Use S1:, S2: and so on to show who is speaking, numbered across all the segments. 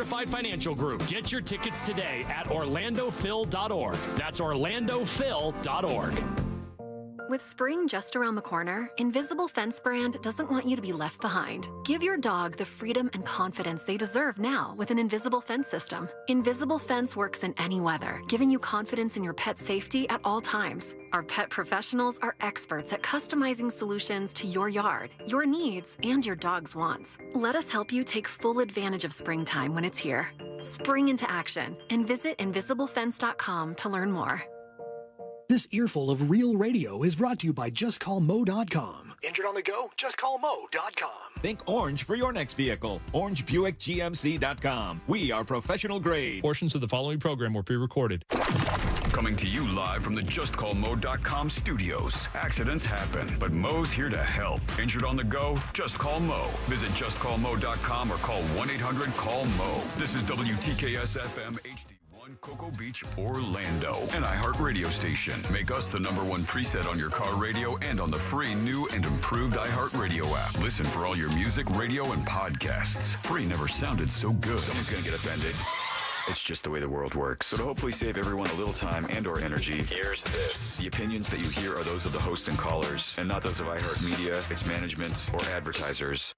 S1: Certified Financial Group. Get your tickets today at orlandophil.org. That's orlandophil.org.
S2: With spring just around the corner, Invisible Fence brand doesn't want you to be left behind. Give your dog the freedom and confidence they deserve now with an Invisible Fence system. Invisible Fence works in any weather, giving you confidence in your pet's safety at all times. Our pet professionals are experts at customizing solutions to your yard, your needs, and your dog's wants. Let us help you take full advantage of springtime when it's here. Spring into action and visit invisiblefence.com to learn more.
S3: This earful of real radio is brought to you by JustCallMo.com. Injured on the go? JustCallMo.com.
S4: Think orange for your next vehicle. OrangeBuickGMC.com. We are professional grade.
S5: Portions of the following program were pre-recorded.
S6: Coming to you live from the JustCallMo.com studios. Accidents happen, but Mo's here to help. Injured on the go? Just call Mo. Visit JustCallMo.com or call 1-800-CALL-MO. This is WTKS-FM HD. Cocoa Beach, Orlando, an iHeart radio station. Make us the #1 preset on your car radio and on the free new and improved iHeart radio app. Listen for all your music, radio, and podcasts. Free never sounded so good. Someone's going to get offended. It's just the way the world works. So to hopefully save everyone a little time and or energy, here's this. The opinions that you hear are those of the host and callers, and not those of iHeart Media, its management, or advertisers.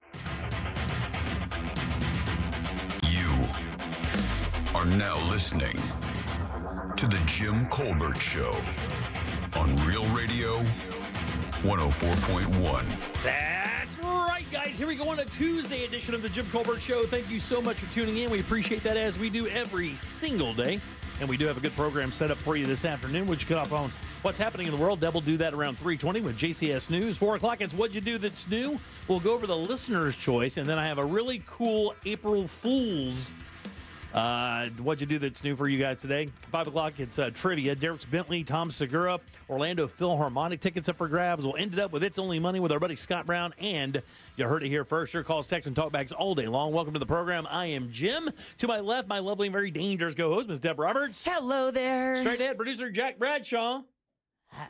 S6: Are now listening to the Jim Colbert Show on Real Radio 104.1.
S7: That's right, guys. Here we go on a Tuesday edition of the Jim Colbert Show. Thank you so much for tuning in. We appreciate that, as we do every single day. And we do have a good program set up for you this afternoon, which cut off on what's happening in the world. Deb will do that around 3:20 with JCS News. 4 o'clock, it's What'd You Do That's New. We'll go over the listener's choice, and then I have a really cool April Fool's what'd you do that's new for you guys today? 5 o'clock, it's trivia. Derek Bentley, Tom Segura, Orlando Philharmonic tickets up for grabs. We'll end it up with It's Only Money with our buddy Scott Brown. And you heard it here first. Your calls, texts, and talkbacks all day long. Welcome to the program. I am Jim. To my left, my lovely and very dangerous co-host, Ms. Deb Roberts.
S8: Hello there.
S7: Straight ahead, producer Jack Bradshaw.
S8: Hi.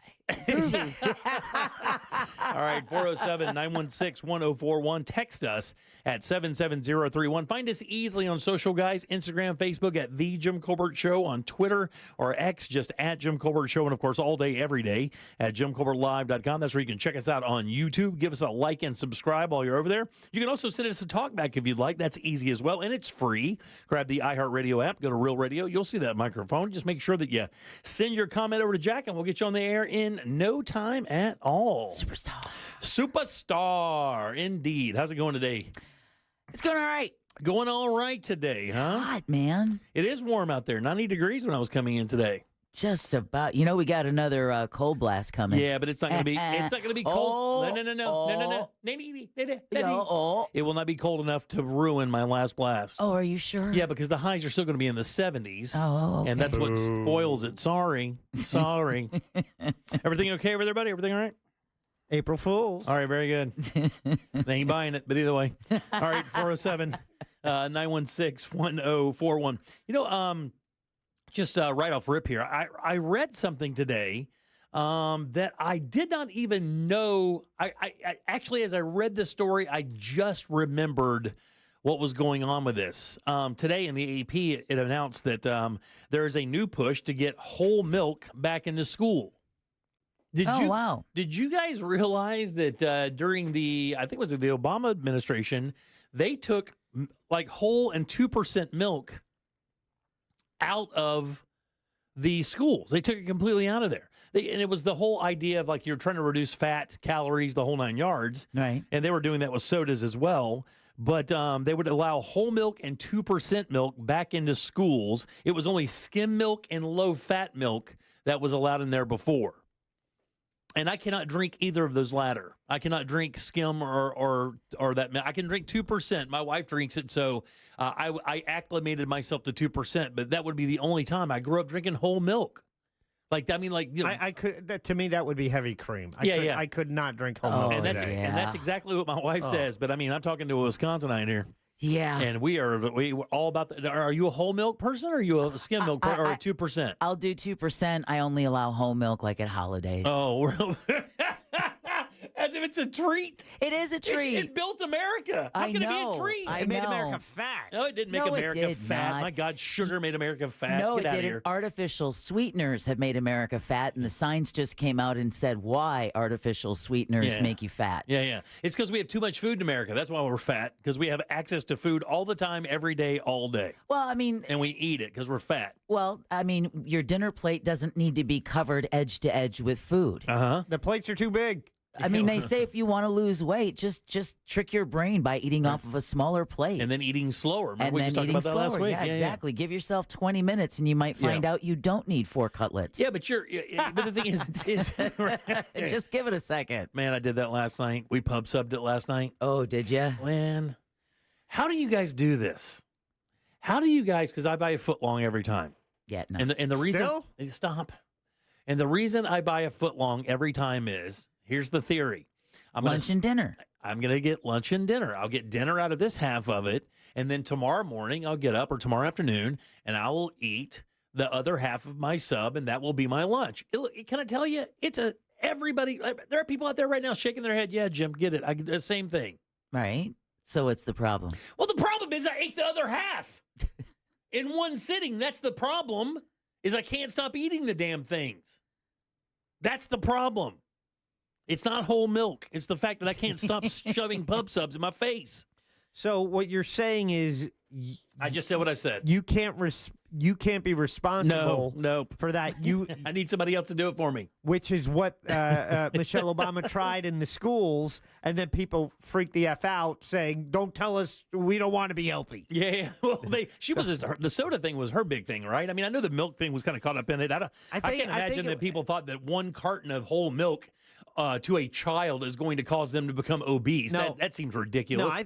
S7: All right, 407-916-1041. Text us at 77031. Find us easily on social, guys. Instagram, Facebook at The Jim Colbert Show, on Twitter or X, just at Jim Colbert Show, and, of course, all day, every day at JimColbertLive.com. That's where you can check us out on YouTube. Give us a like and subscribe while you're over there. You can also send us a talkback if you'd like. That's easy as well, and it's free. Grab the iHeartRadio app. Go to Real Radio. You'll see that microphone. Just make sure that you send your comment over to Jack, and we'll get you on the air in no time at all. Superstar, indeed. How's it going today?
S8: It's going all right.
S7: Going all right today, huh?
S8: Hot, man.
S7: It is warm out there. 90 degrees when I was coming in today.
S8: Just about. You know, we got another cold blast coming.
S7: Yeah, but it's not going to be. It's not going to be cold. No. It will not be cold enough to ruin my last blast.
S8: Oh, are you sure?
S7: Yeah, because the highs are still going to be in the 70s.
S8: Oh, okay.
S7: And that's what spoils it. Sorry. Everything okay over there, buddy? Everything all right?
S9: April Fools.
S7: All right, very good. They ain't buying it, but either way. All right, 407-916-1041. You know, just right off rip here, I read something today that I did not even know. I actually, as I read the story, I just remembered what was going on with this. Today in the AP, it announced that there is a new push to get whole milk back into school.
S8: Wow.
S7: Did you guys realize that during the, I think it was the Obama administration, they took like whole and 2% milk out of the schools? They took it completely out of there. And it was the whole idea of like you're trying to reduce fat, calories, the whole 9 yards.
S8: Right.
S7: And they were doing that with sodas as well. But they would allow whole milk and 2% milk back into schools. It was only skim milk and low-fat milk that was allowed in there before. And I cannot drink either of those latter. I cannot drink skim or that milk. I can drink 2%. My wife drinks it, so I acclimated myself to 2%. But that would be the only time. I grew up drinking whole milk. Like, I mean, like, you know,
S9: I could. To me, that would be heavy cream. I could not drink whole milk.
S7: And that's exactly what my wife says. But I mean, I'm talking to a Wisconsinite here.
S8: Yeah.
S7: And we're all about that. Are you a whole milk person or are you a skim milk person or a 2%?
S8: I'll do 2%. I only allow whole milk like at holidays.
S7: Oh, as if if it's a treat.
S8: It is a treat.
S7: It built America. How can it be a treat?
S8: I
S9: It made
S8: know.
S9: America fat.
S7: No, it didn't make
S8: No, it
S7: America
S8: did
S7: fat.
S8: not.
S7: My God, sugar made America fat.
S8: No,
S7: Get
S8: it
S7: out of
S8: didn't.
S7: here.
S8: Artificial sweeteners have made America fat, and the science just came out and said why artificial sweeteners
S7: Yeah.
S8: make you fat.
S7: Yeah. It's because we have too much food in America. That's why we're fat, because we have access to food all the time, every day, all day.
S8: Well, I mean,
S7: And we eat it because we're fat.
S8: your dinner plate doesn't need to be covered edge to edge with food.
S7: Uh-huh.
S9: The plates are too big.
S8: I mean, they say if you want to lose weight, just trick your brain by eating off of a smaller plate.
S7: And then eating slower. Remember
S8: And
S7: we
S8: then
S7: just talked
S8: eating
S7: about that last
S8: slower.
S7: week?
S8: Yeah, exactly. Give yourself 20 minutes and you might find out you don't need 4 cutlets.
S7: Yeah, but but the thing is
S8: Just give it a second.
S7: Man, I did that last night. We pub subbed it last night.
S8: Oh, did you?
S7: Man, how do you guys do this? How do you guys, because I buy a foot long every time.
S8: Yeah, no.
S7: And the reason
S9: Still?
S7: stop. And the reason I buy a foot long every time is, here's the theory.
S8: Lunch and dinner.
S7: I'm going to get lunch and dinner. I'll get dinner out of this half of it. And then tomorrow morning, I'll get up, or tomorrow afternoon, and I will eat the other half of my sub, and that will be my lunch. Can I tell you, everybody, there are people out there right now shaking their head. Yeah, Jim, get it. The same thing.
S8: Right. So what's the problem?
S7: Well, the problem is I ate the other half in one sitting. That's the problem, is I can't stop eating the damn things. That's the problem. It's not whole milk. It's the fact that I can't stop shoving pub subs in my face.
S9: So what you're saying is,
S7: I just said what I said.
S9: you can't be responsible
S7: No.
S9: for that.
S7: I need somebody else to do it for me.
S9: Which is what Michelle Obama tried in the schools, and then people freaked the F out saying, don't tell us we don't want to be healthy.
S7: Yeah. Well, the soda thing was her big thing, right? I mean, I know the milk thing was kind of caught up in it. I can't imagine that people thought that one carton of whole milk to a child is going to cause them to become obese.
S9: No.
S7: That seems ridiculous.
S9: No,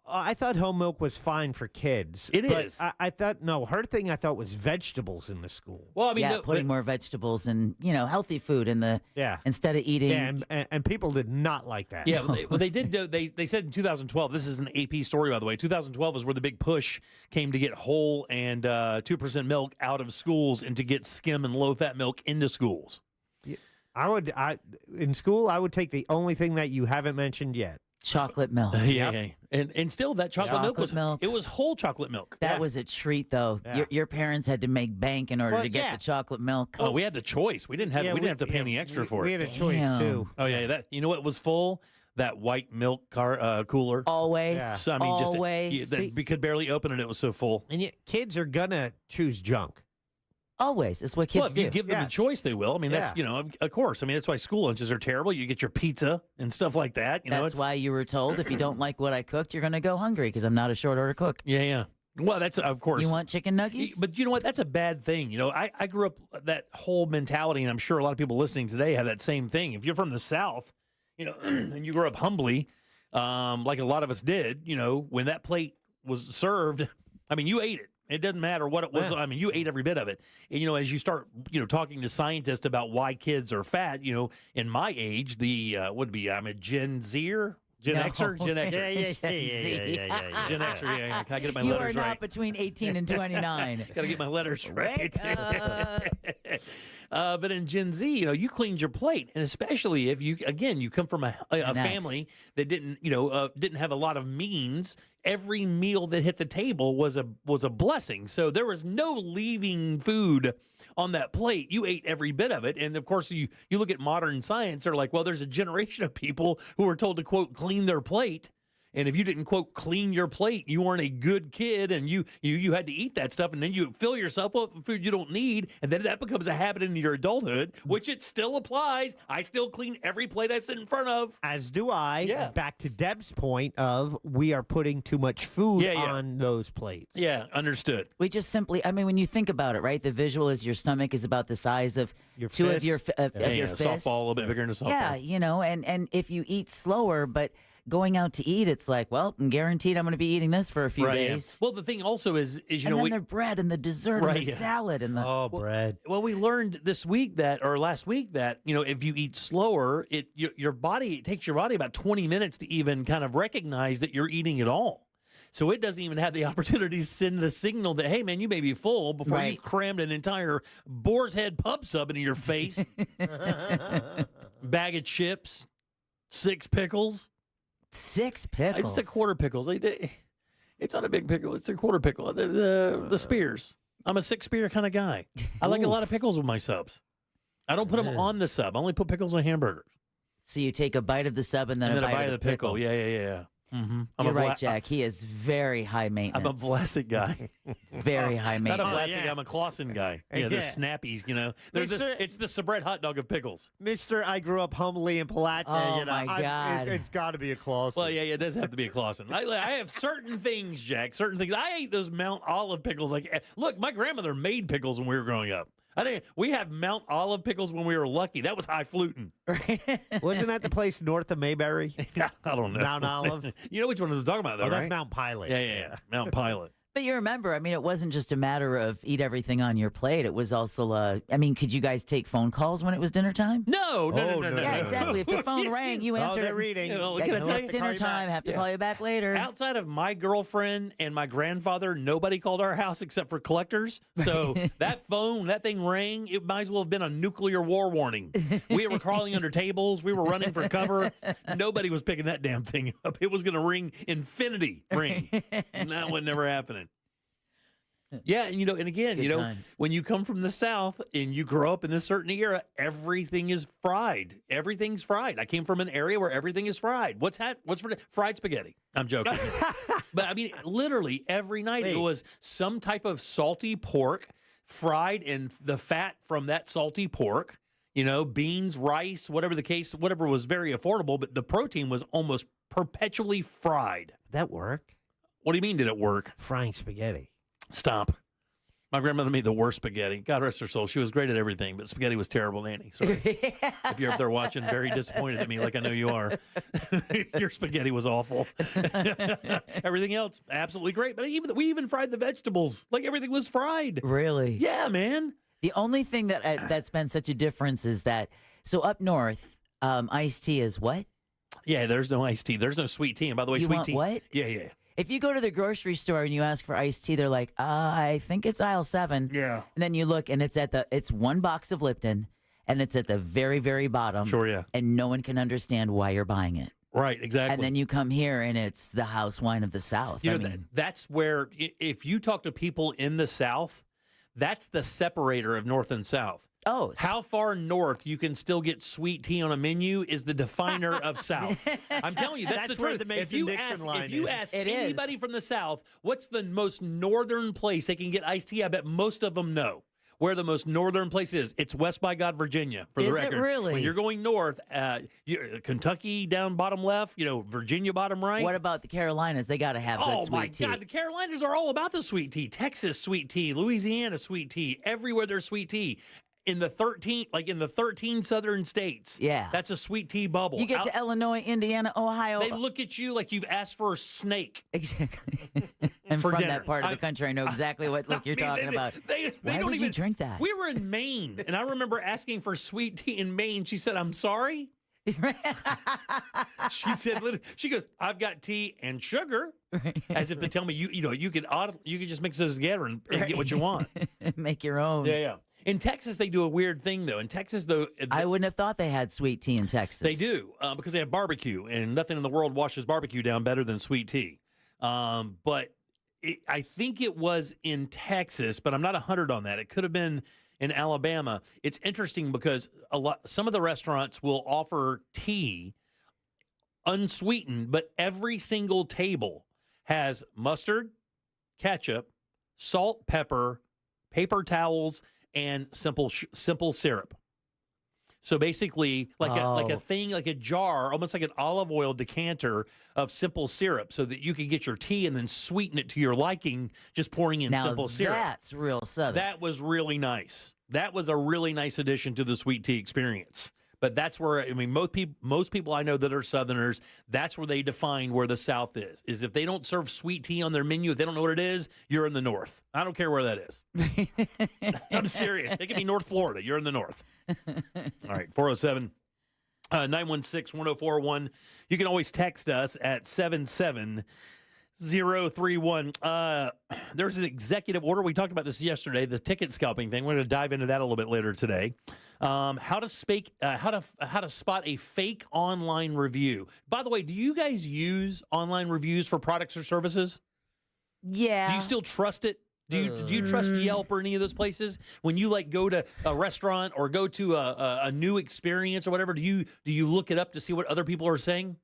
S9: I thought whole milk was fine for kids.
S7: It
S9: but
S7: is.
S9: I thought, no, her thing I thought was vegetables in the school.
S7: Well, I mean,
S8: putting more vegetables and healthy food in the instead of eating.
S9: Yeah, and people did not like that.
S7: Yeah, they did. They said in 2012. This is an AP story, by the way. 2012 is where the big push came to get whole and 2% milk out of schools and to get skim and low fat milk into schools.
S9: In school, I would take the only thing that you haven't mentioned yet.
S8: Chocolate milk.
S7: Yeah. And still that chocolate milk it was whole chocolate milk.
S8: That was a treat, though.
S9: Yeah.
S8: Your parents had to make bank in order to get the chocolate milk.
S7: Oh, we had the choice. We didn't have to pay any extra for it.
S9: We had a choice too.
S7: Oh yeah, that you know what was full? That white milk cooler.
S8: Always.
S9: Yeah.
S7: So, I mean,
S8: always.
S7: we could barely open it. It was so full.
S9: And yet, kids are gonna choose junk.
S8: Always. It's what kids
S7: Well, if
S8: do.
S7: you give them a choice, they will. I mean, that's, of course. I mean, that's why school lunches are terrible. You get your pizza and stuff like that.
S8: That's why you were told if you don't like what I cooked, you're going to go hungry because I'm not a short order cook.
S7: Yeah. Well, that's, of course.
S8: You want chicken nuggets?
S7: But you know what? That's a bad thing. I grew up that whole mentality, and I'm sure a lot of people listening today have that same thing. If you're from the South, and you grew up humbly, like a lot of us did, when that plate was served, I mean, you ate it. It doesn't matter what it was. Yeah. I mean, you ate every bit of it. And, as you start, talking to scientists about why kids are fat, in my age, I'm a Gen Zer. Gen Xer? Gen Xer.
S9: Yeah.
S7: Gen Xer, yeah. Can I get my
S8: you
S7: letters right?
S8: You are not between 18 and 29.
S7: Got to get my letters right. But in Gen Z, you cleaned your plate. And especially if you come from a family that didn't have a lot of means, every meal that hit the table was a blessing. So there was no leaving food on that plate. You ate every bit of it. And of course, you look at modern science, they're like, well, there's a generation of people who are told to, quote, clean their plate. And if you didn't, quote, clean your plate, you weren't a good kid, and you had to eat that stuff, and then you fill yourself up with food you don't need, and then that becomes a habit in your adulthood, which it still applies. I still clean every plate I sit in front of.
S9: As do I.
S7: Yeah.
S9: Back to Deb's point of we are putting too much food on those plates.
S7: Yeah, understood.
S8: We just simply, when you think about it, right, the visual is your stomach is about the size of
S9: your
S8: two
S9: fist.
S8: of your fists.
S7: Softball, a little bit bigger than a softball.
S8: Yeah, and if you eat slower, but going out to eat, it's like, well, I'm guaranteed I'm going to be eating this for a few days.
S7: Well, the thing also is
S8: and then the bread and the dessert and the salad and the
S9: bread.
S7: Well, we learned last week that if you eat slower, it takes your body about 20 minutes to even kind of recognize that you're eating it all. So it doesn't even have the opportunity to send the signal that, hey, man, you may be full before you've crammed an entire boar's head pub sub into your face. Bag of chips. 6 pickles.
S8: 6 pickles.
S7: It's the quarter pickles. It's not a big pickle. It's a quarter pickle. There's the spears. I'm a 6 spear kind of guy. I like a lot of pickles with my subs. I don't put them on the sub. I only put pickles on hamburgers.
S8: So you take a bite of the sub and then a bite of the pickle.
S7: Yeah. Mm-hmm.
S8: You're right, Jack. He is very high maintenance.
S7: I'm a Vlasic guy.
S8: Very high maintenance.
S7: Not a Vlasic guy. I'm a Clausen guy. Yeah, the snappies, you know. It's the Sabrett hot dog of pickles.
S9: Mister, I grew up humbly in Palatka.
S8: Oh, my God.
S9: It's got to be a Clausen.
S7: Well, yeah, it does have to be a Clausen. I have certain things, Jack, certain things. I ate those Mount Olive pickles. Look, my grandmother made pickles when we were growing up. We had Mount Olive pickles when we were lucky. That was highfalutin.
S9: Wasn't that the place north of Mayberry?
S7: I don't know.
S9: Mount Olive?
S7: You know which one I'm talking about, though, right?
S9: That's Mount Pilot.
S7: Yeah. Mount Pilot.
S8: But you remember, I mean, it wasn't just a matter of eat everything on your plate. It was also, could you guys take phone calls when it was dinner time?
S7: No.
S8: Yeah, exactly. If the phone rang, you answered.
S9: They're reading.
S7: Can I tell you?
S8: It's dinner time. Have to call you back later.
S7: Outside of my girlfriend and my grandfather, nobody called our house except for collectors. So that thing rang. It might as well have been a nuclear war warning. We were crawling under tables. We were running for cover. Nobody was picking that damn thing up. It was going to ring infinity ring. And that was never happening. Yeah, and again,
S8: Good times.
S7: when you come from the South and you grow up in this certain era, everything is fried. Everything's fried. I came from an area where everything is fried. What's for fried spaghetti? I'm joking. But I mean, literally every night it was some type of salty pork fried in the fat from that salty pork. Beans, rice, whatever the case, whatever was very affordable, but the protein was almost perpetually fried.
S9: That work?
S7: What do you mean, did it work?
S9: Frying spaghetti.
S7: Stop. My grandmother made the worst spaghetti. God rest her soul. She was great at everything, but spaghetti was terrible, Nanny. Sorry. If you're up there watching, very disappointed at me like I know you are. Your spaghetti was awful. Everything else, absolutely great. But we even fried the vegetables. Like everything was fried.
S8: Really?
S7: Yeah, man.
S8: The only thing that's been such a difference is that, so up north, iced tea is what?
S7: Yeah, there's no iced tea. There's no sweet tea. And by the way,
S8: You
S7: sweet
S8: want
S7: tea.
S8: what?
S7: Yeah.
S8: If you go to the grocery store and you ask for iced tea, they're like, I think it's aisle 7.
S7: Yeah.
S8: And then you look and it's one box of Lipton and it's at the very, very bottom.
S7: Sure, yeah.
S8: And no one can understand why you're buying it.
S7: Right, exactly.
S8: And then you come here and it's the house wine of the South.
S7: That's where, if you talk to people in the South, that's the separator of North and South.
S8: Oh.
S7: How far north you can still get sweet tea on a menu is the definer of South. I'm telling you, that's the
S9: where
S7: truth.
S9: the
S7: If you
S9: Mason-Dixon line
S7: ask
S8: It
S7: anybody
S8: is.
S7: from the South, what's the most northern place they can get iced tea, I bet most of them know where the most northern place is. It's West by God, Virginia, for the
S8: Is it
S7: record.
S8: really?
S7: When you're going north, Kentucky down bottom left, Virginia bottom right.
S8: What about the Carolinas? They got to have good
S7: Oh,
S8: sweet
S7: my
S8: tea.
S7: God. The Carolinas are all about the sweet tea. Texas, sweet tea. Louisiana, sweet tea. Everywhere there's sweet tea. In the 13 southern states.
S8: Yeah.
S7: That's a sweet tea bubble.
S8: You get to Illinois, Indiana, Ohio.
S7: They look at you like you've asked for a snake.
S8: Exactly. I'm
S7: For
S8: from
S7: dinner.
S8: that part of the country. I know exactly what you're talking about.
S7: They
S8: Why
S7: don't
S8: would
S7: even
S8: you drink that?
S7: We were in Maine, and I remember asking for sweet tea in Maine. She said, "I'm sorry." She goes, "I've got tea and sugar," as if to tell me you could just mix those together and get what you want.
S8: Make your own.
S7: Yeah. In Texas, they do a weird thing, though. In Texas, though,
S8: I wouldn't have thought they had sweet tea in Texas.
S7: they do because they have barbecue, and nothing in the world washes barbecue down better than sweet tea. But I think it was in Texas, but I'm not 100 on that. It could have been in Alabama. It's interesting because some of the restaurants will offer tea unsweetened, but every single table has mustard, ketchup, salt, pepper, paper towels, and simple syrup. So basically, like a jar, almost like an olive oil decanter of simple syrup, so that you can get your tea and then sweeten it to your liking, just pouring in simple syrup.
S8: That's real Southern.
S7: That was really nice. That was a really nice addition to the sweet tea experience. But that's where, most people I know that are Southerners, that's where they define where the South is if they don't serve sweet tea on their menu, if they don't know what it is, you're in the North. I don't care where that is. I'm serious. It could be North Florida. You're in the North. All right, 407 916-1041. You can always text us at 77031. There's an executive order. We talked about this yesterday, the ticket scalping thing. We're going to dive into that a little bit later today. How to spot a fake online review. By the way, do you guys use online reviews for products or services?
S8: Yeah.
S7: Do you still trust it? Do you trust Yelp or any of those places when you go to a restaurant or go to a new experience or whatever? Do you look it up to see what other people are saying?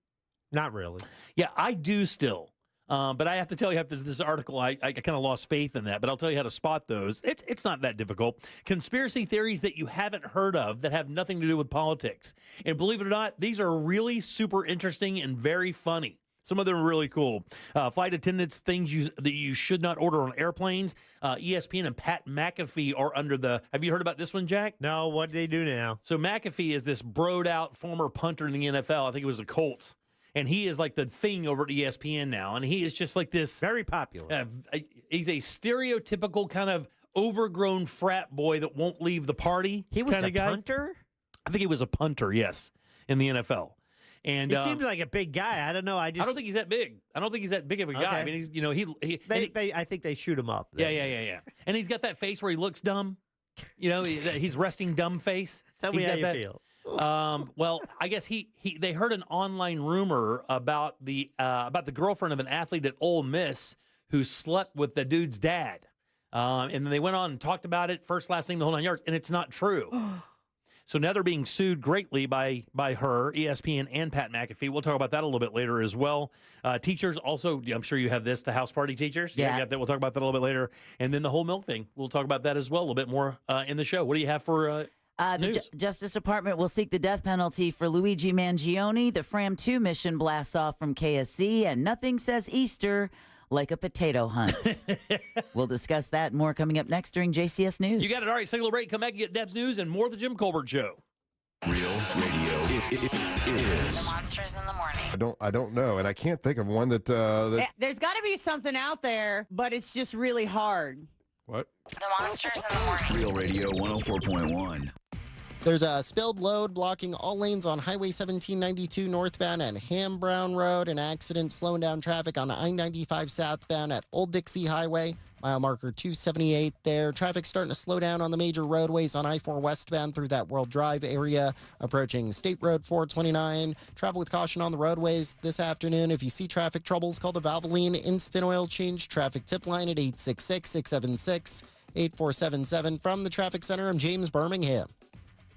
S9: Not really.
S7: Yeah, I do still. But I have to tell you, after this article, I kind of lost faith in that. But I'll tell you how to spot those. It's not that difficult. Conspiracy theories that you haven't heard of that have nothing to do with politics. And believe it or not, these are really super interesting and very funny. Some of them are really cool. Flight attendants, things that you should not order on airplanes. ESPN and Pat McAfee are under the... Have you heard about this one, Jack?
S9: No, what do they do now?
S7: So McAfee is this broed-out former punter in the NFL. I think it was the Colts. And he is like the thing over at ESPN now. And he is just like this...
S9: Very popular.
S7: He's a stereotypical kind of overgrown frat boy that won't leave the party.
S9: He was
S7: kind
S9: a
S7: of guy.
S9: punter?
S7: I think he was a punter, yes, in the NFL. And
S9: he seems like a big guy. I don't know. I
S7: don't think he's that big. I don't think he's that big of a guy.
S9: Okay.
S7: I mean, he's
S9: I think they shoot him up.
S7: Yeah. And he's got that face where he looks dumb. He's resting dumb face.
S9: Tell me how you feel.
S7: Well, I guess they heard an online rumor about the girlfriend of an athlete at Ole Miss who slept with the dude's dad. And then they went on and talked about it, first, last name, the whole 9 yards, and it's not true. So now they're being sued greatly by her, ESPN, and Pat McAfee. We'll talk about that a little bit later as well. Teachers also, I'm sure you have this, the house party teachers.
S8: Yeah.
S7: You got that. We'll talk about that a little bit later. And then the whole milk thing. We'll talk about that as well a little bit more in the show. What do you have for news?
S8: The Justice Department will seek the death penalty for Luigi Mangione. The Fram 2 mission blasts off from KSC, and nothing says Easter like a potato hunt. We'll discuss that and more coming up next during JCS News.
S7: You got it. All right, single break. Come back and get Deb's news and more of the Jim Colbert Show.
S6: Real radio is
S10: The Monsters in the Morning.
S11: I don't know, and I can't think of one that
S10: There's got to be something out there, but it's just really hard.
S11: What?
S10: The Monsters in the Morning.
S6: Real Radio 104.1.
S12: There's a spilled load blocking all lanes on Highway 1792 northbound and Ham Brown Road. An accident slowing down traffic on I-95 southbound at Old Dixie Highway. Mile marker 278 there. Traffic starting to slow down on the major roadways on I-4 westbound through that World Drive area. Approaching State Road 429. Travel with caution on the roadways this afternoon. If you see traffic troubles, call the Valvoline Instant Oil Change Traffic Tip Line at 866-676-8477. From the Traffic Center, I'm James Birmingham.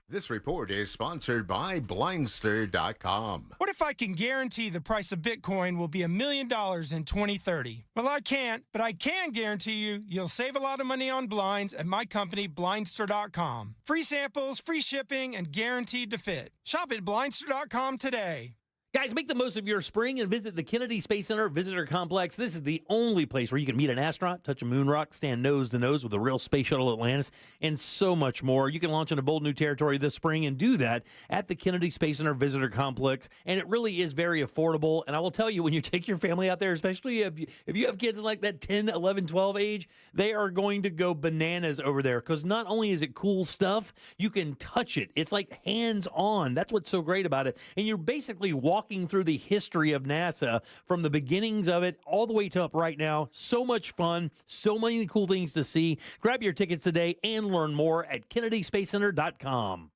S11: This report is sponsored by Blindster.com.
S13: What if I can guarantee the price of Bitcoin will be $1 million in 2030? Well, I can't, but I can guarantee you'll save a lot of money on blinds at my company, Blindster.com. Free samples, free shipping, and guaranteed to fit. Shop at Blindster.com today.
S7: Guys, make the most of your spring and visit the Kennedy Space Center Visitor Complex. This is the only place where you can meet an astronaut, touch a moon rock, stand nose to nose with a real space shuttle Atlantis, and so much more. You can launch into bold new territory this spring and do that at the Kennedy Space Center Visitor Complex, and it really is very affordable. And I will tell you, when you take your family out there, especially if you have kids in like that 10, 11, 12 age, they are going to go bananas over there because not only is it cool stuff, you can touch it. It's like hands-on. That's what's so great about it. And you're basically walking through the history of NASA from the beginnings of it all the way to up right now. So much fun, so many cool things to see. Grab your tickets today and learn more at KennedySpaceCenter.com.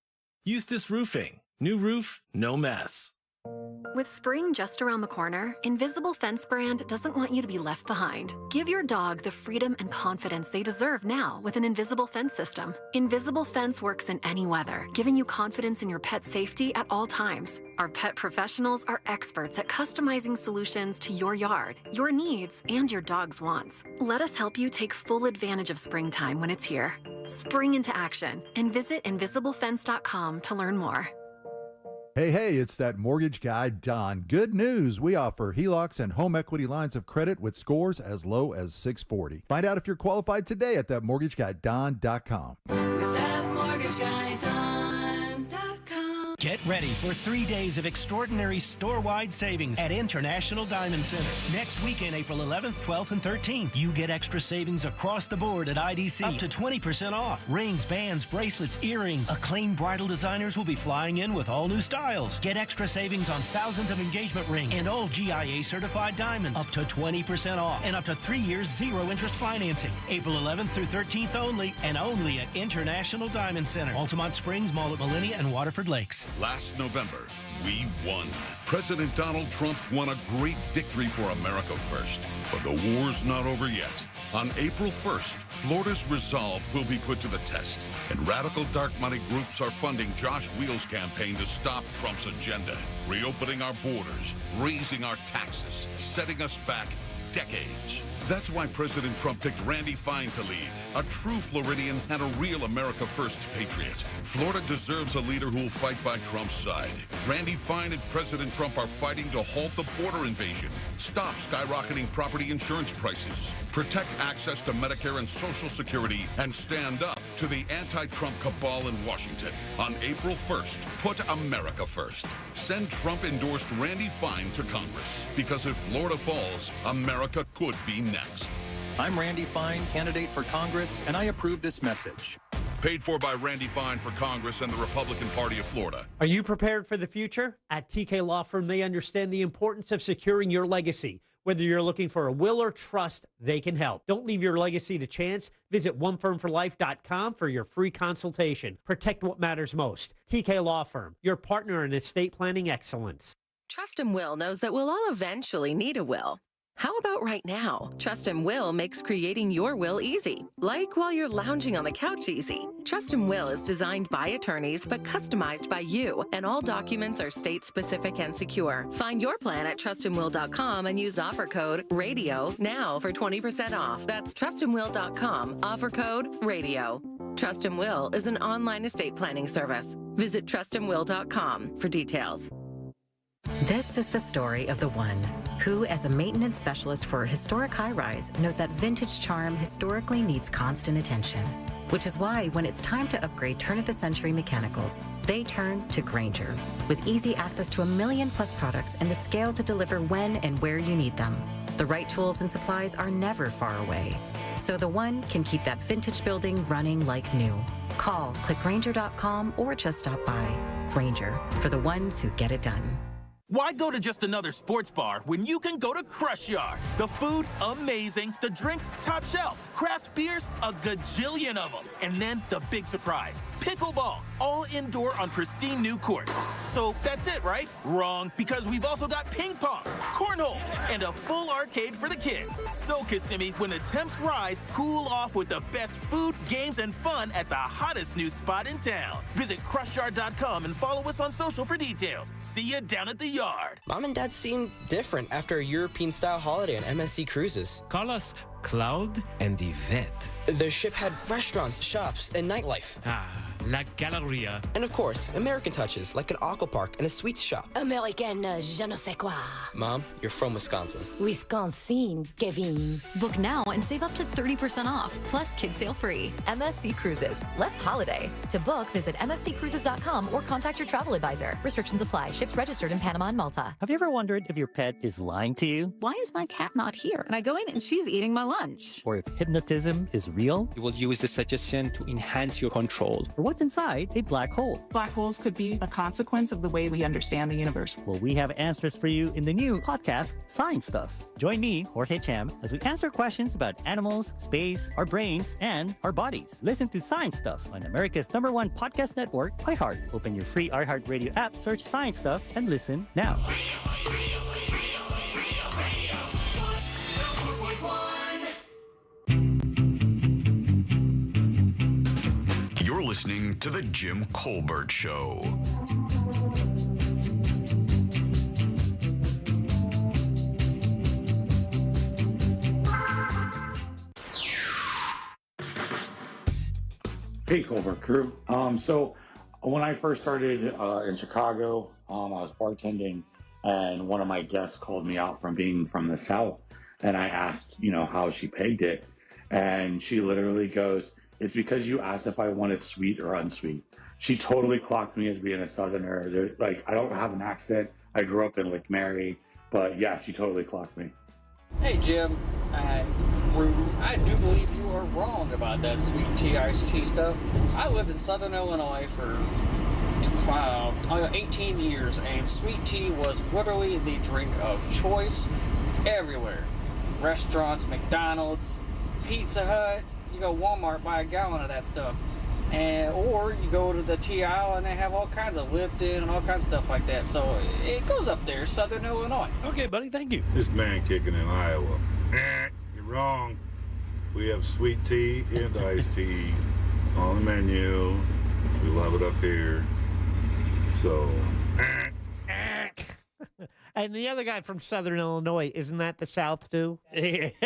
S1: Eustace Roofing. New roof, no mess.
S2: With spring just around the corner, Invisible Fence brand doesn't want you to be left behind. Give your dog the freedom and confidence they deserve now with an Invisible Fence system. Invisible Fence works in any weather, giving you confidence in your pet's safety at all times. Our pet professionals are experts at customizing solutions to your yard, your needs, and your dog's wants. Let us help you take full advantage of springtime when it's here. Spring into action and visit InvisibleFence.com to learn more.
S14: Hey, it's that mortgage guy, Don. Good news. We offer HELOCs and home equity lines of credit with scores as low as 640. Find out if you're qualified today at thatmortgageguyDon.com.
S15: With thatmortgageguyDon.com. Get ready for 3 days of extraordinary store-wide savings at International Diamond Center. Next weekend, April 11th, 12th, and 13th, you get extra savings across the board at IDC. Up to 20% off. Rings, bands, bracelets, earrings. Acclaimed bridal designers will be flying in with all new styles. Get extra savings on thousands of engagement rings and all GIA-certified diamonds. Up to 20% off and up to 3 years zero-interest financing. April 11th through 13th only, and only at International Diamond Center. Altamont Springs, Mall at Millennia, and Waterford Lakes.
S16: Last November, we won. President Donald Trump won a great victory for America First. But the war's not over yet. On April 1st, Florida's resolve will be put to the test. And radical dark money groups are funding Josh Wheel's campaign to stop Trump's agenda. Reopening our borders, raising our taxes, setting us back decades. That's why President Trump picked Randy Fine to lead, a true Floridian and a real America First patriot. Florida deserves a leader who will fight by Trump's side. Randy Fine and President Trump are fighting to halt the border invasion, stop skyrocketing property insurance prices, protect access to Medicare and Social Security, and stand up to the anti-Trump cabal in Washington. On April 1st, put America first. Send Trump-endorsed Randy Fine to Congress, because if Florida falls, America could be next.
S17: I'm Randy Fine, candidate for Congress, and I approve this message.
S16: Paid for by Randy Fine for Congress and the Republican Party of Florida.
S9: Are you prepared for the future? At TK Law Firm, they understand the importance of securing your legacy. Whether you're looking for a will or trust, they can help. Don't leave your legacy to chance. Visit onefirmforlife.com for your free consultation. Protect what matters most. TK Law Firm, your partner in estate planning excellence.
S18: Trust and Will knows that we'll all eventually need a will. How about right now? Trust and Will makes creating your will easy, like while you're lounging on the couch easy. Trust and Will is designed by attorneys but customized by you, and all documents are state-specific and secure. Find your plan at trustandwill.com and use offer code RADIO now for 20% off. That's trustandwill.com, offer code RADIO. Trust and Will is an online estate planning service. Visit trustandwill.com for details.
S19: This is the story of the one who, as a maintenance specialist for a historic high-rise, knows that vintage charm historically needs constant attention. Which is why when it's time to upgrade turn-of-the-century mechanicals, they turn to Grainger. With easy access to 1 million-plus products and the scale to deliver when and where you need them. The right tools and supplies are never far away. So the one can keep that vintage building running like new. Call, click Grainger.com, or just stop by. Grainger, for the ones who get it done.
S20: Why go to just another sports bar when you can go to Crush Yard? The food, amazing. The drinks, top shelf. Craft beers, a gajillion of them. And then the big surprise, pickleball, all indoor on pristine new courts. So that's it, right? Wrong, because we've also got ping pong, cornhole, and a full arcade for the kids. So, Kissimmee, when the temps rise, cool off with the best food, games, and fun at the hottest new spot in town. Visit crushyard.com and follow us on social for details. See you down at the yard.
S21: Mom and Dad seemed different after a European-style holiday on MSC Cruises.
S22: Call us Cloud and Yvette.
S21: The ship had restaurants, shops, and nightlife.
S22: La Galleria.
S21: And of course, American touches, like an aqua park and a sweets shop.
S23: American je ne sais quoi.
S21: Mom, you're from Wisconsin.
S23: Wisconsin, Kevin.
S24: Book now and save up to 30% off, plus kid sale free. MSC Cruises. Let's holiday. To book, visit msccruises.com or contact your travel advisor. Restrictions apply. Ships registered in Panama and Malta.
S25: Have you ever wondered if your pet is lying to you?
S26: Why is my cat not here? And I go in and she's eating my lunch.
S25: Or if hypnotism is real?
S27: You will use the suggestion to enhance your control.
S25: Or what's inside a black hole?
S26: Black holes could be a consequence of the way we understand the universe.
S25: Well, we have answers for you in the new podcast, Science Stuff. Join me, Jorge Cham, as we answer questions about animals, space, our brains, and our bodies. Listen to Science Stuff on America's #1 podcast network, iHeart. Open your free iHeartRadio app, search Science Stuff, and listen now.
S6: You're listening to The Jim Colbert Show.
S28: Hey, Colbert crew. So when I first started in Chicago, I was bartending, and one of my guests called me out from being from the South, and I asked, how she pegged it, and she literally goes, "It's because you asked if I wanted sweet or unsweet." she totally clocked me as being a Southerner. Like, I don't have an accent. I grew up in Lake Mary, but yeah, she totally clocked me.
S3: Hey, Jim and crew, I do believe you are wrong about that sweet tea, iced tea stuff. I lived in Southern Illinois for 18 years, and sweet tea was literally the drink of choice everywhere. Restaurants, McDonald's, Pizza Hut, you go Walmart, buy a gallon of that stuff. Or you go to the tea aisle and they have all kinds of Lipton and all kinds of stuff like that. So it goes up there, Southern Illinois.
S7: Okay, buddy, thank you.
S4: This man kicking in Iowa. You're wrong. We have sweet tea and iced tea on the menu. We love it up here. So.
S9: And the other guy from Southern Illinois, isn't that the South too?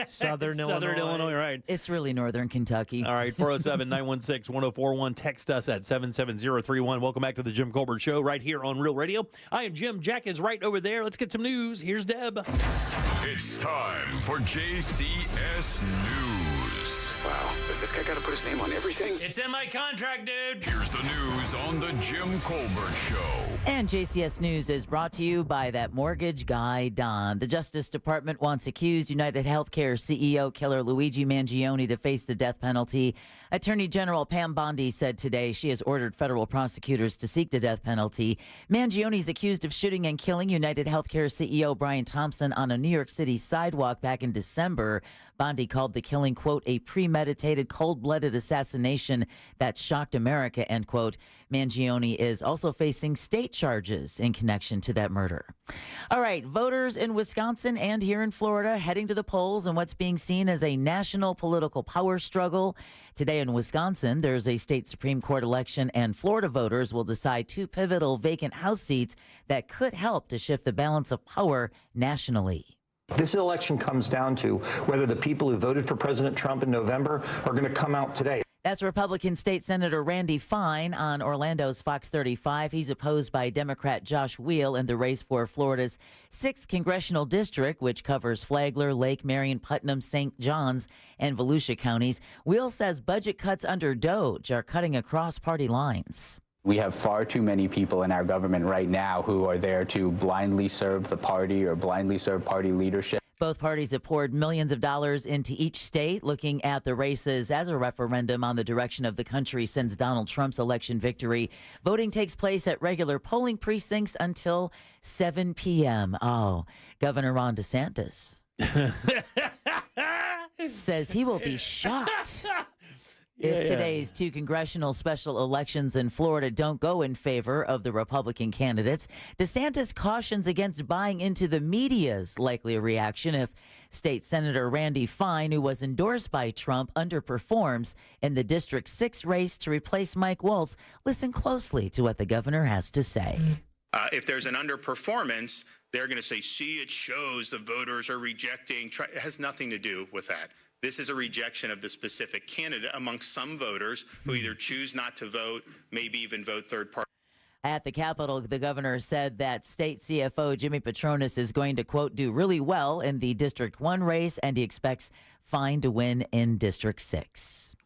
S9: Southern
S7: Illinois, right.
S5: It's really Northern Kentucky.
S7: All right, 407-916-1041. Text us at 77031. Welcome back to the Jim Colbert Show right here on Real Radio. I am Jim. Jack is right over there. Let's get some news. Here's Deb.
S6: It's time for JCS News.
S8: Wow, has this guy got to put his name on everything?
S7: It's in my contract, dude.
S6: Here's the news on the Jim Colbert Show.
S5: And JCS News is brought to you by that mortgage guy, Don. The Justice Department wants accused United Healthcare CEO killer Luigi Mangione to face the death penalty. Attorney General Pam Bondi said today she has ordered federal prosecutors to seek the death penalty. Mangione is accused of shooting and killing United Healthcare CEO Brian Thompson on a New York City sidewalk back in December. Bondi called the killing, quote, a premeditated, cold-blooded assassination that shocked America, end quote. Mangione is also facing state charges in connection to that murder. All right, voters in Wisconsin and here in Florida heading to the polls in what's being seen as a national political power struggle. Today in Wisconsin, there's a state Supreme Court election, and Florida voters will decide two pivotal vacant House seats that could help to shift the balance of power nationally.
S10: This election comes down to whether the people who voted for President Trump in November are going to come out today.
S5: That's Republican State Senator Randy Fine on Orlando's Fox 35. He's opposed by Democrat Josh Weil in the race for Florida's 6th congressional district, which covers Flagler, Lake, Marion, Putnam, St. Johns, and Volusia counties. Weil says budget cuts under DOGE are cutting across party lines.
S11: We have far too many people in our government right now who are there to blindly serve the party or blindly serve party leadership.
S5: Both parties have poured millions of dollars into each state, looking at the races as a referendum on the direction of the country since Donald Trump's election victory. Voting takes place at regular polling precincts until 7 p.m. Oh, Governor Ron DeSantis says he will be shocked if today's two congressional special elections in Florida don't go in favor of the Republican candidates. DeSantis cautions against buying into the media's likely reaction if State Senator Randy Fine, who was endorsed by Trump, underperforms in the District 6 race to replace Mike Waltz. Listen closely to what the governor has to say.
S12: If there's an underperformance, they're going to say, see, it shows the voters are rejecting. It has nothing to do with that. This is a rejection of the specific candidate amongst some voters who either choose not to vote, maybe even vote third party.
S5: At the Capitol, the governor said that state CFO Jimmy Patronis is going to, quote, do really well in the District 1 race, and he expects Fine to win in District 6.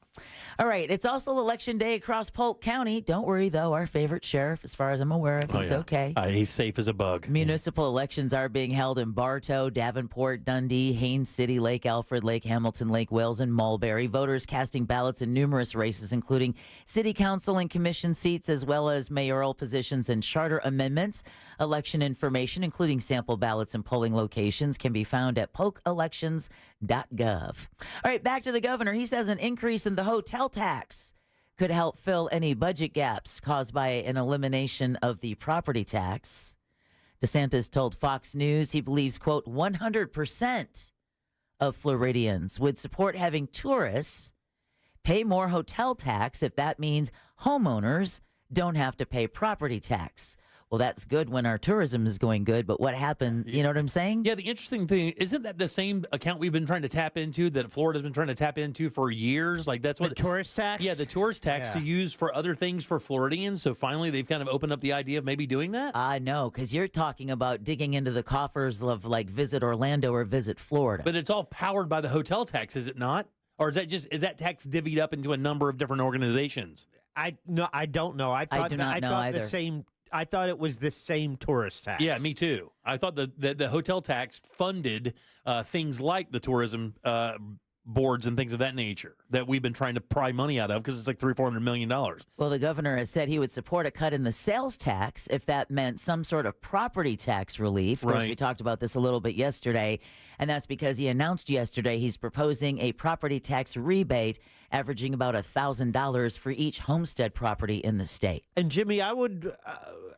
S5: All right, it's also Election Day across Polk County. Don't worry, though. Our favorite sheriff, as far as I'm aware of, he's okay.
S7: He's safe as a bug.
S5: Municipal elections are being held in Bartow, Davenport, Dundee, Haines City, Lake Alfred, Lake Hamilton, Lake Wales, and Mulberry. Voters casting ballots in numerous races, including city council and commission seats, as well as mayoral positions and charter amendments. Election information, including sample ballots and polling locations, can be found at polkelections.gov. All right, back to the governor. He says an increase in the hotel tax could help fill any budget gaps caused by an elimination of the property tax. DeSantis told Fox News he believes, quote, 100% of Floridians would support having tourists pay more hotel tax if that means homeowners don't have to pay property tax. Well, that's good when our tourism is going good, but what happened, you know what I'm saying?
S7: Yeah, the interesting thing, isn't that the same account we've been trying to tap into, that Florida's been trying to tap into for years? Like, that's what
S9: the tourist tax?
S7: Yeah, the tourist tax to use for other things for Floridians. So finally, they've kind of opened up the idea of maybe doing that?
S5: I know, because you're talking about digging into the coffers of, like, Visit Orlando or Visit Florida.
S7: But it's all powered by the hotel tax, is it not? Or is that tax divvied up into a number of different organizations?
S9: I don't know. I thought
S5: do not know either.
S9: the same. I thought it was the same tourist tax.
S7: Yeah, me too. I thought the hotel tax funded things like the tourism boards and things of that nature that we've been trying to pry money out of because it's like $300-400 million.
S5: Well, the governor has said he would support a cut in the sales tax if that meant some sort of property tax relief. Of course, we talked about this a little bit yesterday, and that's because he announced yesterday he's proposing a property tax rebate averaging about $1,000 for each homestead property in the state.
S9: And Jimmy, I would,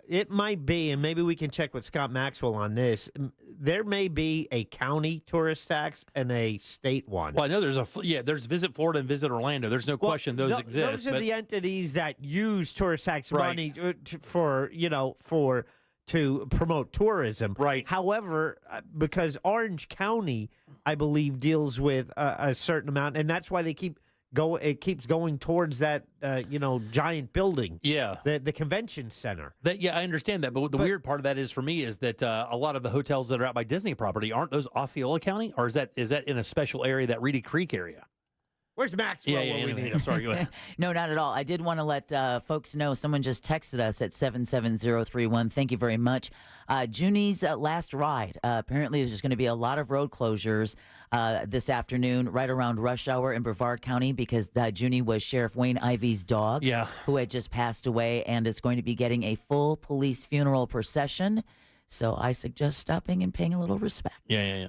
S9: it might be, and maybe we can check with Scott Maxwell on this. There may be a county tourist tax and a state one.
S7: Well, I know there's Visit Florida and Visit Orlando. There's no question those exist.
S9: Those are the entities that use tourist tax money to promote tourism.
S7: Right.
S9: However, because Orange County, I believe, deals with a certain amount, and that's why they it keeps going towards that, giant building.
S7: Yeah.
S9: The convention center.
S7: I understand that. But the weird part of that is for me is that a lot of the hotels that are out by Disney property, aren't those Osceola County? Or is that in a special area, that Reedy Creek area?
S9: Where's Maxwell?
S7: Anyway, I'm sorry, go ahead.
S5: No, not at all. I did want to let folks know. Someone just texted us at 77031. Thank you very much. Junie's last ride. Apparently, there's going to be a lot of road closures this afternoon, right around rush hour in Brevard County, because Junie was Sheriff Wayne Ivy's dog, who had just passed away, and is going to be getting a full police funeral procession. So I suggest stopping and paying a little respect.
S7: Yeah.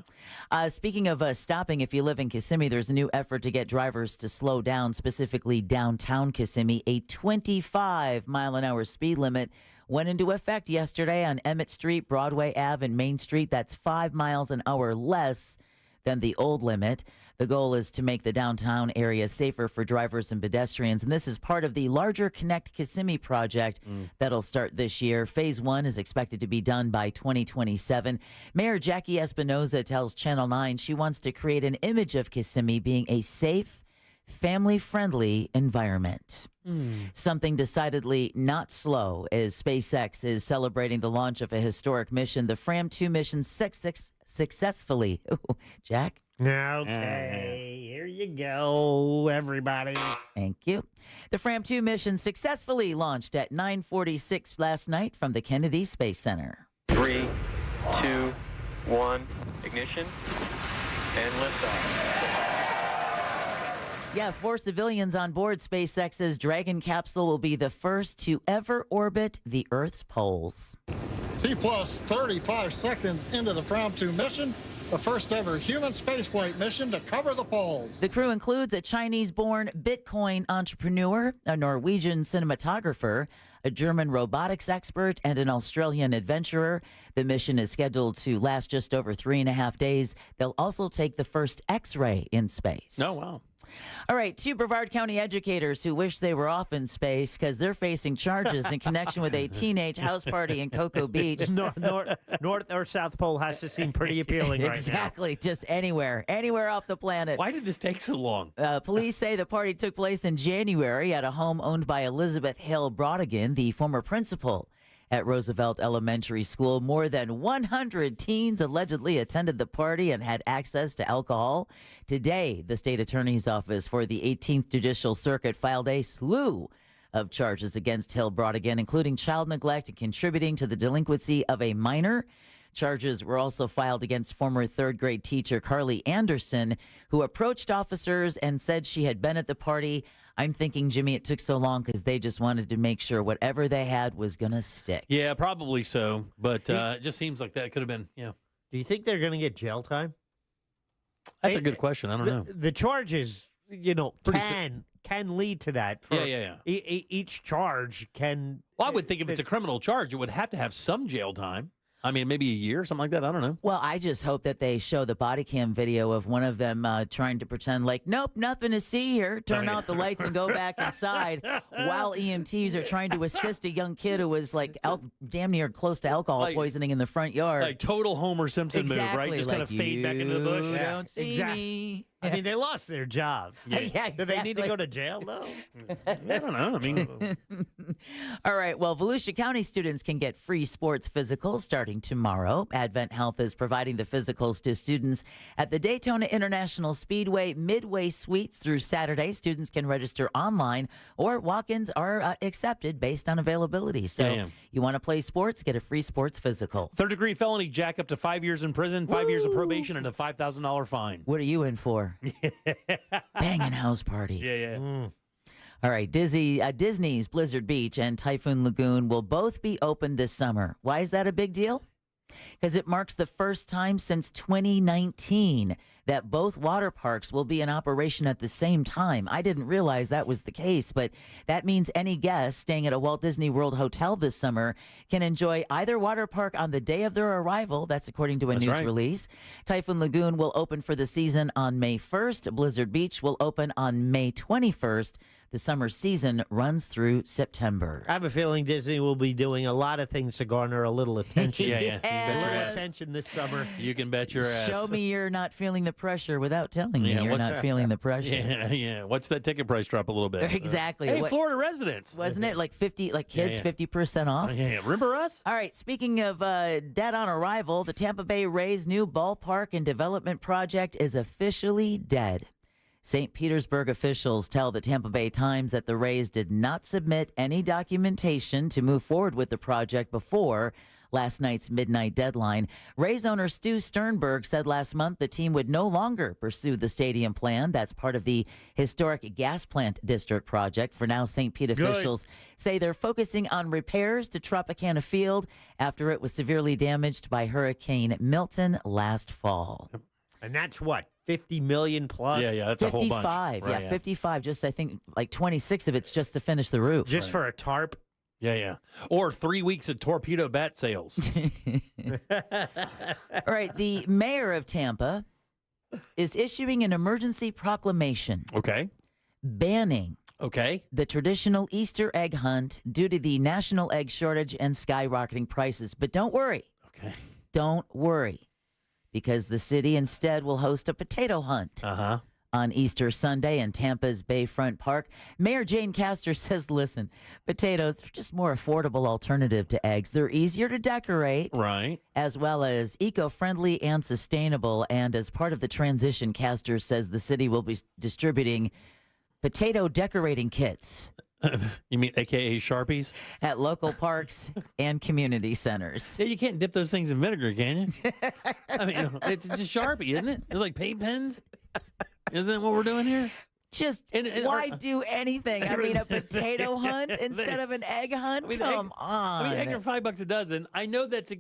S5: Speaking of stopping, if you live in Kissimmee, there's a new effort to get drivers to slow down, specifically downtown Kissimmee. A 25-mile-an-hour speed limit went into effect yesterday on Emmett Street, Broadway Ave, and Main Street. That's 5 miles an hour less than the old limit. The goal is to make the downtown area safer for drivers and pedestrians, and this is part of the larger Connect Kissimmee project that'll start this year. Phase 1 is expected to be done by 2027. Mayor Jackie Espinoza tells Channel 9 she wants to create an image of Kissimmee being a safe, family-friendly environment. Something decidedly not slow is SpaceX is celebrating the launch of a historic mission. The Fram 2 mission successfully. Ooh, Jack?
S9: Okay, here you go, everybody.
S5: Thank you. The Fram 2 mission successfully launched at 9:46 last night from the Kennedy Space Center.
S1: 3, 2, 1, ignition, and liftoff.
S5: Yeah, 4 civilians on board SpaceX's Dragon capsule will be the first to ever orbit the Earth's poles.
S2: T plus 35 seconds into the Fram 2 mission, the first ever human spaceflight mission to cover the poles.
S5: The crew includes a Chinese-born Bitcoin entrepreneur, a Norwegian cinematographer, a German robotics expert, and an Australian adventurer. The mission is scheduled to last just over 3.5 days. They'll also take the first X-ray in space.
S7: Oh, wow.
S5: All right, 2 Brevard County educators who wish they were off in space because they're facing charges in connection with a teenage house party in Cocoa Beach.
S9: North or South Pole has to seem pretty appealing right now.
S5: Exactly, just anywhere off the planet.
S7: Why did this take so long?
S5: Police say the party took place in January at a home owned by Elizabeth Hill Brodigan, the former principal at Roosevelt Elementary School. More than 100 teens allegedly attended the party and had access to alcohol. Today, the state attorney's office for the 18th Judicial Circuit filed a slew of charges against Hill Brodigan, including child neglect and contributing to the delinquency of a minor. Charges were also filed against former third-grade teacher Carly Anderson, who approached officers and said she had been at the party. I'm thinking, Jimmy, it took so long because they just wanted to make sure whatever they had was going to stick.
S7: Yeah, probably so. But it just seems like that could have been,
S9: Do you think they're going to get jail time?
S7: That's a good question. I don't know.
S9: The charges, can lead to that. Each charge can.
S7: Well, I would think if it's a criminal charge, it would have to have some jail time. I mean, maybe a year, something like that. I don't know.
S5: Well, I just hope that they show the body cam video of one of them trying to pretend like, nope, nothing to see here. Turn out the lights and go back inside while EMTs are trying to assist a young kid who was like damn near close to alcohol poisoning in the front yard.
S7: Like total Homer Simpson move, right? Just
S5: like,
S7: kind of fade back into the bush.
S5: You don't see me.
S9: I mean, they lost their job.
S5: Yeah, exactly.
S9: Do they need to go to jail, though?
S7: I don't know. I mean,
S5: all right. Well, Volusia County students can get free sports physicals starting tomorrow. Advent Health is providing the physicals to students at the Daytona International Speedway Midway Suites through Saturday. Students can register online or walk-ins are accepted based on availability. So you want to play sports, get a free sports physical.
S7: Third-degree felony, jack up to 5 years in prison, 5 years of probation, and a $5,000 fine.
S5: What are you in for? Banging house party.
S7: Yeah.
S5: All right, Disney's Blizzard Beach and Typhoon Lagoon will both be open this summer. Why is that a big deal? Because it marks the first time since 2019 that both water parks will be in operation at the same time. I didn't realize that was the case, but that means any guest staying at a Walt Disney World hotel this summer can enjoy either water park on the day of their arrival. That's according to a news release. Typhoon Lagoon will open for the season on May 1st. Blizzard Beach will open on May 21st. The summer season runs through September.
S9: I have a feeling Disney will be doing a lot of things to garner a little attention.
S7: Yeah. You can bet your ass.
S9: Attention this summer.
S7: You can bet your ass.
S5: Show me you're not feeling the pressure without telling me you're not feeling the pressure.
S7: Yeah. What's that ticket price drop a little bit?
S5: Exactly.
S7: Hey, Florida residents.
S5: Wasn't it like 50, like kids, 50% off?
S7: Yeah. Remember us?
S5: All right. Speaking of dead on arrival, the Tampa Bay Rays' new ballpark and development project is officially dead. St. Petersburg officials tell the Tampa Bay Times that the Rays did not submit any documentation to move forward with the project before last night's midnight deadline. Rays owner Stu Sternberg said last month the team would no longer pursue the stadium plan. That's part of the historic gas plant district project. For now, St. Pete officials say they're focusing on repairs to Tropicana Field after it was severely damaged by Hurricane Milton last fall.
S9: And that's what? 50 million plus?
S7: Yeah, that's 55, a whole bunch.
S5: Right, 55. Just, I think, like 26 of it's just to finish the roof.
S9: Just for a tarp?
S7: Yeah. Or 3 weeks of torpedo bat sales.
S5: All right, the mayor of Tampa is issuing an emergency proclamation.
S7: Okay.
S5: Banning the traditional Easter egg hunt due to the national egg shortage and skyrocketing prices. But don't worry.
S7: Okay.
S5: Don't worry. Because the city instead will host a potato hunt on Easter Sunday in Tampa's Bayfront Park. Mayor Jane Castor says, listen, potatoes, they're just more affordable alternative to eggs. They're easier to decorate.
S7: Right.
S5: As well as eco-friendly and sustainable. And as part of the transition, Castor says the city will be distributing potato decorating kits.
S7: You mean AKA Sharpies?
S5: At local parks and community centers.
S7: Yeah, you can't dip those things in vinegar, can you? I mean, it's just Sharpie, isn't it? It's like paint pens. Isn't that what we're doing here?
S5: Just why do anything? I mean, a potato hunt instead of an egg hunt? Come on.
S7: I mean, eggs are $5 a dozen. I know that's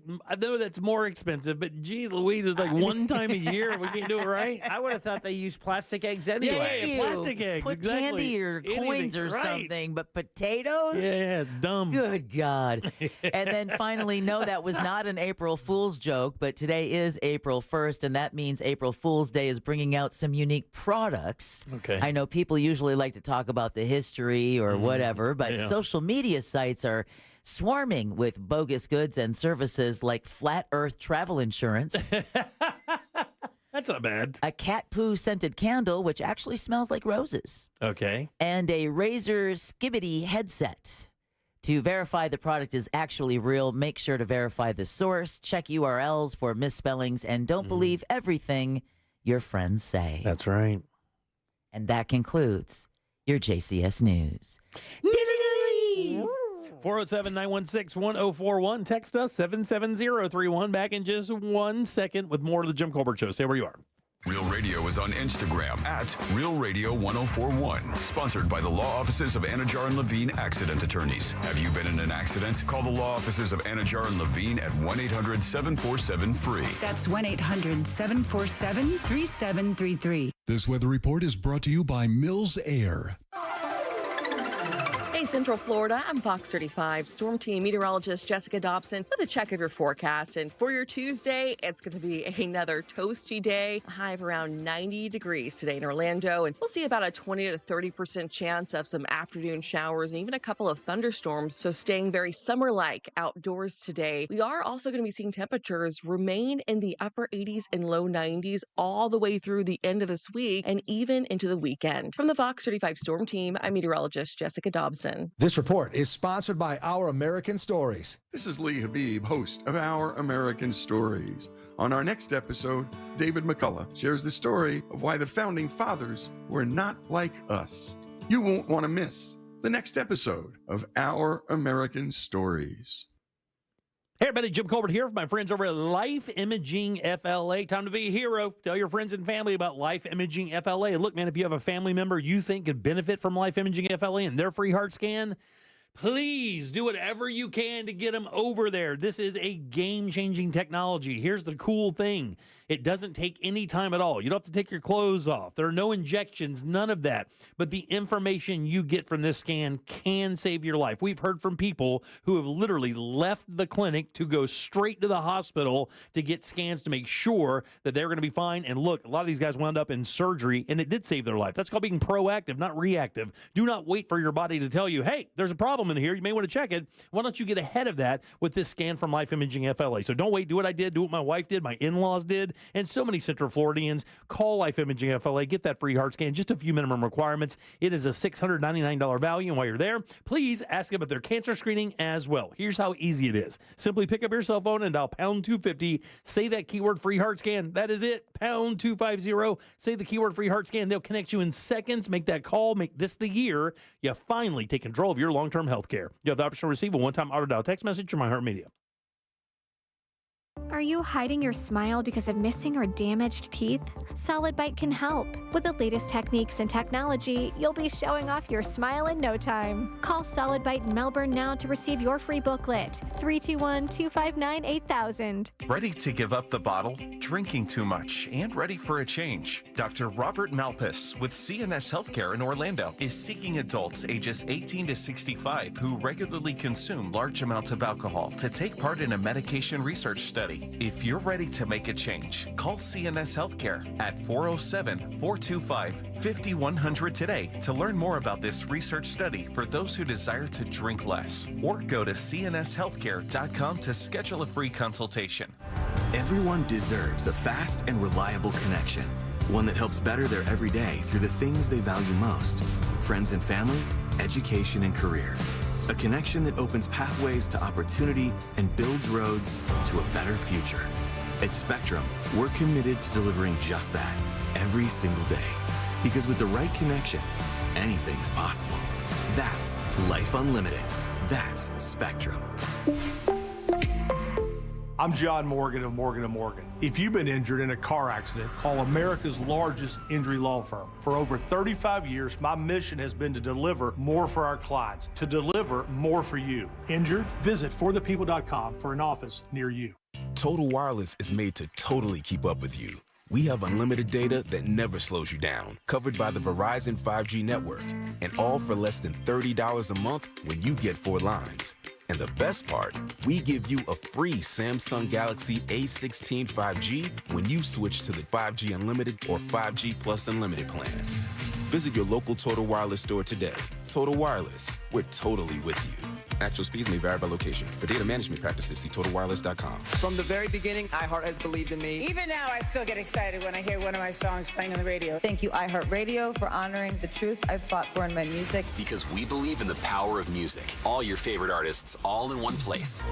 S7: more expensive, but geez Louise, it's like one time a year. We can't do it right.
S9: I would have thought they used plastic eggs anyway.
S7: Yeah, plastic eggs.
S5: Put
S7: exactly.
S5: candy or coins or something, but potatoes?
S7: Yeah, dumb.
S5: Good God. And then finally, no, that was not an April Fool's joke, but today is April 1st, and that means April Fool's Day is bringing out some unique products.
S7: Okay.
S5: I know people usually like to talk about the history or whatever, but social media sites are swarming with bogus goods and services like flat earth travel insurance.
S7: That's not bad.
S5: A cat poo scented candle, which actually smells like roses.
S7: Okay.
S5: And a Razer Skibbity headset. To verify the product is actually real, make sure to verify the source, check URLs for misspellings, and don't believe everything your friends say.
S7: That's right.
S5: And that concludes your JCS News.
S7: 407-916-1041. Text us 77031. Back in just 1 second with more of the Jim Colbert Show. Stay where you are.
S6: Real Radio is on Instagram at Real Radio 1041. Sponsored by the law offices of Anajar and Levine Accident Attorneys. Have you been in an accident? Call the law offices of Anajar and Levine at 1-800-747-FREE.
S13: That's 1-800-747-3733.
S14: This weather report is brought to you by Mills Air.
S13: Hey, Central Florida, I'm Fox 35 Storm Team meteorologist Jessica Dobson with a check of your forecast. And for your Tuesday, it's going to be another toasty day, a high of around 90 degrees today in Orlando. And we'll see about a 20 to 30% chance of some afternoon showers and even a couple of thunderstorms. So staying very summer-like outdoors today. We are also going to be seeing temperatures remain in the upper 80s and low 90s all the way through the end of this week and even into the weekend. From the Fox 35 Storm Team, I'm meteorologist Jessica Dobson.
S14: This report is sponsored by Our American Stories.
S15: This is Lee Habib, host of Our American Stories. On our next episode, David McCullough shares the story of why the Founding Fathers were not like us. You won't want to miss the next episode of Our American Stories.
S7: Hey everybody, Jim Colbert here from my friends over at Life Imaging FLA. Time to be a hero. Tell your friends and family about Life Imaging FLA. And look, man, if you have a family member you think could benefit from Life Imaging FLA and their free heart scan, please do whatever you can to get them over there. This is a game-changing technology. Here's the cool thing. It doesn't take any time at all. You don't have to take your clothes off. There are no injections, none of that. But the information you get from this scan can save your life. We've heard from people who have literally left the clinic to go straight to the hospital to get scans to make sure that they're going to be fine. And look, a lot of these guys wound up in surgery, and it did save their life. That's called being proactive, not reactive. Do not wait for your body to tell you, hey, there's a problem in here. You may want to check it. Why don't you get ahead of that with this scan from Life Imaging FLA? So don't wait. Do what I did. Do what my wife did. My in-laws did. And so many Central Floridians. Call Life Imaging FLA. Get that free heart scan. Just a few minimum requirements. It is a $699 value. And while you're there, please ask about their cancer screening as well. Here's how easy it is. Simply pick up your cell phone and dial pound 250. Say that keyword free heart scan. That is it. Pound 250. Say the keyword free heart scan. They'll connect you in seconds. Make that call. Make this the year you finally take control of your long-term health care. You have the option to receive a one-time auto-dial text message from iHeartMedia.
S16: Are you hiding your smile because of missing or damaged teeth? Solid Bite can help. With the latest techniques and technology, you'll be showing off your smile in no time. Call Solid Bite in Melbourne now to receive your free booklet. 321-259-8000.
S17: Ready to give up the bottle? Drinking too much and ready for a change? Dr. Robert Malpas with CNS Healthcare in Orlando is seeking adults ages 18 to 65 who regularly consume large amounts of alcohol to take part in a medication research study. If you're ready to make a change, call CNS Healthcare at 407-425-5100 today to learn more about this research study for those who desire to drink less. Or go to cnshealthcare.com to schedule a free consultation.
S18: Everyone deserves a fast and reliable connection, one that helps better their everyday through the things they value most: friends and family, education and career. A connection that opens pathways to opportunity and builds roads to a better future. At Spectrum, we're committed to delivering just that every single day. Because with the right connection, anything is possible. That's Life Unlimited. That's Spectrum.
S19: I'm John Morgan of Morgan & Morgan. If you've been injured in a car accident, call America's largest injury law firm. For over 35 years, my mission has been to deliver more for our clients, to deliver more for you. Injured? Visit forthepeople.com for an office near you.
S20: Total Wireless is made to totally keep up with you. We have unlimited data that never slows you down, covered by the Verizon 5G network, and all for less than $30 a month when you get 4 lines. And the best part, we give you a free Samsung Galaxy A16 5G when you switch to the 5G Unlimited or 5G Plus Unlimited plan. Visit your local Total Wireless store today. Total Wireless, we're totally with you. Actual speeds may vary by location. For data management practices, see TotalWireless.com.
S29: From the very beginning, iHeart has believed in me.
S30: Even now, I still get excited when I hear one of my songs playing on the radio.
S31: Thank you, iHeartRadio, for honoring the truth I've fought for in my music.
S8: Because we believe in the power of music. All your favorite artists, all in one place.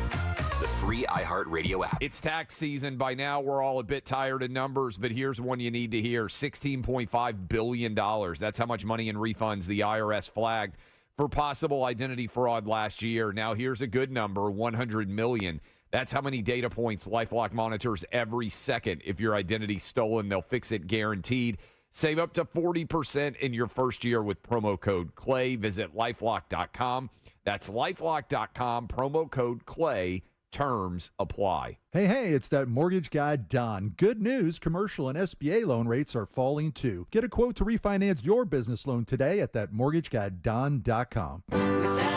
S8: The free iHeartRadio app.
S30: It's tax season. By now, we're all a bit tired of numbers, but here's one you need to hear. $16.5 billion. That's how much money in refunds the IRS flagged for possible identity fraud last year. Now, here's a good number, $100 million. That's how many data points LifeLock monitors every second. If your identity's stolen, they'll fix it guaranteed. Save up to 40% in your first year with promo code CLAY. Visit LifeLock.com. That's LifeLock.com, promo code CLAY. Terms apply.
S32: Hey, it's that mortgage guy, Don. Good news, commercial and SBA loan rates are falling too. Get a quote to refinance your business loan today at thatmortgageguydon.com.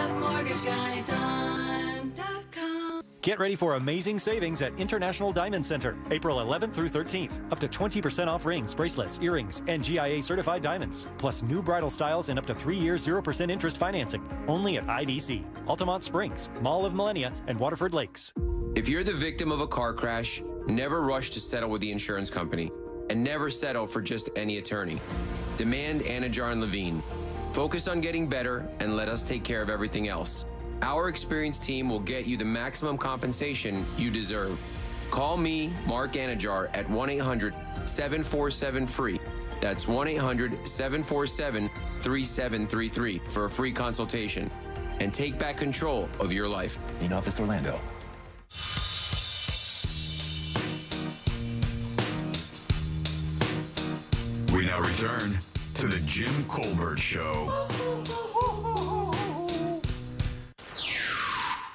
S3: MortgageGuyDon.com.
S4: Get ready for amazing savings at International Diamond Center, April 11th through 13th. Up to 20% off rings, bracelets, earrings, and GIA certified diamonds. Plus new bridal styles and up to 3 years 0% interest financing. Only at IDC, Altamont Springs, Mall of Millennia, and Waterford Lakes.
S10: If you're the victim of a car crash, never rush to settle with the insurance company. And never settle for just any attorney. Demand Anajar and Levine. Focus on getting better and let us take care of everything else. Our experienced team will get you the maximum compensation you deserve. Call me, Mark Anajar, at 1-800-747-FREE. That's 1-800-747-3733 for a free consultation. And take back control of your life.
S8: In Office Orlando.
S6: We now return to the Jim Colbert Show.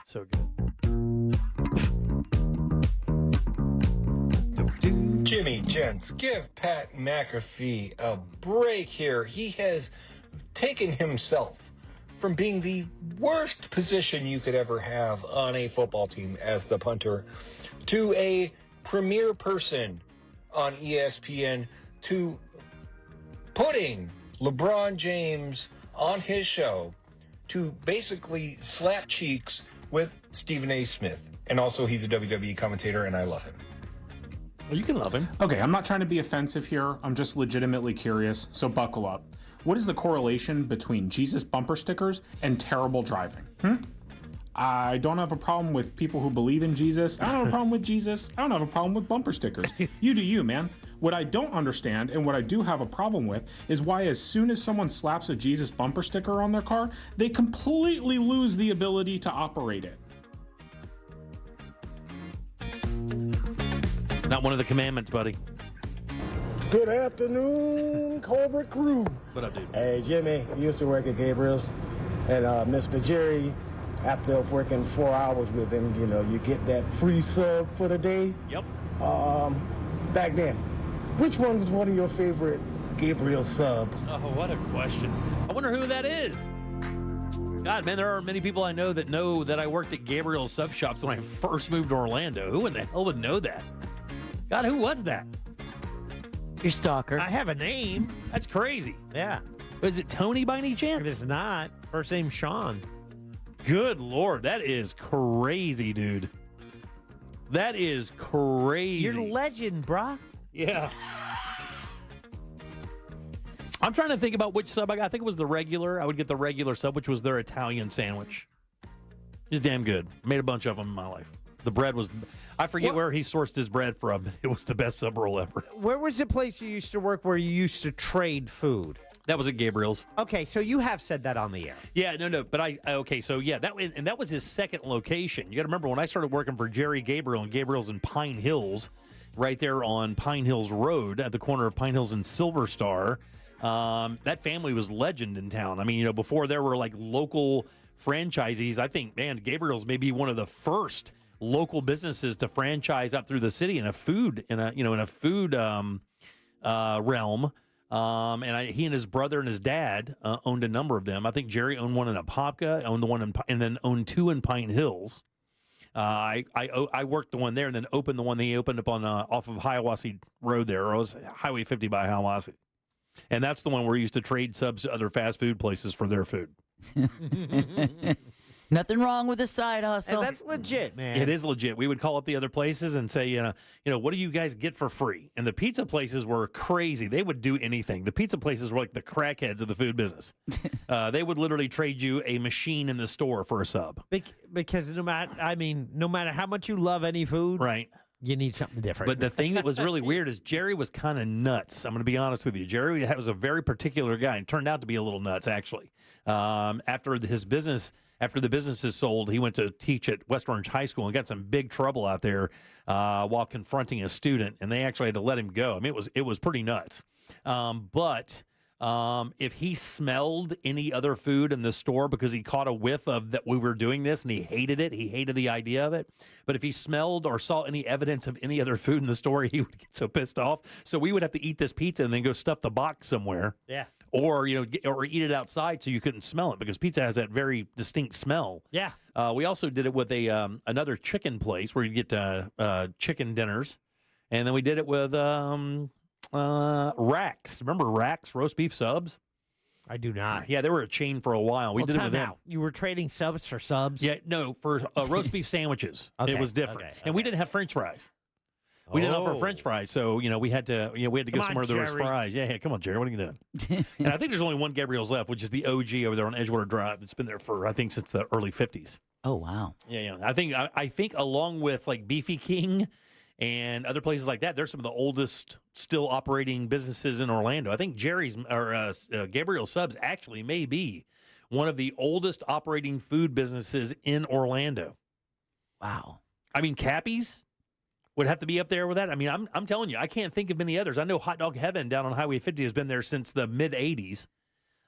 S7: So good.
S11: Jimmy, gents, give Pat McAfee a break here. He has taken himself from being the worst position you could ever have on a football team as the punter to a premier person on ESPN to putting LeBron James on his show to basically slap cheeks with Stephen A. Smith. And also, he's a WWE commentator, and I love him.
S7: Well, you can love him.
S21: Okay, I'm not trying to be offensive here. I'm just legitimately curious, so buckle up. What is the correlation between Jesus bumper stickers and terrible driving? I don't have a problem with people who believe in Jesus. I don't have a problem with Jesus. I don't have a problem with bumper stickers. You do you, man. What I don't understand, and what I do have a problem with, is why as soon as someone slaps a Jesus bumper sticker on their car, they completely lose the ability to operate it.
S7: Not one of the commandments, buddy.
S22: Good afternoon, Colbert crew.
S7: What up, dude?
S22: Hey, Jimmy, I used to work at Gabriel's, and Mr. Jerry, after working 4 hours with him, you know, you get that free sub for the day.
S7: Yep.
S22: Back then, which one was one of your favorite Gabriel sub?
S7: Oh, what a question. I wonder who that is. God, man, there are many people I know that I worked at Gabriel's sub shops when I first moved to Orlando. Who in the hell would know that? God, who was that?
S5: Your stalker.
S9: I have a name.
S7: That's crazy.
S9: Yeah.
S7: Is it Tony by any chance?
S9: It is not. First name Sean.
S7: Good Lord, that is crazy, dude. That is crazy.
S9: You're a legend, brah.
S7: Yeah. I'm trying to think about which sub I got. I think it was the regular. I would get the regular sub, which was their Italian sandwich. It's damn good. Made a bunch of them in my life. The bread was, I forget where he sourced his bread from, but it was the best sub roll ever.
S9: Where was the place you used to work where you used to trade food?
S7: That was at Gabriel's.
S9: Okay, so you have said that on the air.
S7: Yeah, no, but that was his second location. You got to remember when I started working for Jerry Gabriel, and Gabriel's in Pine Hills, right there on Pine Hills Road at the corner of Pine Hills and Silver Star. That family was legend in town. I mean, you know, before there were like local franchisees, I think, man, Gabriel's may be one of the first local businesses to franchise out through the city in a food realm. He and his brother and his dad owned a number of them. I think Jerry owned one in Apopka, owned the one and then owned two in Pine Hills. I worked the one there and then opened the one that he opened up on off of Hiawassee Road there, or it was Highway 50 by Hiawassee. And that's the one where we used to trade subs to other fast food places for their food.
S5: Nothing wrong with a side hustle.
S9: And that's legit, man.
S7: It is legit. We would call up the other places and say, you know, what do you guys get for free? And the pizza places were crazy. They would do anything. The pizza places were like the crackheads of the food business. They would literally trade you a machine in the store for a sub.
S9: Because no matter how much you love any food,
S7: right,
S9: you need something different.
S7: But the thing that was really weird is Jerry was kind of nuts. I'm going to be honest with you. Jerry was a very particular guy and turned out to be a little nuts, actually. After the business is sold, he went to teach at West Orange High School and got some big trouble out there while confronting a student, and they actually had to let him go. I mean, it was pretty nuts. But if he smelled any other food in the store because he caught a whiff of that we were doing this and he hated the idea of it. But if he smelled or saw any evidence of any other food in the store, he would get so pissed off. So we would have to eat this pizza and then go stuff the box somewhere.
S9: Yeah.
S7: or or eat it outside so you couldn't smell it because pizza has that very distinct smell.
S9: Yeah.
S7: We also did it with another chicken place where you get chicken dinners, and then we did it with Rax. Remember Rax roast beef subs?
S9: I do not.
S7: Yeah, they were a chain for a while. We did it with them.
S9: You were trading subs for subs?
S7: Yeah, no, for roast beef sandwiches.
S9: Okay,
S7: It was different,
S9: okay,
S7: and we didn't have French fries. We didn't offer French fries, so we had to go somewhere there was fries. Yeah, come on, Jerry, what are you doing? And I think there's only one Gabriel's left, which is the OG over there on Edgewater Drive. That's been there for I think since the early '50s.
S5: Oh wow.
S7: Yeah. I think along with like Beefy King and other places like that, they're some of the oldest still operating businesses in Orlando. I think Gabriel Subs actually may be one of the oldest operating food businesses in Orlando.
S5: Wow.
S7: I mean, Cappy's would have to be up there with that. I mean, I'm telling you, I can't think of many others. I know Hot Dog Heaven down on Highway 50 has been there since the mid 80s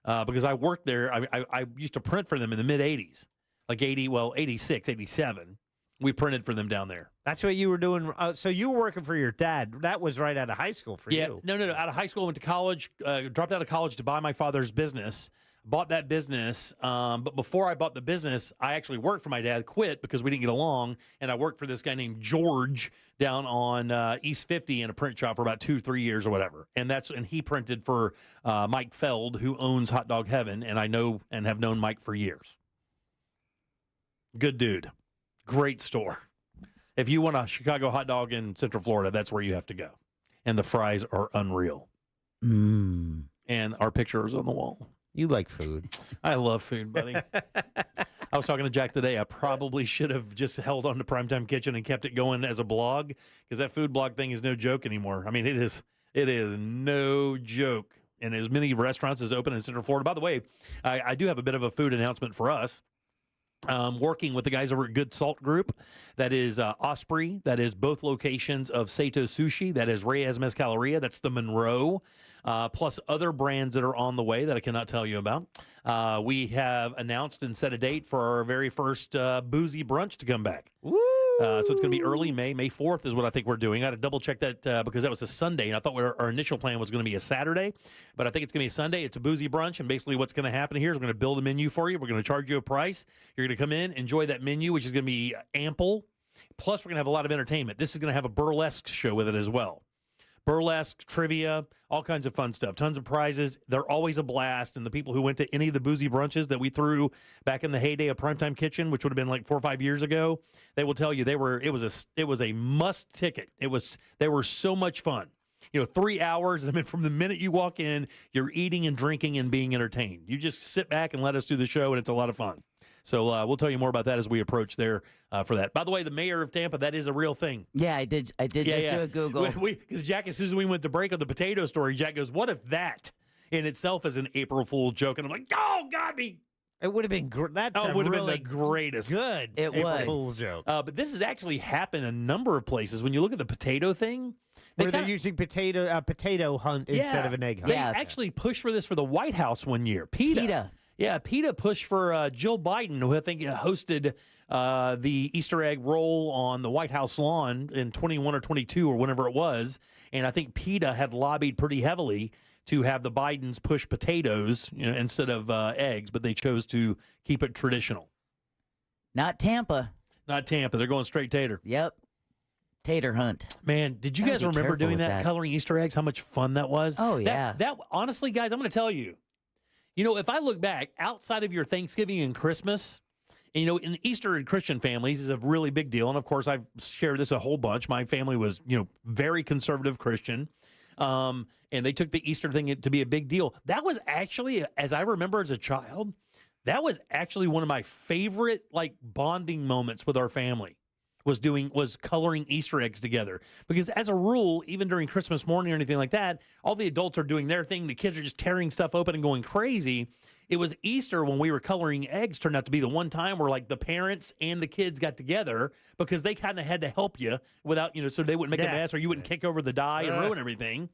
S7: because I worked there. I used to print for them in the mid 80s, like 86, 87. We printed for them down there.
S9: That's what you were doing. So you were working for your dad. That was right out of high school for you.
S7: No. Out of high school, went to college, dropped out of college to buy my father's business. Bought that business, but before I bought the business, I actually worked for my dad, quit because we didn't get along, and I worked for this guy named George down on East 50 in a print shop for about 2-3 years or whatever. And he printed for Mike Feld, who owns Hot Dog Heaven, and I know and have known Mike for years. Good dude. Great store. If you want a Chicago hot dog in Central Florida, that's where you have to go. And the fries are unreal.
S5: Mm.
S7: And our picture is on the wall.
S9: You like food.
S7: I love food, buddy. I was talking to Jack today. I probably should have just held on to Primetime Kitchen and kept it going as a blog because that food blog thing is no joke anymore. I mean, it is no joke. And as many restaurants as open in Central Florida. By the way, I do have a bit of a food announcement for us. Working with the guys over at Good Salt Group. That is Osprey. That is both locations of Sato Sushi. That is Reyes Mezcaleria. That's the Monroe. Plus other brands that are on the way that I cannot tell you about. We have announced and set a date for our very first boozy brunch to come back.
S9: Woo!
S7: So it's going to be early May. May 4th is what I think we're doing. I had to double check that because that was a Sunday, and I thought our initial plan was going to be a Saturday, but I think it's going to be a Sunday. It's a boozy brunch, and basically what's going to happen here is we're going to build a menu for you. We're going to charge you a price. You're going to come in, enjoy that menu, which is going to be ample. Plus, we're going to have a lot of entertainment. This is going to have a burlesque show with it as well. Burlesque, trivia, all kinds of fun stuff. Tons of prizes. They're always a blast. And the people who went to any of the boozy brunches that we threw back in the heyday of Primetime Kitchen, which would have been like 4 or 5 years ago, they will tell you it was a must ticket. They were so much fun. 3 hours. I mean, from the minute you walk in, you're eating and drinking and being entertained. You just sit back and let us do the show, and it's a lot of fun. So we'll tell you more about that as we approach there for that. By the way, the mayor of Tampa, that is a real thing.
S5: Yeah, I did just do a Google.
S7: Because Jack, as soon as we went to break on the potato story, Jack goes, what if that in itself is an April Fool's joke? And I'm like, oh, got me.
S9: It would have been
S7: been the greatest.
S9: Good.
S5: It
S9: April Fool's joke.
S7: But this has actually happened a number of places. When you look at the potato thing,
S9: they're using potato hunt instead of an egg hunt.
S7: They actually pushed for this for the White House one year. PETA. Yeah, PETA pushed for Jill Biden, who I think hosted the Easter egg roll on the White House lawn in 21 or 22 or whenever it was. And I think PETA had lobbied pretty heavily to have the Bidens push potatoes instead of eggs, but they chose to keep it traditional.
S5: Not Tampa.
S7: They're going straight tater.
S5: Yep. Tater hunt.
S7: Man, did you guys remember doing that, coloring Easter eggs? How much fun that was?
S5: Oh, yeah.
S7: That honestly, guys, I'm going to tell you. If I look back outside of your Thanksgiving and Christmas, and, in Easter in Christian families is a really big deal. And of course, I've shared this a whole bunch. My family was, very conservative Christian. And they took the Easter thing to be a big deal. That was actually, as I remember as a child, that was actually one of my favorite bonding moments with our family. Was coloring Easter eggs together. Because as a rule, even during Christmas morning or anything like that, all the adults are doing their thing. The kids are just tearing stuff open and going crazy. It was Easter when we were coloring eggs turned out to be the one time where the parents and the kids got together because they kind of had to help you without, so they wouldn't make a mess or you wouldn't kick over the die and ruin everything.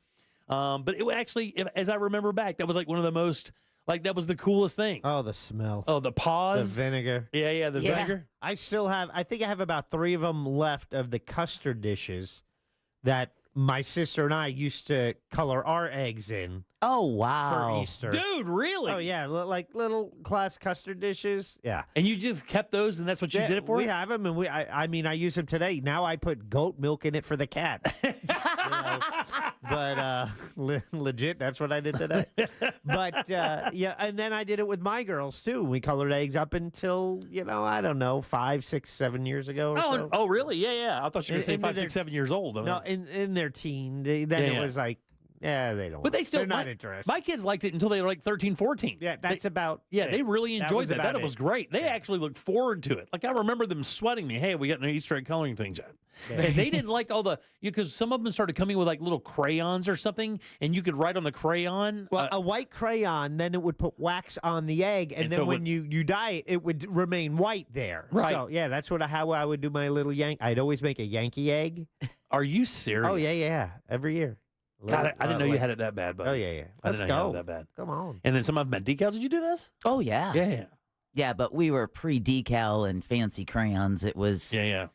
S7: But it actually, as I remember back, that was one of the most... that was the coolest thing.
S9: Oh, the smell.
S7: Oh, the pause.
S9: The vinegar.
S7: Yeah, the vinegar.
S9: I think I have about 3 of them left of the custard dishes that my sister and I used to color our eggs in.
S5: Oh, wow.
S9: For Easter.
S7: Dude, really?
S9: Oh, yeah. Like little class custard dishes. Yeah.
S7: And you just kept those, and that's what you did it for?
S9: We have them, and I mean, I use them today. Now I put goat milk in it for the cats. But legit, that's what I did today. But, yeah, and then I did it with my girls, too. We colored eggs up until, I don't know, 5, 6, 7 years ago or so.
S7: Oh, really? Yeah. I thought you were going to say 5, 6, 7 years old.
S9: No, in their teen. It was like, they don't.
S7: But they're
S9: not interested.
S7: My kids liked it until they were like 13, 14.
S9: Yeah, that's about.
S7: Yeah, they really enjoyed that. That
S9: it
S7: was great. They actually looked forward to it. Like I remember them sweating me. Hey, we got an Easter egg coloring thing, John. Yeah. And they didn't like all the because some of them started coming with like little crayons or something, and you could write on the crayon.
S9: Well, a white crayon, then it would put wax on the egg, and then so when you dye it, it would remain white there.
S7: Right.
S9: So yeah, that's how I would do my little I'd always make a Yankee egg.
S7: Are you serious?
S9: Oh yeah, every year.
S7: God, I didn't know you had it that bad, buddy.
S9: Oh, yeah.
S7: Let's
S9: go.
S7: You had it that bad.
S9: Come on.
S7: And then some of them had decals. Did you do this?
S5: Oh, yeah.
S7: Yeah.
S5: Yeah, but we were pre-decal and fancy crayons. It was...
S7: Yeah.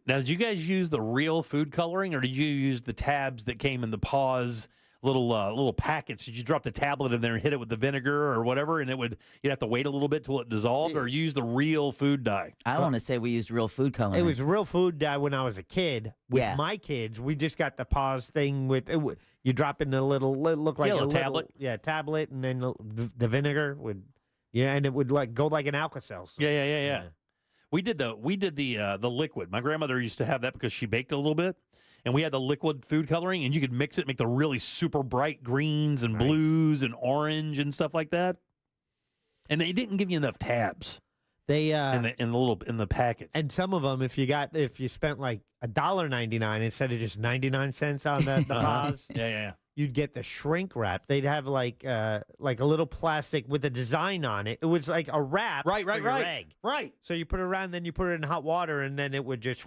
S7: Now, did you guys use the real food coloring, or did you use the tabs that came in the Paws little packets? Did you drop the tablet in there and hit it with the vinegar or whatever, and you'd have to wait a little bit till it dissolved, or use the real food dye?
S5: I want to say we used real food coloring.
S9: It was real food dye when I was a kid. With my kids, we just got the Paws thing with you drop in the little look like a
S7: tablet.
S9: Tablet, and then the vinegar would and it would go like an Alka-Seltzer.
S7: Yeah. We did the liquid. My grandmother used to have that because she baked a little bit. And we had the liquid food coloring, and you could mix it, make the really super bright greens and blues and orange and stuff like that. And they didn't give you enough tabs.
S9: They
S7: in the packets.
S9: And some of them, if you spent like $1.99 instead of just 99 cents on the Paws, you'd get the shrink wrap. They'd have like a little plastic with a design on it. It was like a wrap for your egg.
S7: Right.
S9: So you put it around, then you put it in hot water, and then it would just.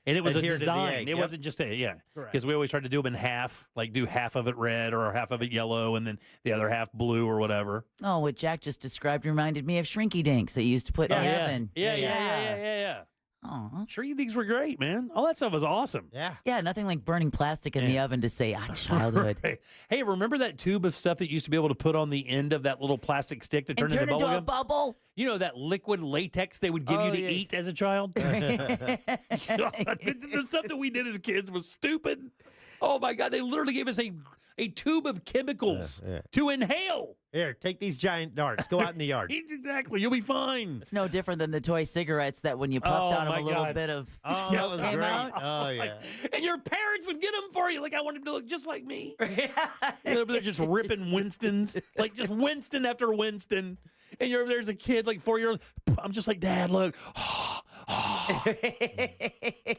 S7: And it was a
S9: adhere to the
S7: design.
S9: egg.
S7: It wasn't just because we always tried to do them in half, like do half of it red or half of it yellow, and then the other half blue or whatever.
S5: Oh, what Jack just described reminded me of Shrinky Dinks that you used to put in the oven.
S7: Yeah.
S5: Aw.
S7: Shrinky Dinks were great, man. All that stuff was awesome.
S5: Yeah, nothing like burning plastic in the oven to say, childhood.
S7: Right. Hey, remember that tube of stuff that you used to be able to put on the end of that little plastic stick to turn into
S5: a bubble?
S7: You know, that liquid latex they would give you to eat as a child? The stuff that we did as kids was stupid. Oh, my God. They literally gave us a tube of chemicals to inhale.
S9: Here, take these giant darts. Go out in the yard.
S7: Exactly. You'll be fine.
S5: It's no different than the toy cigarettes that when you puffed on them, a little bit of smoke came out.
S9: Oh, yeah.
S7: And your parents would get them for you. Like, I want him to look just like me. They're just ripping Winstons. Like, just Winston after Winston. And there's a kid, like 4-year-old. I'm just like, Dad, look. I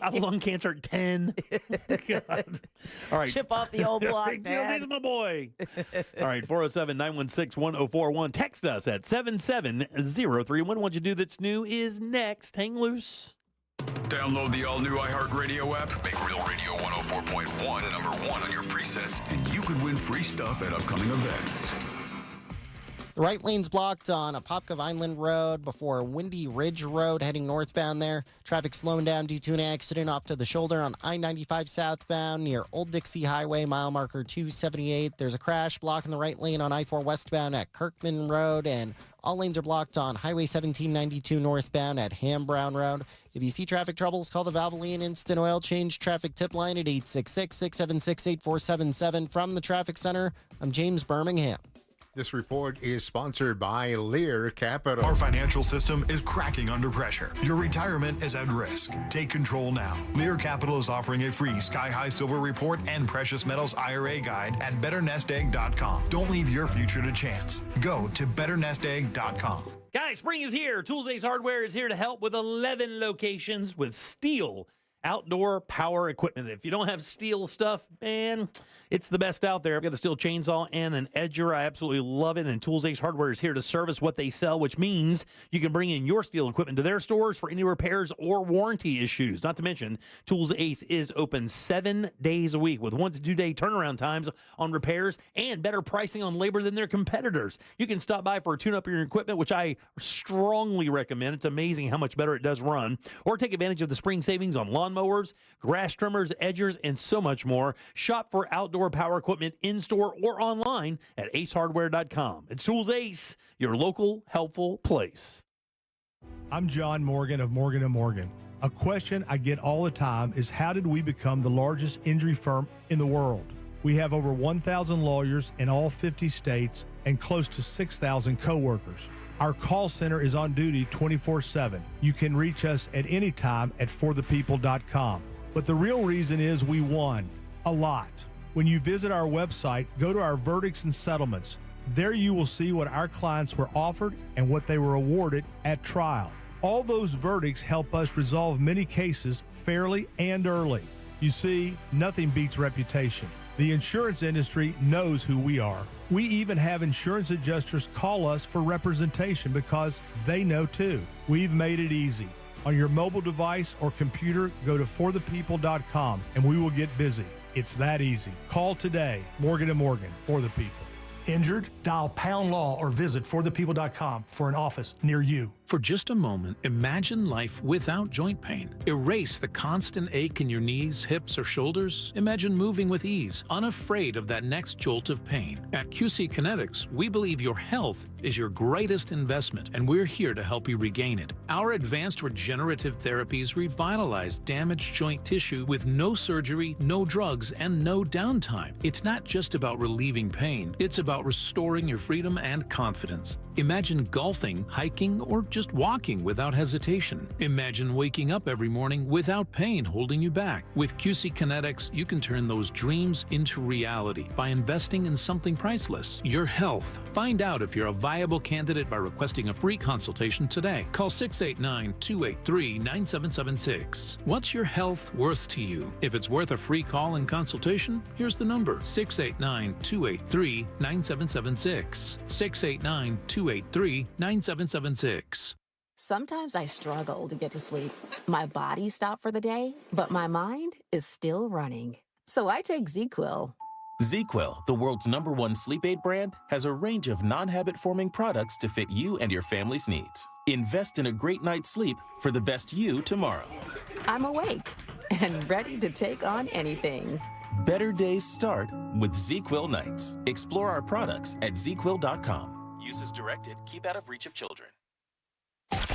S7: have lung cancer at 10. God. All right.
S5: Chip off the old block, Dad.
S7: This is my boy. All right, 407-916-1041. Text us at 77031. What you do that's new is next. Hang loose.
S6: Download the all-new iHeartRadio app. Make Real Radio 104.1 number one on your presets, and you could win free stuff at upcoming events.
S1: The right lane's blocked on Apopka Vineland Road before Windy Ridge Road heading northbound there. Traffic slowing down due to an accident off to the shoulder on I-95 southbound near Old Dixie Highway, mile marker 278. There's a crash blocking the right lane on I-4 westbound at Kirkman Road, and all lanes are blocked on Highway 1792 northbound at Ham Brown Road. If you see traffic troubles, call the Valvoline Instant Oil Change Traffic Tip Line at 866-676-8477. From the Traffic Center, I'm James Birmingham.
S2: This report is sponsored by Lear Capital.
S12: Our financial system is cracking under pressure. Your retirement is at risk. Take control now. Lear Capital is offering a free Sky High Silver Report and Precious Metals IRA guide at betternestegg.com. Don't leave your future to chance. Go to betternestegg.com.
S7: Guys, spring is here. Tools Ace Hardware is here to help with 11 locations with steel outdoor power equipment. If you don't have steel stuff, man, it's the best out there. I've got a steel chainsaw and an edger. I absolutely love it. And Tools Ace Hardware is here to service what they sell, which means you can bring in your steel equipment to their stores for any repairs or warranty issues. Not to mention, Tools Ace is open 7 days a week with 1 to 2 day turnaround times on repairs and better pricing on labor than their competitors. You can stop by for a tune-up of your equipment, which I strongly recommend. It's amazing how much better it does run. Or take advantage of the spring savings on lawn lawnmowers, grass trimmers, edgers, and so much more. Shop for outdoor power equipment in-store or online at acehardware.com. It's Tools Ace, your local helpful place.
S19: I'm John Morgan of Morgan & Morgan. A question I get all the time is, how did we become the largest injury firm in the world? We have over 1,000 lawyers in all 50 states and close to 6,000 coworkers. Our call center is on duty 24/7. You can reach us at any time at forthepeople.com. But the real reason is we won a lot. When you visit our website, go to our verdicts and settlements. There you will see what our clients were offered and what they were awarded at trial. All those verdicts help us resolve many cases fairly and early. You see, nothing beats reputation. The insurance industry knows who we are. We even have insurance adjusters call us for representation because they know too. We've made it easy. On your mobile device or computer, go to forthepeople.com and we will get busy. It's that easy. Call today. Morgan & Morgan, for the people. Injured? Dial pound law or visit forthepeople.com for an office near you.
S13: For just a moment, imagine life without joint pain. Erase the constant ache in your knees, hips, or shoulders. Imagine moving with ease, unafraid of that next jolt of pain. At QC Kinetics, we believe your health is your greatest investment, and we're here to help you regain it. Our advanced regenerative therapies revitalize damaged joint tissue with no surgery, no drugs, and no downtime. It's not just about relieving pain, it's about restoring your freedom and confidence. Imagine golfing, hiking, or just walking without hesitation. Imagine waking up every morning without pain holding you back. With QC Kinetics, you can turn those dreams into reality by investing in something priceless, your health. Find out if you're a viable candidate by requesting a free consultation today. Call 689-283-9776. What's your health worth to you? If it's worth a free call and consultation, here's the number: 689-283-9776. 689-283-9776.
S14: Sometimes I struggle to get to sleep. My body stopped for the day, but my mind is still running. So I take ZQuil.
S15: ZQuil, the world's #1 sleep aid brand, has a range of non-habit-forming products to fit you and your family's needs. Invest in a great night's sleep for the best you tomorrow.
S14: I'm awake and ready to take on anything.
S15: Better days start with ZQuil nights. Explore our products at ZQuil.com. Use as directed. Keep out of reach of children.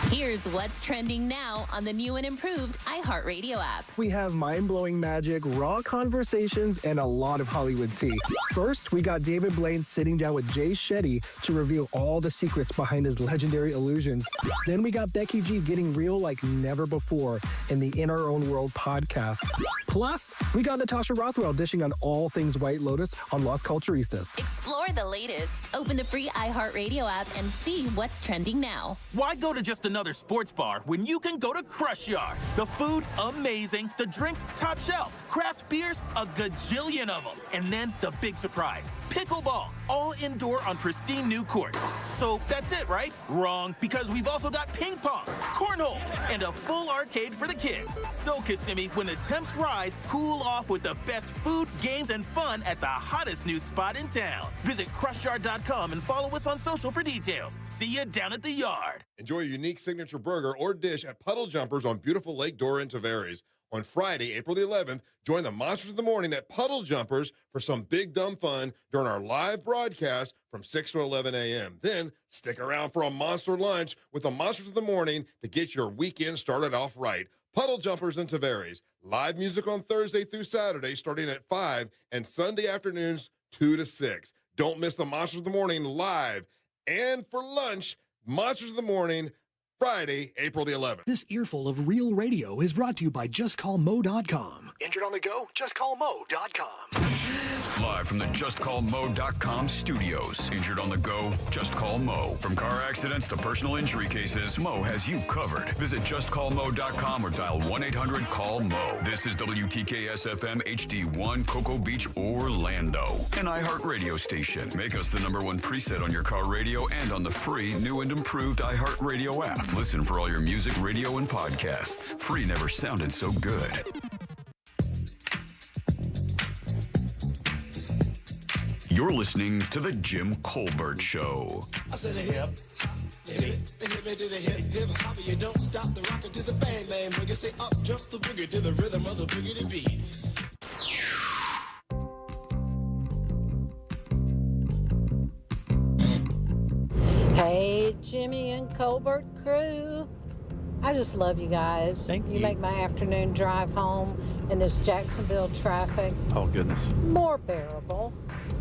S16: Here's what's trending now on the new and improved iHeartRadio app.
S17: We have mind-blowing magic, raw conversations, and a lot of Hollywood tea. First, we got David Blaine sitting down with Jay Shetty to reveal all the secrets behind his legendary illusions. Then we got Becky G getting real like never before in the In Our Own World podcast. Plus, we got Natasha Rothwell dishing on all things White Lotus on Las Culturistas.
S16: Explore the latest. Open the free iHeartRadio app and see what's trending now.
S15: Why go to just another sports bar when you can go to Crush Yard? The food, amazing. The drinks, top shelf. Craft beers, a gajillion of them. And then the big surprise, pickleball, all indoor on pristine new courts. So that's it, right? Wrong, because we've also got ping pong, cornhole, and a full arcade for the kids. So, Kissimmee, when the temps rise, cool off with the best food, games, and fun at the hottest new spot in town. Visit crushyard.com and follow us on social for details. See you down at the yard.
S18: Enjoy a unique signature burger or dish at Puddle Jumpers on beautiful Lake Dora in Tavares. On Friday, April the 11th, join the Monsters of the Morning at Puddle Jumpers for some big dumb fun during our live broadcast from 6 to 11 a.m. Then stick around for a monster lunch with the Monsters of the Morning to get your weekend started off right. Puddle Jumpers in Tavares. Live music on Thursday through Saturday starting at 5 and Sunday afternoons 2 to 6. Don't miss the Monsters of the Morning live. And for lunch, Monsters of the Morning, Friday, April the 11th.
S23: This earful of real radio is brought to you by JustCallMo.com.
S24: Injured on the go? JustCallMo.com.
S6: Live from the JustCallMo.com studios. Injured on the go? Just call Mo. From car accidents to personal injury cases, Mo has you covered. Visit JustCallMo.com or dial 1-800-CALL-MO. This is WTKS-FM HD1, Cocoa Beach, Orlando. An iHeart radio station. Make us the #1 preset on your car radio and on the free, new and improved iHeart Radio app. Listen for all your music, radio, and podcasts. Free never sounded so good. You're listening to The Jim Colbert Show.
S25: I said a hip, hip, hip,
S3: Jimmy to the hip, hip, hopper, you don't stop the rocker to the bang, bang, boogie. Say up, jump the boogie to the rhythm of the boogie beat.
S4: Hey, Jimmy and Colbert crew. I just love you guys.
S7: Thank you.
S4: Make my afternoon drive home in this Jacksonville traffic
S7: Oh, goodness.
S4: more bearable.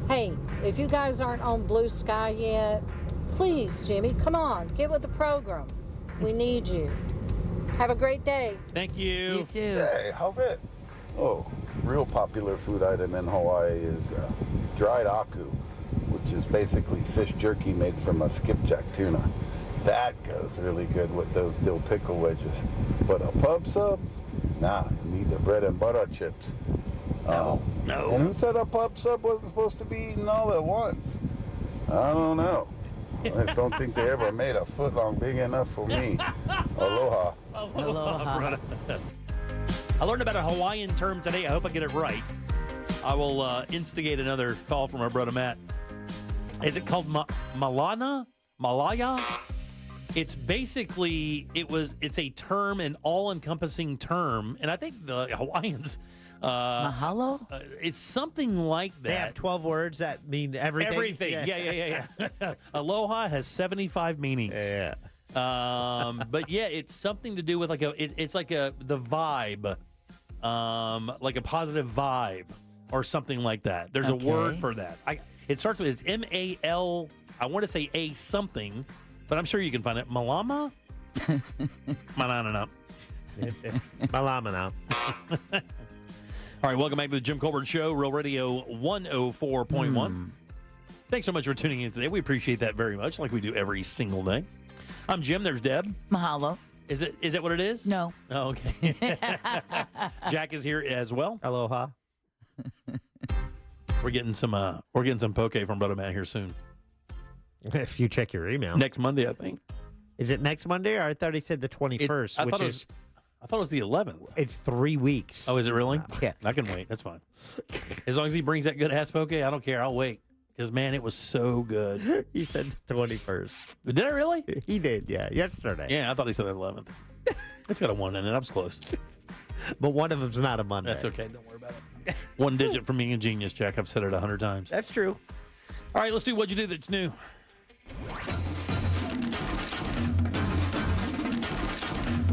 S4: Hey, if you guys aren't on Blue Sky yet, please, Jimmy, come on, get with the program. We need you. Have a great day.
S7: Thank you.
S5: You too.
S10: Hey, how's it? Oh, real popular food item in Hawaii is dried aku, which is basically fish jerky made from a skipjack tuna. That goes really good with those dill pickle wedges. But a pub sub? Nah, you need the bread and butter chips.
S7: No.
S10: And who said a pub sub wasn't supposed to be eaten all at once? I don't know. I just don't think they ever made a foot long big enough for me. Aloha.
S7: Aloha. I learned about a Hawaiian term today. I hope I get it right. I will instigate another call from our brother Matt. Is it called Malana? Malaya? It's basically, it's a term, an all-encompassing term, and I think the Hawaiians...
S5: Mahalo?
S7: It's something like that.
S9: They have 12 words that mean everything.
S7: Everything. Yeah. Aloha has 75 meanings.
S9: Yeah.
S7: But yeah, it's something to do with it's like the vibe, like a positive vibe or something like that. There's a word for that. It starts with, it's M-A-L, I want to say a something, but I'm sure you can find it. Malama? Malana.
S9: Malama.
S7: All right, welcome back to the Jim Colbert Show, Real Radio 104.1. Thanks so much for tuning in today. We appreciate that very much, like we do every single day. I'm Jim. There's Deb.
S5: Mahalo.
S7: Is that what it is?
S5: No.
S7: Oh, okay. Jack is here as well.
S9: Aloha.
S7: We're getting some poke from Brother Matt here soon.
S9: If you check your email.
S7: Next Monday, I think.
S9: Is it next Monday? Or I thought he said the 21st,
S7: I thought it was the 11th.
S9: It's 3 weeks.
S7: Oh, is it really?
S9: Yeah.
S7: I can wait. That's fine. As long as he brings that good ass poke, I don't care. I'll wait. Because, man, it was so good.
S9: He said the 21st.
S7: Did I really?
S9: He did, yeah. Yesterday.
S7: Yeah, I thought he said the 11th. It's got a 1 in it. I was close.
S9: But one of them's not a Monday.
S7: That's okay. Don't worry about it. One digit from being a genius, Jack. I've said it 100 times.
S9: That's true.
S7: All right, let's do What'd You Do That's New.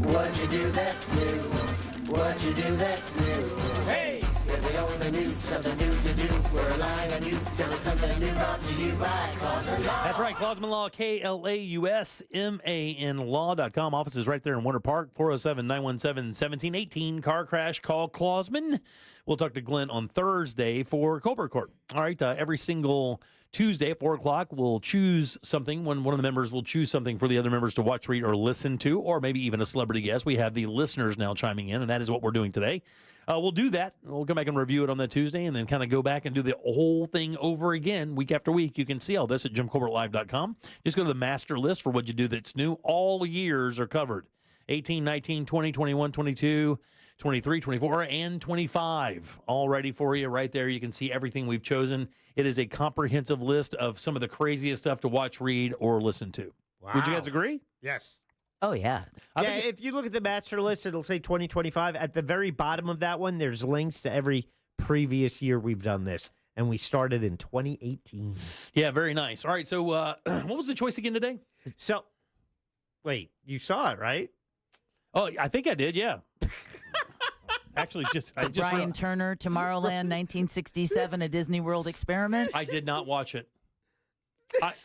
S3: What'd you do that's new? What'd you do that's new?
S7: Hey!
S3: If we only knew something new to do, we're relying on you. Tell us something new brought to you by Klausman Law.
S7: That's right, Klausman Law, KLAUSMAN Law.com. Office is right there in Winter Park, 407-917-1718. Car crash, call Klausman. We'll talk to Glenn on Thursday for Colbert Court. All right, every single Tuesday at 4 o'clock, we'll choose something. One of the members will choose something for the other members to watch, read, or listen to, or maybe even a celebrity guest. We have the listeners now chiming in, and that is what we're doing today. We'll do that. We'll come back and review it on that Tuesday and then kind of go back and do the whole thing over again week after week. You can see all this at JimColbertLive.com. Just go to the master list for What'd You Do That's New. All years are covered. 18, 19, 20, 21, 22, 23, 24, and 25. All ready for you right there. You can see everything we've chosen. It is a comprehensive list of some of the craziest stuff to watch, read, or listen to.
S9: Wow.
S7: Would you guys agree?
S9: Yes.
S5: Oh, yeah.
S9: If you look at the master list, it'll say 2025. At the very bottom of that one, there's links to every previous year we've done this. And we started in 2018.
S7: Yeah, very nice. All right, so what was the choice again today?
S9: So, wait, you saw it, right?
S7: Oh, I think I did, yeah. Actually,
S5: Brian Turner, Tomorrowland, 1967, a Disney World experiment.
S7: I did not watch it.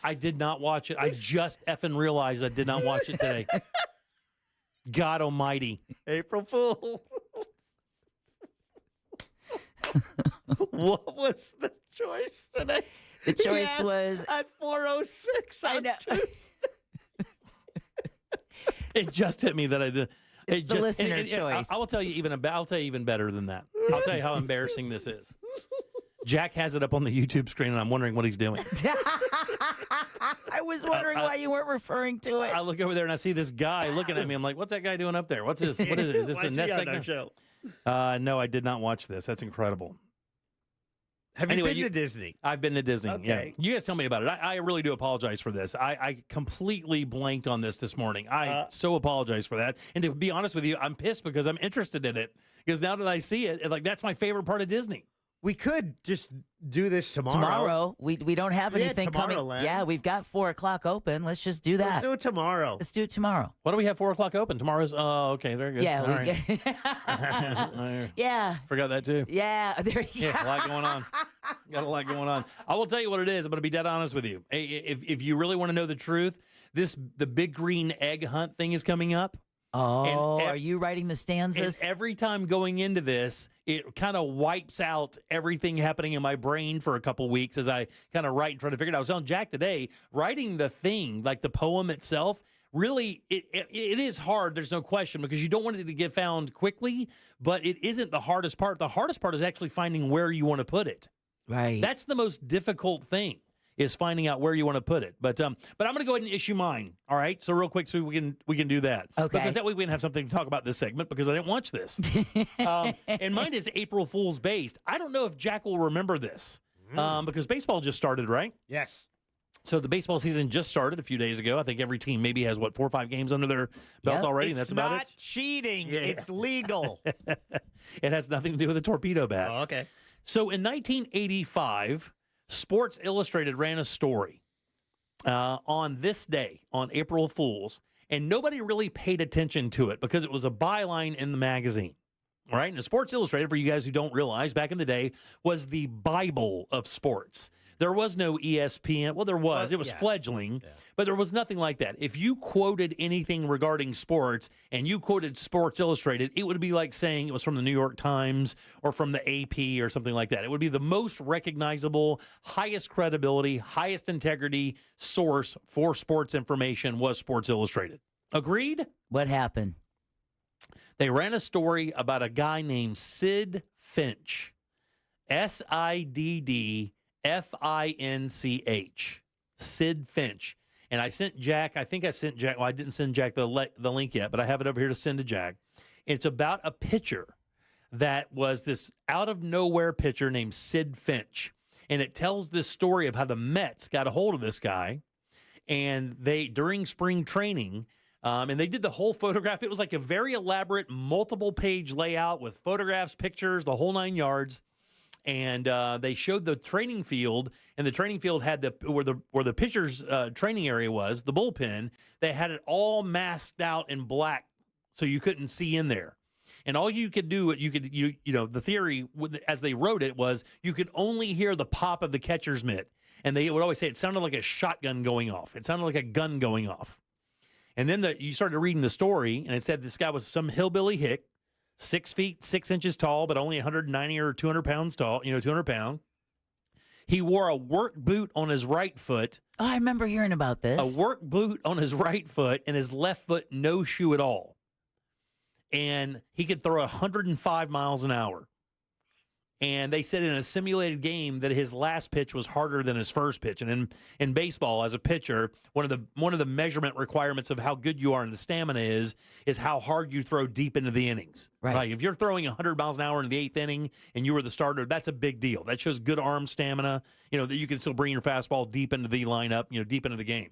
S7: I did not watch it. I just effing realized I did not watch it today. God almighty.
S9: April Fool. What was the choice today?
S5: The choice was
S9: at 4:06 on Tuesday.
S7: It just hit me that I did.
S5: It's the listener choice.
S7: I will tell you I'll tell you even better than that. I'll tell you how embarrassing this is. Jack has it up on the YouTube screen, and I'm wondering what he's doing.
S5: I was wondering why you weren't referring to it.
S7: I look over there, and I see this guy looking at me. I'm like, what's that guy doing up there? What's this? What is it? Is this the next segment?
S9: Show?
S7: No, I did not watch this. That's incredible.
S8: Have you been to Disney?
S7: I've been to Disney.
S8: Okay.
S7: Yeah. You guys tell me about it. I really do apologize for this. I completely blanked on this morning. I so apologize for that. And to be honest with you, I'm pissed because I'm interested in it. Because now that I see it, like that's my favorite part of Disney.
S8: We could just do this tomorrow.
S5: Tomorrow, we don't have anything coming.
S8: Tomorrowland.
S5: Yeah, we've got 4 o'clock open. Let's just do that.
S8: Let's do it tomorrow.
S5: Let's do it tomorrow.
S7: What do we have 4 o'clock open? Tomorrow's, okay, very good.
S5: Yeah,
S7: all right.
S5: Yeah.
S7: Forgot that too.
S5: Yeah, there you
S7: Yeah, a lot going on. Got a lot going on. I will tell you what it is. I'm going to be dead honest with you. If you really want to know the truth, the big green egg hunt thing is coming up.
S5: Oh, are you writing the stanzas?
S7: And every time going into this, it kind of wipes out everything happening in my brain for a couple weeks as I kind of write and try to figure it out. I was telling Jack today, writing the thing, like the poem itself, really, it is hard. There's no question because you don't want it to get found quickly, but it isn't the hardest part. The hardest part is actually finding where you want to put it.
S5: Right.
S7: That's the most difficult thing. Is finding out where you want to put it. But I'm going to go ahead and issue mine. All right. So real quick, so we can do that.
S5: Okay.
S7: Because that way we can have something to talk about this segment because I didn't watch this. And mine is April Fool's based. I don't know if Jack will remember this because baseball just started, right?
S8: Yes.
S7: So the baseball season just started a few days ago. I think every team maybe has 4 or 5 games under their belt already. And that's about it.
S8: It's not cheating. Yeah. It's legal.
S7: It has nothing to do with a torpedo bat.
S8: Oh, okay.
S7: So in 1985. Sports Illustrated ran a story on this day, on April Fool's, and nobody really paid attention to it because it was a byline in the magazine. All right? And Sports Illustrated, for you guys who don't realize, back in the day, was the Bible of sports. There was no ESPN. Well, there was. It was fledgling, but there was nothing like that. If you quoted anything regarding sports and you quoted Sports Illustrated, it would be like saying it was from the New York Times or from the AP or something like that. It would be the most recognizable, highest credibility, highest integrity source for sports information was Sports Illustrated. Agreed?
S5: What happened?
S7: They ran a story about a guy named Sid Finch. SIDD Finch, Sid Finch. And I sent Jack, I didn't send Jack the link yet, but I have it over here to send to Jack. It's about a pitcher that was this out of nowhere pitcher named Sid Finch. And it tells this story of how the Mets got a hold of this guy. And during spring training, and they did the whole photograph. It was like a very elaborate multiple page layout with photographs, pictures, the whole 9 yards. And they showed the training field, and the training field had where the pitcher's training area was, the bullpen. They had it all masked out in black, so you couldn't see in there. And all you could do, the theory as they wrote it was you could only hear the pop of the catcher's mitt, and they would always say it sounded like a shotgun going off. It sounded like a gun going off. And then you started reading the story, and it said this guy was some hillbilly hick. 6 feet, 6 inches tall, but only 190 or 200 pounds tall, 200 pounds. He wore a work boot on his right foot.
S5: Oh, I remember hearing about this.
S7: A work boot on his right foot and his left foot, no shoe at all. And he could throw 105 miles an hour. And they said in a simulated game that his last pitch was harder than his first pitch. And in baseball, as a pitcher, one of the measurement requirements of how good you are in the stamina is how hard you throw deep into the innings.
S5: Right.
S7: Like if you're throwing 100 miles an hour in the 8th inning and you were the starter, that's a big deal. That shows good arm stamina. That you can still bring your fastball deep into the lineup. Deep into the game.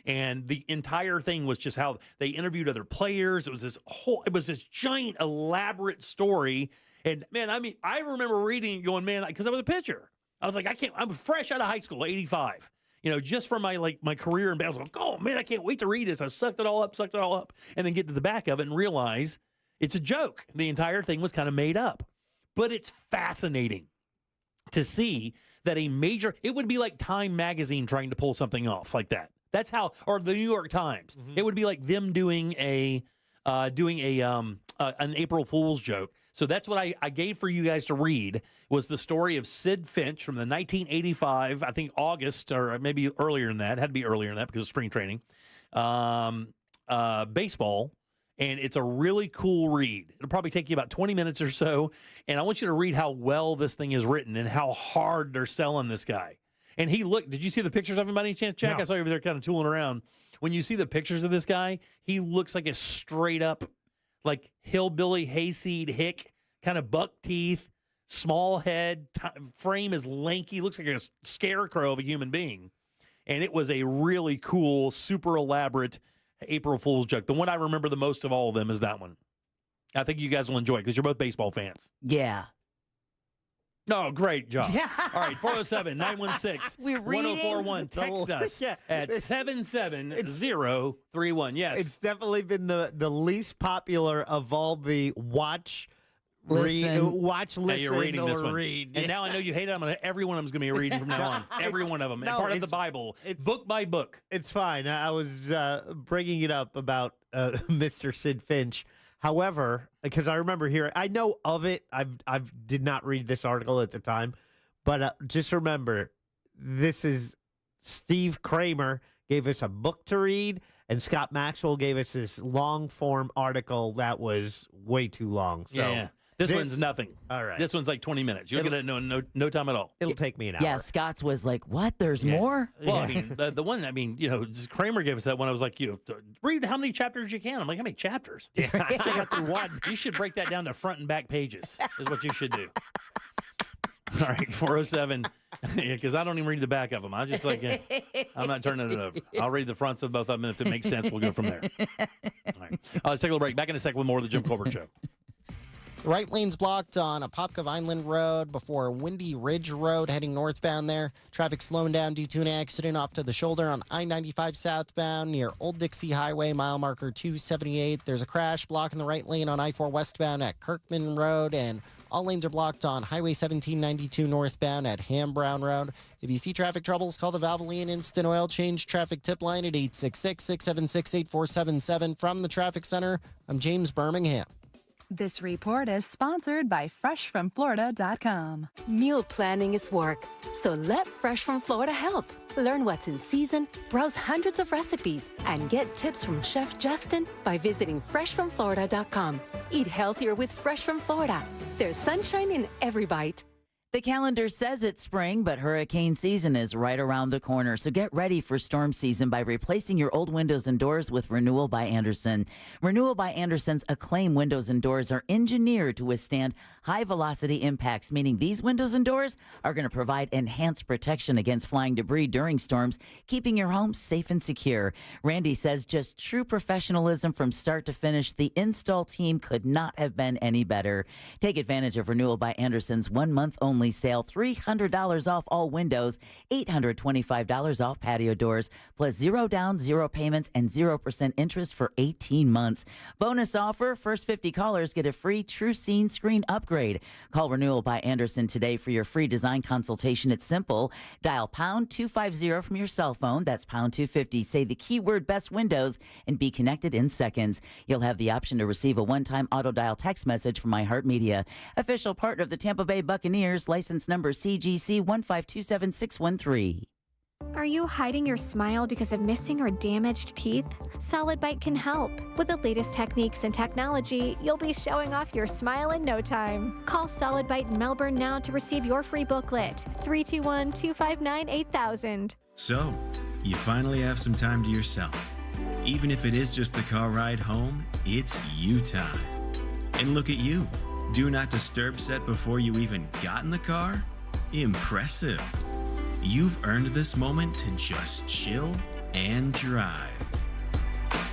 S7: And the entire thing was just how they interviewed other players. It was this giant, elaborate story. And, man, I remember reading it going, man, because I was a pitcher. I was like, I'm fresh out of high school, 85. Just from my career in baseball. I was like, oh, man, I can't wait to read this. I sucked it all up, and then get to the back of it and realize it's a joke. The entire thing was kind of made up. But it's fascinating to see that it would be like Time Magazine trying to pull something off like that. That's how, or the New York Times. Mm-hmm. It would be like them doing an April Fool's joke. So that's what I gave for you guys to read was the story of Sid Finch from the 1985, I think August, or maybe earlier than that. It had to be earlier than that because of spring training. Baseball. And it's a really cool read. It'll probably take you about 20 minutes or so. And I want you to read how well this thing is written and how hard they're selling this guy. And did you see the pictures of him by any chance, Jack? No. I saw you over there kind of tooling around. When you see the pictures of this guy, he looks like a straight up, like hillbilly hayseed hick, kind of buck teeth, small head, frame is lanky, looks like a scarecrow of a human being. And it was a really cool, super elaborate April Fool's joke. The one I remember the most of all of them is that one. I think you guys will enjoy it because you're both baseball fans.
S5: Yeah.
S7: Oh, great job. All right, 407-916-1041. Text us at 77031. Yes.
S9: It's definitely been the least popular of all the watch, listen,
S7: you're reading
S9: or
S7: this one.
S9: read.
S7: And now I know you hate it. Every one of them is going to be reading from now on. Every one of them. And part of the Bible. It's book by book.
S9: It's fine. I was bringing it up about Mr. Sid Finch. However, because I remember hearing, I know of it. I did not read this article at the time, but just remember, this is Steve Kramer gave us a book to read, and Scott Maxwell gave us this long form article that was way too long. So
S7: yeah. This one's nothing.
S9: All right.
S7: This one's like 20 minutes. You'll get it in no time at all.
S9: It'll take me an hour.
S5: Yeah, Scott's was like, what? There's more?
S7: Well, I mean, the one, Kramer gave us that one. I was like, read how many chapters you can. I'm like, how many chapters? Yeah. I got through one. You should break that down to front and back pages is what you should do. All right, 407, because I don't even read the back of them. I just I'm not turning it over. I'll read the fronts of both of them, and if it makes sense, we'll go from there. All right, let's take a little break. Back in a second with more of the Jim Colbert Show.
S1: The right lane's blocked on Apopka Vineland Road before Windy Ridge Road heading northbound there. Traffic slowing down due to an accident off to the shoulder on I-95 southbound near Old Dixie Highway, mile marker 278. There's a crash blocking the right lane on I-4 westbound at Kirkman Road, and all lanes are blocked on Highway 1792 northbound at Ham Brown Road. If you see traffic troubles, call the Valvoline Instant Oil Change Traffic Tip Line at 866-676-8477. From the Traffic Center, I'm James Birmingham.
S11: This report is sponsored by FreshFromFlorida.com.
S14: Meal planning is work, so let Fresh from Florida help. Learn what's in season, browse hundreds of recipes, and get tips from Chef Justin by visiting FreshFromFlorida.com. Eat healthier with Fresh from Florida. There's sunshine in every bite.
S5: The calendar says it's spring, but hurricane season is right around the corner. So get ready for storm season by replacing your old windows and doors with Renewal by Andersen. Renewal by Andersen's acclaimed windows and doors are engineered to withstand high-velocity impacts, meaning these windows and doors are going to provide enhanced protection against flying debris during storms, keeping your home safe and secure. Randy says just true professionalism from start to finish. The install team could not have been any better. Take advantage of Renewal by Andersen's 1 month only sale, $300 off all windows, $825 off patio doors, plus 0 down, 0 payments, and 0% interest for 18 months. Bonus offer, first 50 callers get a free True Scene screen upgrade. Call Renewal by Andersen today for your free design consultation. It's simple. Dial pound 250 from your cell phone. That's pound 250. Say the keyword best windows and be connected in seconds. You'll have the option to receive a one-time auto dial text message from iHeartMedia. Official partner of the Tampa Bay Buccaneers. License number CGC 1527613.
S20: Are you hiding your smile because of missing or damaged teeth? Solid Bite can help. With the latest techniques and technology, you'll be showing off your smile in no time. Call Solid Bite in Melbourne now to receive your free booklet. 321-259-8000.
S21: So, you finally have some time to yourself. Even if it is just the car ride home, it's you time. And look at you. Do not disturb set before you even got in the car? Impressive. You've earned this moment to just chill and drive.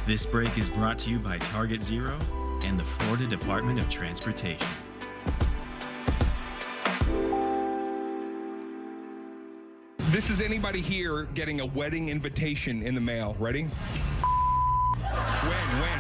S21: This break is brought to you by Target Zero and the Florida Department of Transportation.
S22: This is anybody here getting a wedding invitation in the mail. Ready? When?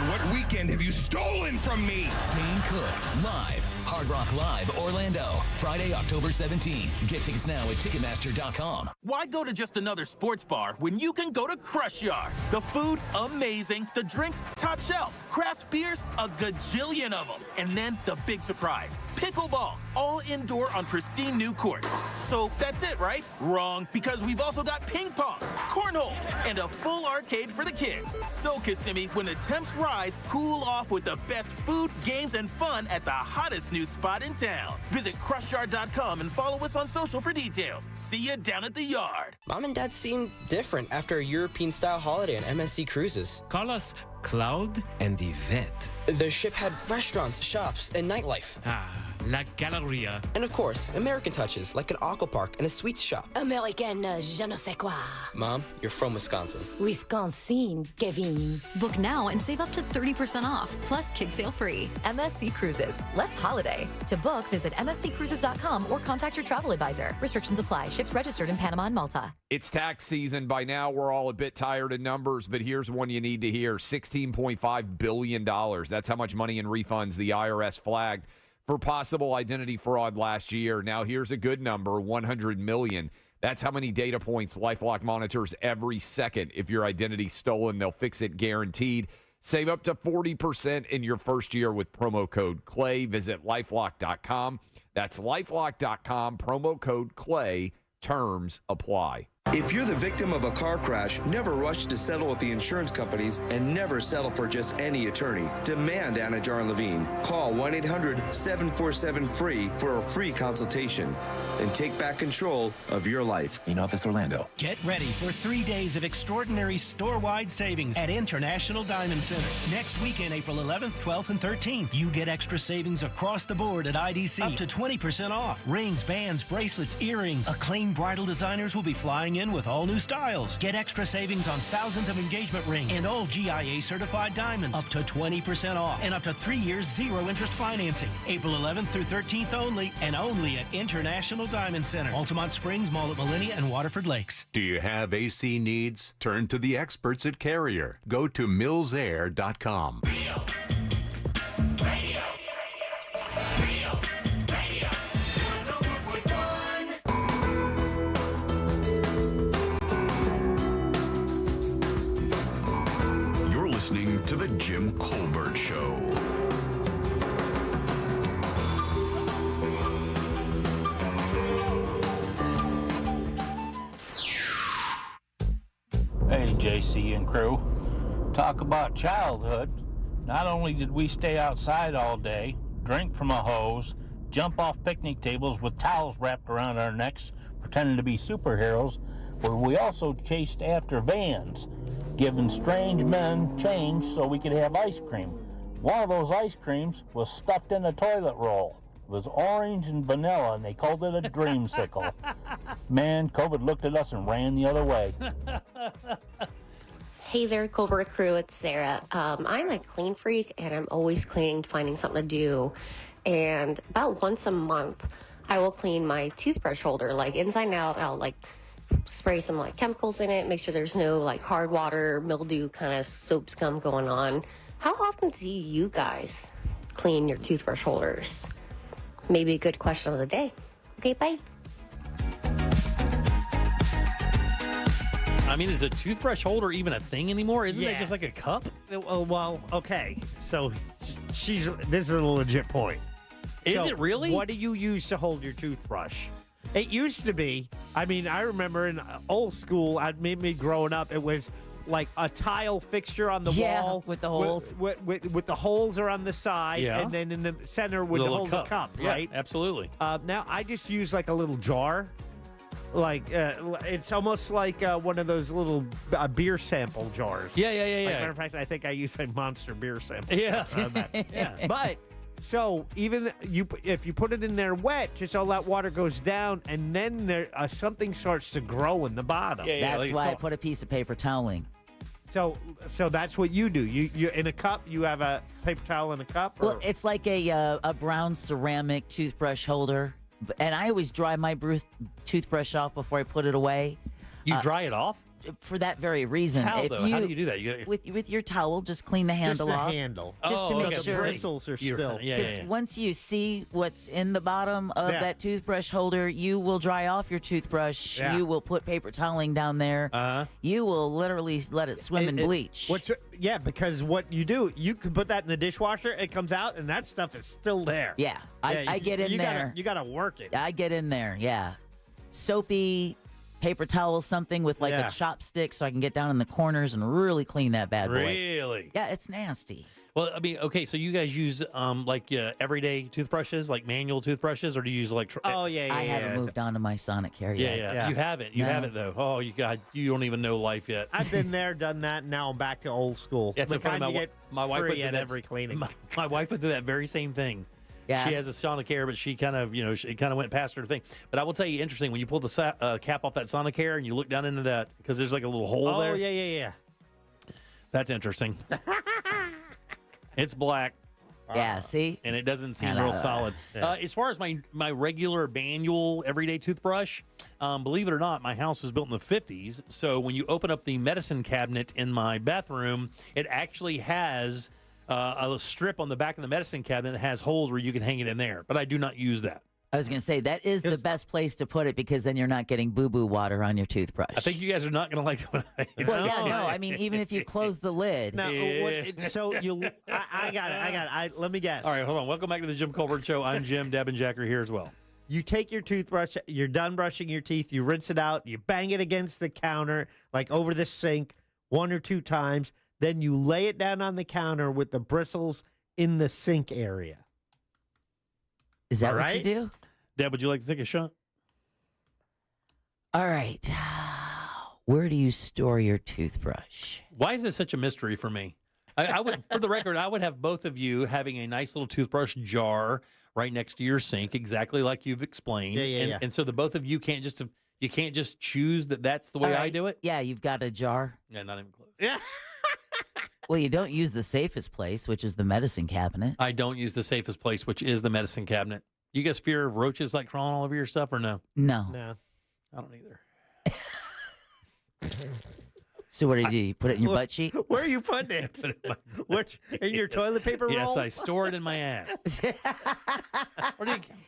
S22: What weekend have you stolen from me?
S25: Dane Cook, live. Hard Rock Live, Orlando. Friday, October 17. Get tickets now at Ticketmaster.com.
S15: Why go to just another sports bar when you can go to Crush Yard? The food, amazing. The drinks, top shelf. Craft beers, a gajillion of them. And then the big surprise, pickleball. All indoor on pristine new courts. So that's it, right? Wrong, because we've also got ping pong, cornhole, and a full arcade for the kids. So, Kissimmee, when the temps rise, cool off with the best food, games, and fun at the hottest new spot in town. Visit crushyard.com and follow us on social for details. See you down at the yard.
S26: Mom and Dad seemed different after a European-style holiday on MSC Cruises.
S27: Call us Cloud and Yvette.
S26: The ship had restaurants, shops, and nightlife.
S2: La Galleria.
S26: And of course, American touches like an aqua park and a sweets shop.
S14: American je ne sais quoi.
S26: Mom, you're from Wisconsin.
S14: Wisconsin, Kevin.
S12: Book now and save up to 30% off, plus kid sale free. MSC Cruises. Let's holiday. To book, visit msccruises.com or contact your travel advisor. Restrictions apply. Ships registered in Panama and Malta.
S13: It's tax season. By now, we're all a bit tired of numbers, but here's one you need to hear. $16.5 billion. That's how much money in refunds the IRS flagged for possible identity fraud last year. Now, here's a good number, $100 million. That's how many data points LifeLock monitors every second. If your identity's stolen, they'll fix it guaranteed. Save up to 40% in your first year with promo code CLAY. Visit lifelock.com. That's lifelock.com, promo code CLAY. Terms apply.
S16: If you're the victim of a car crash, never rush to settle with the insurance companies and never settle for just any attorney. Demand Anna Jar Levine. Call 1-800-747-FREE for a free consultation and take back control of your life.
S25: In Office Orlando.
S24: Get ready for 3 days of extraordinary store-wide savings at International Diamond Center. Next weekend, April 11th, 12th, and 13th, you get extra savings across the board at IDC. Up to 20% off. Rings, bands, bracelets, earrings. Acclaimed bridal designers will be flying in with all new styles. Get extra savings on thousands of engagement rings and all GIA certified diamonds. Up to 20% off and up to 3 years zero interest financing. April 11th through 13th only, and only at International Diamond Center. Altamont Springs, Mall at Millenia, and Waterford Lakes.
S17: Do you have AC needs? Turn to the experts at Carrier. Go to millsair.com.
S6: Listening to The Jim Colbert Show.
S19: Hey, JC and crew. Talk about childhood. Not only did we stay outside all day, drink from a hose, jump off picnic tables with towels wrapped around our necks, pretending to be superheroes, but we also chased after vans, giving strange men change so we could have ice cream. One of those ice creams was stuffed in a toilet roll. It was orange and vanilla, and they called it a dreamsicle. Man, COVID looked at us and ran the other way.
S27: Hey there, Colbert crew, it's Sarah. I'm a clean freak, and I'm always cleaning, finding something to do. And about once a month, I will clean my toothbrush holder, like inside and out. I'll spray some chemicals in it, make sure there's no hard water, mildew kind of soap scum going on. How often do you guys clean your toothbrush holders? Maybe a good question of the day. Okay, bye.
S7: I mean, is a toothbrush holder even a thing anymore? Isn't it just like a cup?
S9: Well, okay. So this is a legit point.
S7: Is it really?
S9: What do you use to hold your toothbrush? It used to be, I remember in old school, maybe growing up, it was like a tile fixture on the wall.
S5: with the holes.
S9: With the holes are on the side, and then in the center would hold the cup, right?
S7: Yeah, absolutely.
S9: Now I just use a little jar. It's almost like one of those little beer sample jars.
S7: Yeah.
S9: Matter of fact, I think I use a Monster beer sample.
S7: Yeah.
S9: Yeah. But so even if you put it in there wet, just all that water goes down, and then something starts to grow in the bottom.
S5: That's why I put a piece of paper toweling.
S9: So that's what you do. You in a cup. You have a paper towel in a cup.
S5: Well, it's like a brown ceramic toothbrush holder, and I always dry my toothbrush off before I put it away.
S7: You dry it off?
S5: For that very reason.
S7: How, though? How do you do that?
S5: With your towel, just clean the handle off.
S9: Just the handle.
S5: Just to make sure.
S9: The bristles are still.
S5: Because once you see what's in the bottom of that toothbrush holder, you will dry off your toothbrush.
S9: Yeah.
S5: You will put paper toweling down there. You will literally let it swim in bleach.
S9: Because what you do, you can put that in the dishwasher, it comes out, and that stuff is still there.
S5: Yeah. I get in there.
S9: You got to work it.
S5: I get in there, yeah. Soapy paper towel, something with a chopstick so I can get down in the corners and really clean that bad boy.
S7: Really?
S5: Yeah, it's nasty.
S7: Well, okay, so you guys use everyday toothbrushes, like manual toothbrushes, or do you use electric?
S5: I haven't moved on to my sonic care yet.
S7: Yeah. You haven't. You haven't, though. Oh, you don't even know life yet.
S9: I've been there, done that, and now I'm back to old school.
S7: Yeah, so funny. My wife would do that
S9: every cleaning.
S7: My wife would do that very same thing.
S5: Yeah.
S7: She has a Sonicare, but she kind of, she kind of went past her thing. But I will tell you, interesting, when you pull the cap off that Sonicare and you look down into that, because there's like a little hole there.
S9: Oh, yeah.
S7: That's interesting. It's black.
S5: Yeah, see?
S7: And it doesn't seem real solid. As far as my regular manual everyday toothbrush, believe it or not, my house was built in the 50s. So when you open up the medicine cabinet in my bathroom, it actually has a strip on the back of the medicine cabinet that has holes where you can hang it in there. But I do not use that.
S5: I was going to say, that is the best place to put it because then you're not getting boo-boo water on your toothbrush.
S7: I think you guys are not going to like what I do.
S5: Well, yeah, no. I mean, even if you close the lid.
S9: Now, I got it. Let me guess.
S7: All right, hold on. Welcome back to the Jim Colbert Show. I'm Jim. Deb and Jack are here as well.
S9: You take your toothbrush, you're done brushing your teeth, you rinse it out, you bang it against the counter, like over the sink, 1 or 2 times. Then you lay it down on the counter with the bristles in the sink area.
S5: Is that what you do?
S7: Deb, would you like to take a shot?
S5: All right. Where do you store your toothbrush?
S7: Why is this such a mystery for me? I would, for the record, I would have both of you having a nice little toothbrush jar right next to your sink, exactly like you've explained.
S9: Yeah.
S7: And so the both of you can't just choose that that's the way I do it?
S5: Yeah, you've got a jar.
S7: Yeah, not even close.
S9: Yeah.
S5: Well, you don't use the safest place, which is the medicine cabinet.
S7: I don't use the safest place, which is the medicine cabinet. You guys fear of roaches like crawling all over your stuff or no?
S5: No.
S7: I don't either.
S5: So what do you do? You put it in your butt cheek?
S9: Where are you putting it?
S7: Put it in my
S9: Which, in your toilet paper roll?
S7: Yes, I store it in my ass.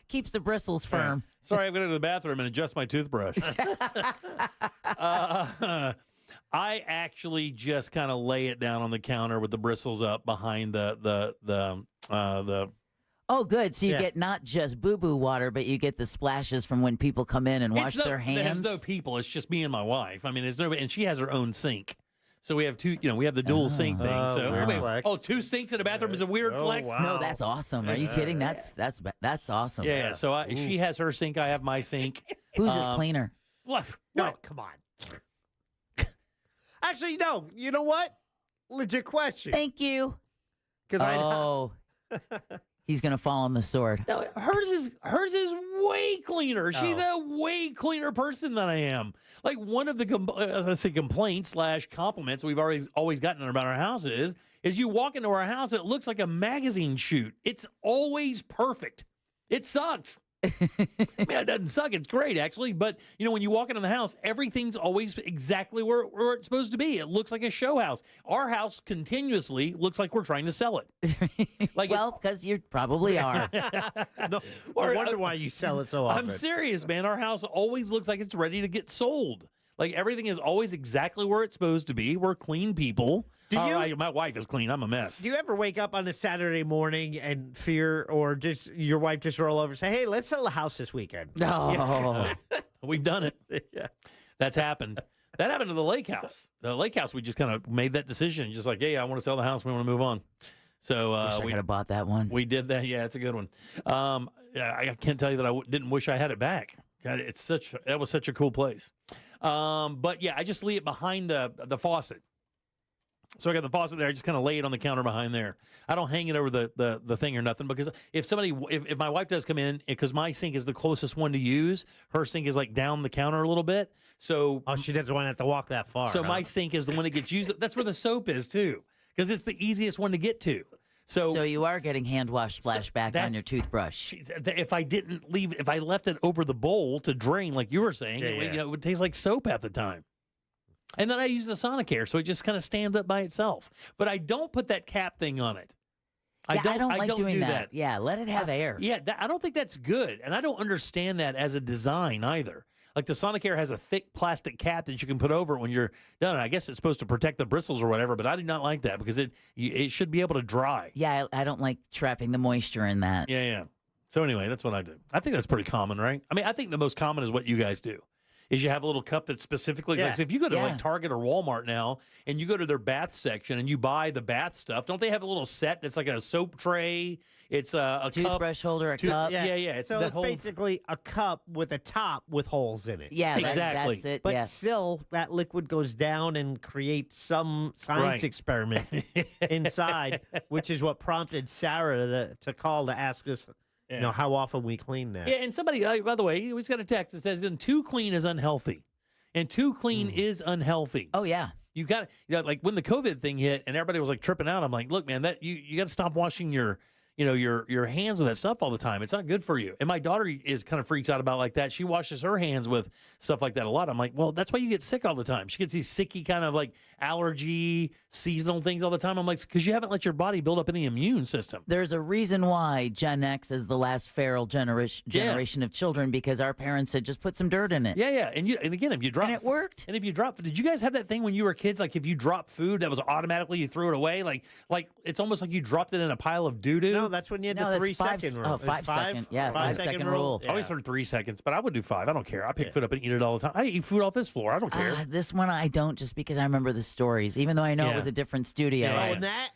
S5: Keeps the bristles firm.
S7: Sorry, I'm going to go to the bathroom and adjust my toothbrush. I actually just kind of lay it down on the counter with the bristles up behind the
S5: Oh, good. So you get not just boo-boo water, but you get the splashes from when people come in and wash their hands.
S7: There's no people. It's just me and my wife. I mean, and she has her own sink. So we have two, we have the dual sink thing. So 2 sinks in a bathroom is a weird flex.
S9: Wow.
S5: No, that's awesome. Are you kidding? That's awesome.
S7: Yeah. So she has her sink. I have my sink.
S5: Who's this cleaner?
S7: What?
S9: No, come on. Actually, no. You know what? Legit question.
S5: Thank you.
S9: Because
S5: he's gonna fall on the sword.
S7: No, hers is way cleaner. She's a way cleaner person than I am. Like one of the complaints / compliments we've always gotten about our house is you walk into our house and it looks like a magazine shoot. It's always perfect. It sucks. I mean, it doesn't suck. It's great, actually. But, when you walk into the house, everything's always exactly where it's supposed to be. It looks like a show house. Our house continuously looks like we're trying to sell it.
S5: Because you probably are.
S9: No, I wonder why you sell it so often.
S7: I'm serious, man. Our house always looks like it's ready to get sold. Like, everything is always exactly where it's supposed to be. We're clean people. My wife is clean. I'm a mess.
S9: Do you ever wake up on a Saturday morning and fear, or just your wife just roll over and say, "Hey, let's sell a house this weekend"?
S5: No,
S7: we've done it.
S9: Yeah,
S7: that's happened. That happened to the lake house. The lake house, we just kind of made that decision. Just like, hey, I want to sell the house. We want to move on. So
S5: I could have bought that one.
S7: We did that. Yeah, it's a good one. I can't tell you that I didn't wish I had it back. God, that was such a cool place. But yeah, I just leave it behind the faucet. So I got the faucet there. I just kind of lay it on the counter behind there. I don't hang it over the thing or nothing, because if my wife does come in, because my sink is the closest one to use, her sink is like down the counter a little bit. So
S9: she doesn't want to have to walk that far.
S7: So my sink is the one that gets used. That's where the soap is too, because it's the easiest one to get to. So
S5: you are getting hand wash splashback on your toothbrush.
S7: If I left it over the bowl to drain, like you were saying, it would taste like soap half the time. And then I use the Sonicare, so it just kind of stands up by itself. But I don't put that cap thing on it.
S5: I don't like doing that. Yeah, let it have air.
S7: Yeah, I don't think that's good. And I don't understand that as a design either. Like the Sonicare has a thick plastic cap that you can put over it when you're done. I guess it's supposed to protect the bristles or whatever, but I do not like that because it should be able to dry.
S5: Yeah, I don't like trapping the moisture in that.
S7: Yeah. So anyway, that's what I do. I think that's pretty common, right? I mean, I think the most common is what you guys do. Is you have a little cup that's specifically like, so if you go to like Target or Walmart now and you go to their bath section and you buy the bath stuff, don't they have a little set that's like a soap tray? It's a
S5: toothbrush holder, a cup.
S7: Yeah. It's
S9: basically a cup with a top with holes in it.
S5: Yeah,
S7: exactly.
S5: That's it.
S9: But still, that liquid goes down and creates some science experiment inside, which is what prompted Sarah to call to ask us
S7: Yeah.
S9: know, how often we clean that.
S7: Yeah, and somebody, by the way, we just got a text that says, and too clean is unhealthy. And too clean is unhealthy.
S5: Oh, yeah.
S7: You got to, like when the COVID thing hit and everybody was like tripping out, I'm like, look, man, that you got to stop washing your hands with that stuff all the time. It's not good for you. And my daughter is kind of freaks out about like that. She washes her hands with stuff like that a lot. I'm like, well, that's why you get sick all the time. She gets these sicky kind of like allergy, seasonal things all the time. I'm like, because you haven't let your body build up any immune system.
S5: There's a reason why Gen X is the last feral generation of children, because our parents said just put some dirt in it.
S7: Yeah. And again, if you drop,
S5: and it worked.
S7: And if you drop, did you guys have that thing when you were kids? Like if you drop food, that was automatically you threw it away. Like it's almost like you dropped it in a pile of doo doo.
S9: No, that's when you had the 3 second rule.
S5: Oh, 5 second. Yeah, 5 second rule.
S7: I always heard 3 seconds, but I would do 5. I don't care. I pick food up and eat it all the time. I eat food off this floor. I don't care.
S5: This one I don't, just because I remember the stories, even though I know it was a different studio.
S9: Oh, and that?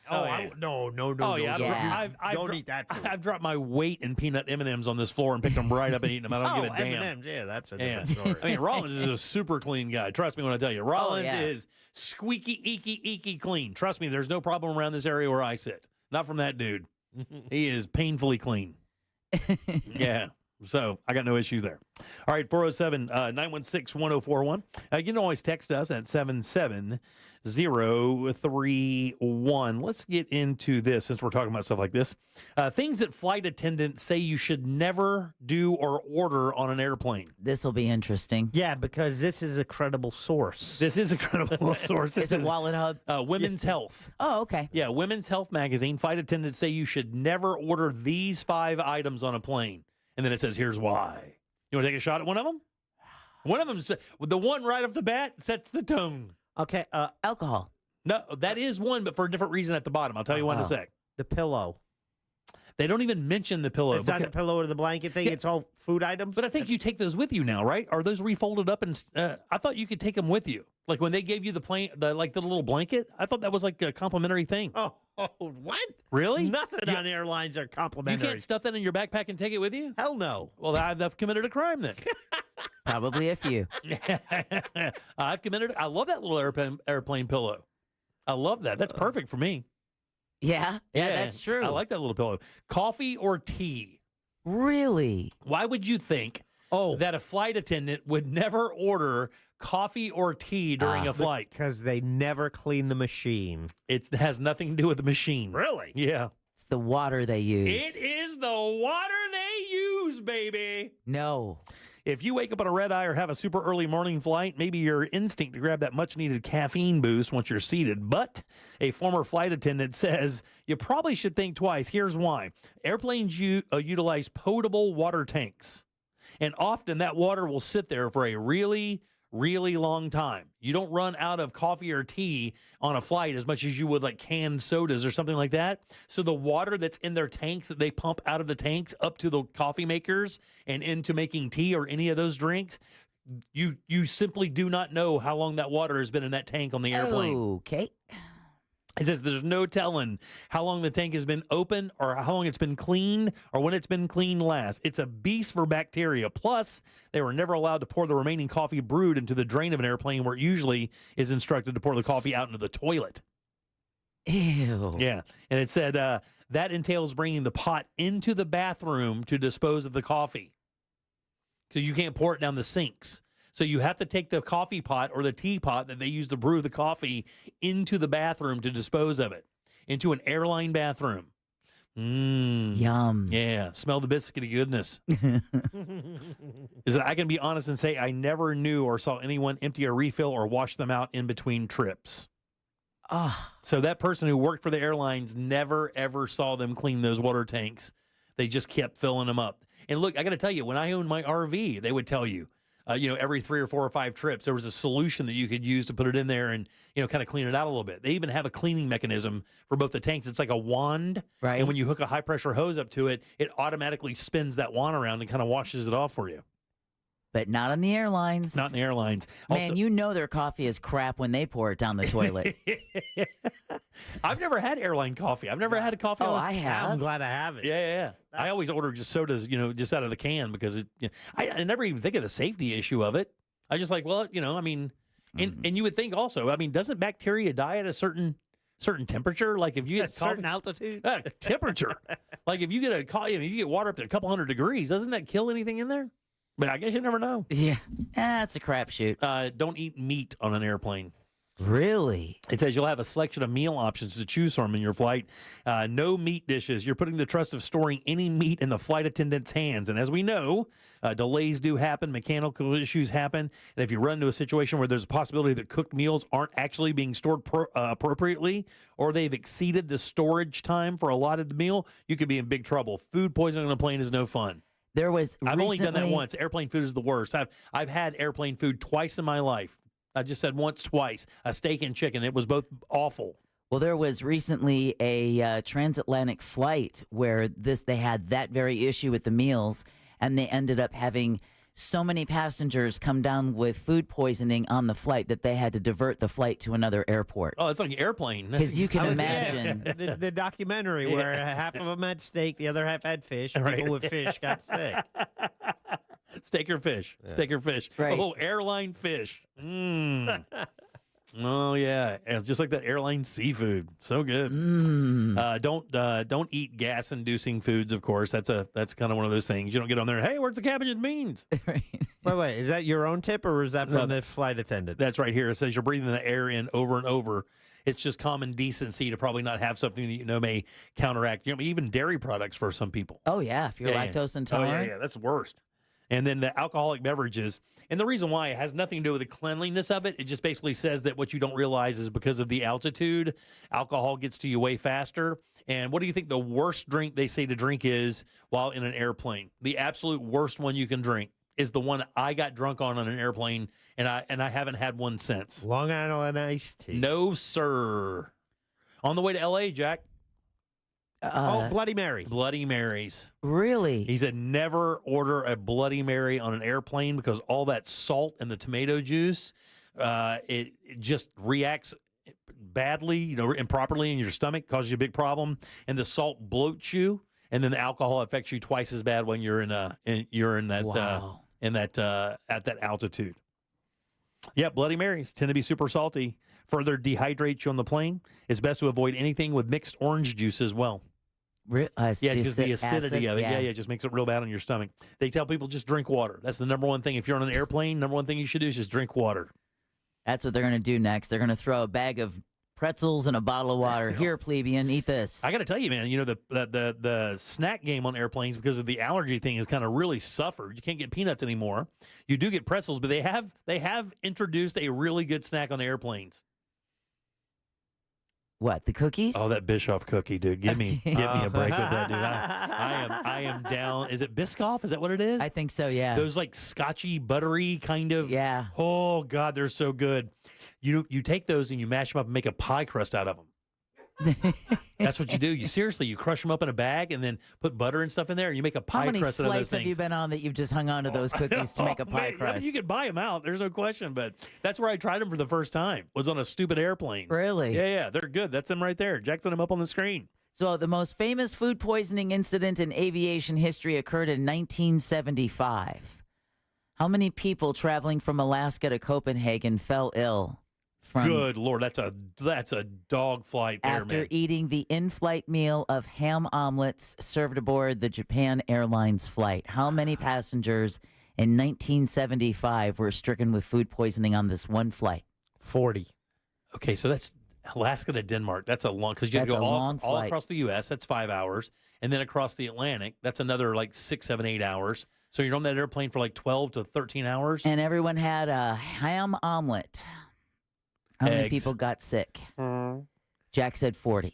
S9: No.
S7: Oh, yeah.
S9: Don't eat that food.
S7: I've dropped my weight in peanut M&Ms on this floor and picked them right up and eaten them. I don't give a damn.
S9: M&Ms, yeah, that's a different story.
S7: I mean, Rollins is a super clean guy. Trust me when I tell you. Rollins is squeaky, eeky clean. Trust me, there's no problem around this area where I sit. Not from that dude. He is painfully clean. Yeah. So I got no issue there. All right, 407-916-1041. You can always text us at 77031. Let's get into this since we're talking about stuff like this. Things that flight attendants say you should never do or order on an airplane.
S5: This will be interesting.
S9: Yeah, because this is a credible source.
S7: This is a credible source. This
S5: is it Wallet Hub?
S7: Women's Health.
S5: Oh, okay.
S7: Yeah, Women's Health magazine. Flight attendants say you should never order these 5 items on a plane. And then it says, here's why. You want to take a shot at one of them? One of them, the one right off the bat, sets the tone.
S9: Okay.
S5: Alcohol.
S7: No, that is one, but for a different reason at the bottom. I'll tell you one in a sec.
S9: The pillow.
S7: They don't even mention the pillow.
S9: It's not the pillow or the blanket thing. Yeah. It's all food items.
S7: But I think you take those with you now, right? Are those refolded up? And I thought you could take them with you. Like when they gave you the little blanket, I thought that was like a complimentary thing.
S9: Oh, what?
S7: Really?
S9: Nothing on airlines are complimentary.
S7: You can't stuff that in your backpack and take it with you?
S9: Hell no.
S7: Well, I've committed a crime then.
S5: Probably a few.
S7: I love that little airplane pillow. I love that. That's perfect for me.
S5: Yeah, that's true.
S7: I like that little pillow. Coffee or tea?
S5: Really?
S7: Why would you think that a flight attendant would never order coffee or tea during a flight?
S9: Because they never clean the machine.
S7: It has nothing to do with the machine.
S9: Really?
S7: Yeah.
S5: It's the water they use.
S7: It is the water they use, baby.
S5: No.
S7: If you wake up on a red eye or have a super early morning flight, maybe your instinct to grab that much-needed caffeine boost once you're seated. But a former flight attendant says you probably should think twice. Here's why. Airplanes utilize potable water tanks. And often that water will sit there for a really, really long time. You don't run out of coffee or tea on a flight as much as you would like canned sodas or something like that. So the water that's in their tanks that they pump out of the tanks up to the coffee makers and into making tea or any of those drinks, you simply do not know how long that water has been in that tank on the airplane.
S5: Okay.
S7: It says there's no telling how long the tank has been open or how long it's been cleaned or when it's been cleaned last. It's a beast for bacteria. Plus, they were never allowed to pour the remaining coffee brewed into the drain of an airplane where it usually is instructed to pour the coffee out into the toilet.
S5: Ew.
S7: Yeah. And it said that entails bringing the pot into the bathroom to dispose of the coffee. So you can't pour it down the sinks. So you have to take the coffee pot or the teapot that they use to brew the coffee into the bathroom to dispose of it, into an airline bathroom.
S5: Yum.
S7: Yeah, smell the biscuity goodness. Is that I can be honest and say I never knew or saw anyone empty a refill or wash them out in between trips. So that person who worked for the airlines never, ever saw them clean those water tanks. They just kept filling them up. And look, I got to tell you, when I owned my RV, they would tell you, every 3 or 4 or 5 trips, there was a solution that you could use to put it in there and, kind of clean it out a little bit. They even have a cleaning mechanism for both the tanks. It's like a wand.
S5: Right.
S7: And when you hook a high pressure hose up to it, it automatically spins that wand around and kind of washes it off for you.
S5: But not on the airlines.
S7: Not in the airlines.
S5: Man, their coffee is crap when they pour it down the toilet.
S7: I've never had airline coffee. I've never had a coffee.
S5: I have.
S9: I'm glad I have it.
S7: Yeah. I always order just sodas, just out of the can because I never even think of the safety issue of it. I just like, and you would think also, doesn't bacteria die at a certain certain temperature. Like if you get
S9: a certain altitude?
S7: Temperature. Like if you get you get water up to a couple hundred degrees, doesn't that kill anything in there? But I guess you never know.
S5: Yeah. That's a crapshoot.
S7: Don't eat meat on an airplane.
S5: Really?
S7: It says you'll have a selection of meal options to choose from in your flight. No meat dishes. You're putting the trust of storing any meat in the flight attendant's hands. And as we know, delays do happen. Mechanical issues happen. And if you run into a situation where there's a possibility that cooked meals aren't actually being stored appropriately, or they've exceeded the storage time for allotted meal, you could be in big trouble. Food poisoning on a plane is no fun. I've only done that once. Airplane food is the worst. I've had airplane food twice in my life. I just said once, twice, a steak and chicken. It was both awful.
S5: Well, there was recently a transatlantic flight where they had that very issue with the meals, and they ended up having so many passengers come down with food poisoning on the flight that they had to divert the flight to another airport.
S7: Oh, it's like an airplane.
S5: Because you can imagine.
S9: The documentary where half of them had steak, the other half had fish. And people with fish got sick.
S7: Steak or fish. Yeah. Steak or fish.
S5: Right.
S7: Oh, airline fish. Oh, yeah. It's just like that airline seafood. So good. Don't eat gas-inducing foods, of course. That's kind of one of those things. You don't get on there, hey, where's the cabbage and beans?
S5: Right.
S9: Wait. Is that your own tip, or is that from the flight attendant?
S7: That's right here. It says you're breathing the air in over and over. It's just common decency to probably not have something that you know may counteract. Even dairy products for some people.
S5: Oh, yeah. If you're lactose intolerant.
S7: Oh, yeah. That's the worst. And then the alcoholic beverages. And the reason why it has nothing to do with the cleanliness of it. It just basically says that what you don't realize is because of the altitude, alcohol gets to you way faster. And what do you think the worst drink they say to drink is while in an airplane? The absolute worst one you can drink is the one I got drunk on an airplane, and I haven't had one since.
S9: Long Island iced tea.
S7: No, sir. On the way to L.A., Jack.
S9: Bloody Mary.
S7: Bloody Marys.
S5: Really?
S7: He said never order a Bloody Mary on an airplane because all that salt and the tomato juice, it just reacts badly, improperly in your stomach, causes you a big problem, and the salt bloats you, and then the alcohol affects you twice as bad when you're at that altitude. Yeah, Bloody Marys tend to be super salty. Further dehydrate you on the plane. It's best to avoid anything with mixed orange juice as well. It's just the acidity of it. Yeah, it just makes it real bad on your stomach. They tell people just drink water. That's the number one thing. If you're on an airplane, number one thing you should do is just drink water.
S5: That's what they're going to do next. They're going to throw a bag of pretzels and a bottle of water. Here, plebeian, eat this.
S7: I got to tell you, man, the snack game on airplanes because of the allergy thing has kind of really suffered. You can't get peanuts anymore. You do get pretzels, but they have introduced a really good snack on airplanes.
S5: What, the cookies?
S7: Oh, that Bischoff cookie, dude. Give me a break with that, dude. I am down. Is it Biscoff? Is that what it is?
S5: I think so, yeah.
S7: Those like scotchy, buttery kind of.
S5: Yeah.
S7: Oh, God, they're so good. You take those and you mash them up and make a pie crust out of them. That's what you do. You crush them up in a bag and then put butter and stuff in there, and you make a pie crust out of those things.
S5: How many flights have you been on that you've just hung on to those cookies to make a pie crust?
S7: I mean, you could buy them out. There's no question, but that's where I tried them for the first time. Was on a stupid airplane.
S5: Really?
S7: Yeah, they're good. That's them right there. Jackson them up on the screen.
S5: So the most famous food poisoning incident in aviation history occurred in 1975. How many people traveling from Alaska to Copenhagen fell ill?
S7: Good Lord, that's a dog flight there,
S5: after
S7: man.
S5: eating the in-flight meal of ham omelets served aboard the Japan Airlines flight. How many passengers in 1975 were stricken with food poisoning on this one flight?
S9: 40.
S7: Okay, so that's Alaska to Denmark. That's a long, because you have to go all across the U.S. That's 5 hours, and then across the Atlantic. That's another like 6, 7, 8 hours. So you're on that airplane for like 12 to 13 hours.
S5: And everyone had a ham omelet. How many people got sick? Jack said 40.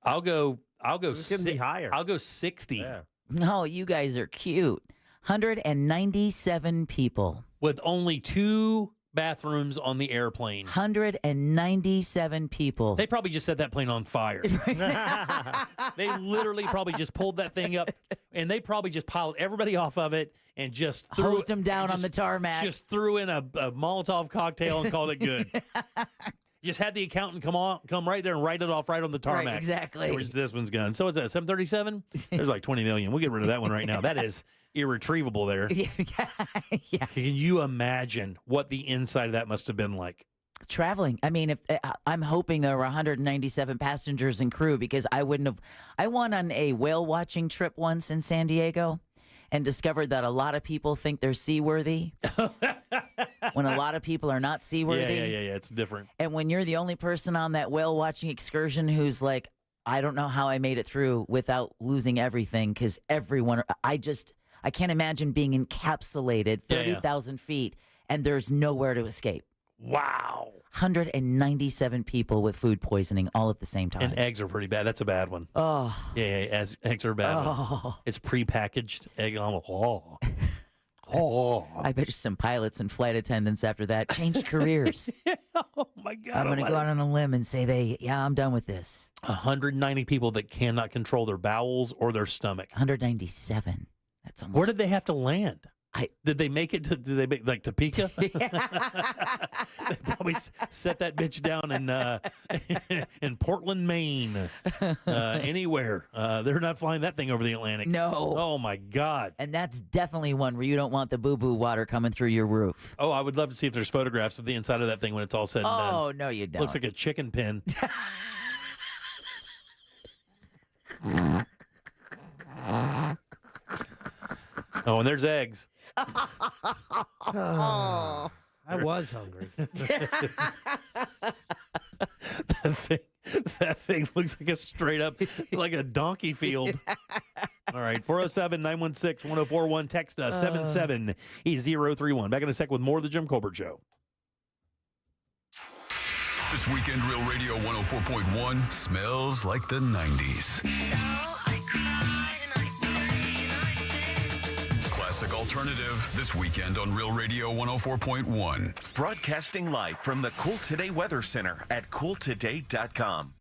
S7: I'll go.
S9: It's gonna be higher.
S7: I'll go 60.
S9: Yeah.
S5: No, you guys are cute. 197 people
S7: with only 2 bathrooms on the airplane.
S5: 197 people.
S7: They probably just set that plane on fire. They literally probably just pulled that thing up, and they probably just piled everybody off of it and just
S5: hosed them down on the tarmac.
S7: Just threw in a Molotov cocktail and called it good. Just had the accountant come right there and write it off right on the tarmac.
S5: Right, exactly.
S7: This one's gone. So is that 737? There's like 20 million. We'll get rid of that one right now. That is irretrievable there.
S5: Yeah.
S7: Can you imagine what the inside of that must have been like?
S5: traveling. I mean, if I'm hoping there were 197 passengers and crew, because I wouldn't have. I went on a whale watching trip once in San Diego and discovered that a lot of people think they're seaworthy when a lot of people are not seaworthy.
S7: Yeah. It's different. And
S5: when you're the only person on that whale watching excursion who's like, I don't know how I made it through without losing everything, because everyone, I can't imagine being encapsulated 30,000 feet and there's nowhere to escape.
S7: Wow.
S5: 197 people with food poisoning all at the same time.
S7: And eggs are pretty bad. That's a bad one.
S5: Oh.
S7: Yeah, eggs are a bad one. It's prepackaged egg. Oh.
S5: I bet you some pilots and flight attendants after that changed careers.
S7: Oh, my God.
S5: I'm going to go out on a limb and say I'm done with this.
S7: 190 people that cannot control their bowels or their stomach.
S5: 197. That's almost.
S7: Where did they have to land? Did they make it to? Did they make like Topeka? They probably set that bitch down in Portland, Maine. Anywhere. They're not flying that thing over the Atlantic.
S5: No.
S7: Oh my God.
S5: And that's definitely one where you don't want the boo-boo water coming through your roof.
S7: Oh, I would love to see if there's photographs of the inside of that thing when it's all said and done.
S5: Oh no, you don't.
S7: Looks like a chicken pen. Oh, and there's eggs.
S9: I was hungry.
S7: That thing looks like a straight up, like a donkey field. All right, 407-916-1041. Text us, 77031. Back in a sec with more of the Jim Colbert Show.
S6: This weekend, Real Radio 104.1 smells like the 90s. Classic alternative this weekend on Real Radio 104.1.
S2: Broadcasting live from the Cool Today Weather Center at cooltoday.com.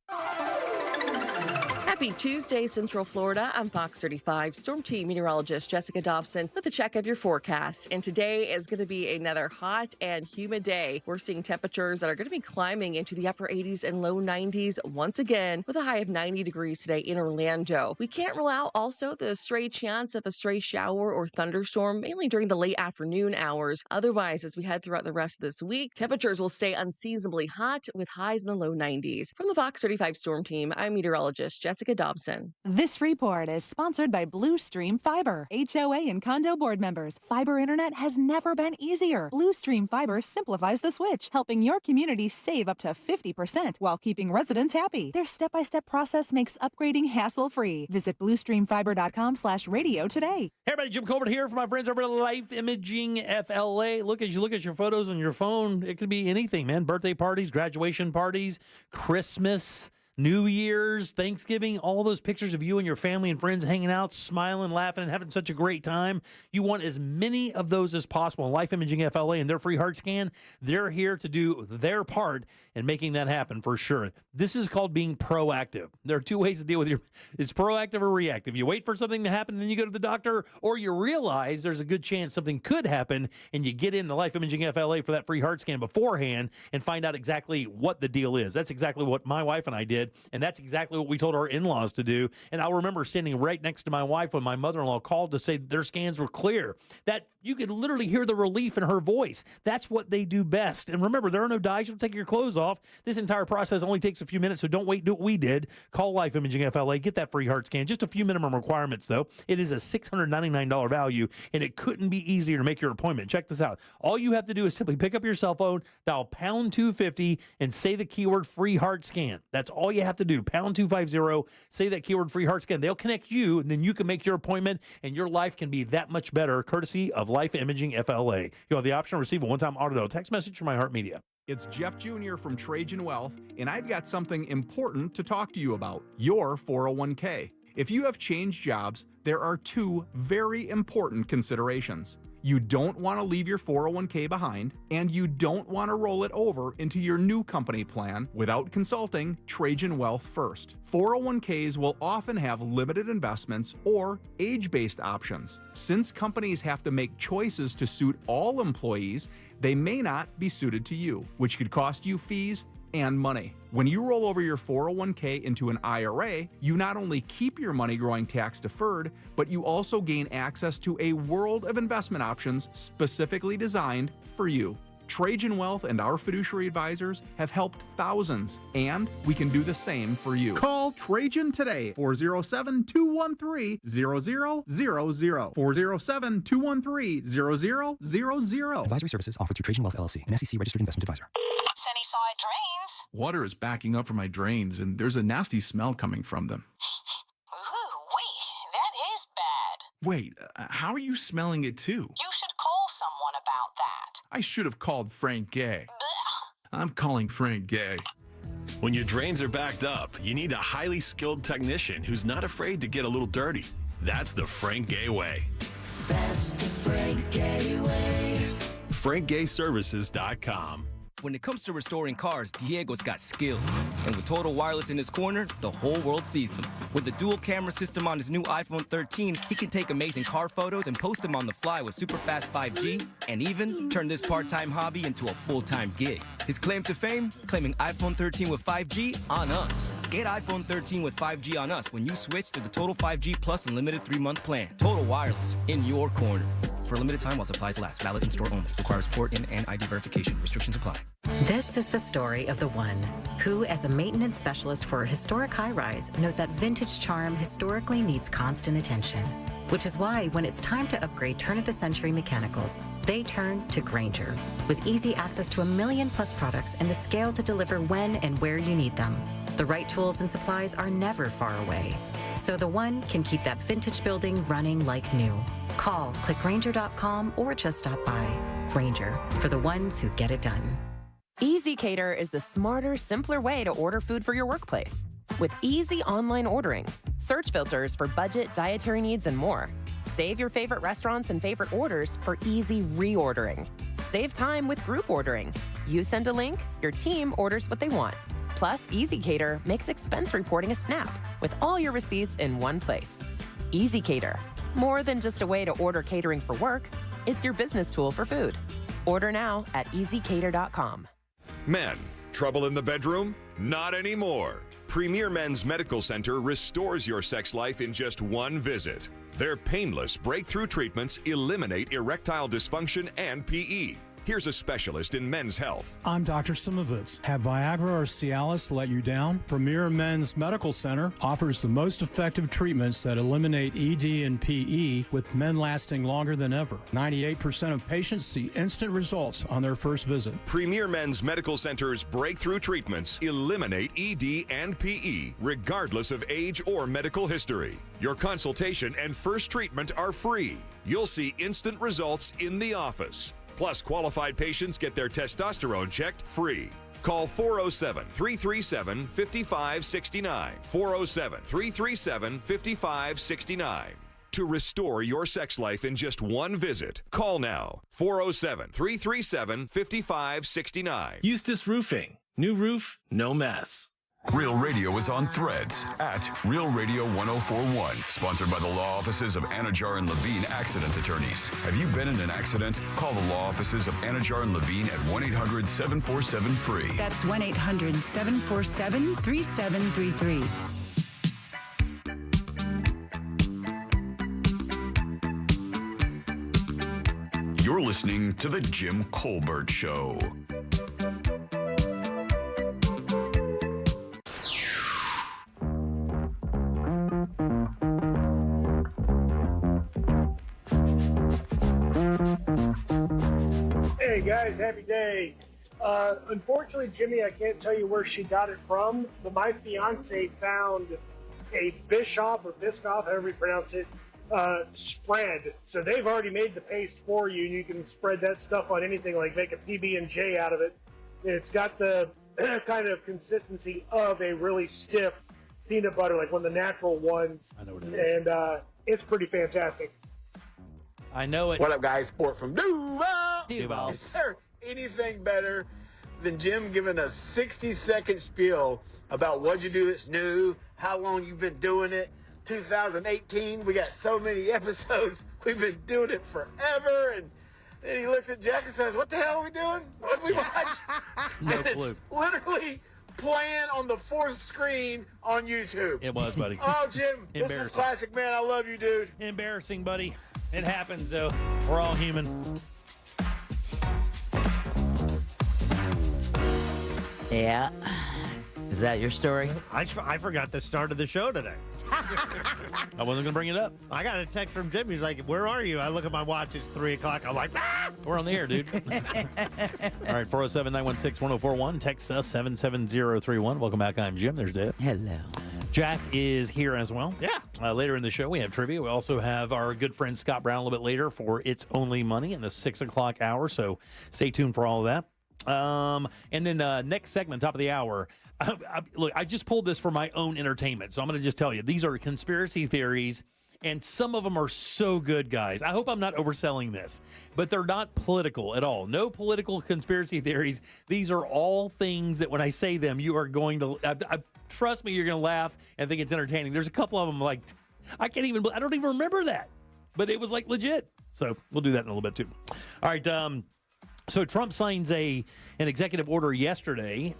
S3: Happy Tuesday, Central Florida. I'm Fox 35 Storm Team meteorologist Jessica Dobson with a check of your forecast. And today is going to be another hot and humid day. We're seeing temperatures that are going to be climbing into the upper 80s and low 90s once again, with a high of 90 degrees today in Orlando. We can't rule out also the stray chance of a stray shower or thunderstorm, mainly during the late afternoon hours. Otherwise, as we head throughout the rest of this week, temperatures will stay unseasonably hot with highs in the low 90s. From the Fox 35 Storm Team, I'm meteorologist Jessica Dobson.
S11: This report is sponsored by Blue Stream Fiber. HOA and condo board members, fiber internet has never been easier. Blue Stream Fiber simplifies the switch, helping your community save up to 50% while keeping residents happy. Their step-by-step process makes upgrading hassle-free. Visit bluestreamfiber.com/radio today.
S7: Hey everybody, Jim Colbert here for my friends over at Life Imaging FLA. As you look at your photos on your phone, it could be anything, man. Birthday parties, graduation parties, Christmas, New Year's, Thanksgiving, all those pictures of you and your family and friends hanging out, smiling, laughing, and having such a great time. You want as many of those as possible. Life Imaging FLA and their free heart scan, they're here to do their part in making that happen for sure. This is called being proactive. There are two ways to deal with it's proactive or reactive. You wait for something to happen, and then you go to the doctor, or you realize there's a good chance something could happen, and you get in the Life Imaging FLA for that free heart scan beforehand and find out exactly what the deal is. That's exactly what my wife and I did, and that's exactly what we told our in-laws to do. And I remember standing right next to my wife when my mother-in-law called to say their scans were clear. That you could literally hear the relief in her voice. That's what they do best. And remember, there are no dyes. You'll take your clothes off. This entire process only takes a few minutes, so don't wait. Do what we did. Call Life Imaging FLA. Get that free heart scan. Just a few minimum requirements, though. It is a $699 value, and it couldn't be easier to make your appointment. Check this out. All you have to do is simply pick up your cell phone, dial pound 250, and say the keyword free heart scan. That's all you have to do. Pound 250, say that keyword free heart scan. They'll connect you, and then you can make your appointment, and your life can be that much better, courtesy of Life Imaging FLA. You'll have the option to receive a one-time auto text message from iHeartMedia.
S4: It's Jeff Jr. from Trajan Wealth, and I've got something important to talk to you about, your 401k. If you have changed jobs, there are two very important considerations. You don't want to leave your 401k behind, and you don't want to roll it over into your new company plan without consulting Trajan Wealth first. 401ks will often have limited investments or age-based options. Since companies have to make choices to suit all employees, they may not be suited to you, which could cost you fees and money. When you roll over your 401k into an IRA, you not only keep your money growing tax deferred, but you also gain access to a world of investment options specifically designed for you. Trajan Wealth and our fiduciary advisors have helped thousands, and we can do the same for you. Call Trajan today, 407-213-0000. 407-213-0000.
S1: Advisory services offered through Trajan Wealth LLC, an SEC registered investment advisor.
S8: Sunnyside Drains.
S10: Water is backing up from my drains, and there's a nasty smell coming from them.
S8: Ooh-wee, that is bad.
S10: Wait, how are you smelling it too?
S8: You should call someone about that.
S10: I should have called Frank Gay.
S8: Blech.
S10: I'm calling Frank Gay.
S18: When your drains are backed up, you need a highly skilled technician who's not afraid to get a little dirty. That's the Frank Gay way.
S20: That's the Frank Gay way.
S18: FrankGayServices.com.
S21: When it comes to restoring cars, Diego's got skills. And with Total Wireless in his corner, the whole world sees them. With the dual camera system on his new iPhone 13, he can take amazing car photos and post them on the fly with super fast 5G, and even turn this part-time hobby into a full-time gig. His claim to fame? Claiming iPhone 13 with 5G on us. Get iPhone 13 with 5G on us when you switch to the Total 5G Plus Unlimited 3-month plan. Total Wireless, in your corner. For a limited time while supplies last. Valid in store only. Requires port in and ID verification. Restrictions apply.
S23: This is the story of the one who, as a maintenance specialist for a historic high-rise, knows that vintage charm historically needs constant attention. Which is why, when it's time to upgrade turn-of-the-century mechanicals, they turn to Grainger. With easy access to 1 million-plus products and the scale to deliver when and where you need them. The right tools and supplies are never far away. So the one can keep that vintage building running like new. Call, click Grainger.com, or just stop by. Grainger, for the ones who get it done.
S28: Easy Cater is the smarter, simpler way to order food for your workplace. With easy online ordering, search filters for budget, dietary needs, and more. Save your favorite restaurants and favorite orders for easy reordering. Save time with group ordering. You send a link, your team orders what they want. Plus, Easy Cater makes expense reporting a snap with all your receipts in one place. Easy Cater, more than just a way to order catering for work, it's your business tool for food. Order now at easycater.com.
S29: Men, trouble in the bedroom? Not anymore. Premier Men's Medical Center restores your sex life in just one visit. Their painless breakthrough treatments eliminate erectile dysfunction and PE. Here's a specialist in men's health.
S30: I'm Dr. Simovitz. Have Viagra or Cialis let you down? Premier Men's Medical Center offers the most effective treatments that eliminate ED and PE, with men lasting longer than ever. 98% of patients see instant results on their first visit.
S29: Premier Men's Medical Center's breakthrough treatments eliminate ED and PE, regardless of age or medical history. Your consultation and first treatment are free. You'll see instant results in the office. Plus, qualified patients get their testosterone checked free. Call 407-337-5569. 407-337-5569. To restore your sex life in just one visit, call now. 407-337-5569.
S18: Eustace Roofing. New roof, no mess.
S6: Real Radio is on Threads at Real Radio 1041. Sponsored by the law offices of Anajar and Levine Accident Attorneys. Have you been in an accident? Call the law offices of Anajar and Levine at 1-800-747-FREE.
S31: That's 1-800-747-3733.
S6: You're listening to The Jim Colbert Show.
S32: Hey guys, happy day. Unfortunately, Jimmy, I can't tell you where she got it from, but my fiance found a Bischoff, however you pronounce it, spread. So they've already made the paste for you, and you can spread that stuff on anything, like make a PB&J out of it. It's got the kind of consistency of a really stiff peanut butter, like one of the natural ones.
S7: I know what it is.
S32: And it's pretty fantastic.
S7: I know it.
S33: What up, guys? Sport from Duval.
S7: Duval.
S33: Is there anything better than Jim giving a 60-second spiel about what you do that's new, how long you've been doing it? 2018, we got so many episodes. We've been doing it forever. And then he looks at Jack and says, what the hell are we doing? What did we watch?
S7: No clue.
S33: It's literally playing on the fourth screen on YouTube.
S7: It was, buddy.
S33: Oh, Jim, this is classic, man. I love you, dude.
S7: Embarrassing, buddy. It happens, though. We're all human.
S5: Yeah. Is that your story?
S12: I forgot the start of the show today.
S7: I wasn't going to bring it up.
S12: I got a text from Jim. He's like, where are you? I look at my watch. It's 3 o'clock. I'm like, ah!
S7: We're on the air, dude. All right, 407-916-1041. Text us 77031. Welcome back. I'm Jim. There's Dave.
S5: Hello.
S7: Jack is here as well.
S12: Yeah.
S7: Later in the show, we have trivia. We also have our good friend Scott Brown a little bit later for It's Only Money in the 6 o'clock hour. So stay tuned for all of that. And then next segment, top of the hour. Look, I just pulled this for my own entertainment. So I'm going to just tell you, these are conspiracy theories. And some of them are so good, guys. I hope I'm not overselling this, but they're not political at all. No political conspiracy theories. These are all things that when I say them, you are going to, trust me, you're going to laugh and think it's entertaining. There's a couple of them like, I don't even remember that, but it was like legit. So we'll do that in a little bit too. All right. So Trump signs an executive order yesterday,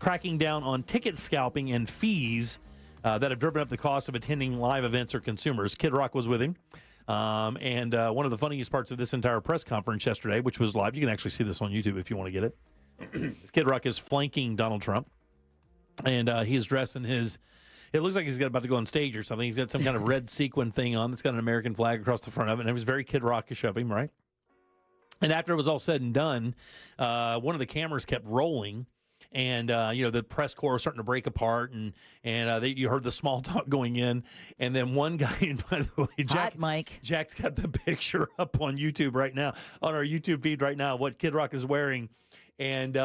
S7: cracking down on ticket scalping and fees that have driven up the cost of attending live events or consumers. Kid Rock was with him. And one of the funniest parts of this entire press conference yesterday, which was live, you can actually see this on YouTube if you want to get it. Kid Rock is flanking Donald Trump. And he is dressed in his, it looks like he's about to go on stage or something. He's got some kind of red sequin thing on that's got an American flag across the front of it. And it was very Kid Rockish of him, right? And after it was all said and done, one of the cameras kept rolling. And, the press corps was starting to break apart, and you heard the small talk going in. And then one guy, and by the way, Jack's got the picture up on YouTube right now, on our YouTube feed right now, what Kid Rock is wearing. And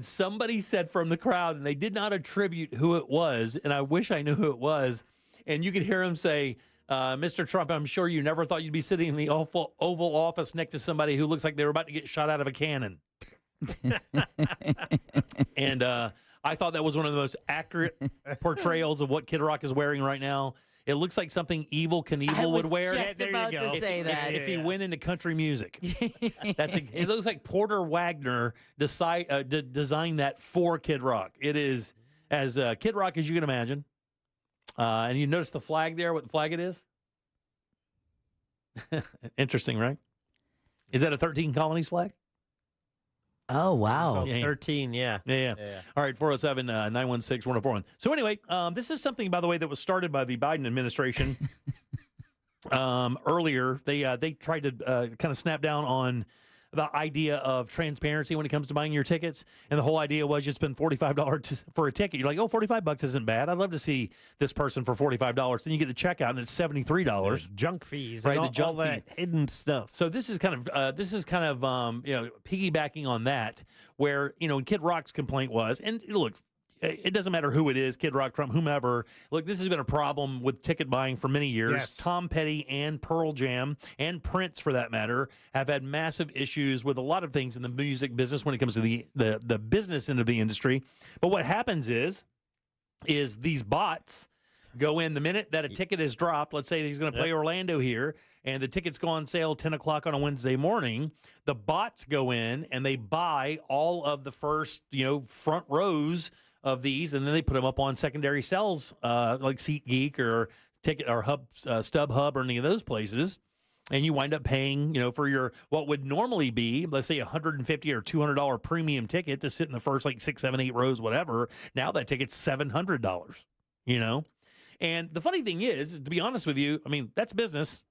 S7: somebody said from the crowd, and they did not attribute who it was, and I wish I knew who it was. And you could hear him say, Mr. Trump, I'm sure you never thought you'd be sitting in the Oval Office next to somebody who looks like they were about to get shot out of a cannon. And I thought that was one of the most accurate portrayals of what Kid Rock is wearing right now. It looks like something Evil Knievel would wear.
S5: Just about to say that.
S7: If he went into country music. It looks like Porter Wagner designed that for Kid Rock. It is as Kid Rock as you can imagine. And you notice the flag there, what the flag it is? Interesting, right? Is that a 13 colonies flag?
S5: Oh, wow.
S12: 13, yeah.
S7: Yeah. All right, 407-916-1041. So anyway, this is something, by the way, that was started by the Biden administration earlier. They tried to kind of snap down on the idea of transparency when it comes to buying your tickets. And the whole idea was you spend $45 for a ticket. You're like, oh, $45 isn't bad. I'd love to see this person for $45. Then you get to check out and it's $73.
S12: Junk fees,
S7: right?
S12: And all that hidden stuff.
S7: So this is kind of piggybacking on that, where Kid Rock's complaint was, and look, it doesn't matter who it is, Kid Rock, Trump, whomever. Look, this has been a problem with ticket buying for many years.
S12: Yes.
S7: Tom Petty and Pearl Jam and Prince, for that matter, have had massive issues with a lot of things in the music business when it comes to the business end of the industry. But what happens is these bots go in the minute that a ticket is dropped. Let's say he's going to play Orlando here, and the tickets go on sale 10 o'clock on a Wednesday morning. The bots go in and they buy all of the first, front rows of these, and then they put them up on secondary sales like SeatGeek or Ticket or StubHub or any of those places, and you wind up paying for your what would normally be, let's say, $150 or $200 premium ticket to sit in the first 6, 7, 8 rows, whatever. Now that ticket's $700. And the funny thing is, to be honest with you, I mean, that's business.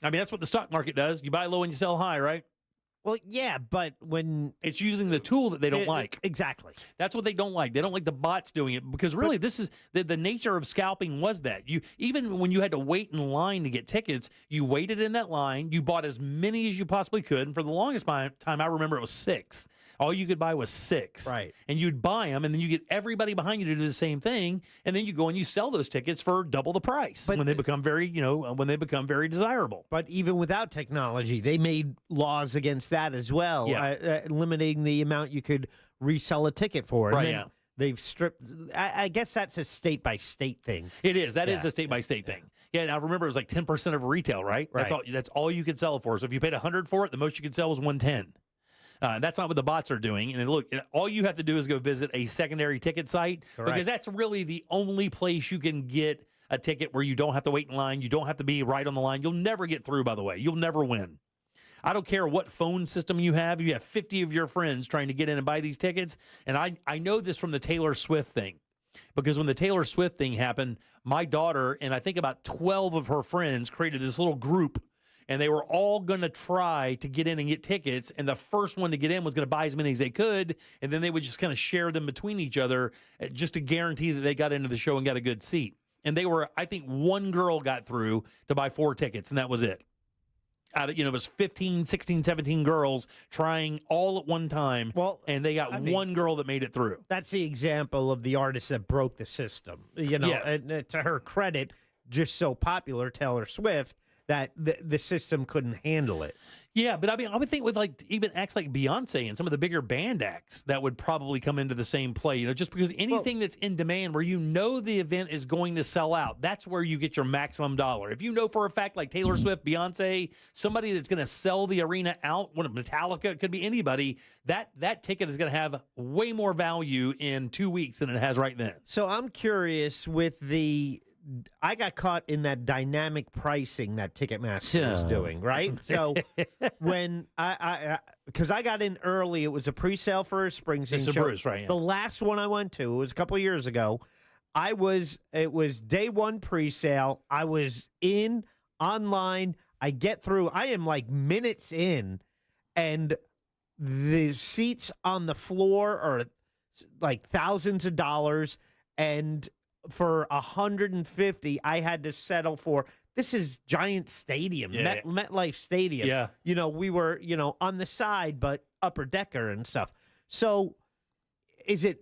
S7: I mean, that's what the stock market does. You buy low and you sell high, right?
S12: Well, yeah, but when
S7: it's using the tool that they don't like.
S12: Exactly.
S7: That's what they don't like. They don't like the bots doing it, because really this is the nature of scalping was that even when you had to wait in line to get tickets, you waited in that line, you bought as many as you possibly could, and for the longest time I remember it was 6. All you could buy was 6.
S12: Right.
S7: And you'd buy them, and then you get everybody behind you to do the same thing, and then you go and you sell those tickets for double the price when they become very desirable.
S12: But even without technology, they made laws against that as well, limiting the amount you could resell a ticket for.
S7: Right, yeah.
S12: They've stripped. I guess that's a state-by-state thing.
S7: It is. That is a state-by-state thing. Yeah, and I remember it was like 10% of retail, right? That's all you could sell it for. So if you paid $100 for it, the most you could sell was $110. That's not what the bots are doing. And look, all you have to do is go visit a secondary ticket site, because that's really the only place you can get a ticket where you don't have to wait in line. You don't have to be right on the line. You'll never get through, by the way. You'll never win. I don't care what phone system you have. You have 50 of your friends trying to get in and buy these tickets. And I know this from the Taylor Swift thing, because when the Taylor Swift thing happened, my daughter and I think about 12 of her friends created this little group, and they were all going to try to get in and get tickets. And the first one to get in was going to buy as many as they could. And then they would just kind of share them between each other just to guarantee that they got into the show and got a good seat. And they were, I think one girl got through to buy 4 tickets, and that was it. It was 15, 16, 17 girls trying all at one time.
S12: Well,
S7: and they got one girl that made it through.
S12: That's the example of the artist that broke the system. And to her credit, just so popular, Taylor Swift, that the system couldn't handle it.
S7: Yeah, but I would think with even acts like Beyonce and some of the bigger band acts that would probably come into the same play, just because anything that's in demand where the event is going to sell out, that's where you get your maximum dollar. If you know for a fact, like Taylor Swift, Beyonce, somebody that's going to sell the arena out, Metallica, it could be anybody, that ticket is going to have way more value in 2 weeks than it has right then.
S12: So I'm curious I got caught in that dynamic pricing that Ticketmaster was doing, right? So when because I got in early, it was a pre-sale for a Springsteen show.
S7: Bruce, right? Yeah.
S12: The last one I went to, it was a couple of years ago. It was day one pre-sale. I was in online. I get through. I am like minutes in, and the seats on the floor are like thousands of dollars, and for $150, I had to settle for. This is Giant Stadium, MetLife Stadium.
S7: Yeah,
S12: we were on the side, but upper decker and stuff. So, is it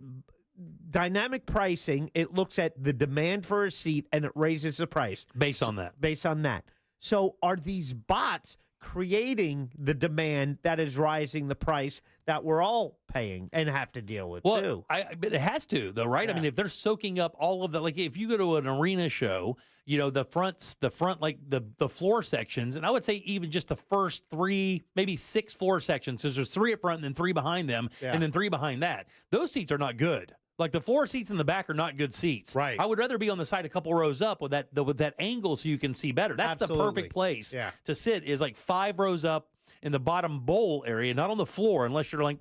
S12: dynamic pricing? It looks at the demand for a seat and it raises the price
S7: based on that.
S12: Based on that. So, are these bots creating the demand that is rising the price that we're all paying and have to deal with too?
S7: But it has to, though, right?
S12: Yeah.
S7: I mean, if they're soaking up all of that, like if you go to an arena show, the front, like the floor sections, and I would say even just the first 3, maybe 6 floor sections, because there's 3 up front and then 3 behind them, and then 3 behind that. Those seats are not good. Like the floor seats in the back are not good seats.
S12: Right.
S7: I would rather be on the side a couple rows up with that angle so you can see better. That's
S12: Absolutely.
S7: the perfect place
S12: Yeah.
S7: to sit, is like 5 rows up in the bottom bowl area, not on the floor, unless you're like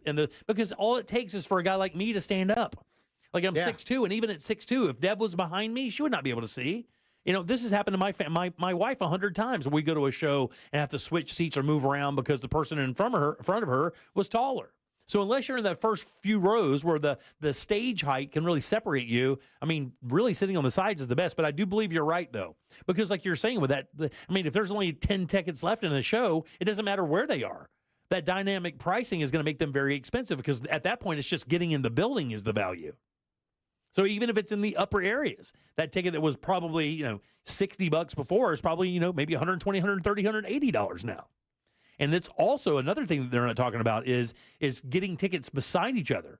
S7: because all it takes is for a guy like me to stand up. Like I'm 6'2", and even at 6'2", if Deb was behind me, she would not be able to see. This has happened to my wife 100 times when we go to a show and have to switch seats or move around because the person in front of her was taller. So unless you're in that first few rows where the stage height can really separate you, I mean, really sitting on the sides is the best. But I do believe you're right, though. Because like you're saying with that, if there's only 10 tickets left in a show, it doesn't matter where they are. That dynamic pricing is going to make them very expensive, because at that point, it's just getting in the building is the value. So even if it's in the upper areas, that ticket that was probably, $60 before is probably, maybe $120, $130, $180 now. And that's also another thing that they're not talking about is getting tickets beside each other,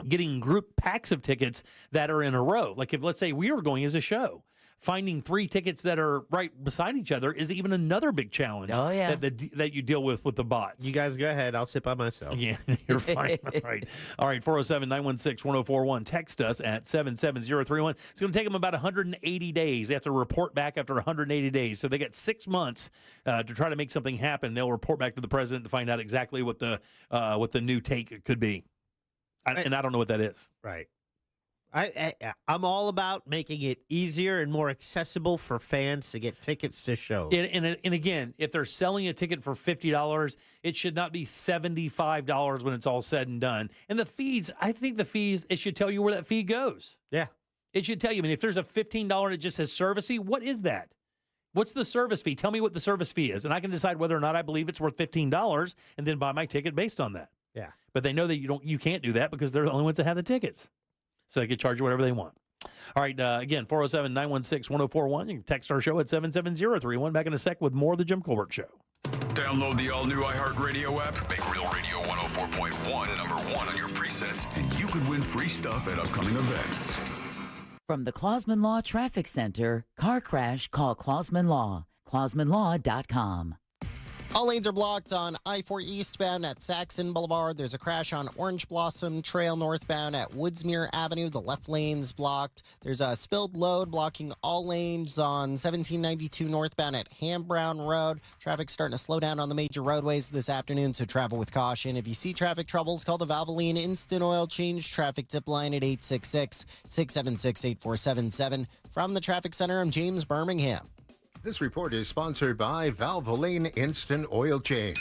S7: getting group packs of tickets that are in a row. Like if, let's say, we were going as a show, finding 3 tickets that are right beside each other is even another big challenge.
S5: Oh, yeah.
S7: that you deal with the bots.
S12: You guys go ahead. I'll sit by myself.
S7: Yeah, you're fine. All right, 407-916-1041. Text us at 77031. It's going to take them about 180 days. They have to report back after 180 days. So they got 6 months to try to make something happen. They'll report back to the president to find out exactly what the new take could be. And I don't know what that is.
S12: Right. I'm all about making it easier and more accessible for fans to get tickets to shows.
S7: And again, if they're selling a ticket for $50, it should not be $75 when it's all said and done. And the fees, I think it should tell you where that fee goes.
S12: Yeah.
S7: It should tell you. I mean, if there's a $15 that just says service fee, what is that? What's the service fee? Tell me what the service fee is, and I can decide whether or not I believe it's worth $15 and then buy my ticket based on that.
S12: Yeah.
S7: But they know that you can't do that because they're the only ones that have the tickets. So they can charge you whatever they want. All right, again, 407-916-1041. You can text our show at 77031. Back in a sec with more of the Jim Colbert Show.
S6: Download the all-new iHeartRadio app. Make Real Radio 104.1 number 1 on your presets, and you could win free stuff at upcoming events.
S5: From the Clausman Law Traffic Center, car crash, call Clausman Law. ClausmanLaw.com.
S9: All lanes are blocked on I-4 eastbound at Saxon Boulevard. There's a crash on Orange Blossom Trail northbound at Woodsmere Avenue. The left lane's blocked. There's a spilled load blocking all lanes on 1792 northbound at Ham Brown Road. Traffic starting to slow down on the major roadways this afternoon, so travel with caution. If you see traffic troubles, call the Valvoline Instant Oil Change traffic tip line at 866-676-8477. From the Traffic Center, I'm James Birmingham.
S13: This report is sponsored by Valvoline Instant Oil Change.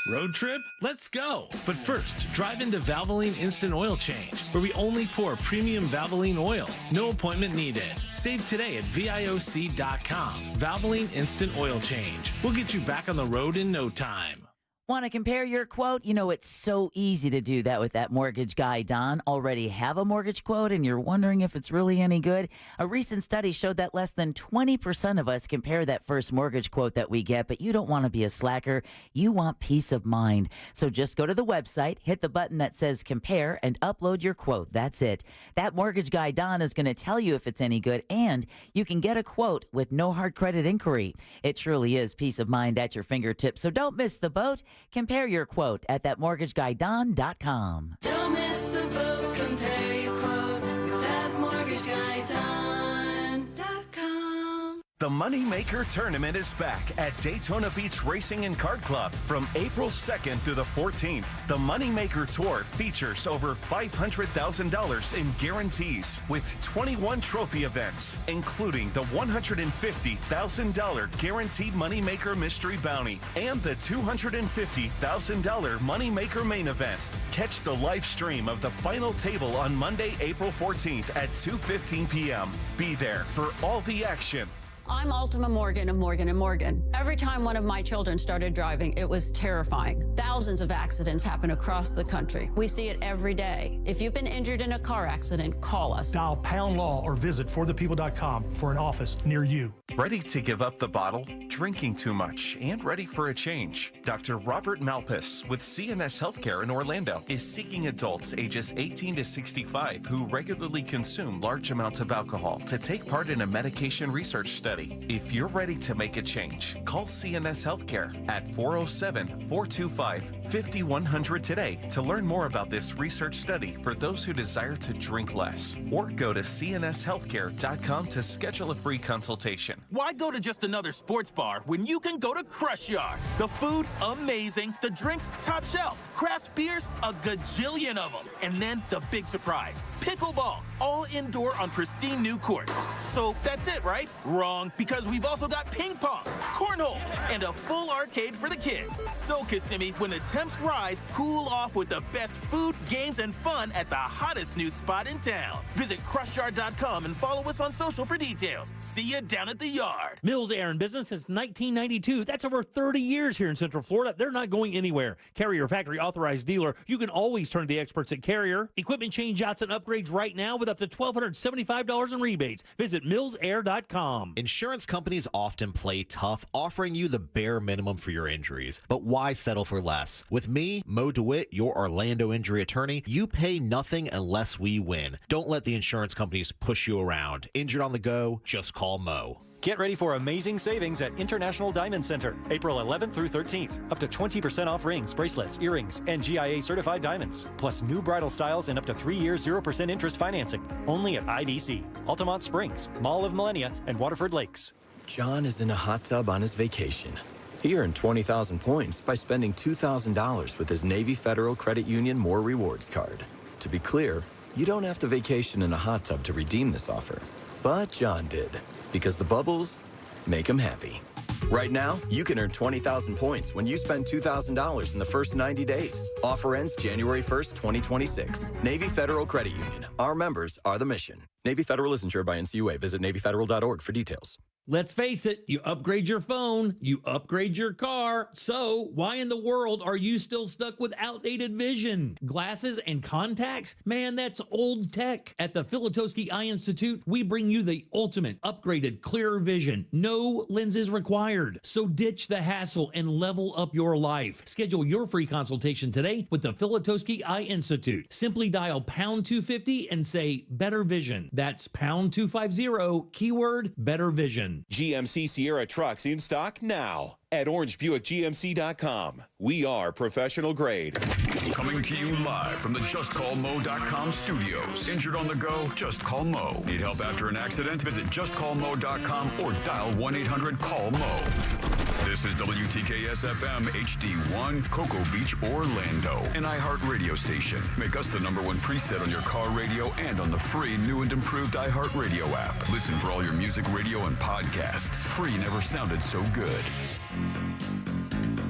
S18: Road trip? Let's go! But first, drive into Valvoline Instant Oil Change, where we only pour premium Valvoline oil. No appointment needed. Save today at VIOC.com. Valvoline Instant Oil Change. We'll get you back on the road in no time.
S5: Want to compare your quote? You know, it's so easy to do that with that mortgage guy, Don. Already have a mortgage quote and you're wondering if it's really any good? A recent study showed that less than 20% of us compare that first mortgage quote that we get, but you don't want to be a slacker. You want peace of mind. So just go to the website, hit the button that says compare, and upload your quote. That's it. That mortgage guy, Don, is going to tell you if it's any good, and you can get a quote with no hard credit inquiry. It truly is peace of mind at your fingertips, so don't miss the boat. Compare your quote at thatmortgageguyDon.com.
S20: Don't miss the boat. Compare your quote with thatmortgageguyDon.com.
S2: The Moneymaker Tournament is back at Daytona Beach Racing and Kart Club from April 2nd through the 14th. The Moneymaker Tour features over $500,000 in guarantees with 21 trophy events, including the $150,000 Guaranteed Moneymaker Mystery Bounty and the $250,000 Moneymaker Main Event. Catch the live stream of the final table on Monday, April 14th at 2:15 p.m. Be there for all the action.
S14: I'm Ultima Morgan of Morgan & Morgan. Every time one of my children started driving, it was terrifying. Thousands of accidents happen across the country. We see it every day. If you've been injured in a car accident, call us.
S15: Dial pound law or visit forthepeople.com for an office near you.
S2: Ready to give up the bottle, drinking too much, and ready for a change? Dr. Robert Malpas with CNS Healthcare in Orlando is seeking adults ages 18 to 65 who regularly consume large amounts of alcohol to take part in a medication research study. If you're ready to make a change, call CNS Healthcare at 407-425-5100 today to learn more about this research study for those who desire to drink less. Or go to cnshealthcare.com to schedule a free consultation.
S16: Why go to just another sports bar when you can go to Crush Yard? The food, amazing. The drinks, top shelf. Craft beers, a gajillion of them. And then the big surprise, pickleball, all indoor on pristine new courts. So that's it, right? Wrong, because we've also got ping pong, cornhole, and a full arcade for the kids. So, Kissimmee, when the temps rise, cool off with the best food, games, and fun at the hottest new spot in town. Visit crushyard.com and follow us on social for details. See you down at the yard.
S7: Mills Air in business since 1992. That's over 30 years here in Central Florida. They're not going anywhere. Carrier factory authorized dealer. You can always turn to the experts at Carrier. Equipment change outs and upgrades right now with up to $1,275 in rebates. Visit millsair.com.
S17: Insurance companies often play tough, offering you the bare minimum for your injuries. But why settle for less? With me, Mo DeWitt, your Orlando injury attorney, you pay nothing unless we win. Don't let the insurance companies push you around. Injured on the go? Just call Mo.
S19: Get ready for amazing savings at International Diamond Center, April 11th through 13th. Up to 20% off rings, bracelets, earrings, and GIA certified diamonds. Plus new bridal styles and up to 3 years 0% interest financing. Only at IDC, Altamont Springs, Mall of Millennia, and Waterford Lakes.
S22: John is in a hot tub on his vacation. He earned 20,000 points by spending $2,000 with his Navy Federal Credit Union More Rewards card. To be clear, you don't have to vacation in a hot tub to redeem this offer. But John did, because the bubbles make him happy. Right now, you can earn 20,000 points when you spend $2,000 in the first 90 days. Offer ends January 1st, 2026. Navy Federal Credit Union. Our members are the mission. Navy Federal is insured by NCUA. Visit NavyFederal.org for details.
S7: Let's face it, you upgrade your phone, you upgrade your car. So why in the world are you still stuck with outdated vision? Glasses and contacts? Man, that's old tech. At the Filatowski Eye Institute, we bring you the ultimate upgraded clearer vision. No lenses required. So ditch the hassle and level up your life. Schedule your free consultation today with the Filatowski Eye Institute. Simply dial pound 250 and say better vision. That's pound 250, keyword better vision.
S1: Oregon. GMC Sierra trucks in stock now at orangebuickgmc.com. We are professional grade.
S6: Coming to you live from the JustCallMo.com studios. Injured on the go? Just call Mo. Need help after an accident? Visit JustCallMo.com or dial 1-800-CALL-MO. This is WTKS-FM HD1, Cocoa Beach, Orlando. An iHeart radio station. Make us the #1 preset on your car radio and on the free new and improved iHeart Radio app. Listen for all your music, radio, and podcasts. Free never sounded so good.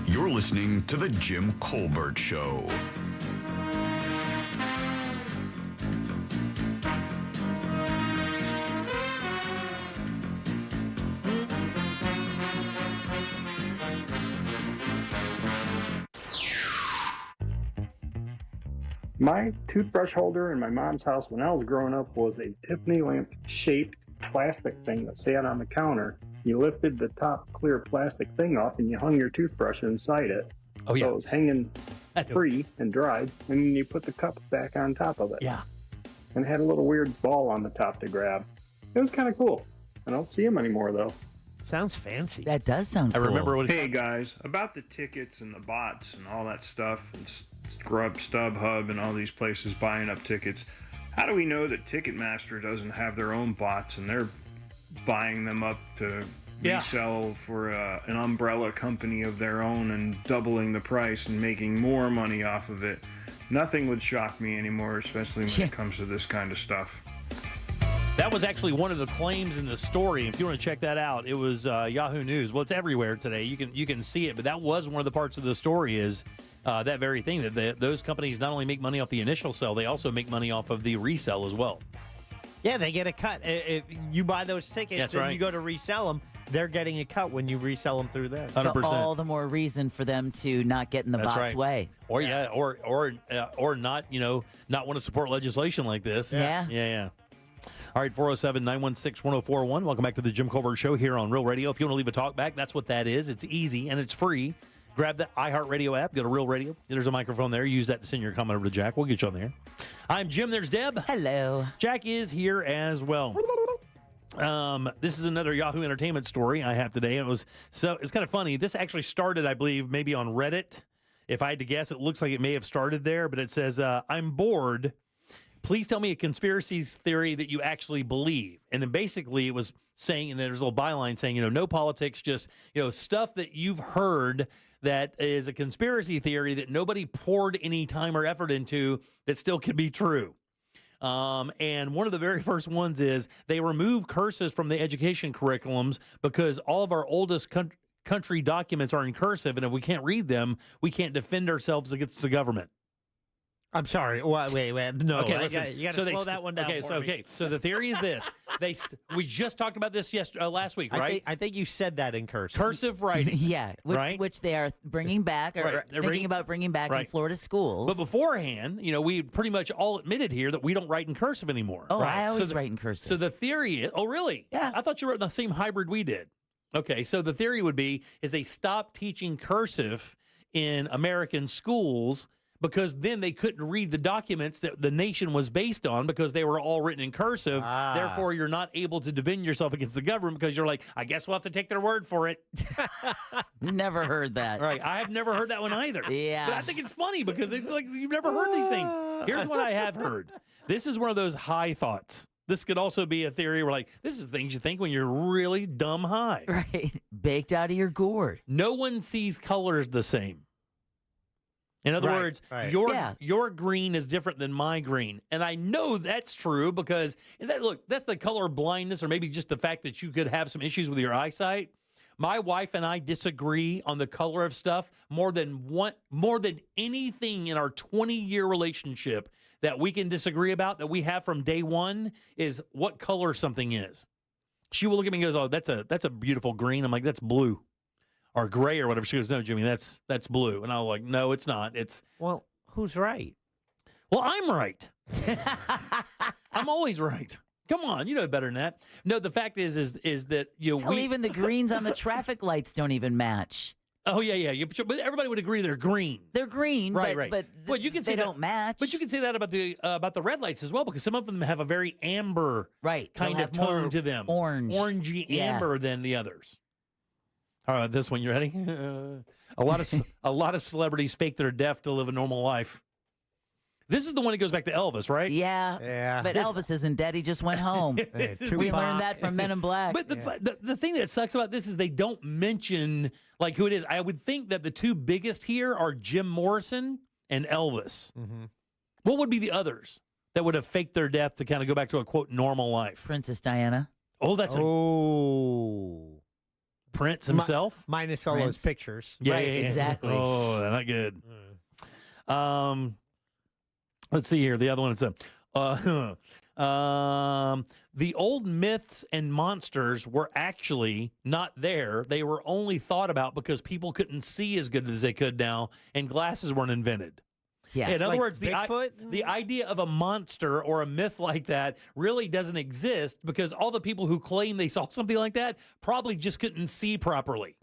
S6: You're listening to The Jim Colbert Show.
S32: My toothbrush holder in my mom's house when I was growing up was a Tiffany lamp-shaped plastic thing that sat on the counter. You lifted the top clear plastic thing off and you hung your toothbrush inside it.
S7: Oh, yeah.
S32: So it was hanging free and dried, and then you put the cup back on top of it.
S7: Yeah.
S32: And it had a little weird ball on the top to grab. It was kind of cool. I don't see them anymore, though.
S12: Sounds fancy.
S5: That does sound cool.
S7: I remember what
S3: Hey, guys, about the tickets and the bots and all that stuff, and StubHub and all these places buying up tickets. How do we know that Ticketmaster doesn't have their own bots and they're buying them up to resell for an umbrella company of their own and doubling the price and making more money off of it? Nothing would shock me anymore, especially when it comes to this kind of stuff.
S7: That was actually one of the claims in the story. If you want to check that out, it was Yahoo News. Well, it's everywhere today. You can see it, but that was one of the parts of the story is that very thing, that those companies not only make money off the initial sell, they also make money off of the resell as well.
S12: Yeah, they get a cut. If you buy those tickets and you go to resell them, they're getting a cut when you resell them through them.
S7: 100%.
S5: So all the more reason for them to not get in the bot's way.
S7: Or or not, not want to support legislation like this.
S5: Yeah.
S7: All right, 407-916-1041. Welcome back to the Jim Colbert Show here on Real Radio. If you want to leave a talk back, that's what that is. It's easy and it's free. Grab the iHeartRadio app. Go to Real Radio. There's a microphone there. Use that to send your comment over to Jack. We'll get you on there. I'm Jim. There's Deb.
S5: Hello.
S7: Jack is here as well. This is another Yahoo Entertainment story I have today. It's kind of funny. This actually started, I believe, maybe on Reddit. If I had to guess, it looks like it may have started there. But it says, I'm bored. Please tell me a conspiracy theory that you actually believe. And then basically it was saying, and there's a little byline saying, no politics, just, stuff that you've heard that is a conspiracy theory that nobody poured any time or effort into that still could be true. And one of the very first ones is they remove cursive from the education curriculums because all of our oldest country documents are in cursive, and if we can't read them, we can't defend ourselves against the government.
S12: I'm sorry. Wait. No.
S7: Okay, listen.
S12: You got to slow that one down.
S7: So the theory is this: we just talked about this last week, right?
S12: I think you said that in cursive.
S7: Cursive writing.
S5: Yeah, which they are bringing back or thinking about bringing back in Florida schools.
S7: But beforehand, we pretty much all admitted here that we don't write in cursive anymore.
S5: Oh, right? I always write in cursive.
S7: So the theory is, oh, really?
S5: Yeah.
S7: I thought you wrote the same hybrid we did. Okay, so the theory would be is they stopped teaching cursive in American schools because then they couldn't read the documents that the nation was based on because they were all written in cursive. Therefore, you're not able to defend yourself against the government because you're like, I guess we'll have to take their word for it.
S5: Never heard that.
S7: Right. I have never heard that one either.
S5: Yeah.
S7: But I think it's funny because it's like you've never heard these things. Here's what I have heard. This is one of those high thoughts. This could also be a theory where, this is things you think when you're really dumb high.
S5: Right. Baked out of your gourd.
S7: No one sees colors the same. In other words, your green is different than my green. And I know that's true because, that's the color blindness or maybe just the fact that you could have some issues with your eyesight. My wife and I disagree on the color of stuff more than anything in our 20-year relationship that we can disagree about that we have from day one is what color something is. She will look at me and goes, oh, that's a beautiful green. I'm like, that's blue. Or gray or whatever. She goes, no, Jimmy, that's blue. And I was like, no, it's not.
S12: Well, who's right?
S7: Well, I'm right. I'm always right. Come on, you know better than that. No, the fact is that
S5: even the greens on the traffic lights don't even match.
S7: Oh yeah. But everybody would agree they're green.
S5: They're green,
S7: right.
S5: but
S7: well, you can say
S5: they don't match.
S7: But you can say that about the red lights as well, because some of them have a very amber kind of tone to them, orangey amber than the others. All right, this one, you ready? A lot of celebrities fake their death to live a normal life. This is the one that goes back to Elvis, right?
S5: Yeah. But Elvis isn't dead. He just went home. We learned that from Men in Black.
S7: But the thing that sucks about this is they don't mention like who it is. I would think that the two biggest here are Jim Morrison and Elvis.
S12: Mm-hmm.
S7: What would be the others that would have faked their death to kind of go back to a, quote, normal life?
S5: Princess Diana.
S7: Oh, that's Prince himself?
S12: Minus all those pictures.
S7: Yeah,
S5: exactly.
S7: Oh, they're not good. Let's see here. The other one is the old myths and monsters were actually not there. They were only thought about because people couldn't see as good as they could now, and glasses weren't invented.
S5: Yeah.
S7: In other
S12: Like
S7: words,
S12: Bigfoot?
S7: the idea of a monster or a myth like that really doesn't exist because all the people who claim they saw something like that probably just couldn't see properly.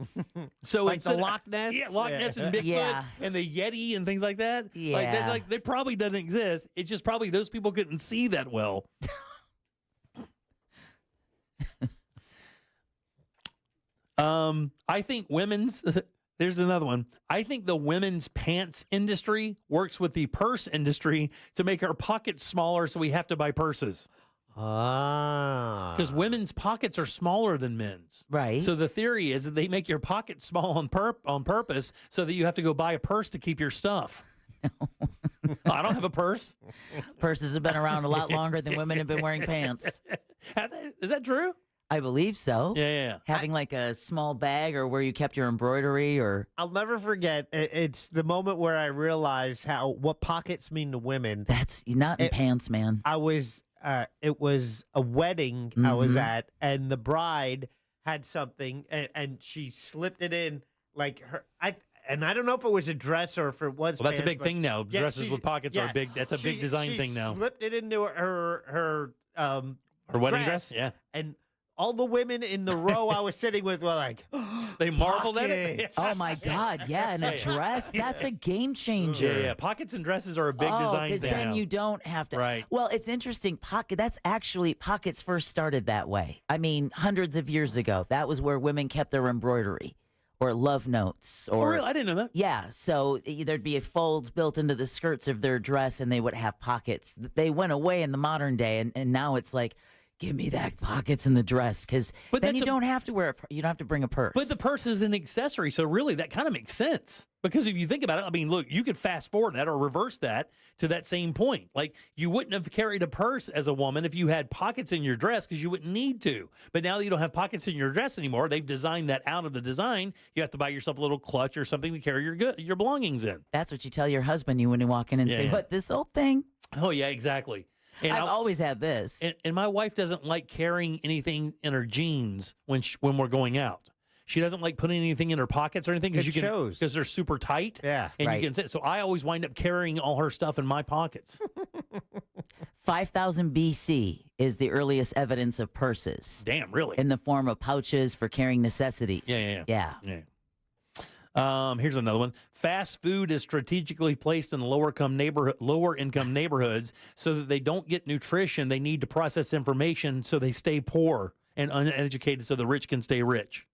S7: So
S12: Like the Loch Ness?
S7: Yeah, Loch Ness and Bigfoot and the Yeti and things like that.
S5: Yeah.
S7: Like they probably doesn't exist. It's just probably those people couldn't see that well. I think women's... There's another one. I think the women's pants industry works with the purse industry to make our pockets smaller, so we have to buy purses. Because women's pockets are smaller than men's.
S5: Right.
S7: So the theory is that they make your pockets small on purpose so that you have to go buy a purse to keep your stuff. I don't have a purse.
S5: Purses have been around a lot longer than women have been wearing pants.
S7: Is that true?
S5: I believe so.
S7: Yeah.
S5: Having like a small bag or where you kept your embroidery or...
S12: I'll never forget. It's the moment where I realized what pockets mean to women.
S5: That's not in pants, man.
S12: I was... it was a wedding I was at, and the bride had something, and she slipped it in like her... And I don't know if it was a dress or if it was.
S7: Well, that's
S12: pants,
S7: a big thing now.
S12: Yeah,
S7: Dresses with pockets are big. That's a big design thing now.
S12: She slipped it into her
S7: wedding dress. Yeah.
S12: And all the women in the row I was sitting with were like,
S7: they marveled at it.
S5: Oh my God! Yeah, and a dress. That's a game changer.
S7: Yeah. Pockets and dresses are a big design
S5: because
S7: thing
S5: then
S7: now.
S5: you don't have to.
S7: Right.
S5: Well, it's interesting. Pockets first started that way. I mean, hundreds of years ago. That was where women kept their embroidery. Or love notes. Or,
S7: really? I didn't know that.
S5: Yeah. So there'd be folds built into the skirts of their dress and they would have pockets. They went away in the modern day. And now it's like, give me that pockets in the dress. Because then you don't have to you don't have to bring a purse.
S7: But the purse is an accessory. So really, that kind of makes sense. Because if you think about it, I mean, look, you could fast forward that or reverse that to that same point. Like, you wouldn't have carried a purse as a woman if you had pockets in your dress because you wouldn't need to. But now that you don't have pockets in your dress anymore, they've designed that out of the design. You have to buy yourself a little clutch or something to carry your belongings in.
S5: That's what you tell your husband when you walk in and say, what, this old thing?
S7: Oh, yeah, exactly. And
S5: I've always had this.
S7: And my wife doesn't like carrying anything in her jeans when we're going out. She doesn't like putting anything in her pockets or anything because they're super tight.
S12: Yeah,
S7: and you can sit. So I always wind up carrying all her stuff in my pockets.
S5: 5000 BC is the earliest evidence of purses.
S7: Damn, really?
S5: In the form of pouches for carrying necessities.
S7: Yeah. Here's another one. Fast food is strategically placed in lower income neighborhoods so that they don't get nutrition they need to process information, so they stay poor and uneducated so the rich can stay rich.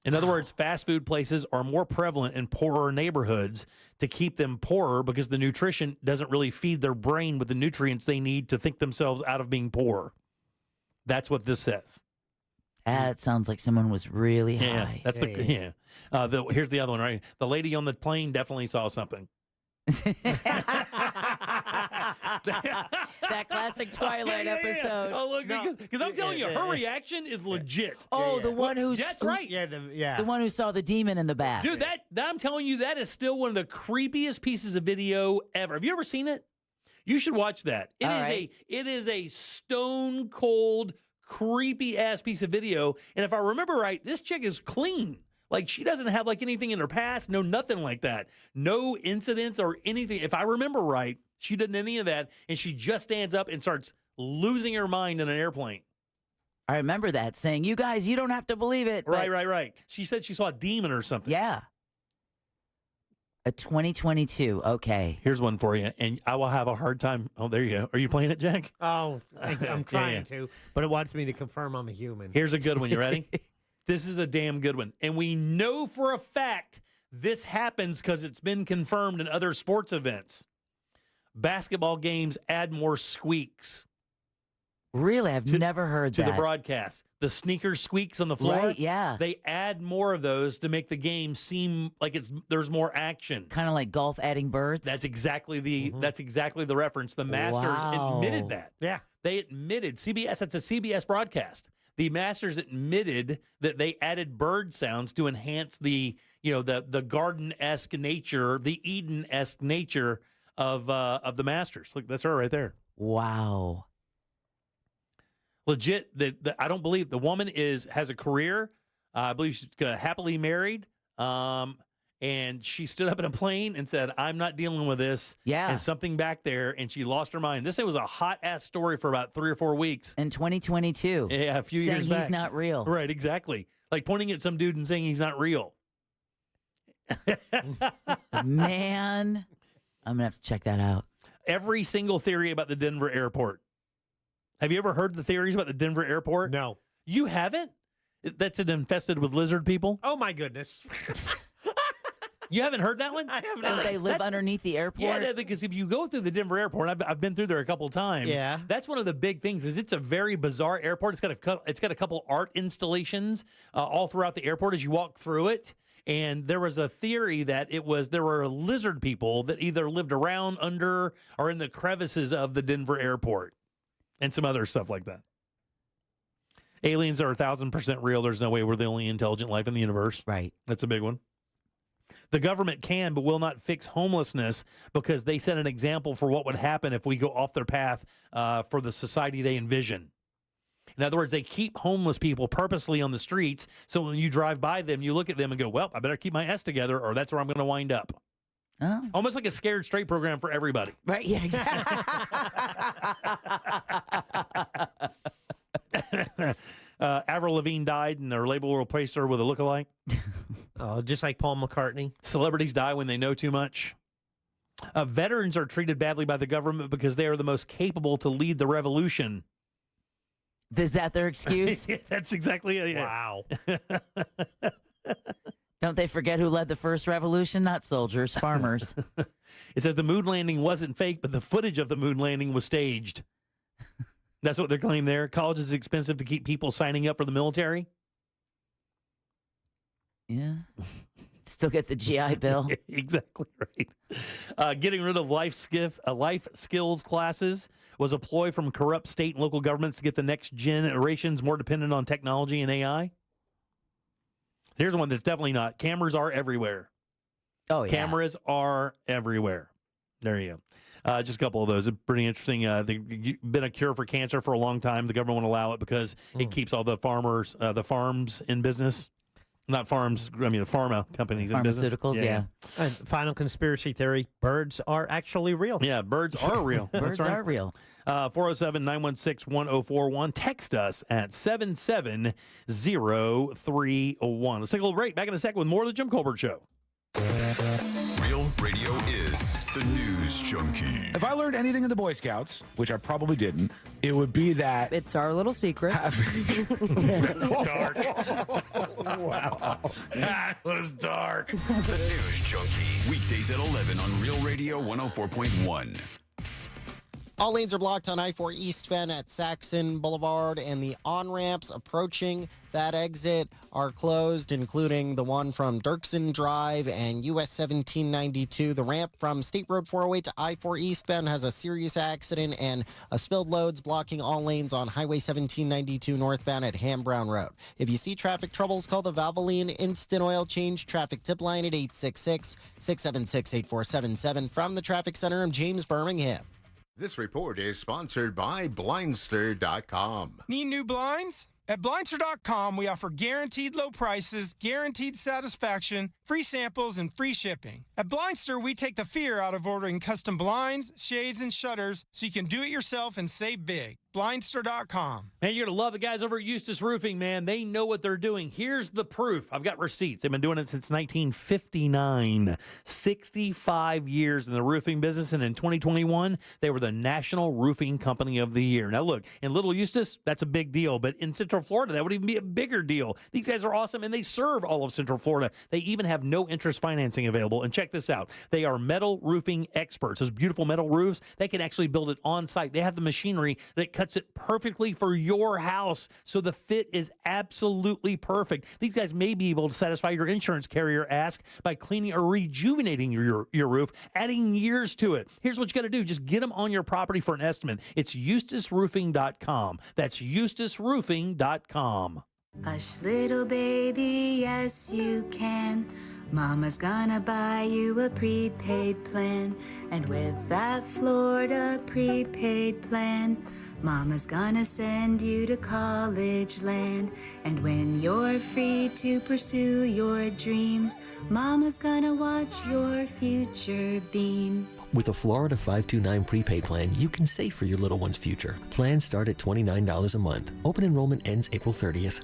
S7: In other words, fast food places are more prevalent in poorer neighborhoods to keep them poorer because the nutrition doesn't really feed their brain with the nutrients they need to think themselves out of being poor. That's what this says.
S5: That sounds like someone was really high.
S7: That's here's the other one, right? The lady on the plane definitely saw something.
S5: That classic Twilight episode.
S7: Oh, look, because I'm telling you, her reaction is legit.
S5: Oh, the one who's...
S7: That's right.
S5: The one who saw the demon in the back.
S7: Dude, that I'm telling you, that is still one of the creepiest pieces of video ever. Have you ever seen it? You should watch that. It is a stone cold, creepy ass piece of video. And if I remember right, this chick is clean. Like, she doesn't have like anything in her past, nothing like that. No incidents or anything. If I remember right, she didn't any of that, and she just stands up and starts losing her mind in an airplane.
S5: I remember that saying, you guys, you don't have to believe it.
S7: Right. She said she saw a demon or something.
S5: Yeah. A 2022. Okay.
S7: Here's one for you, and I will have a hard time. Oh, there you go. Are you playing it, Jack?
S12: Oh, I'm trying to, but it wants me to confirm I'm a human.
S7: Here's a good one. You ready? This is a damn good one. And we know for a fact this happens because it's been confirmed in other sports events. Basketball games add more squeaks.
S5: Really? I've never heard that.
S7: To the broadcast. The sneaker squeaks on the floor.
S5: Right, yeah.
S7: They add more of those to make the game seem like there's more action.
S5: Kind of like golf adding birds?
S7: That's exactly the reference. The Masters admitted that.
S12: Yeah.
S7: They admitted, CBS, that's a CBS broadcast. The Masters admitted that they added bird sounds to enhance the garden-esque nature, the Eden-esque nature of the Masters. Look, that's her right there.
S5: Wow.
S7: Legit, I don't believe the woman has a career. I believe she's happily married. And she stood up in a plane and said, I'm not dealing with this.
S5: Yeah.
S7: And something back there, and she lost her mind. This was a hot-ass story for about 3 or 4 weeks.
S5: In 2022.
S7: Yeah, a few years back.
S5: Saying he's not real.
S7: Right, exactly. Like pointing at some dude and saying he's not real.
S5: Man, I'm going to have to check that out.
S7: Every single theory about the Denver airport. Have you ever heard the theories about the Denver airport?
S12: No.
S7: You haven't? That's infested with lizard people?
S12: Oh, my goodness.
S7: You haven't heard that one?
S12: I haven't.
S5: Don't they live underneath the airport?
S7: Yeah, because if you go through the Denver airport, I've been through there a couple times.
S12: Yeah.
S7: That's one of the big things is it's a very bizarre airport. It's got a couple art installations all throughout the airport as you walk through it. And there was a theory that there were lizard people that either lived around, under, or in the crevices of the Denver airport. And some other stuff like that. Aliens are 1,000% real. There's no way we're the only intelligent life in the universe.
S5: Right.
S7: That's a big one. The government can but will not fix homelessness because they set an example for what would happen if we go off their path for the society they envision. In other words, they keep homeless people purposely on the streets, so when you drive by them, you look at them and go, well, I better keep my S together or that's where I'm going to wind up.
S5: Oh.
S7: Almost like a scared straight program for everybody.
S5: Right, yeah, exactly.
S7: Avril Lavigne died and their label replaced her with a lookalike.
S12: Oh, just like Paul McCartney.
S7: Celebrities die when they know too much. Veterans are treated badly by the government because they are the most capable to lead the revolution.
S5: Is that their excuse?
S7: That's exactly it. Yeah.
S12: Wow.
S5: Don't they forget who led the first revolution? Not soldiers, farmers.
S7: It says the moon landing wasn't fake, but the footage of the moon landing was staged. That's what they're claiming there. College is expensive to keep people signing up for the military.
S5: Yeah. Still get the GI Bill.
S7: Exactly right. Getting rid of life skills classes was a ploy from corrupt state and local governments to get the next generations more dependent on technology and AI. Here's one that's definitely not. Cameras are everywhere.
S5: Oh, yeah.
S7: Cameras are everywhere. There you go. Just a couple of those. Pretty interesting. They've been a cure for cancer for a long time. The government won't allow it because it keeps all the farms in business. Not farms, I mean, pharma companies in business.
S5: Pharmaceuticals, yeah.
S12: And final conspiracy theory, birds are actually real.
S7: Yeah, birds are real.
S5: Birds are real.
S7: 407-916-1041. Text us at 77031. Let's take a little break. Back in a second with more of the Jim Colbert Show.
S6: Real radio is the news junkie.
S4: If I learned anything in the Boy Scouts, which I probably didn't, it would be that
S8: it's our little secret.
S7: That's dark. Wow. That was dark.
S6: The news junkie. Weekdays at 11 on Real Radio 104.1.
S9: All lanes are blocked on I-4 eastbound at Saxon Boulevard, and the on-ramps approaching that exit are closed, including the one from Dirksen Drive and US 1792. The ramp from State Road 408 to I-4 eastbound has a serious accident, and a spilled load's blocking all lanes on Highway 1792 northbound at Ham Brown Road. If you see traffic troubles, call the Valvoline Instant Oil Change traffic tip line at 866-676-8477. From the Traffic Center, I'm James Birmingham.
S13: This report is sponsored by Blindster.com.
S10: Need new blinds? At Blindster.com, we offer guaranteed low prices, guaranteed satisfaction, free samples, and free shipping. At Blindster, we take the fear out of ordering custom blinds, shades, and shutters so you can do it yourself and save big. Blindster.com.
S7: And you're going to love the guys over at Eustace Roofing, man. They know what they're doing. Here's the proof. I've got receipts. They've been doing it since 1959. 65 years in the roofing business. And in 2021, they were the National Roofing Company of the Year. Now, look, in Little Eustis, that's a big deal. But in Central Florida, that would even be a bigger deal. These guys are awesome, and they serve all of Central Florida. They even have no interest financing available. And check this out. They are metal roofing experts. Those beautiful metal roofs, they can actually build it on site. They have the machinery that cuts it perfectly for your house, so the fit is absolutely perfect. These guys may be able to satisfy your insurance carrier ask by cleaning or rejuvenating your roof, adding years to it. Here's what you got to do. Just get them on your property for an estimate. It's EustaceRoofing.com. That's EustaceRoofing.com.
S20: Hush, little baby, yes you can. Mama's gonna buy you a prepaid plan. And with that Florida prepaid plan, Mama's gonna send you to college land. And when you're free to pursue your dreams, Mama's gonna watch your future beam.
S8: With a Florida 529 prepaid plan, you can save for your little one's future. Plans start at $29 a month. Open enrollment ends April 30th.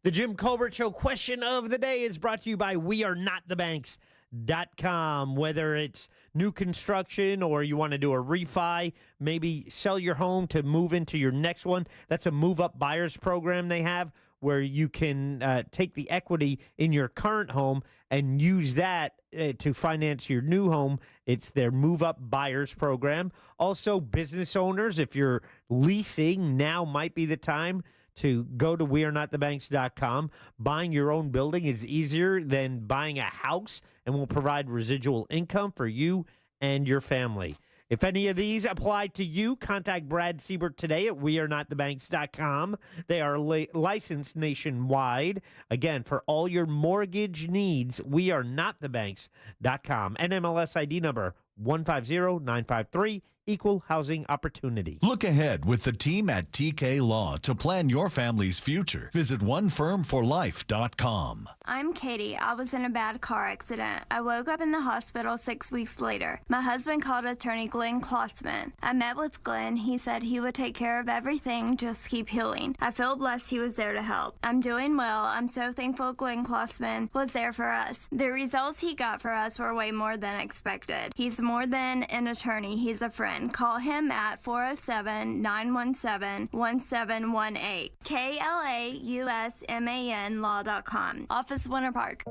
S12: The Jim Colbert Show question of the day is brought to you by WeAreNotTheBanks.com. Whether it's new construction or you want to do a refi, maybe sell your home to move into your next one, that's a move-up buyers program they have where you can take the equity in your current home and use that to finance your new home. It's their move-up buyers program. Also, business owners, if you're leasing, now might be the time to go to WeAreNotTheBanks.com. Buying your own building is easier than buying a house and will provide residual income for you and your family. If any of these apply to you, contact Brad Siebert today at WeAreNotTheBanks.com. They are licensed nationwide. Again, for all your mortgage needs, WeAreNotTheBanks.com. NMLS ID number 150953. Equal housing opportunity.
S11: Look ahead with the team at TK Law to plan your family's future. Visit onefirmforlife.com.
S21: I'm Katie. I was in a bad car accident. I woke up in the hospital 6 weeks later. My husband called attorney Glenn Klotzman. I met with Glenn. He said he would take care of everything, just keep healing. I feel blessed he was there to help. I'm doing well. I'm so thankful Glenn Klotzman was there for us. The results he got for us were way more than expected. He's more than an attorney. He's a friend. Call him at 407-917-1718. KLAUSMAN law.com. Office Winter Park.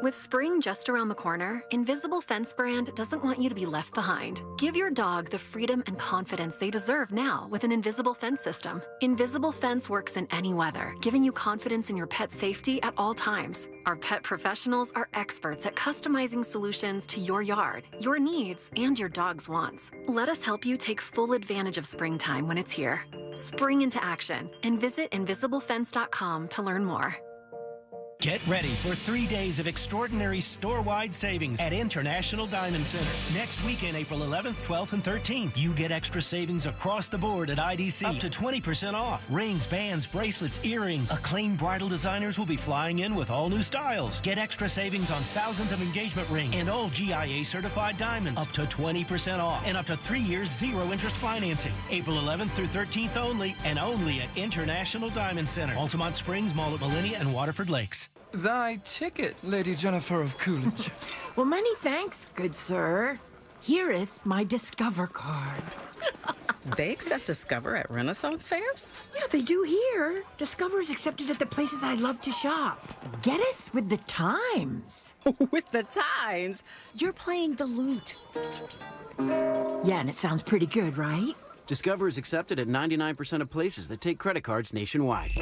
S23: With spring just around the corner, Invisible Fence brand doesn't want you to be left behind. Give your dog the freedom and confidence they deserve now with an Invisible Fence system. Invisible Fence works in any weather, giving you confidence in your pet's safety at all times. Our pet professionals are experts at customizing solutions to your yard, your needs, and your dog's wants. Let us help you take full advantage of springtime when it's here. Spring into action and visit InvisibleFence.com to learn more.
S24: Get ready for 3 days of extraordinary store-wide savings at International Diamond Center. Next weekend, April 11th, 12th, and 13th, you get extra savings across the board at IDC. Up to 20% off. Rings, bands, bracelets, earrings. Acclaimed bridal designers will be flying in with all new styles. Get extra savings on thousands of engagement rings and all GIA-certified diamonds. Up to 20% off. And up to 3 years, zero interest financing. April 11th through 13th only, and only at International Diamond Center. Altamont Springs, Mall at Millenia, and Waterford Lakes.
S25: Thy ticket, Lady Jennifer of Coolidge.
S26: Well, many thanks, good sir. Here'th my Discover card.
S27: They accept Discover at Renaissance fairs?
S26: Yeah, they do here. Discover's accepted at the places I love to shop. Getteth with the times.
S27: With the times?
S26: You're playing the lute. Yeah, and it sounds pretty good, right?
S28: Discover is accepted at 99% of places that take credit cards nationwide.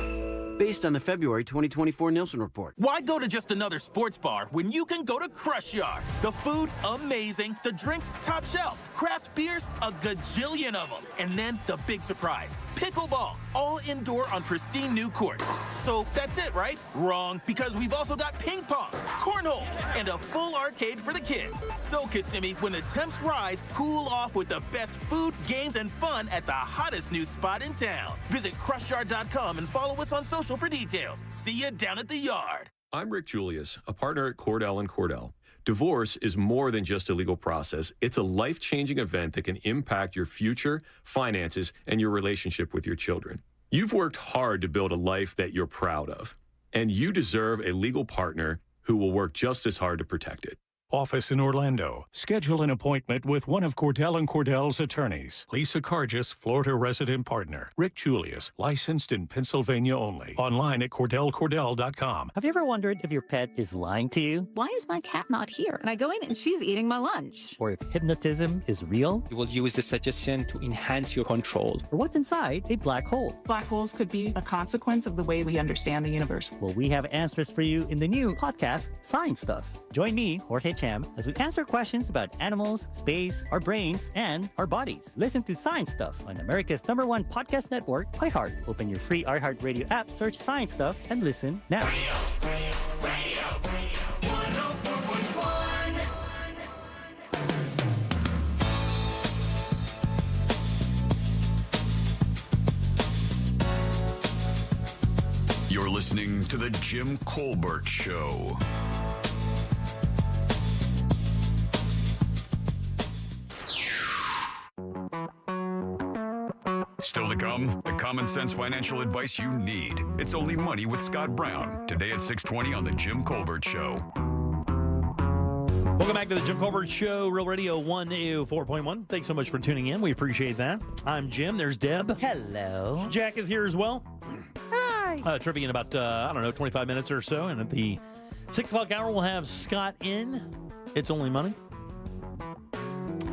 S28: Based on the February 2024 Nielsen report.
S16: Why go to just another sports bar when you can go to Crush Yard? The food, amazing. The drinks, top shelf. Craft beers, a gajillion of them. And then the big surprise, pickleball. All indoor on pristine new courts. So that's it, right? Wrong, because we've also got ping pong, cornhole, and a full arcade for the kids. So, Kissimmee, when the temps rise, cool off with the best food, games, and fun at the hottest new spot in town. Visit crushyard.com and follow us on social for details. See you down at the yard.
S29: I'm Rick Julius, a partner at Cordell & Cordell.
S1: Divorce is more than just a legal process. It's a life-changing event that can impact your future, finances, and your relationship with your children. You've worked hard to build a life that you're proud of, and you deserve a legal partner who will work just as hard to protect it.
S2: Office in Orlando. Schedule an appointment with one of Cordell & Cordell's attorneys. Lisa Cargis, Florida resident partner. Rick Julius, licensed in Pennsylvania only. Online at CordellCordell.com.
S14: Have you ever wondered if your pet is lying to you?
S15: Why is my cat not here? And I go in and she's eating my lunch.
S14: Or if hypnotism is real?
S17: You will use the suggestion to enhance your control.
S14: Or what's inside a black hole?
S18: Black holes could be a consequence of the way we understand the universe.
S14: Well, we have answers for you in the new podcast, Science Stuff. Join me, Jorge Cham, as we answer questions about animals, space, our brains, and our bodies. Listen to Science Stuff on America's #1 podcast network, iHeart. Open your free iHeart Radio app, search Science Stuff, and listen now.
S6: You're listening to The Jim Colbert Show. Still to come, the common sense financial advice you need. It's Only Money with Scott Brown, today at 6:20 on The Jim Colbert Show.
S7: Welcome back to The Jim Colbert Show, Real Radio 104.1. Thanks so much for tuning in. We appreciate that. I'm Jim. There's Deb.
S5: Hello.
S7: Jack is here as well.
S14: Hi.
S7: Trivia in about, 25 minutes or so. And at the 6 o'clock hour, we'll have Scott in. It's Only Money.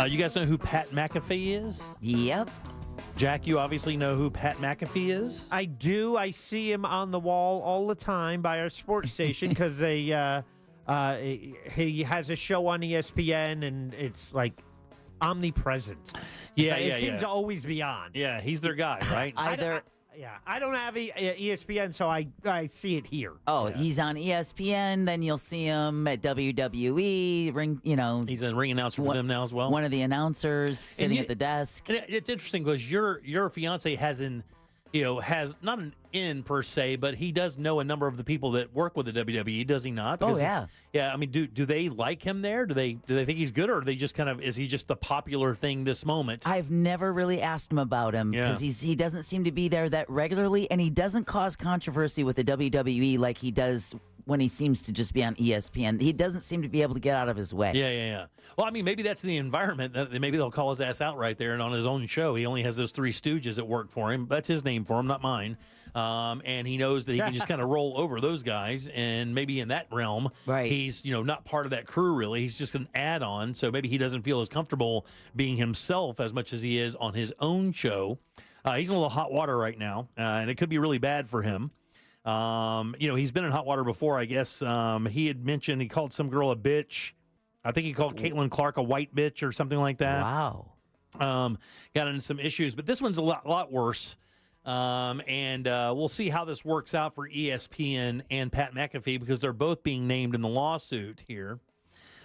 S7: You guys know who Pat McAfee is?
S5: Yep.
S7: Jack, you obviously know who Pat McAfee is.
S12: I do. I see him on the wall all the time by our sports station because he has a show on ESPN and it's like omnipresent. It seems to always be on.
S7: Yeah, he's their guy, right?
S12: I don't have ESPN, so I see it here.
S5: Oh, he's on ESPN. Then you'll see him at WWE.
S7: He's a ring announcer for them now as well.
S5: One of the announcers sitting at the desk.
S7: And it's interesting because your fiance has not an in per se, but he does know a number of the people that work with the WWE, does he not? Because yeah. I mean, do they like him there? Do they think he's good, or are they just is he just the popular thing this moment?
S5: I've never really asked him about him because he doesn't seem to be there that regularly, and he doesn't cause controversy with the WWE like he does when he seems to just be on ESPN. He doesn't seem to be able to get out of his way.
S7: Yeah. Well, I mean, maybe that's the environment. Maybe they'll call his ass out right there, and on his own show, he only has those 3 stooges that work for him. That's his name for him, not mine. And he knows that he can just kind of roll over those guys, and maybe in that realm, he's not part of that crew really. He's just an add-on, so maybe he doesn't feel as comfortable being himself as much as he is on his own show. He's in a little hot water right now, and it could be really bad for him. He's been in hot water before, I guess. He had mentioned he called some girl a bitch. I think he called Caitlin Clark a white bitch or something like that.
S5: Wow.
S7: Got into some issues, but this one's a lot worse. And we'll see how this works out for ESPN and Pat McAfee because they're both being named in the lawsuit here.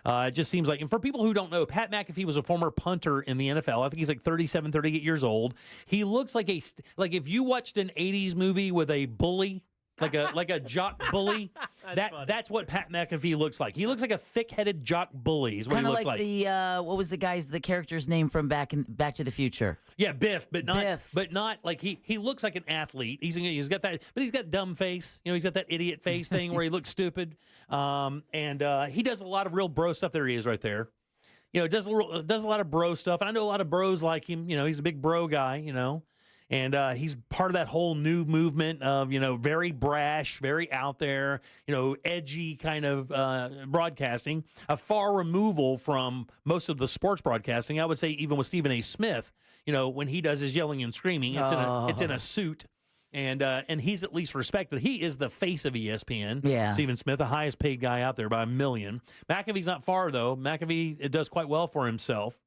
S7: It just seems like, and for people who don't know, Pat McAfee was a former punter in the NFL. I think he's like 37, 38 years old. He looks like if you watched an 80s movie with a bully, like a jock bully. That's what Pat McAfee looks like. He looks like a thick-headed jock bully. Is what he looks like.
S5: The what was the character's name from Back to the Future?
S7: Yeah, Biff, but not like he looks like an athlete. He's got that, but he's got a dumb face. He's got that idiot face thing where he looks stupid. And he does a lot of real bro stuff. There he is, right there. Does a lot of bro stuff. And I know a lot of bros like him. He's a big bro guy. And he's part of that whole new movement of, very brash, very out there, edgy kind of broadcasting, a far removal from most of the sports broadcasting. I would say even with Stephen A. Smith, when he does his yelling and screaming, it's in a suit. And he's at least respected. He is the face of ESPN.
S5: Yeah.
S7: Stephen Smith, the highest paid guy out there by $1 million. McAfee's not far, though. McAfee does quite well for himself.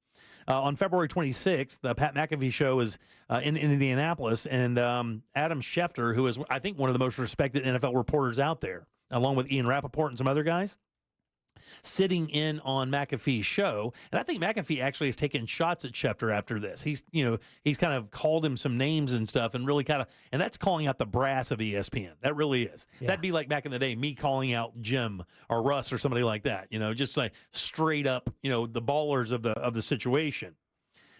S7: On February 26th, the Pat McAfee show is in Indianapolis, and Adam Schefter, who is, I think, one of the most respected NFL reporters out there, along with Ian Rappaport and some other guys, sitting in on McAfee's show. And I think McAfee actually has taken shots at Schefter after this. He's kind of called him some names and stuff and really and that's calling out the brass of ESPN. That really is. Yeah. That'd be like back in the day, me calling out Jim or Russ or somebody like that, just like straight up, the ballers of the situation.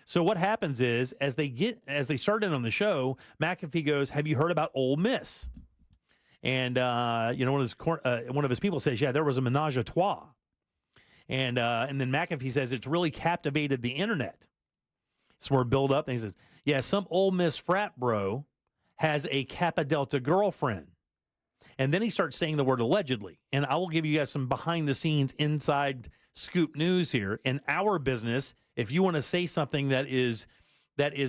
S7: So what happens is, as they start in on the show, McAfee goes, "Have you heard about Ole Miss?" And one of his people says, "Yeah, there was a menage a trois." And then McAfee says it's really captivated the internet. So we're build up, and he says, "Yeah, some Ole Miss frat bro has a Kappa Delta girlfriend." And then he starts saying the word allegedly. And I will give you guys some behind the scenes inside scoop news here. In our business, if you want to say something that is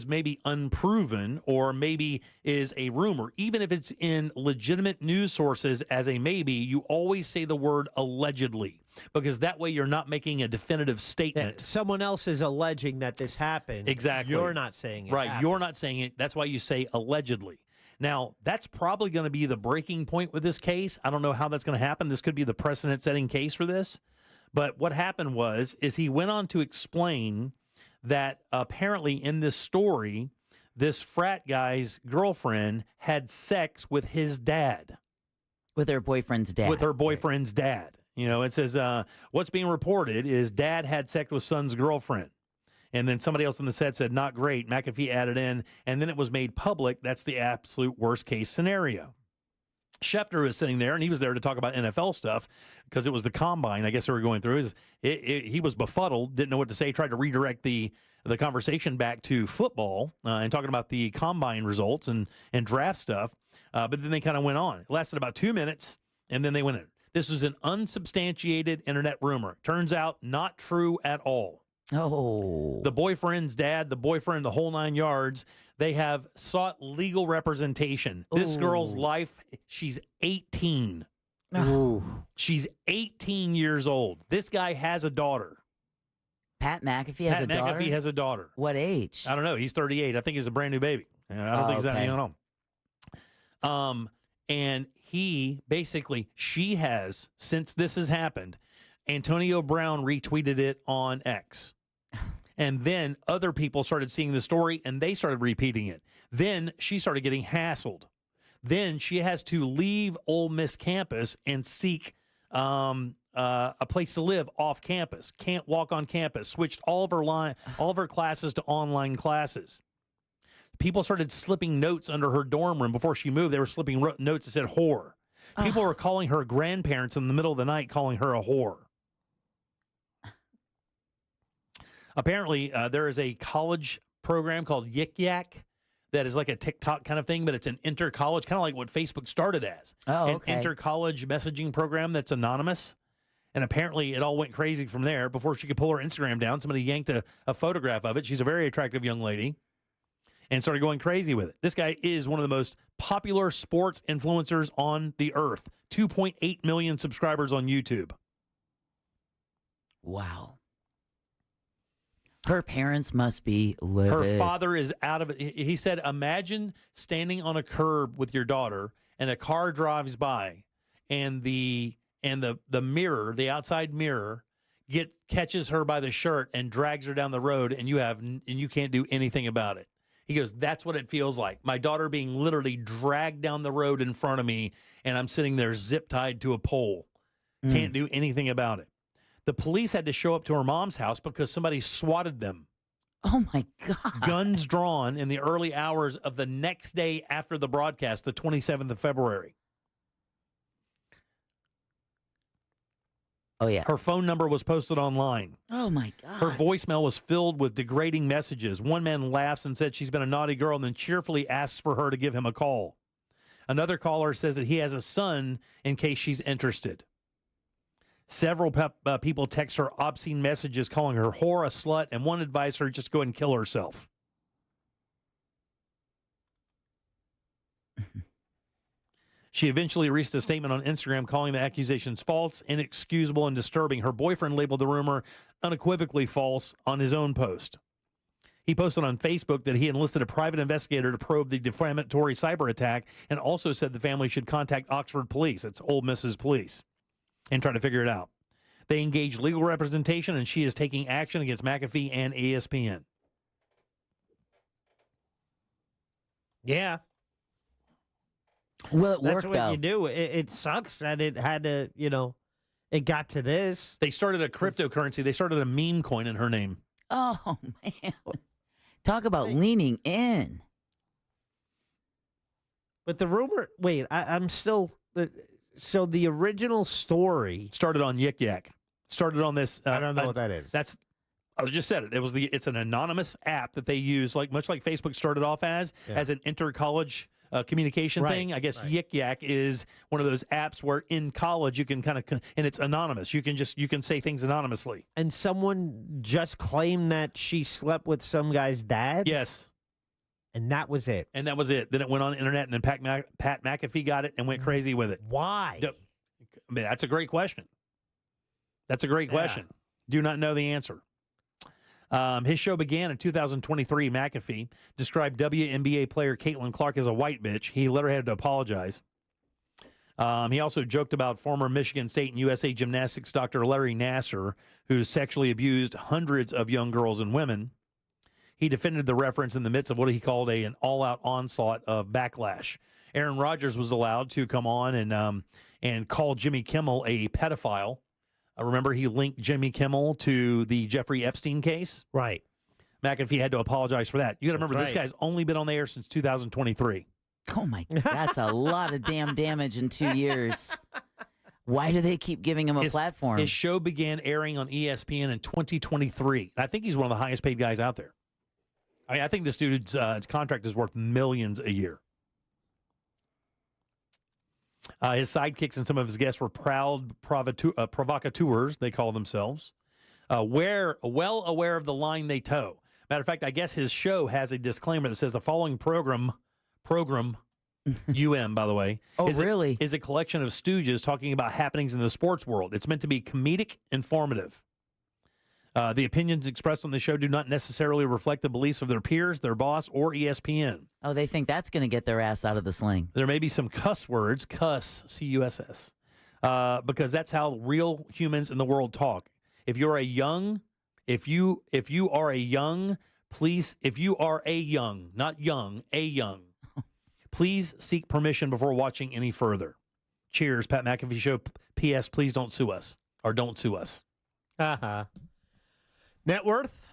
S7: maybe unproven or maybe is a rumor, even if it's in legitimate news sources as a maybe, you always say the word allegedly, because that way you're not making a definitive statement.
S12: Someone else is alleging that this happened.
S7: Exactly.
S12: You're not saying it.
S7: Right.
S12: Happened.
S7: You're not saying it. That's why you say allegedly. Now, that's probably going to be the breaking point with this case. I don't know how that's going to happen. This could be the precedent-setting case for this. But what happened is he went on to explain that apparently in this story, this frat guy's girlfriend had sex with his dad.
S5: With her boyfriend's dad.
S7: With her boyfriend's dad. It says, what's being reported is dad had sex with son's girlfriend. And then somebody else on the set said, not great. McAfee added in, and then it was made public. That's the absolute worst case scenario. Schefter was sitting there, and he was there to talk about NFL stuff because it was the combine, I guess they were going through. He was befuddled, didn't know what to say, tried to redirect the conversation back to football and talking about the combine results and draft stuff. But then they kind of went on. It lasted about 2 minutes, and then they went in. This was an unsubstantiated internet rumor. Turns out not true at all.
S5: Oh.
S7: The boyfriend's dad, the boyfriend, the whole 9 yards, they have sought legal representation. This girl's life, she's 18.
S5: Ooh.
S7: She's 18 years old. This guy has a daughter.
S5: Pat McAfee has a daughter?
S7: Pat McAfee has a daughter.
S5: What age?
S7: I don't know. He's 38. I think he's a brand new baby. I don't think he's that young at all. And she has, since this has happened, Antonio Brown retweeted it on X. And then other people started seeing the story, and they started repeating it. Then she started getting hassled. Then she has to leave Ole Miss campus and seek a place to live off campus. Can't walk on campus. Switched all of her classes to online classes. People started slipping notes under her dorm room before she moved. They were slipping notes that said whore. People were calling her grandparents in the middle of the night, calling her a whore. Apparently, there is a college program called Yik Yak that is like a TikTok kind of thing, but it's an inter-college, kind of like what Facebook started as.
S5: Oh, okay.
S7: An inter-college messaging program that's anonymous. And apparently it all went crazy from there. Before she could pull her Instagram down, somebody yanked a photograph of it. She's a very attractive young lady and started going crazy with it. This guy is one of the most popular sports influencers on the earth. 2.8 million subscribers on YouTube.
S5: Wow. Her parents must be livid.
S7: Her father is out of it. He said, imagine standing on a curb with your daughter and a car drives by and the mirror, the outside mirror, catches her by the shirt and drags her down the road and you can't do anything about it. He goes, that's what it feels like. My daughter being literally dragged down the road in front of me and I'm sitting there zip tied to a pole. Can't do anything about it. The police had to show up to her mom's house because somebody swatted them.
S5: Oh, my God.
S7: Guns drawn in the early hours of the next day after the broadcast, the 27th of February.
S5: Oh, yeah.
S7: Her phone number was posted online.
S5: Oh, my God.
S7: Her voicemail was filled with degrading messages. One man laughs and said she's been a naughty girl and then cheerfully asks for her to give him a call. Another caller says that he has a son in case she's interested. Several people text her obscene messages calling her whore, a slut, and one advised her just go ahead and kill herself. She eventually released a statement on Instagram calling the accusations false, inexcusable, and disturbing. Her boyfriend labeled the rumor unequivocally false on his own post. He posted on Facebook that he enlisted a private investigator to probe the defamatory cyber attack and also said the family should contact Oxford police, it's Ole Miss's police, and try to figure it out. They engaged legal representation, and she is taking action against McAfee and ESPN.
S12: Yeah.
S5: Well, it
S12: That's
S5: worked,
S12: what
S5: though.
S12: you do. It sucks that it had to, it got to this.
S7: They started a cryptocurrency. They started a meme coin in her name.
S5: Oh, man. Talk about leaning in.
S12: But the rumor, wait, I'm still, so the original story.
S7: Started on Yik Yak. Started on this.
S12: I don't know what that is.
S7: I just said it. It's an anonymous app that they use, much like Facebook started off as an inter-college communication thing. I guess Yik Yak is one of those apps where in college you can and it's anonymous. You can say things anonymously.
S12: And someone just claimed that she slept with some guy's dad?
S7: Yes.
S12: And that was it.
S7: Then it went on the internet, and then Pat McAfee got it and went crazy with it.
S12: Why?
S7: I mean, that's a great question. Do not know the answer. His show began in 2023. McAfee described WNBA player Caitlin Clark as a white bitch. He later had to apologize. He also joked about former Michigan State and USA gymnastics Dr. Larry Nassar, who sexually abused hundreds of young girls and women. He defended the reference in the midst of what he called an all-out onslaught of backlash. Aaron Rodgers was allowed to come on and call Jimmy Kimmel a pedophile. Remember, he linked Jimmy Kimmel to the Jeffrey Epstein case?
S12: Right.
S7: McAfee had to apologize for that. You got to remember, this guy's only been on the air since 2023.
S5: Oh, my God. That's a lot of damn damage in 2 years. Why do they keep giving him a platform?
S7: His show began airing on ESPN in 2023. I think he's one of the highest paid guys out there. I think this dude's contract is worth millions a year. His sidekicks and some of his guests were proud provocateurs, they call themselves, well aware of the line they toe. Matter of fact, I guess his show has a disclaimer that says the following program, UM, by the way, is a collection of stooges talking about happenings in the sports world. It's meant to be comedic, informative. The opinions expressed on the show do not necessarily reflect the beliefs of their peers, their boss, or ESPN.
S5: Oh, they think that's going to get their ass out of the sling.
S7: There may be some cuss words, C-U-S-S, because that's how real humans in the world talk. If you are a young, please seek permission before watching any further. Cheers, Pat McAfee Show. P.S. Please don't sue us, or don't sue us.
S12: Net worth?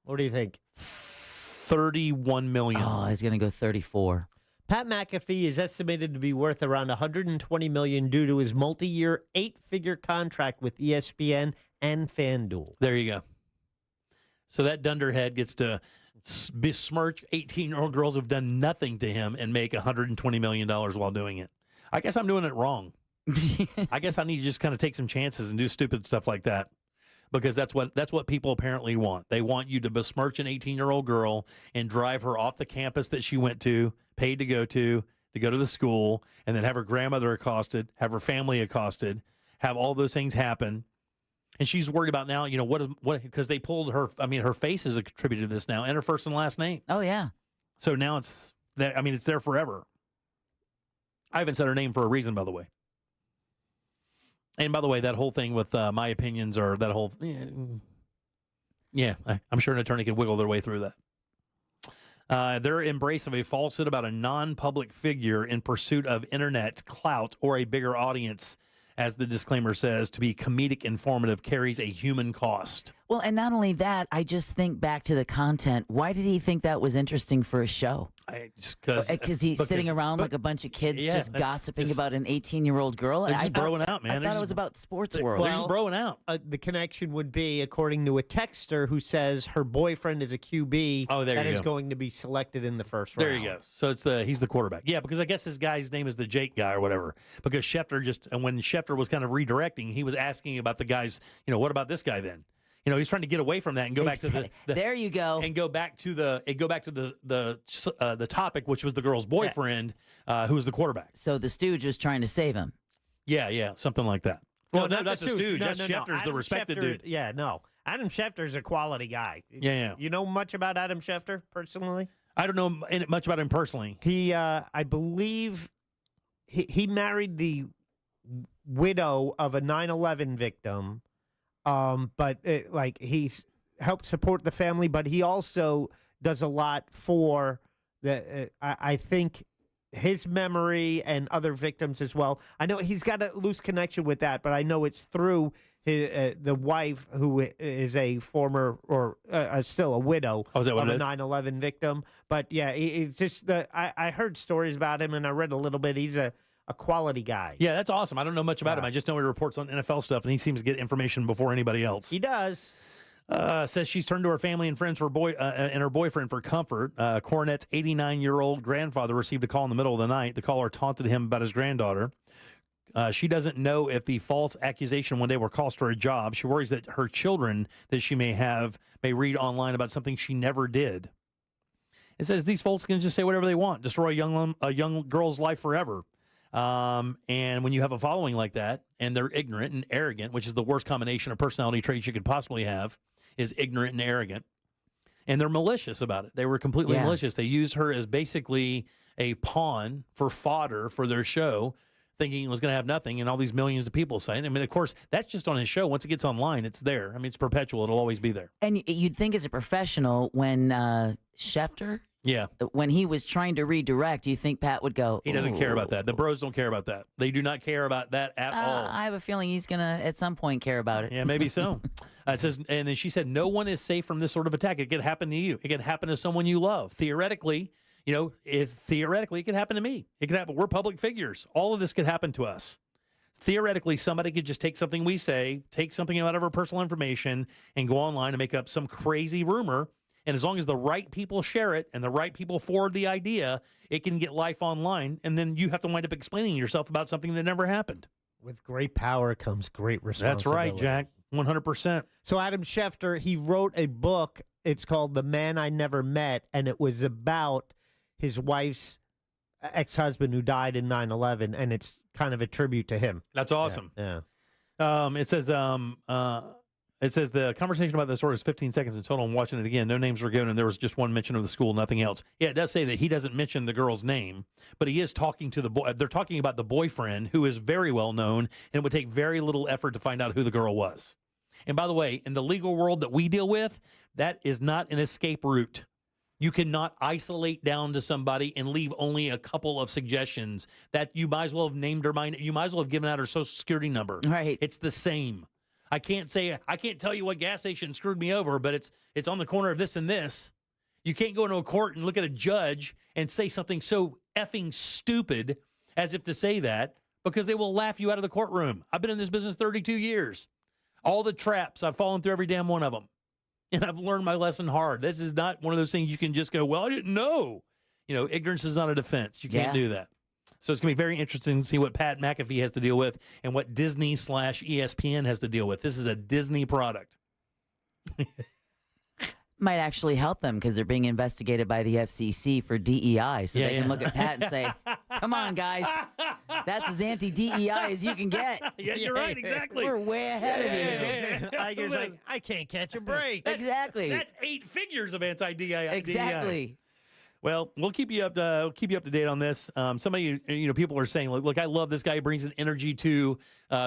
S12: What do you think?
S7: $31 million.
S5: Oh, he's going to go 34.
S12: Pat McAfee is estimated to be worth around $120 million due to his multi-year 8-figure contract with ESPN and FanDuel.
S7: There you go. So that dunderhead gets to besmirch 18-year-old girls who've done nothing to him and make $120 million while doing it. I guess I'm doing it wrong. I guess I need to just kind of take some chances and do stupid stuff like that. Because that's what people apparently want. They want you to besmirch an 18-year-old girl and drive her off the campus that she went to, paid to go to the school, and then have her grandmother accosted, have her family accosted, have all those things happen. And she's worried about now, what because they pulled her. I mean, her face is attributed to this now, and her first and last name.
S5: Oh yeah.
S7: So now it's there. I mean, it's there forever. I haven't said her name for a reason, by the way. And by the way, that whole thing with my opinions or that whole, I'm sure an attorney could wiggle their way through that. Their embrace of a falsehood about a non-public figure in pursuit of internet clout or a bigger audience, as the disclaimer says, to be comedic informative carries a human cost.
S5: Well, and not only that, I just think back to the content. Why did he think that was interesting for a show? Because he's sitting around like a bunch of kids just gossiping about an 18-year-old girl.
S7: They're just broing out, man.
S5: I thought it was about sports world.
S7: They're just broing out.
S12: The connection would be, according to a texter who says her boyfriend is a QB that is going to be selected in the first round.
S7: There you go. So he's the quarterback. Yeah, because I guess this guy's name is the Jake guy or whatever. Because when Schefter was kind of redirecting, he was asking about the guys, what about this guy then? He's trying to get away from that and go back to the
S5: there you go,
S7: and go back to the topic, which was the girl's boyfriend, who was the quarterback.
S5: So the stooge was trying to save him.
S7: Yeah, something like that. Well, no, that's the stooge.
S12: No,
S7: that's Schefter's the respected dude.
S12: Yeah, no, Adam Schefter's a quality guy.
S7: Yeah.
S12: You know much about Adam Schefter personally?
S7: I don't know much about him personally.
S12: He, I believe, he married the widow of a 9/11 victim, but he's helped support the family, but he also does a lot for I think his memory and other victims as well. I know he's got a loose connection with that, but I know it's through the wife who is a former or still a widow
S7: of a
S12: 9/11 victim. But yeah, it's just I heard stories about him and I read a little bit. He's a quality guy.
S7: Yeah, that's awesome. I don't know much about him. I just know he reports on NFL stuff, and he seems to get information before anybody else.
S12: He does.
S7: Says she's turned to her family and friends and her boyfriend for comfort. Cornette's 89-year-old grandfather received a call in the middle of the night. The caller taunted him about his granddaughter. She doesn't know if the false accusation one day will cost her a job. She worries that her children that she may read online about something she never did. It says these folks can just say whatever they want, destroy a young girl's life forever. And when you have a following like that, and they're ignorant and arrogant, which is the worst combination of personality traits you could possibly have, is ignorant and arrogant. And they're malicious about it. They were completely malicious. They used her as basically a pawn for fodder for their show, thinking it was going to have nothing, and all these millions of people saying. I mean, of course, that's just on his show. Once it gets online, it's there. I mean, it's perpetual. It'll always be there.
S5: And you'd think as a professional, when Schefter, when he was trying to redirect, you think Pat would go,
S7: he doesn't care about that. The bros don't care about that. They do not care about that at all.
S5: I have a feeling he's going to, at some point, care about it.
S7: Yeah, maybe so. It says, and then she said, no one is safe from this sort of attack. It could happen to you. It could happen to someone you love. Theoretically, it could happen to me. It could happen. We're public figures. All of this could happen to us. Theoretically, somebody could just take something we say, take something out of our personal information, and go online and make up some crazy rumor. And as long as the right people share it and the right people forward the idea, it can get life online. And then you have to wind up explaining yourself about something that never happened.
S12: With great power comes great responsibility.
S7: That's right, Jack. 100%.
S12: So Adam Schefter, he wrote a book. It's called The Man I Never Met, and it was about his wife's ex-husband who died in 9/11, and it's kind of a tribute to him.
S7: That's awesome.
S12: Yeah.
S7: It says the conversation about this story is 15 seconds in total. I'm watching it again. No names were given, and there was just one mention of the school, nothing else. Yeah, it does say that he doesn't mention the girl's name, but he is talking to the boy. They're talking about the boyfriend, who is very well known, and it would take very little effort to find out who the girl was. And by the way, in the legal world that we deal with, that is not an escape route. You cannot isolate down to somebody and leave only a couple of suggestions. That you might as well have named her mind. You might as well have given out her social security number.
S5: Right.
S7: It's the same. I can't tell you what gas station screwed me over, but it's on the corner of this and this. You can't go into a court and look at a judge and say something so effing stupid as if to say that, because they will laugh you out of the courtroom. I've been in this business 32 years. All the traps, I've fallen through every damn one of them. And I've learned my lesson hard. This is not one of those things you can just go, well, I didn't know. Ignorance is not a defense. You can't do that. So it's going to be very interesting to see what Pat McAfee has to deal with and what Disney/ESPN has to deal with. This is a Disney product.
S5: Might actually help them because they're being investigated by the FCC for DEI. So they can look at Pat and say, come on, guys. That's as anti-DEI as you can get.
S7: Yeah, you're right. Exactly.
S5: We're way ahead of you.
S12: Iger's like, I can't catch a break.
S5: Exactly.
S7: That's 8 figures of anti-DEI.
S5: Exactly.
S7: Well, we'll keep you up to date on this. Somebody, people are saying, look, I love this guy. He brings an energy to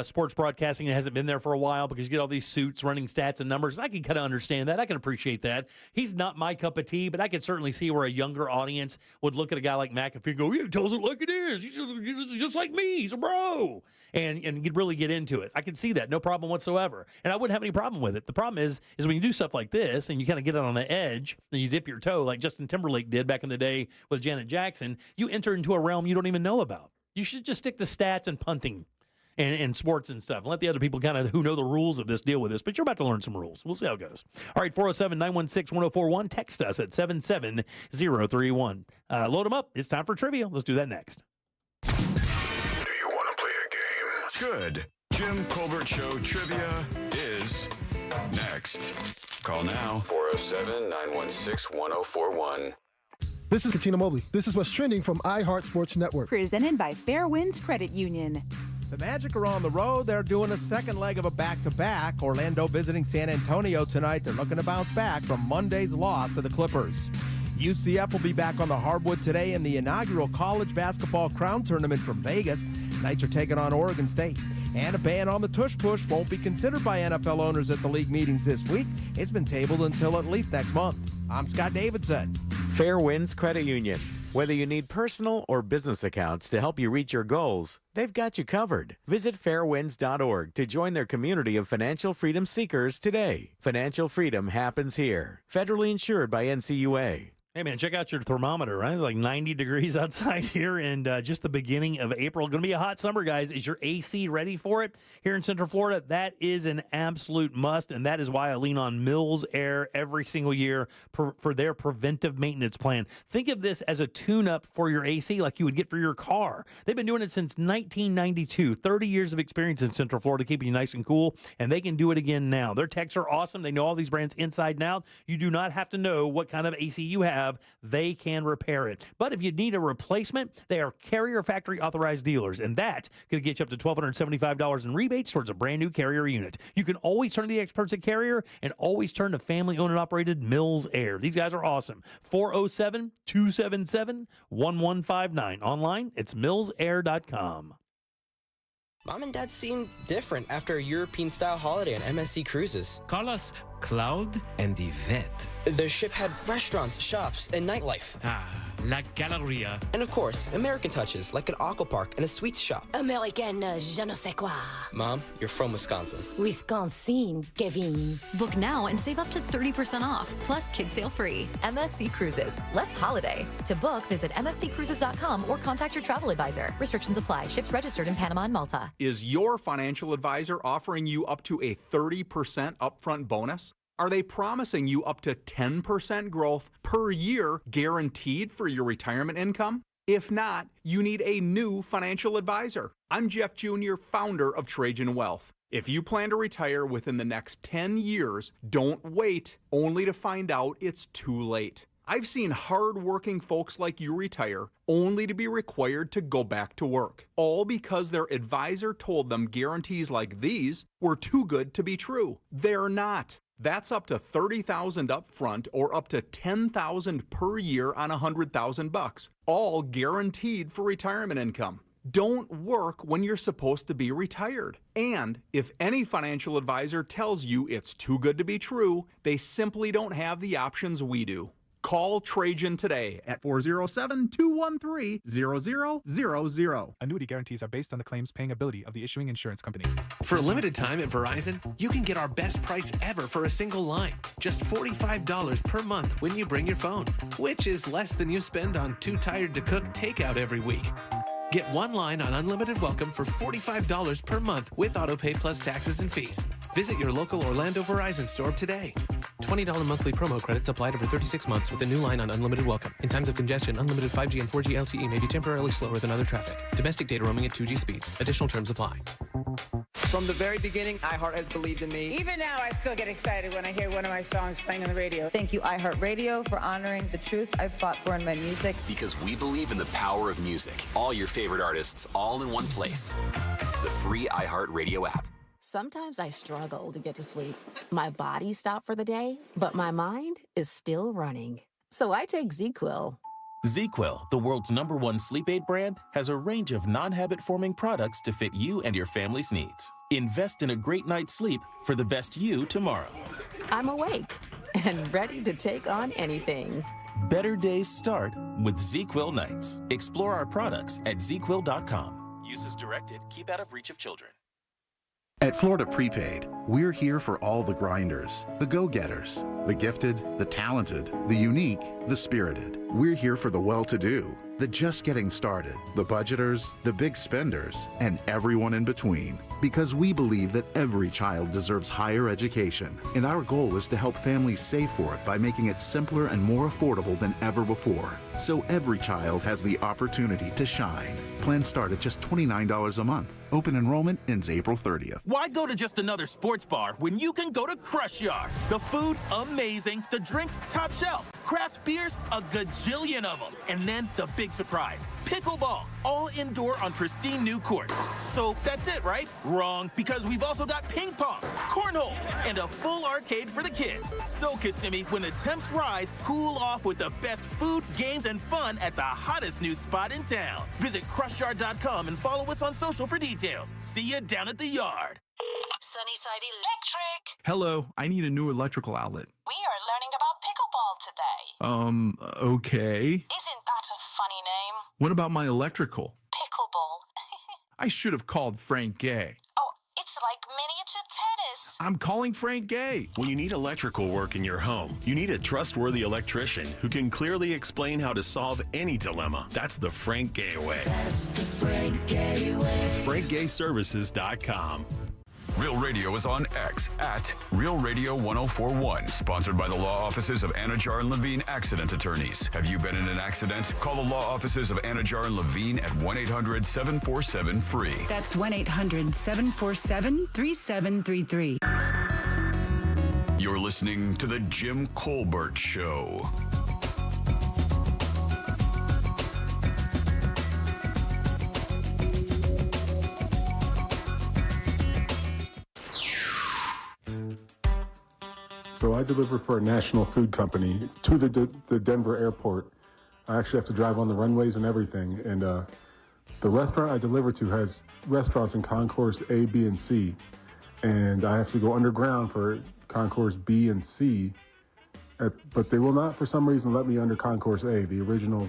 S7: sports broadcasting. It hasn't been there for a while because you get all these suits running stats and numbers. I can kind of understand that. I can appreciate that. He's not my cup of tea, but I can certainly see where a younger audience would look at a guy like McAfee and go, "Yeah, he tells it like it is. He's just like me. He's a bro," and you'd really get into it. I can see that, no problem whatsoever, and I wouldn't have any problem with it. The problem is when you do stuff like this and you kind of get it on the edge and you dip your toe like Justin Timberlake did back in the day with Janet Jackson, you enter into a realm you don't even know about. You should just stick to stats and punting and sports and stuff and let the other people kind of who know the rules of this deal with this. But you're about to learn some rules. We'll see how it goes. All right, 407-916-1041. Text us at 77031. Load them up. It's time for trivia. Let's do that next.
S6: Do you want to play a game? Good. Jim Colbert Show Trivia is next. Call now, 407-916-1041.
S3: This is Katina Mobley. This is what's trending from iHeart Sports Network.
S4: Presented by Fairwinds Credit Union.
S9: The Magic are on the road. They're doing a second leg of a back-to-back. Orlando visiting San Antonio tonight. They're looking to bounce back from Monday's loss to the Clippers. UCF will be back on the hardwood today in the inaugural college basketball crown tournament from Vegas. Knights are taking on Oregon State. And a ban on the tush push won't be considered by NFL owners at the league meetings this week. It's been tabled until at least next month. I'm Scott Davidson.
S8: Fair Winds Credit Union. Whether you need personal or business accounts to help you reach your goals, they've got you covered. Visit fairwinds.org to join their community of financial freedom seekers today. Financial freedom happens here. Federally insured by NCUA.
S7: Hey, man, check out your thermometer, right? Like 90 degrees outside here, and just the beginning of April. Going to be a hot summer, guys. Is your AC ready for it? Here in Central Florida, that is an absolute must, and that is why I lean on Mills Air every single year for their preventive maintenance plan. Think of this as a tune-up for your AC like you would get for your car. They've been doing it since 1992, 30 years of experience in Central Florida, keeping you nice and cool, and they can do it again now. Their techs are awesome. They know all these brands inside and out. You do not have to know what kind of AC you have. They can repair it. But if you need a replacement, they are Carrier factory authorized dealers, and that could get you up to $1,275 in rebates towards a brand new Carrier unit. You can always turn to the experts at Carrier and always turn to family owned and operated Mills Air. These guys are awesome. 407-277-1159. Online, it's millsair.com.
S10: Mom and Dad seem different after a European-style holiday on MSC Cruises.
S11: Call us Cloud and Yvette.
S10: The ship had restaurants, shops, and nightlife.
S11: La Galleria.
S10: And of course, American touches, like an aqua park and a sweets shop.
S13: American je ne sais quoi.
S10: Mom, you're from Wisconsin.
S13: Wisconsin, Kevin.
S23: Book now and save up to 30% off, plus kids sale free.
S13: MSC Cruises. Let's holiday. To book, visit msccruises.com or contact your travel advisor. Restrictions apply. Ships registered in Panama and Malta.
S19: Is your financial advisor offering you up to a 30% upfront bonus? Are they promising you up to 10% growth per year guaranteed for your retirement income? If not, you need a new financial advisor. I'm Jeff Jr., founder of Trajan Wealth. If you plan to retire within the next 10 years, don't wait only to find out it's too late. I've seen hard-working folks like you retire only to be required to go back to work, all because their advisor told them guarantees like these were too good to be true. They're not. That's up to $30,000 up front or up to $10,000 per year on $100,000, all guaranteed for retirement income. Don't work when you're supposed to be retired. And if any financial advisor tells you it's too good to be true, they simply don't have the options we do. Call Trajan today at 407-213-0000.
S20: Annuity guarantees are based on the claims paying ability of the issuing insurance company.
S24: For a limited time at Verizon, you can get our best price ever for a single line. Just $45 per month when you bring your phone, which is less than you spend on Too Tired to Cook takeout every week. Get one line on Unlimited Welcome for $45 per month with autopay plus taxes and fees. Visit your local Orlando Verizon store today. $20 monthly promo credits applied over 36 months with a new line on Unlimited Welcome. In times of congestion, unlimited 5G and 4G LTE may be temporarily slower than other traffic. Domestic data roaming at 2G speeds. Additional terms apply.
S21: From the very beginning, iHeart has believed in me.
S22: Even now, I still get excited when I hear one of my songs playing on the radio.
S29: Thank you, iHeartRadio, for honoring the truth I've fought for in my music.
S30: Because we believe in the power of music. All your favorite artists, all in one place. The free iHeartRadio app.
S31: Sometimes I struggle to get to sleep. My body stopped for the day, but my mind is still running. So I take ZQuil.
S32: ZQuil, the world's #1 sleep aid brand, has a range of non-habit-forming products to fit you and your family's needs. Invest in a great night's sleep for the best you tomorrow.
S31: I'm awake and ready to take on anything.
S32: Better days start with ZQuil nights. Explore our products at ZQuil.com. Use as directed. Keep out of reach of children.
S33: At Florida Prepaid, we're here for all the grinders, the go-getters, the gifted, the talented, the unique, the spirited. We're here for the well-to-do, the just getting started, the budgeters, the big spenders, and everyone in between. Because we believe that every child deserves higher education, and our goal is to help families save for it by making it simpler and more affordable than ever before. So every child has the opportunity to shine. Plans start at just $29 a month. Open enrollment ends April 30th.
S16: Why go to just another sports bar when you can go to Crush Yard? The food, amazing. The drinks, top shelf. Craft beers, a gajillion of them. And then the big surprise, pickleball. all indoor on pristine new courts. So that's it, right? Wrong, because we've also got ping pong, cornhole, and a full arcade for the kids. So, Kissimmee, when the temps rise, cool off with the best food, games, and fun at the hottest new spot in town. Visit crushyard.com and follow us on social for details. See you down at the yard.
S1: Sunnyside Electric.
S2: Hello, I need a new electrical outlet.
S1: We are learning about pickleball today.
S2: Okay.
S1: Isn't that a funny name?
S2: What about my electrical?
S1: Pickleball.
S2: I should have called Frank Gay.
S1: Oh, it's like miniature tennis.
S2: I'm calling Frank Gay.
S5: When you need electrical work in your home, you need a trustworthy electrician who can clearly explain how to solve any dilemma. That's the Frank Gay way.
S1: That's the Frank Gay way.
S5: FrankGayServices.com.
S6: Real Radio is on X at Real Radio 1041, sponsored by the law offices of Anajar and Levine Accident Attorneys. Have you been in an accident? Call the law offices of Anajar and Levine at 1-800-747-FREE.
S12: That's 1-800-747-3733.
S6: You're listening to The Jim Colbert Show.
S14: So I deliver for a national food company to the Denver airport. I actually have to drive on the runways and everything. And the restaurant I deliver to has restaurants in concourse A, B, and C. And I have to go underground for concourse B and C. But they will not, for some reason, let me under concourse A, the original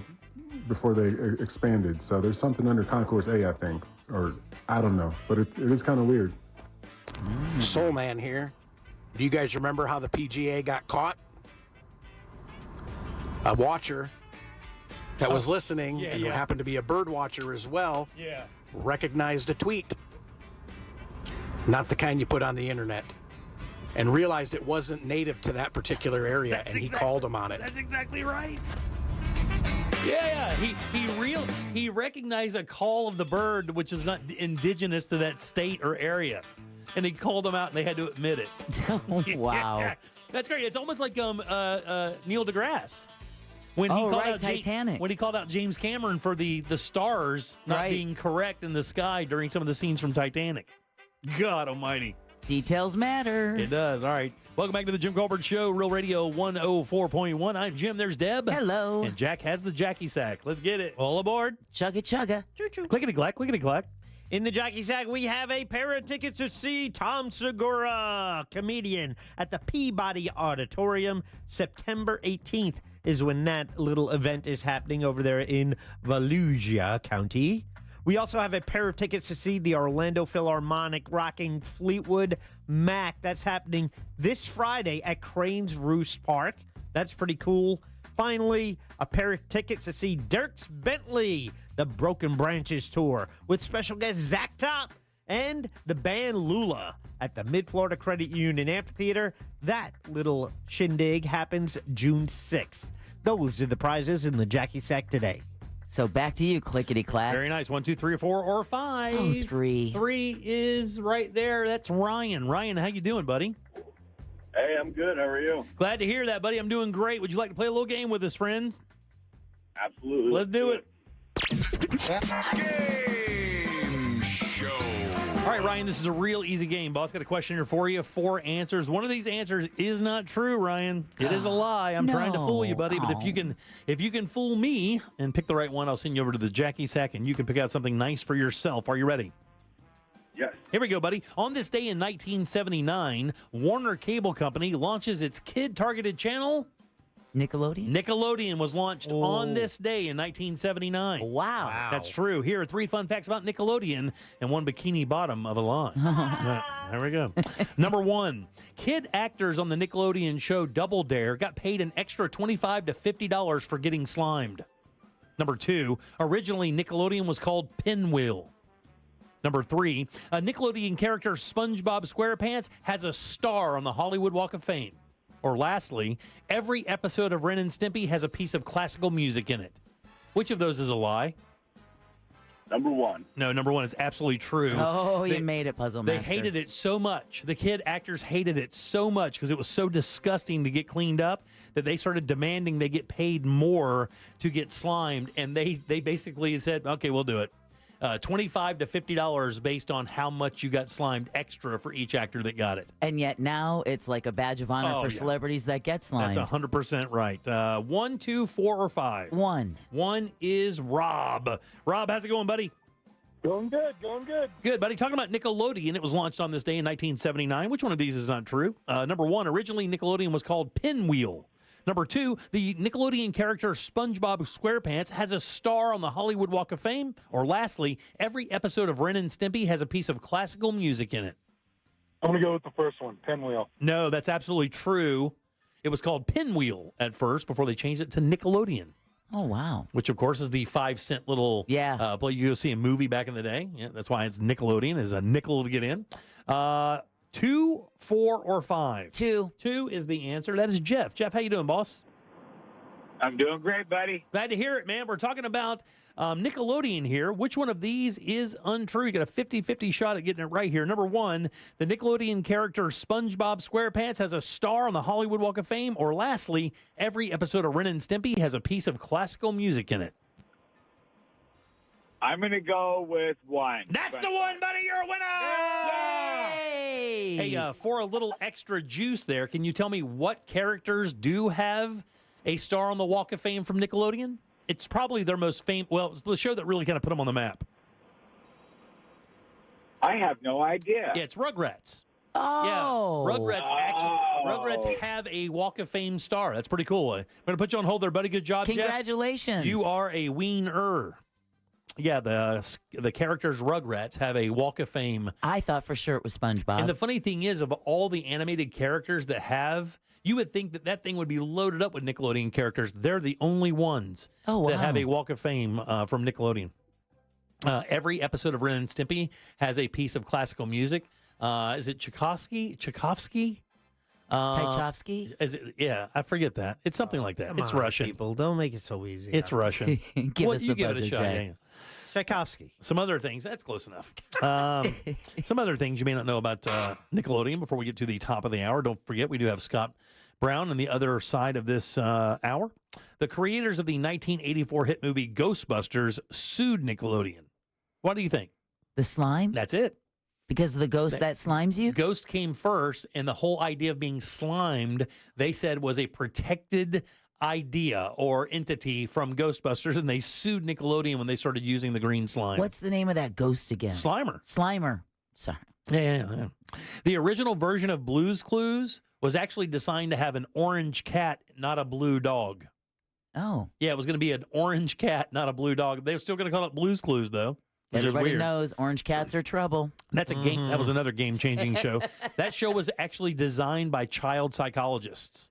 S14: before they expanded. So there's something under concourse A, I think. Or I don't know. But it is kind of weird.
S15: Soul Man here. Do you guys remember how the PGA got caught? A watcher that was listening and who happened to be a bird watcher as well recognized a tweet. Not the kind you put on the internet. And realized it wasn't native to that particular area, and he called him on it.
S7: That's exactly right. Yeah. He recognized a call of the bird, which is not indigenous to that state or area. And he called them out, and they had to admit it.
S17: Wow.
S7: Yeah, that's great. It's almost like Neil deGrasse. When he called out
S17: Titanic.
S7: When he called out James Cameron for the stars not being correct in the sky during some of the scenes from Titanic. God almighty.
S17: Details matter.
S7: It does. All right. Welcome back to the Jim Colbert Show, Real Radio 104.1. I'm Jim. There's Deb.
S17: Hello.
S7: And Jack has the Jackie Sack. Let's get it. All aboard.
S17: Chugga chugga.
S7: Clickety-clack, clickety-clack.
S18: In the Jackie Sack, we have a pair of tickets to see Tom Segura, comedian, at the Peabody Auditorium. September 18th is when that little event is happening over there in Volusia County. We also have a pair of tickets to see the Orlando Philharmonic rocking Fleetwood Mac. That's happening this Friday at Cranes Roost Park. That's pretty cool. Finally, a pair of tickets to see Dierks Bentley, the Broken Branches Tour, with special guest Zach Top and the band Lula at the Mid-Florida Credit Union Amphitheater. That little shindig happens June 6th. Those are the prizes in the Jackie Sack today.
S17: So back to you, clickety-clack.
S7: Very nice. 1, 2, 3, or 4, or 5.
S17: Oh, 3.
S7: 3 is right there. That's Ryan. Ryan, how you doing, buddy?
S25: Hey, I'm good. How are you?
S7: Glad to hear that, buddy. I'm doing great. Would you like to play a little game with us, friend?
S25: Absolutely.
S7: Let's do it.
S6: Game show.
S7: All right, Ryan, this is a real easy game. Boss got a question here for you. 4 answers. One of these answers is not true, Ryan. It is a lie. I'm trying to fool you, buddy. But if you can fool me and pick the right one, I'll send you over to the Jackie Sack, and you can pick out something nice for yourself. Are you ready?
S25: Yes.
S7: Here we go, buddy. On this day in 1979, Warner Cable Company launches its kid-targeted channel.
S17: Nickelodeon?
S7: Nickelodeon was launched on this day in 1979.
S17: Wow.
S7: That's true. Here are 3 fun facts about Nickelodeon and 1 bikini bottom of a line. There we go. Number 1, kid actors on the Nickelodeon show Double Dare got paid an extra $25 to $50 for getting slimed. Number 2, originally Nickelodeon was called Pinwheel. Number 3, a Nickelodeon character, SpongeBob SquarePants, has a star on the Hollywood Walk of Fame. Or lastly, every episode of Ren and Stimpy has a piece of classical music in it. Which of those is a lie?
S25: Number one.
S7: No, number one is absolutely true.
S17: Oh, you made it, Puzzle
S7: They
S17: Master.
S7: hated it so much. The kid actors hated it so much because it was so disgusting to get cleaned up that they started demanding they get paid more to get slimed. And they basically said, okay, we'll do it. $25 to $50 based on how much you got slimed extra for each actor that got it.
S17: And yet now it's like a badge of honor for celebrities that get slimed.
S7: That's 100% right. 1, 2, 4, or 5?
S17: 1.
S7: 1 is Rob. Rob, how's it going, buddy?
S3: Going good, going good.
S7: Good, buddy. Talking about Nickelodeon, it was launched on this day in 1979. Which one of these is not true? Number 1, originally Nickelodeon was called Pinwheel. Number 2, the Nickelodeon character SpongeBob SquarePants has a star on the Hollywood Walk of Fame. Or lastly, every episode of Ren and Stimpy has a piece of classical music in it.
S3: I'm going to go with the first one, Pinwheel.
S7: No, that's absolutely true. It was called Pinwheel at first before they changed it to Nickelodeon.
S17: Oh, wow.
S7: Which, of course, is the 5-cent little play you go see a movie back in the day. Yeah, that's why it's Nickelodeon, is a nickel to get in. 2, 4, or 5?
S17: 2.
S7: 2 is the answer. That is Jeff. Jeff, how you doing, boss?
S3: I'm doing great, buddy.
S7: Glad to hear it, man. We're talking about Nickelodeon here. Which one of these is untrue? You got a 50-50 shot at getting it right here. Number 1, the Nickelodeon character SpongeBob SquarePants has a star on the Hollywood Walk of Fame. Or lastly, every episode of Ren and Stimpy has a piece of classical music in it.
S3: I'm going to go with 1.
S7: That's the one, buddy. You're a winner!
S17: Yay!
S7: Hey, for a little extra juice there, can you tell me what characters do have a star on the Walk of Fame from Nickelodeon? It's probably their most famous. Well, it's the show that really kind of put them on the map.
S3: I have no idea.
S7: Yeah, it's Rugrats.
S17: Oh.
S7: Yeah, Rugrats have a Walk of Fame star. That's pretty cool. I'm going to put you on hold there, buddy. Good job,
S17: Congratulations.
S7: Jeff. You are a wiener. Yeah, the characters Rugrats have a Walk of Fame.
S17: I thought for sure it was SpongeBob.
S7: And the funny thing is, of all the animated characters that have, you would think that that thing would be loaded up with Nickelodeon characters. They're the only ones that have a Walk of Fame from Nickelodeon. Every episode of Ren and Stimpy has a piece of classical music. Is it Tchaikovsky?
S17: Tchaikovsky?
S7: Is it? Yeah, I forget that. It's something like that. It's Russian.
S18: People, don't make it so easy.
S7: It's Russian.
S17: Give us
S7: you
S17: the
S7: give it a
S17: buzzer,
S7: shot.
S17: Jay.
S7: Yeah.
S18: Tchaikovsky.
S7: Some other things. That's close enough. Some other things you may not know about Nickelodeon before we get to the top of the hour. Don't forget, we do have Scott Brown on the other side of this hour. The creators of the 1984 hit movie Ghostbusters sued Nickelodeon. What do you think?
S17: The slime?
S7: That's it.
S17: Because of the ghost that slimes you?
S7: Ghost came first, and the whole idea of being slimed, they said, was a protected idea or entity from Ghostbusters, and they sued Nickelodeon when they started using the green slime.
S17: What's the name of that ghost again?
S7: Slimer.
S17: Slimer. Sorry.
S7: Yeah. The original version of Blue's Clues was actually designed to have an orange cat, not a blue dog.
S17: Oh.
S7: Yeah, it was going to be an orange cat, not a blue dog. They were still going to call it Blue's Clues, though.
S17: Everybody knows orange cats are trouble.
S7: That's a game. That was another game-changing show. That show was actually designed by child psychologists.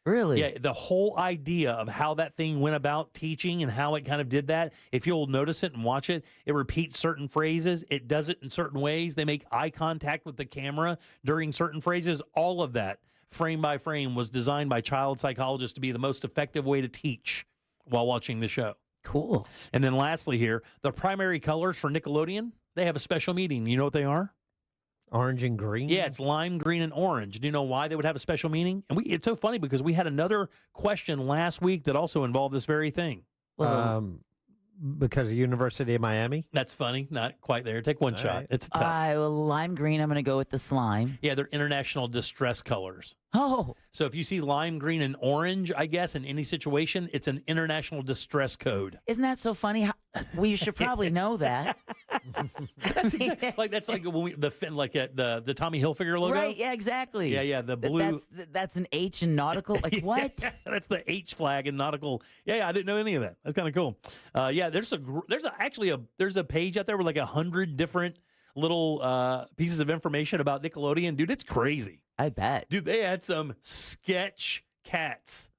S17: Really?
S7: Yeah, the whole idea of how that thing went about teaching and how it kind of did that, if you'll notice it and watch it, it repeats certain phrases. It does it in certain ways. They make eye contact with the camera during certain phrases. All of that, frame by frame, was designed by child psychologists to be the most effective way to teach while watching the show.
S17: Cool.
S7: And then lastly here, the primary colors for Nickelodeon, they have a special meaning. You know what they are?
S18: Orange and green?
S7: Yeah, it's lime, green, and orange. Do you know why they would have a special meaning? And it's so funny because we had another question last week that also involved this very thing.
S18: Because of University of Miami?
S7: That's funny. Not quite there. Take one shot.
S18: Right.
S7: It's tough.
S17: Lime green, I'm going to go with the slime.
S7: Yeah, they're international distress colors.
S17: Oh.
S7: So if you see lime, green, and orange, I guess, in any situation, it's an international distress code.
S17: Isn't that so funny? Well, you should probably know that.
S7: That's like when we the Tommy Hilfiger logo.
S17: Right, yeah, exactly.
S7: Yeah, the blue.
S17: That's an H in nautical. Like what?
S7: That's the H flag in nautical. Yeah, I didn't know any of that. That's kind of cool. There's a page out there with like 100 different little pieces of information about Nickelodeon. Dude, it's crazy.
S17: I bet.
S7: Dude, they had some sketch cats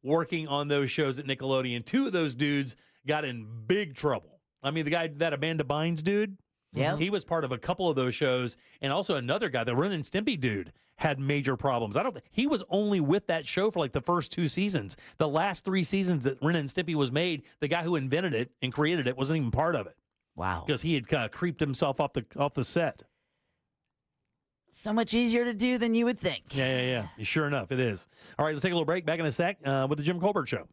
S7: working on those shows at Nickelodeon. 2 of those dudes got in big trouble. I mean, the guy, that Amanda Bynes dude, he was part of a couple of those shows. And also another guy, the Ren and Stimpy dude, had major problems. He was only with that show for like the first 2 seasons. The last 3 seasons that Ren and Stimpy was made, the guy who invented it and created it wasn't even part of it.
S17: Wow.
S7: Because he had kind of creeped himself off the set.
S17: So much easier to do than you would think.
S7: Yeah. Sure enough, it is. All right, let's take a little break. Back in a sec with the Jim Colbert Show.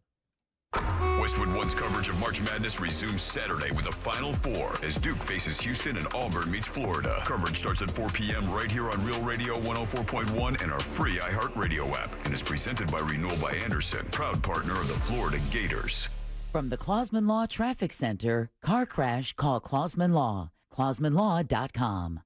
S6: Westwood One's coverage of March Madness resumes Saturday with a Final Four as Duke faces Houston and Auburn meets Florida. Coverage starts at 4 p.m. right here on Real Radio 104.1 and our free iHeartRadio app, and is presented by Renewal by Anderson, proud partner of the Florida Gators.
S17: From the Clausman Law Traffic Center, car crash, call Clausman Law. ClausmanLaw.com.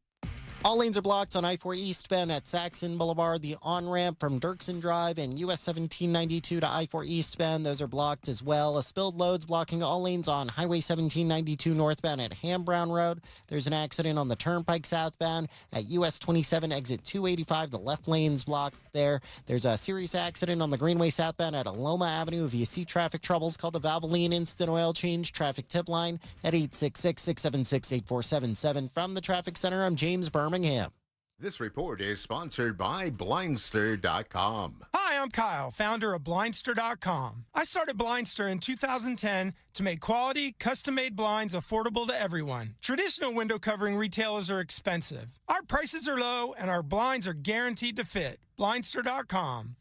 S4: All lanes are blocked on I-4 eastbound at Saxon Boulevard. The on-ramp from Dirksen Drive and US 1792 to I-4 eastbound, those are blocked as well. A spilled load's blocking all lanes on Highway 1792 northbound at Ham Brown Road. There's an accident on the Turnpike southbound at US 27 exit 285. The left lane's blocked there. There's a serious accident on the Greenway southbound at Aloma Avenue. If you see traffic troubles, call the Valvoline Instant Oil Change traffic tip line at 866-676-8477. From the Traffic Center, I'm James Birmingham.
S8: This report is sponsored by Blindster.com.
S9: Hi, I'm Kyle, founder of Blindster.com. I started Blindster in 2010 to make quality, custom-made blinds affordable to everyone. Traditional window covering retailers are expensive. Our prices are low, and our blinds are guaranteed to fit. Blindster.com.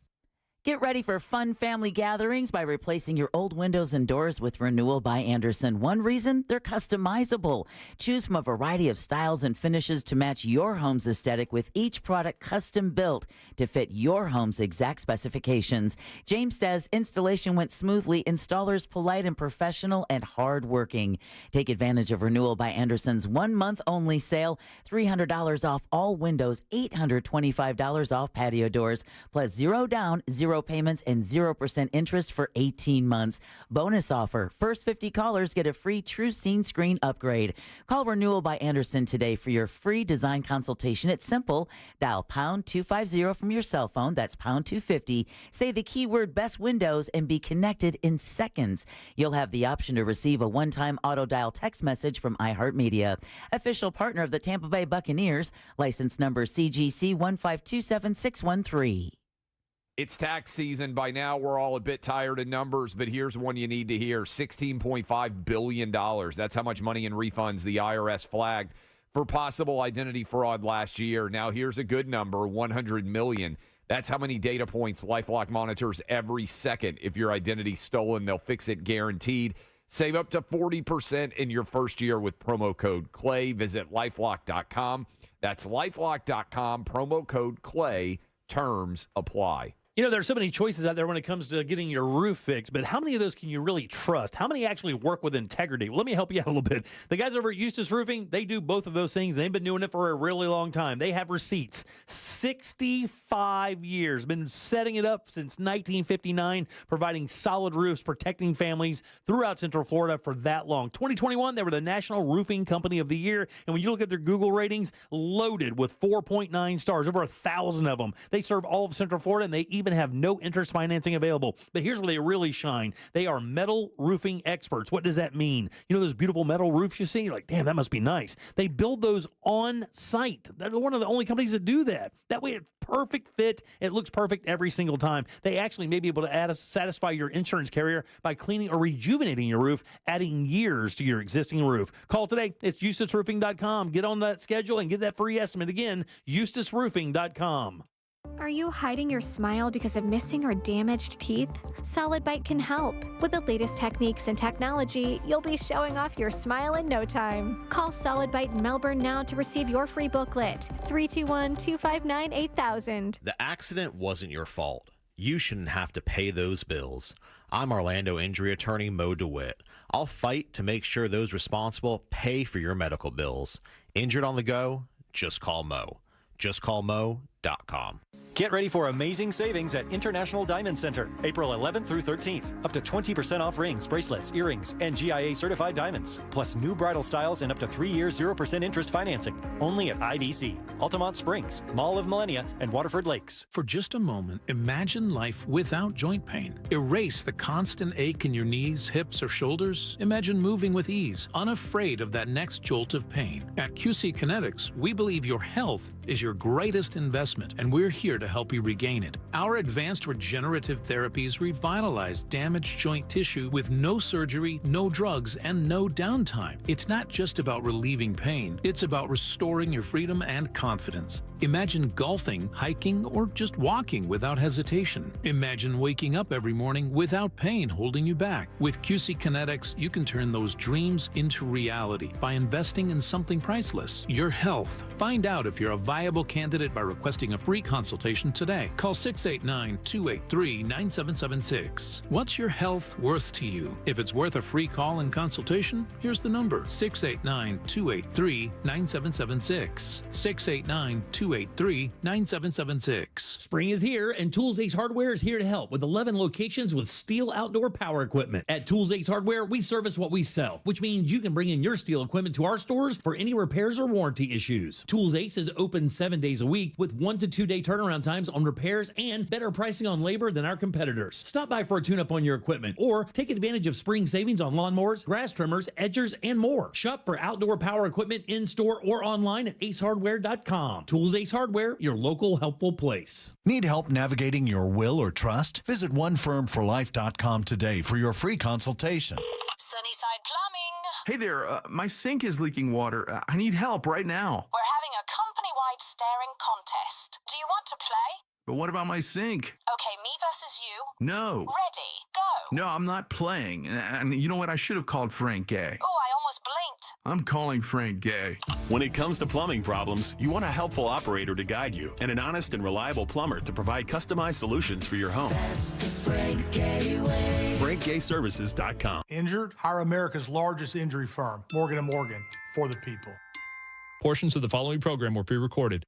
S17: Get ready for fun family gatherings by replacing your old windows and doors with Renewal by Anderson. One reason, they're customizable. Choose from a variety of styles and finishes to match your home's aesthetic, with each product custom built to fit your home's exact specifications. James says installation went smoothly, installers polite and professional and hardworking. Take advantage of Renewal by Anderson's 1 month only sale. $300 off all windows, $825 off patio doors, plus zero down, zero payments, and 0% interest for 18 months. Bonus offer. First 50 callers get a free True Scene Screen upgrade. Call Renewal by Anderson today for your free design consultation. It's simple. Dial pound 250 from your cell phone. That's pound 250. Say the keyword best windows and be connected in seconds. You'll have the option to receive a one-time auto dial text message from iHeartMedia. Official partner of the Tampa Bay Buccaneers. License number CGC 1527613.
S10: It's tax season. By now, we're all a bit tired of numbers, but here's one you need to hear. $16.5 billion. That's how much money in refunds the IRS flagged for possible identity fraud last year. Now, here's a good number, $100 million. That's how many data points LifeLock monitors every second. If your identity's stolen, they'll fix it guaranteed. Save up to 40% in your first year with promo code CLAY. Visit LifeLock.com. That's LifeLock.com, promo code CLAY. Terms apply.
S7: You know, there's so many choices out there when it comes to getting your roof fixed, but how many of those can you really trust? How many actually work with integrity? Well, let me help you out a little bit. The guys over at Eustace Roofing, they do both of those things. They've been doing it for a really long time. They have receipts. 65 years. Been setting it up since 1959, providing solid roofs, protecting families throughout Central Florida for that long. 2021, they were the National Roofing Company of the Year, and when you look at their Google ratings, loaded with 4.9 stars, over 1,000 of them. They serve all of Central Florida, and they even have no interest financing available. But here's where they really shine. They are metal roofing experts. What does that mean? You know those beautiful metal roofs you see? You're like, damn, that must be nice. They build those on site. They're one of the only companies that do that. That way it's perfect fit. It looks perfect every single time. They actually may be able to satisfy your insurance carrier by cleaning or rejuvenating your roof, adding years to your existing roof. Call today. It's EustaceRoofing.com. Get on that schedule and get that free estimate. Again, EustaceRoofing.com.
S11: Are you hiding your smile because of missing or damaged teeth? Solid Bite can help. With the latest techniques and technology, you'll be showing off your smile in no time. Call Solid Bite in Melbourne now to receive your free booklet. 321-259-8000.
S12: The accident wasn't your fault. You shouldn't have to pay those bills. I'm Orlando injury attorney Mo DeWitt. I'll fight to make sure those responsible pay for your medical bills. Injured on the go? Just call Mo. JustCallMo.com.
S13: Get ready for amazing savings at International Diamond Center, April 11th through 13th. Up to 20% off rings, bracelets, earrings, and GIA certified diamonds. Plus new bridal styles and up to 3 years 0% interest financing. Only at IDC. Altamont Springs, Mall of Millennia, and Waterford Lakes.
S19: For just a moment, imagine life without joint pain. Erase the constant ache in your knees, hips, or shoulders. Imagine moving with ease, unafraid of that next jolt of pain. At QC Kinetics, we believe your health is your greatest investment, and we're here to help you regain it. Our advanced regenerative therapies revitalize damaged joint tissue with no surgery, no drugs, and no downtime. It's not just about relieving pain, it's about restoring your freedom and confidence. Imagine golfing, hiking, or just walking without hesitation. Imagine waking up every morning without pain holding you back. With QC Kinetics, you can turn those dreams into reality by investing in something priceless, your health. Find out if you're a viable candidate by requesting a free consultation today. Call 689-283-9776. What's your health worth to you? If it's worth a free call and consultation, here's the number: 689-283-9776. 689-283-9776.
S7: Spring is here, and Tools Ace Hardware is here to help with 11 locations with STIHL outdoor power equipment. At Tools Ace Hardware, we service what we sell, which means you can bring in your STIHL equipment to our stores for any repairs or warranty issues. Tools Ace is open 7 days a week with 1 to 2 day turnaround times on repairs and better pricing on labor than our competitors. Stop by for a tune-up on your equipment or take advantage of spring savings on lawnmowers, grass trimmers, edgers, and more. Shop for outdoor power equipment in-store or online at acehardware.com. Tools Ace Hardware, your local helpful place.
S20: Need help navigating your will or trust? Visit onefirmforlife.com today for your free consultation.
S1: Sunnyside Plumbing.
S2: Hey there, my sink is leaking water. I need help right now.
S1: We're having a company-wide staring contest. Do you want to play?
S2: But what about my sink?
S1: Okay, me versus you.
S2: No.
S1: Ready, go.
S2: No, I'm not playing. And you know what? I should have called Frank Gay.
S1: Oh, I almost blinked.
S2: I'm calling Frank Gay.
S5: When it comes to plumbing problems, you want a helpful operator to guide you and an honest and reliable plumber to provide customized solutions for your home.
S21: That's the Frank Gay way.
S5: FrankGayServices.com.
S22: Injured? Hire America's largest injury firm, Morgan & Morgan, for the people.
S23: Portions of the following program were pre-recorded.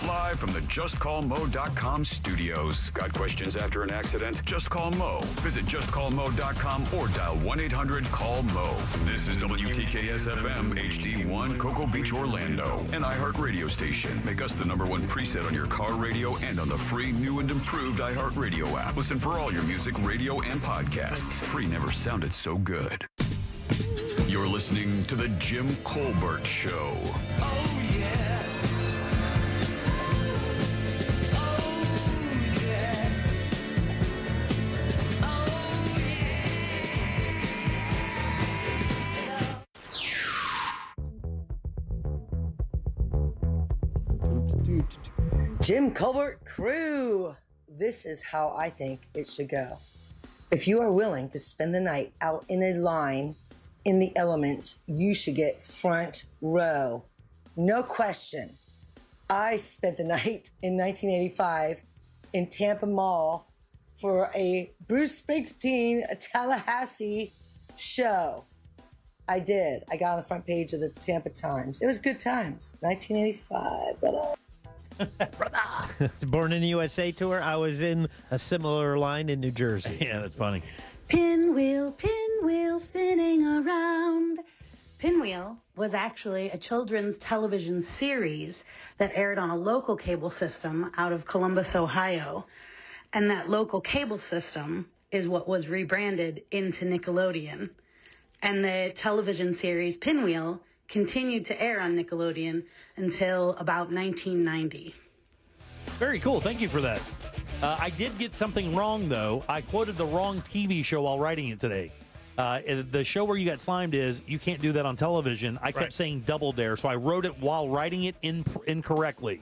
S6: Live from the JustCallMo.com studios. Got questions after an accident? Just call Mo. Visit JustCallMo.com or dial 1-800-CALL-MO. This is WTKS-FM HD1 Cocoa Beach, Orlando. An iHeartRadio station. Make us the #1 preset on your car radio and on the free, new, and improved iHeartRadio app. Listen for all your music, radio, and podcasts. Free never sounded so good. You're listening to The Jim Colbert Show.
S21: Oh, yeah.
S24: Jim Colbert Crew. This is how I think it should go. If you are willing to spend the night out in a line in the elements, you should get front row. No question. I spent the night in 1985 in Tampa Mall for a Bruce Springsteen Tallahassee show. I did. I got on the front page of the Tampa Times. It was good times. 1985, brother.
S18: Born in the USA tour, I was in a similar line in New Jersey.
S7: Yeah, that's funny.
S26: Pinwheel, pinwheel spinning around. Pinwheel was actually a children's television series that aired on a local cable system out of Columbus, Ohio. And that local cable system is what was rebranded into Nickelodeon. And the television series Pinwheel continued to air on Nickelodeon until about 1990.
S7: Very cool. Thank you for that. I did get something wrong, though. I quoted the wrong TV show while writing it today. The show where you got slimed is you can't do that on television. I kept saying Double Dare, so I wrote it while writing it incorrectly.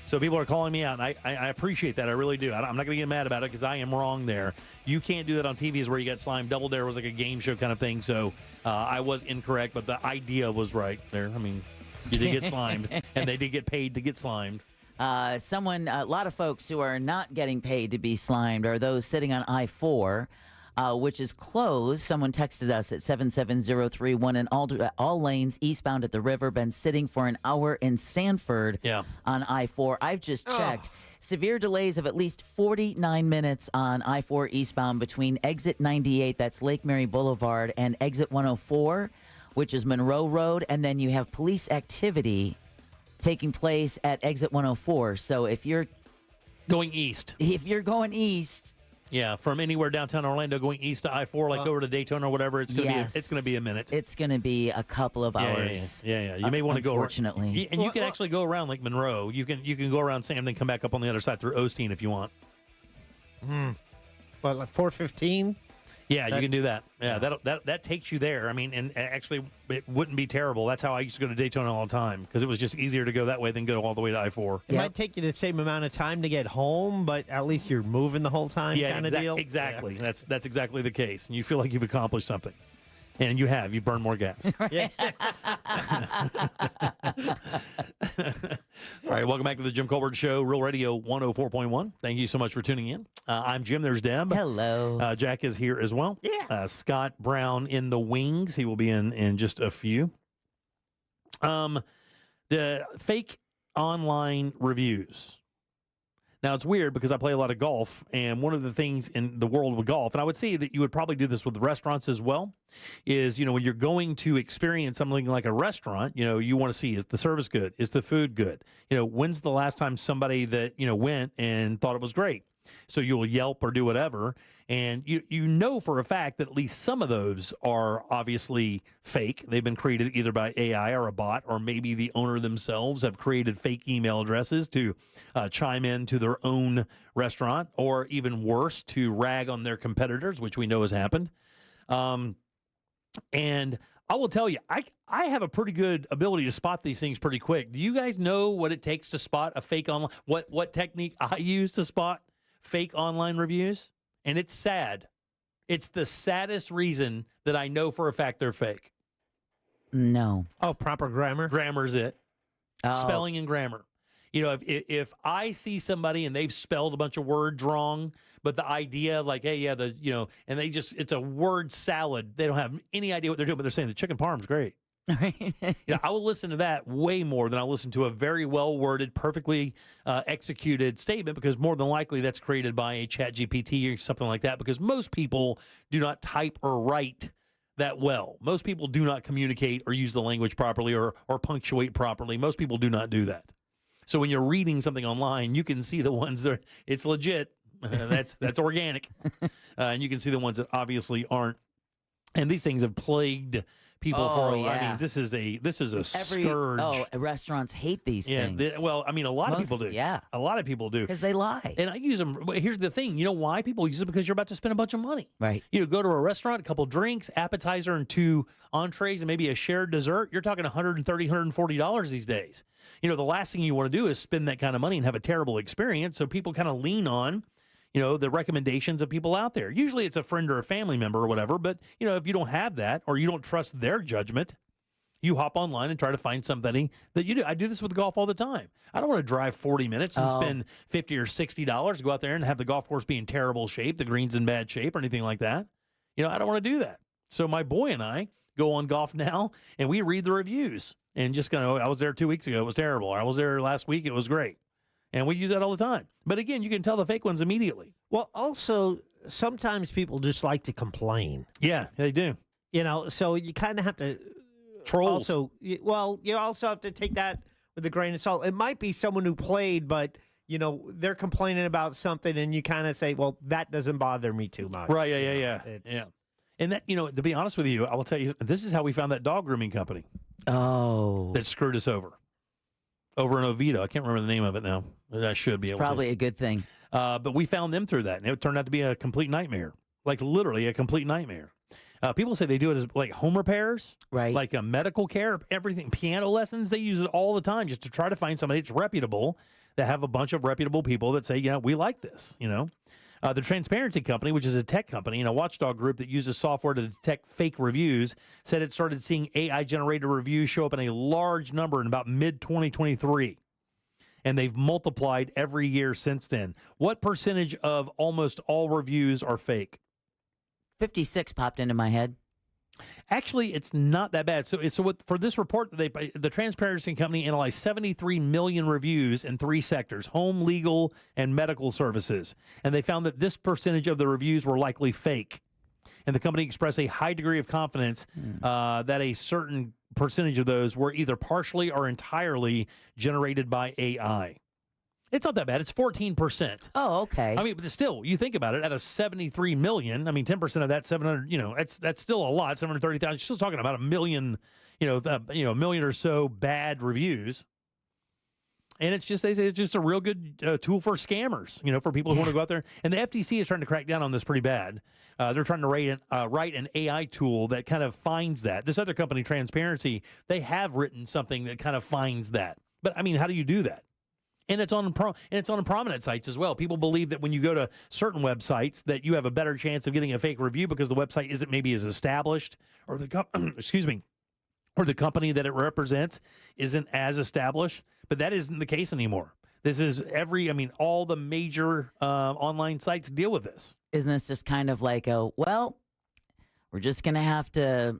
S7: So people are calling me out, and I appreciate that. I really do. I'm not going to get mad about it because I am wrong there. You can't do that on TV is where you got slimed. Double Dare was like a game show kind of thing, so I was incorrect, but the idea was right there. I mean, you did get slimed, and they did get paid to get slimed.
S17: A lot of folks who are not getting paid to be slimed are those sitting on I-4, which is closed. Someone texted us at 77031 in all lanes eastbound at the river. Been sitting for an hour in Sanford on I-4. I've just checked. Severe delays of at least 49 minutes on I-4 eastbound between exit 98, that's Lake Mary Boulevard, and exit 104, which is Monroe Road. And then you have police activity taking place at exit 104. So if you're
S7: going east,
S17: yeah,
S7: from anywhere downtown Orlando going east to I-4, like over to Daytona or whatever, it's gonna be a minute.
S17: It's gonna be a couple of hours.
S7: Yeah. You may want to go.
S17: Unfortunately,
S7: and you can actually go around Lake Monroe. You can go around Sam, then come back up on the other side through Osteen if you want.
S18: What, like 415?
S7: Yeah, you can do that. Yeah, that takes you there. I mean, and actually, it wouldn't be terrible. That's how I used to go to Daytona all the time because it was just easier to go that way than go all the way to I-4.
S18: It might take you the same amount of time to get home, but at least you're moving the whole time kind of deal.
S7: Exactly. Yeah. That's exactly the case. And you feel like you've accomplished something. And you have. You've burned more gas.
S18: Yeah.
S7: All right, welcome back to the Jim Colbert Show, Real Radio 104.1. Thank you so much for tuning in. I'm Jim. There's Deb.
S17: Hello.
S7: Jack is here as well.
S18: Yeah.
S7: Scott Brown in the wings. He will be in just a few. The fake online reviews. Now, it's weird because I play a lot of golf, and one of the things in the world of golf, and I would say that you would probably do this with restaurants as well, is, when you're going to experience something like a restaurant, you want to see, is the service good? Is the food good? When's the last time somebody that, went and thought it was great? So you'll Yelp or do whatever, and you know for a fact that at least some of those are obviously fake. They've been created either by AI or a bot, or maybe the owner themselves have created fake email addresses to chime in to their own restaurant, or even worse, to rag on their competitors, which we know has happened. And I will tell you, I have a pretty good ability to spot these things pretty quick. Do you guys know what it takes to spot a fake online? What technique I use to spot fake online reviews? And it's sad. It's the saddest reason that I know for a fact they're fake.
S17: No.
S18: Oh, proper grammar?
S7: Grammar's it.
S17: Oh.
S7: Spelling and grammar. If I see somebody and they've spelled a bunch of words wrong, but the idea like, hey, yeah, and it's a word salad. They don't have any idea what they're doing, but they're saying the chicken parm's great.
S17: Right.
S7: I will listen to that way more than I'll listen to a very well-worded, perfectly executed statement, because more than likely that's created by a ChatGPT or something like that, because most people do not type or write that well. Most people do not communicate or use the language properly or punctuate properly. Most people do not do that. So when you're reading something online, you can see the ones that it's legit. That's organic. And you can see the ones that obviously aren't. And these things have plagued people I mean, this is a scourge.
S17: Restaurants hate these things.
S7: A lot of people do.
S17: Yeah.
S7: A lot of people do.
S17: Because they lie.
S7: And I use them. But here's the thing. You know why people use it? Because you're about to spend a bunch of money.
S17: Right.
S7: Go to a restaurant, a couple drinks, appetizer, and 2 entrees, and maybe a shared dessert. You're talking $130, $140 these days. The last thing you want to do is spend that kind of money and have a terrible experience. So people kind of lean on the recommendations of people out there. Usually it's a friend or a family member or whatever, but, if you don't have that or you don't trust their judgment, you hop online and try to find something that you do. I do this with golf all the time. I don't want to drive 40 minutes and spend $50 or $60 to go out there and have the golf course be in terrible shape, the green's in bad shape or anything like that. I don't want to do that. So my boy and I go on Golf Now and we read the reviews and just I was there 2 weeks ago. It was terrible. I was there last week. It was great. And we use that all the time. But again, you can tell the fake ones immediately.
S18: Well, also, sometimes people just like to complain.
S7: Yeah, they do.
S18: So you kind of have to...
S7: Trolls.
S18: You also have to take that with a grain of salt. It might be someone who played, but, they're complaining about something, and you kind of say, well, that doesn't bother me too much.
S7: Right, yeah. And that, to be honest with you, I will tell you, this is how we found that dog grooming company.
S17: Oh.
S7: That screwed us over in Oviedo. I can't remember the name of it now. I should be able to.
S17: Probably a good thing.
S7: But we found them through that, and it turned out to be a complete nightmare. Like, literally a complete nightmare. People say they do it as, like, home repairs.
S17: Right.
S7: Like a medical care, everything. Piano lessons, they use it all the time just to try to find somebody that's reputable, that have a bunch of reputable people that say, we like this, The Transparency Company, which is a tech company and a watchdog group that uses software to detect fake reviews, said it started seeing AI-generated reviews show up in a large number in about mid-2023. And they've multiplied every year since then. What percentage of almost all reviews are fake?
S17: 56 popped into my head.
S7: Actually, it's not that bad. For this report, the Transparency Company analyzed 73 million reviews in 3 sectors: home, legal, and medical services. And they found that this percentage of the reviews were likely fake. And the company expressed a high degree of confidence that a certain percentage of those were either partially or entirely generated by AI. It's not that bad. It's 14%.
S17: Oh, okay.
S7: I mean, but still, you think about it, out of 73 million, I mean, 10% of that, 700, that's still a lot, 730,000. You're still talking about a million, a million or so bad reviews. And it's just, they say it's just a real good tool for scammers, for people who want to go out there. And the FTC is trying to crack down on this pretty bad. They're trying to write an AI tool that kind of finds that. This other company, Transparency, they have written something that kind of finds that. But I mean, how do you do that? And it's on prominent sites as well. People believe that when you go to certain websites that you have a better chance of getting a fake review because the website isn't maybe as established, or or the company that it represents isn't as established. But that isn't the case anymore. This is all the major online sites deal with this.
S17: Isn't this just kind of like we're just going to have to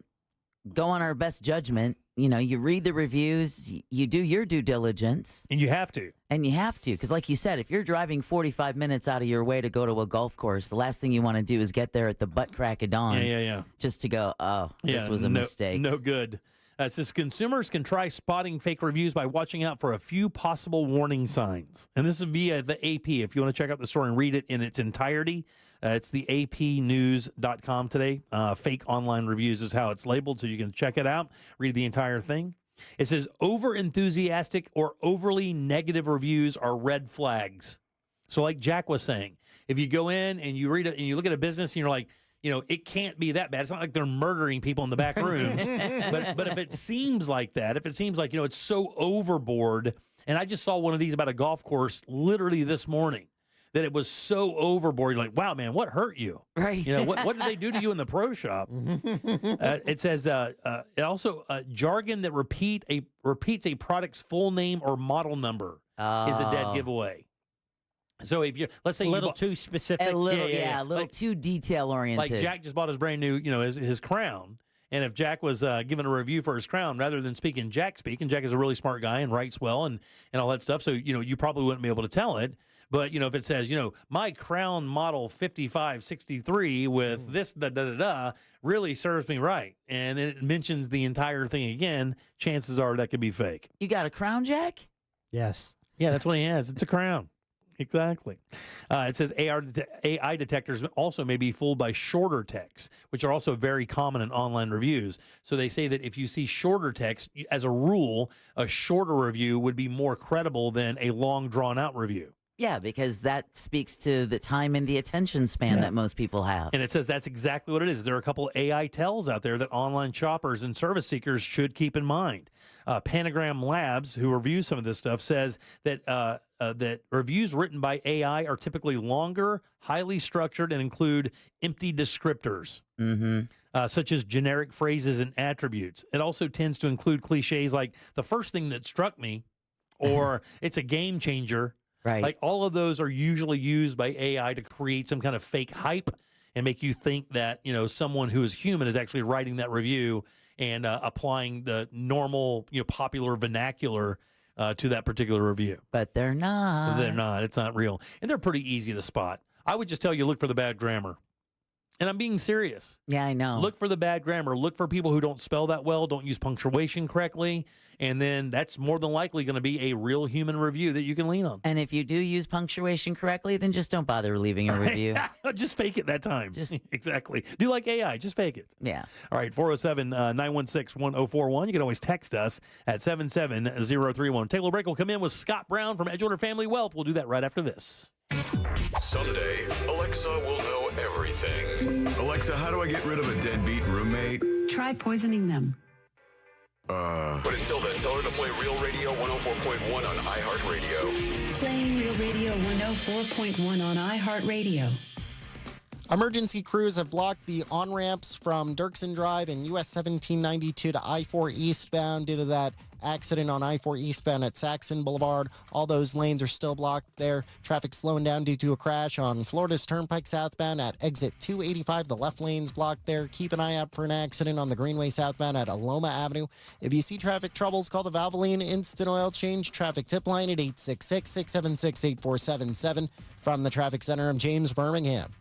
S17: go on our best judgment. You read the reviews, you do your due diligence.
S7: And you have to.
S17: Because like you said, if you're driving 45 minutes out of your way to go to a golf course, the last thing you want to do is get there at the butt crack of dawn.
S7: Yeah.
S17: Just to go, this was a mistake.
S7: No good. It says consumers can try spotting fake reviews by watching out for a few possible warning signs. And this is via the AP. If you want to check out the story and read it in its entirety, it's the apnews.com today. Fake online reviews is how it's labeled, so you can check it out, read the entire thing. It says over-enthusiastic or overly negative reviews are red flags. So like Jack was saying, if you go in and you read it and you look at a business and you're like, it can't be that bad. It's not like they're murdering people in the back rooms. but if it seems like that, if it seems like, it's so overboard, and I just saw one of these about a golf course literally this morning, that it was so overboard. You're like, wow, man, what hurt you?
S17: Right.
S7: What did they do to you in the pro shop? It says it also jargon that repeats a product's full name or model number is a dead giveaway. So if let's say
S18: a little too specific,
S17: a little too detail oriented.
S7: Like Jack just bought his brand new, his crown. And if Jack was giving a review for his crown, rather than speaking Jack speak, and Jack is a really smart guy and writes well and all that stuff, so you probably wouldn't be able to tell it. But if it says my crown model 5563 with this really serves me right, and it mentions the entire thing again, chances are that could be fake.
S17: You got a crown, Jack?
S18: Yes.
S7: Yeah, that's what he has. It's a crown. Exactly. It says AI detectors also may be fooled by shorter texts, which are also very common in online reviews. So they say that if you see shorter text, as a rule, a shorter review would be more credible than a long, drawn-out review.
S17: Yeah, because that speaks to the time and the attention span that most people have.
S7: And it says that's exactly what it is. There are a couple of AI tells out there that online shoppers and service seekers should keep in mind. Panagram Labs, who reviews some of this stuff, says that that reviews written by AI are typically longer, highly structured, and include empty descriptors, such as generic phrases and attributes. It also tends to include cliches like the first thing that struck me, or it's a game changer.
S17: Right.
S7: Like all of those are usually used by AI to create some kind of fake hype and make you think that, someone who is human is actually writing that review and applying the normal, popular vernacular to that particular review.
S17: But they're not.
S7: They're not. It's not real. And they're pretty easy to spot. I would just tell you, look for the bad grammar. And I'm being serious.
S17: Yeah, I know.
S7: Look for the bad grammar. Look for people who don't spell that well, don't use punctuation correctly. And then that's more than likely going to be a real human review that you can lean on.
S17: And if you do use punctuation correctly, then just don't bother leaving a review.
S7: Just fake it that time. Exactly. Do like AI. Just fake it.
S17: Yeah.
S7: All right, 407-916-1041. You can always text us at 77031. Take a little break. We'll come in with Scott Brown from Edgewater Family Wealth. We'll do that right after this.
S6: Someday, Alexa will know everything. Alexa, how do I get rid of a deadbeat roommate?
S3: Try poisoning them.
S6: But until then, tell her to play Real Radio 104.1 on iHeartRadio.
S3: Playing Real Radio 104.1 on iHeartRadio.
S4: Emergency crews have blocked the on-ramps from Dirksen Drive and US 1792 to I-4 eastbound due to that accident on I-4 eastbound at Saxon Boulevard. All those lanes are still blocked there. Traffic slowing down due to a crash on Florida's Turnpike southbound at exit 285. The left lane's blocked there. Keep an eye out for an accident on the Greenway southbound at Aloma Avenue. If you see traffic troubles, call the Valvoline Instant Oil Change traffic tip line at 866-676-8477. From the Traffic Center, I'm James Birmingham.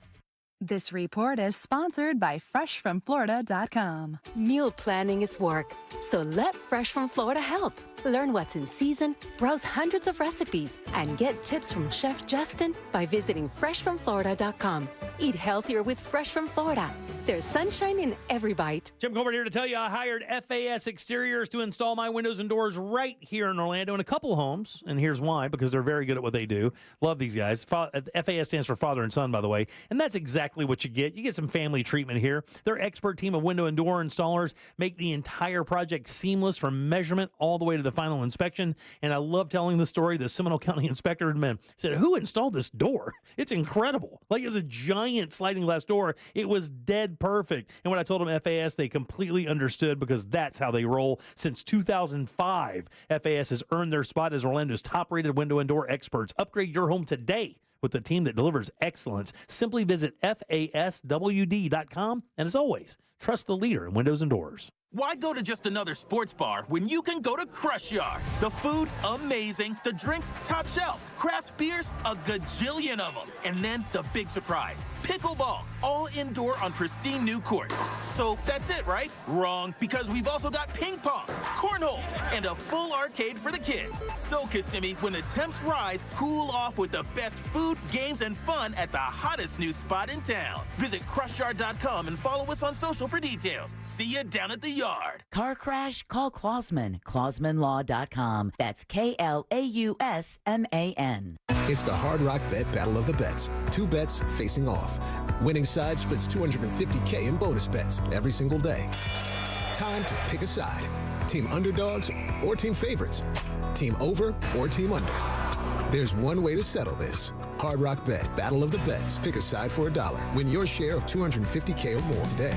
S8: This report is sponsored by FreshFromFlorida.com.
S9: Meal planning is work, so let Fresh from Florida help. Learn what's in season, browse hundreds of recipes, and get tips from Chef Justin by visiting FreshFromFlorida.com. Eat healthier with Fresh from Florida. There's sunshine in every bite.
S7: Jim Colbert here to tell you I hired FAS Exteriors to install my windows and doors right here in Orlando in a couple homes, and here's why, because they're very good at what they do. Love these guys. FAS stands for Father and Son, by the way, and that's exactly what you get. You get some family treatment here. Their expert team of window and door installers make the entire project seamless from measurement all the way to the final inspection, and I love telling the story. The Seminole County inspector said, who installed this door? It's incredible. Like, it's a giant sliding glass door. It was dead perfect. And when I told them FAS, they completely understood, because that's how they roll. Since 2005, FAS has earned their spot as Orlando's top-rated window and door experts. Upgrade your home today with the team that delivers excellence. Simply visit FASWD.com. And as always, trust the leader in windows and doors.
S1: Why go to just another sports bar when you can go to Crush Yard? The food, amazing. The drinks, top shelf. Craft beers, a gajillion of them. And then the big surprise, pickleball, all indoor on pristine new courts. So that's it, right? Wrong, because we've also got ping pong, cornhole, and a full arcade for the kids. So, Kissimmee, when the temps rise, cool off with the best food, games, and fun at the hottest new spot in town. Visit CrushYard.com and follow us on social for details. See you down at the yard.
S17: Car crash? Call Klausman. KlausmanLaw.com. That's KLAUSMAN.
S14: It's the Hard Rock Bet Battle of the Bets. Two bets facing off. Winning side splits $250K in bonus bets every single day. Time to pick a side. Team underdogs or team favorites. Team over or team under. There's one way to settle this. Hard Rock Bet Battle of the Bets. Pick a side for $1. Win your share of $250K or more today.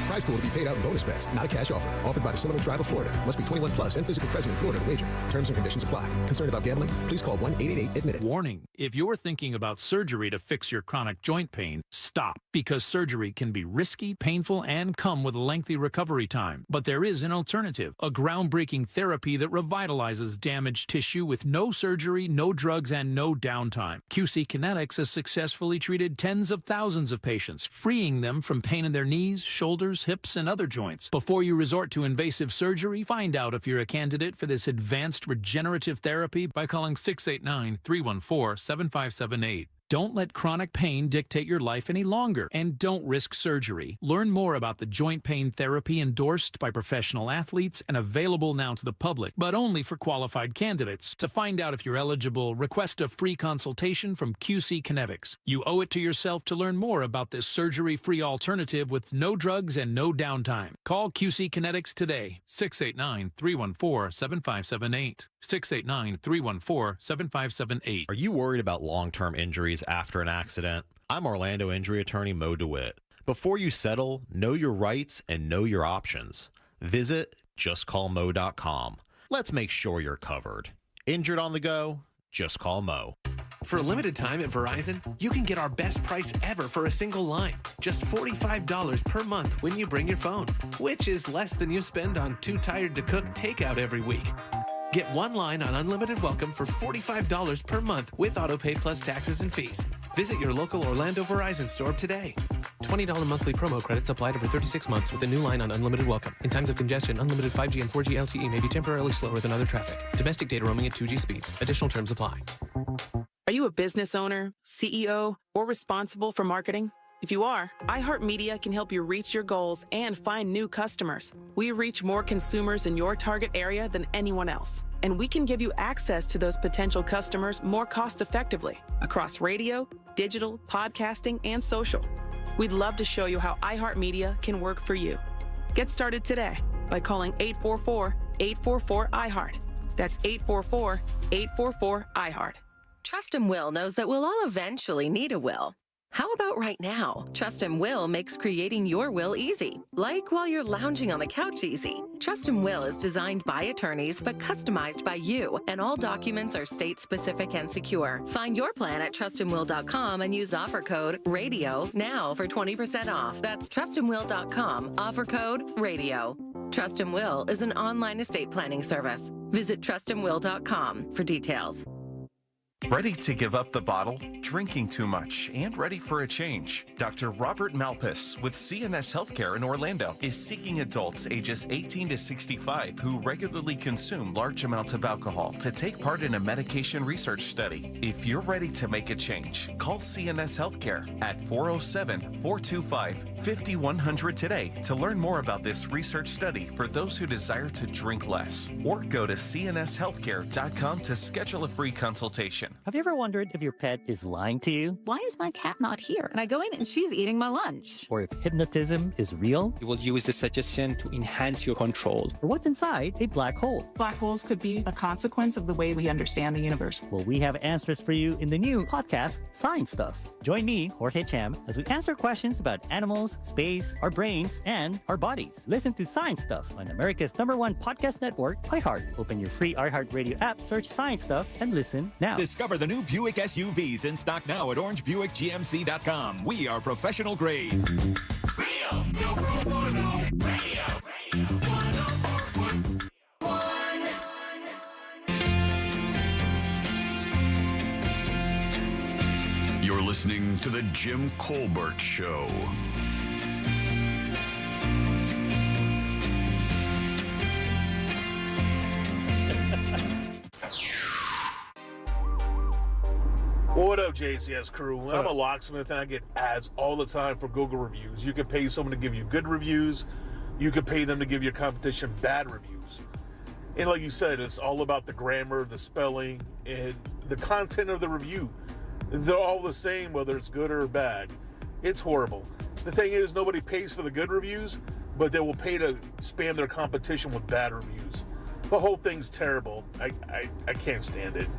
S14: Prize pool to be paid out in bonus bets. Not a cash offer. Offered by the Seminole Tribe of Florida. Must be 21 plus and physically present in Florida to wager. Terms and conditions apply. Concerned about gambling? Please call 1-888-ADMIT-IT.
S19: Warning, if you're thinking about surgery to fix your chronic joint pain, stop, because surgery can be risky, painful, and come with a lengthy recovery time. But there is an alternative, a groundbreaking therapy that revitalizes damaged tissue with no surgery, no drugs, and no downtime. QC Kinetics has successfully treated tens of thousands of patients, freeing them from pain in their knees, shoulders, hips, and other joints. Before you resort to invasive surgery, find out if you're a candidate for this advanced regenerative therapy by calling 689-314-7578. Don't let chronic pain dictate your life any longer, and don't risk surgery. Learn more about the joint pain therapy endorsed by professional athletes and available now to the public, but only for qualified candidates. To find out if you're eligible, request a free consultation from QC Kinetics. You owe it to yourself to learn more about this surgery-free alternative with no drugs and no downtime. Call QC Kinetics today, 689-314-7578. 689-314-7578.
S12: Are you worried about long-term injuries after an accident? I'm Orlando injury attorney Mo DeWitt. Before you settle, know your rights and know your options. Visit justcallmo.com. Let's make sure you're covered. Injured on the go? Just call Mo.
S15: For a limited time at Verizon, you can get our best price ever for a single line. Just $45 per month when you bring your phone, which is less than you spend on Too Tired to Cook takeout every week. Get one line on Unlimited Welcome for $45 per month with AutoPay plus taxes and fees. Visit your local Orlando Verizon store today. $20 monthly promo credits applied over 36 months with a new line on Unlimited Welcome. In times of congestion, unlimited 5G and 4G LTE may be temporarily slower than other traffic. Domestic data roaming at 2G speeds. Additional terms apply.
S16: Are you a business owner, CEO, or responsible for marketing? If you are, iHeartMedia can help you reach your goals and find new customers. We reach more consumers in your target area than anyone else, and we can give you access to those potential customers more cost-effectively across radio, digital, podcasting, and social. We'd love to show you how iHeartMedia can work for you. Get started today by calling 844-844-iHeart. That's 844-844-iHeart.
S25: Trust and Will knows that we'll all eventually need a will. How about right now? Trust and Will makes creating your will easy, like while you're lounging on the couch easy. Trust and Will is designed by attorneys but customized by you, and all documents are state-specific and secure. Find your plan at trustandwill.com and use offer code RADIO now for 20% off. That's trustandwill.com, offer code RADIO. Trust and Will is an online estate planning service. Visit trustandwill.com for details.
S2: Ready to give up the bottle, drinking too much, and ready for a change? Dr. Robert Malpas with CNS Healthcare in Orlando is seeking adults ages 18 to 65 who regularly consume large amounts of alcohol to take part in a medication research study. If you're ready to make a change, call CNS Healthcare at 407-425-5100 today to learn more about this research study for those who desire to drink less. Or go to cnshealthcare.com to schedule a free consultation.
S5: Have you ever wondered if your pet is lying to you?
S10: Why is my cat not here? And I go in and she's eating my lunch.
S5: Or if hypnotism is real?
S11: You will use the suggestion to enhance your control.
S5: Or what's inside a black hole?
S13: Black holes could be a consequence of the way we understand the universe.
S5: Well, we have answers for you in the new podcast, Science Stuff. Join me, Jorge Cham, as we answer questions about animals, space, our brains, and our bodies. Listen to Science Stuff on America's #1 podcast network, iHeart. Open your free iHeartRadio app, search Science Stuff, and listen now.
S20: Discover the new Buick SUVs in stock now at orangebuickgmc.com. We are professional grade.
S21: Real, no proof or no radio. 104.1.
S6: You're listening to The Jim Colbert Show.
S27: What up, JCS crew? I'm a locksmith and I get ads all the time for Google reviews. You can pay someone to give you good reviews. You can pay them to give your competition bad reviews. And like you said, it's all about the grammar, the spelling, and the content of the review. They're all the same, whether it's good or bad. It's horrible. The thing is, nobody pays for the good reviews, but they will pay to spam their competition with bad reviews. The whole thing's terrible. I can't stand it.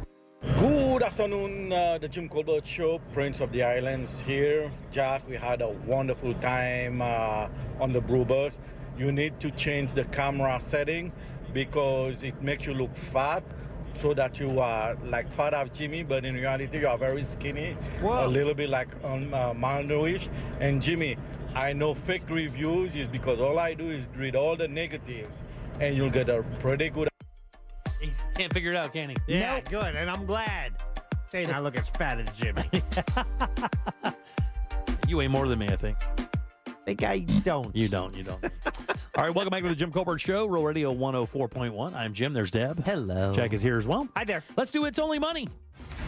S28: Good afternoon, the Jim Colbert Show, Prince of the Islands here. Jack, we had a wonderful time on the Brewbus. You need to change the camera setting because it makes you look fat, so that you are like fat of Jimmy, but in reality you are very skinny. Whoa. A little bit like malnourished. And Jimmy, I know fake reviews is because all I do is read all the negatives, and you'll get a pretty good.
S7: He can't figure it out, can he?
S18: Yeah, nope. Good, and I'm glad. Saying I look as fat as Jimmy.
S7: You weigh more than me, I think.
S18: I think I don't.
S7: You don't. All right, welcome back to the Jim Colbert Show, Real Radio 104.1. I'm Jim. There's Deb.
S17: Hello.
S7: Jack is here as well.
S18: Hi there.
S7: Let's do It's Only Money.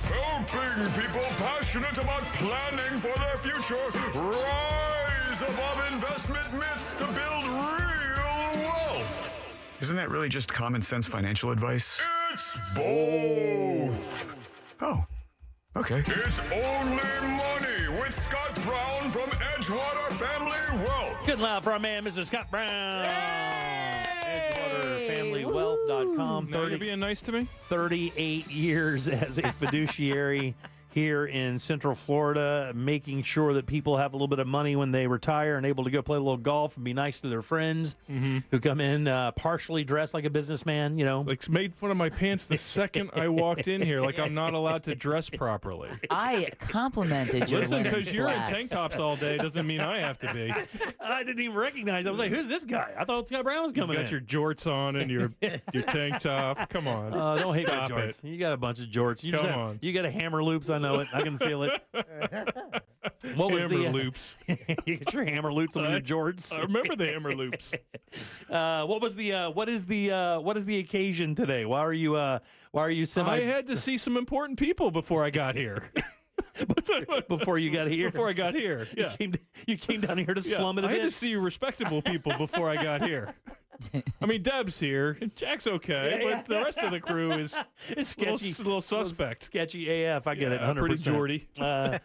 S6: Helping people passionate about planning for their future rise above investment myths to build real wealth.
S29: Isn't that really just common sense financial advice?
S6: It's both.
S29: Oh, okay.
S6: It's Only Money with Scott Brown from Edgewater Family Wealth.
S7: Good loud for our man, Mr. Scott Brown. EdgewaterFamilyWealth.com.
S23: Now you're being nice to me?
S7: 38 years as a fiduciary here in Central Florida, making sure that people have a little bit of money when they retire and able to go play a little golf and be nice to their friends who come in partially dressed like a businessman, you know.
S23: Like made fun of my pants the second I walked in here, like I'm not allowed to dress properly.
S17: I complimented you.
S23: Listen, because you're in tank tops all day doesn't mean I have to be.
S7: I didn't even recognize. I was like, who's this guy? I thought Scott Brown was coming in.
S23: You got your jorts on and your tank top. Come on.
S7: Don't hate my
S23: Stop
S7: jorts.
S23: it.
S7: You got a bunch of jorts.
S23: Come on.
S7: You got a hammer loops. I know it. I can feel it. What was
S23: hammer loops?
S7: You get your hammer loops on your jorts.
S23: I remember the hammer loops.
S7: What is the occasion today? Why are you semi?
S23: I had to see some important people before I got here.
S7: Before you got here?
S23: Before I got here, yeah.
S7: You came down here to slum it a bit?
S23: I had to see respectable people before I got here. I mean, Deb's here. And Jack's okay, but the rest of the crew is
S7: sketchy.
S23: A little suspect.
S7: Sketchy AF. I get it. 100%.
S23: Pretty Geordie.
S7: How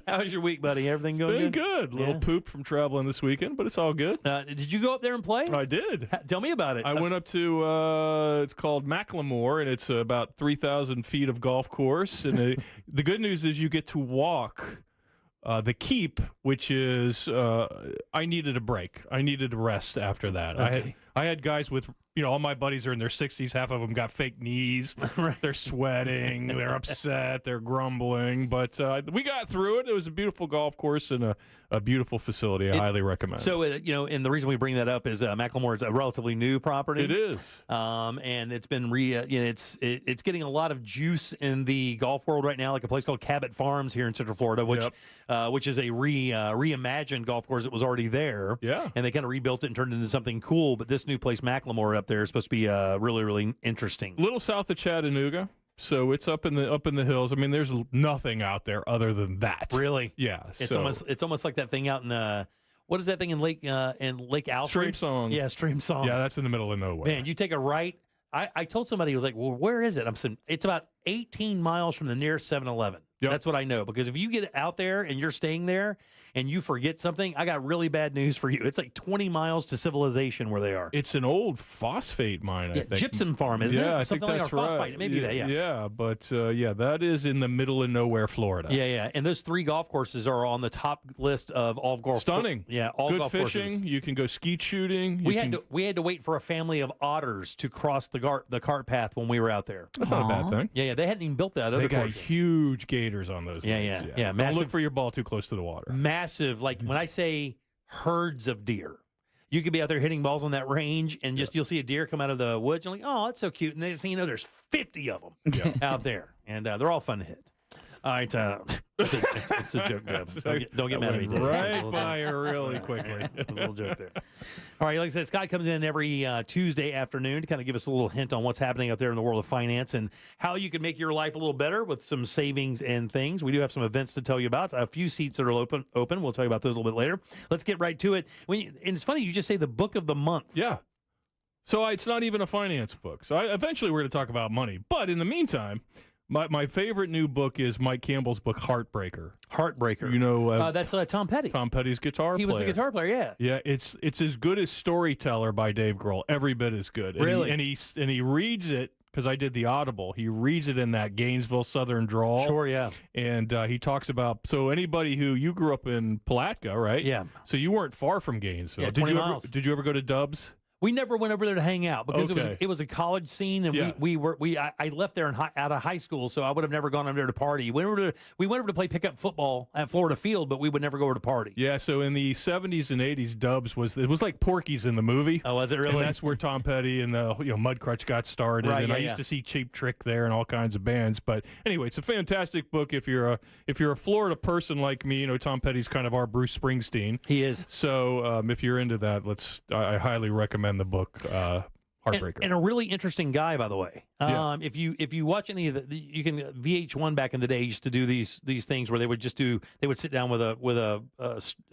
S7: was your week, buddy? Everything going
S23: good? Little poop from traveling this weekend, but it's all good.
S7: Did you go up there and play?
S23: I did.
S7: Tell me about it.
S23: I went up to, it's called Macklemore, and it's about 3,000 feet of golf course. And the good news is you get to walk the keep, which is I needed a break. I needed a rest after that.
S7: Okay.
S23: I had guys with, all my buddies are in their 60s. Half of them got fake knees. They're sweating. They're upset. They're grumbling. But we got through it. It was a beautiful golf course and a beautiful facility. I highly recommend it.
S7: So, and the reason we bring that up is Macklemore is a relatively new property.
S23: It is.
S7: And it's been it's getting a lot of juice in the golf world right now, like a place called Cabot Farms here in Central Florida, which is a reimagined golf course that was already there.
S23: Yeah.
S7: And they kind of rebuilt it and turned it into something cool. But this new place, Macklemore, up there is supposed to be really, really interesting.
S23: A little south of Chattanooga. So it's up in the hills. I mean, there's nothing out there other than that.
S7: Really?
S23: Yeah.
S7: It's almost like that thing out in what is that thing in Lake Alfred?
S23: Stream Song.
S7: Yeah, Stream Song.
S23: Yeah, that's in the middle of nowhere.
S7: Man, you take a right. I told somebody, he was like, well, where is it? I'm saying it's about 18 miles from the nearest 7-Eleven. Yep. That's what I know. Because if you get out there and you're staying there and you forget something, I got really bad news for you. It's like 20 miles to civilization where they are.
S23: It's an old phosphate mine, I think.
S7: Gypsum farm, isn't it?
S23: Yeah, I
S7: Something
S23: think that's
S7: like
S23: right.
S7: phosphate. Maybe that, yeah.
S23: Yeah, but that is in the middle of nowhere, Florida.
S7: Yeah. And those 3 golf courses are on the top list of all golf.
S23: Stunning.
S7: Yeah, all
S23: good
S7: golf
S23: fishing.
S7: courses.
S23: You can go skeet shooting.
S7: We had to wait for a family of otters to cross the cart path when we were out there.
S23: That's not a bad thing.
S7: Yeah. They hadn't even built that.
S23: They got huge gators on those.
S7: Yeah.
S23: Don't
S7: Massive,
S23: look for your ball too close to the water.
S7: Massive. Like when I say herds of deer, you could be out there hitting balls on that range and you'll see a deer come out of the woods. You're like, oh, that's so cute. And then there's 50 of them out there, and they're all fun to hit. All right, it's a joke, Deb. Don't get mad at me. Deb.
S23: Right by her really quickly.
S7: A little joke there. All right, like I said, Scott comes in every Tuesday afternoon to kind of give us a little hint on what's happening out there in the world of finance and how you can make your life a little better with some savings and things. We do have some events to tell you about. A few seats that are open. We'll tell you about those a little bit later. Let's get right to it. And it's funny, you just say the book of the month.
S23: Yeah. So it's not even a finance book. So eventually we're going to talk about money. But in the meantime, my favorite new book is Mike Campbell's book, Heartbreaker.
S7: Heartbreaker. That's Tom Petty.
S23: Tom Petty's guitar player.
S7: He was the guitar player, yeah.
S23: Yeah, it's as good as Storyteller by Dave Grohl. Every bit as good.
S7: Really?
S23: And he reads it, because I did the Audible. He reads it in that Gainesville Southern drawl.
S7: Sure, yeah.
S23: And he talks about, so anybody you grew up in Palatka, right?
S7: Yeah.
S23: So you weren't far from Gainesville.
S7: Yeah, 20 miles.
S23: Did you ever go to Dubs?
S7: We never went over there to hang out because
S23: Okay.
S7: it was a college scene, and
S23: Yeah.
S7: I left there out of high school, so I would have never gone over there to party. We went over to play pickup football at Florida Field, but we would never go over to party.
S23: Yeah, so in the 70s and 80s, Dubs was like Porky's in the movie.
S7: Oh, was it really?
S23: And that's where Tom Petty and the Mudcrutch got started.
S7: Right,
S23: and
S7: yeah,
S23: I used to see Cheap Trick there and all kinds of bands. But anyway, it's a fantastic book if you're a Florida person like me. Tom Petty's kind of our Bruce Springsteen.
S7: He is.
S23: So if you're into that, I highly recommend the book. Heartbreaker.
S7: And a really interesting guy, by the way.
S23: Yeah.
S7: If you watch any of you can VH1 back in the day used to do these things where they would sit down with an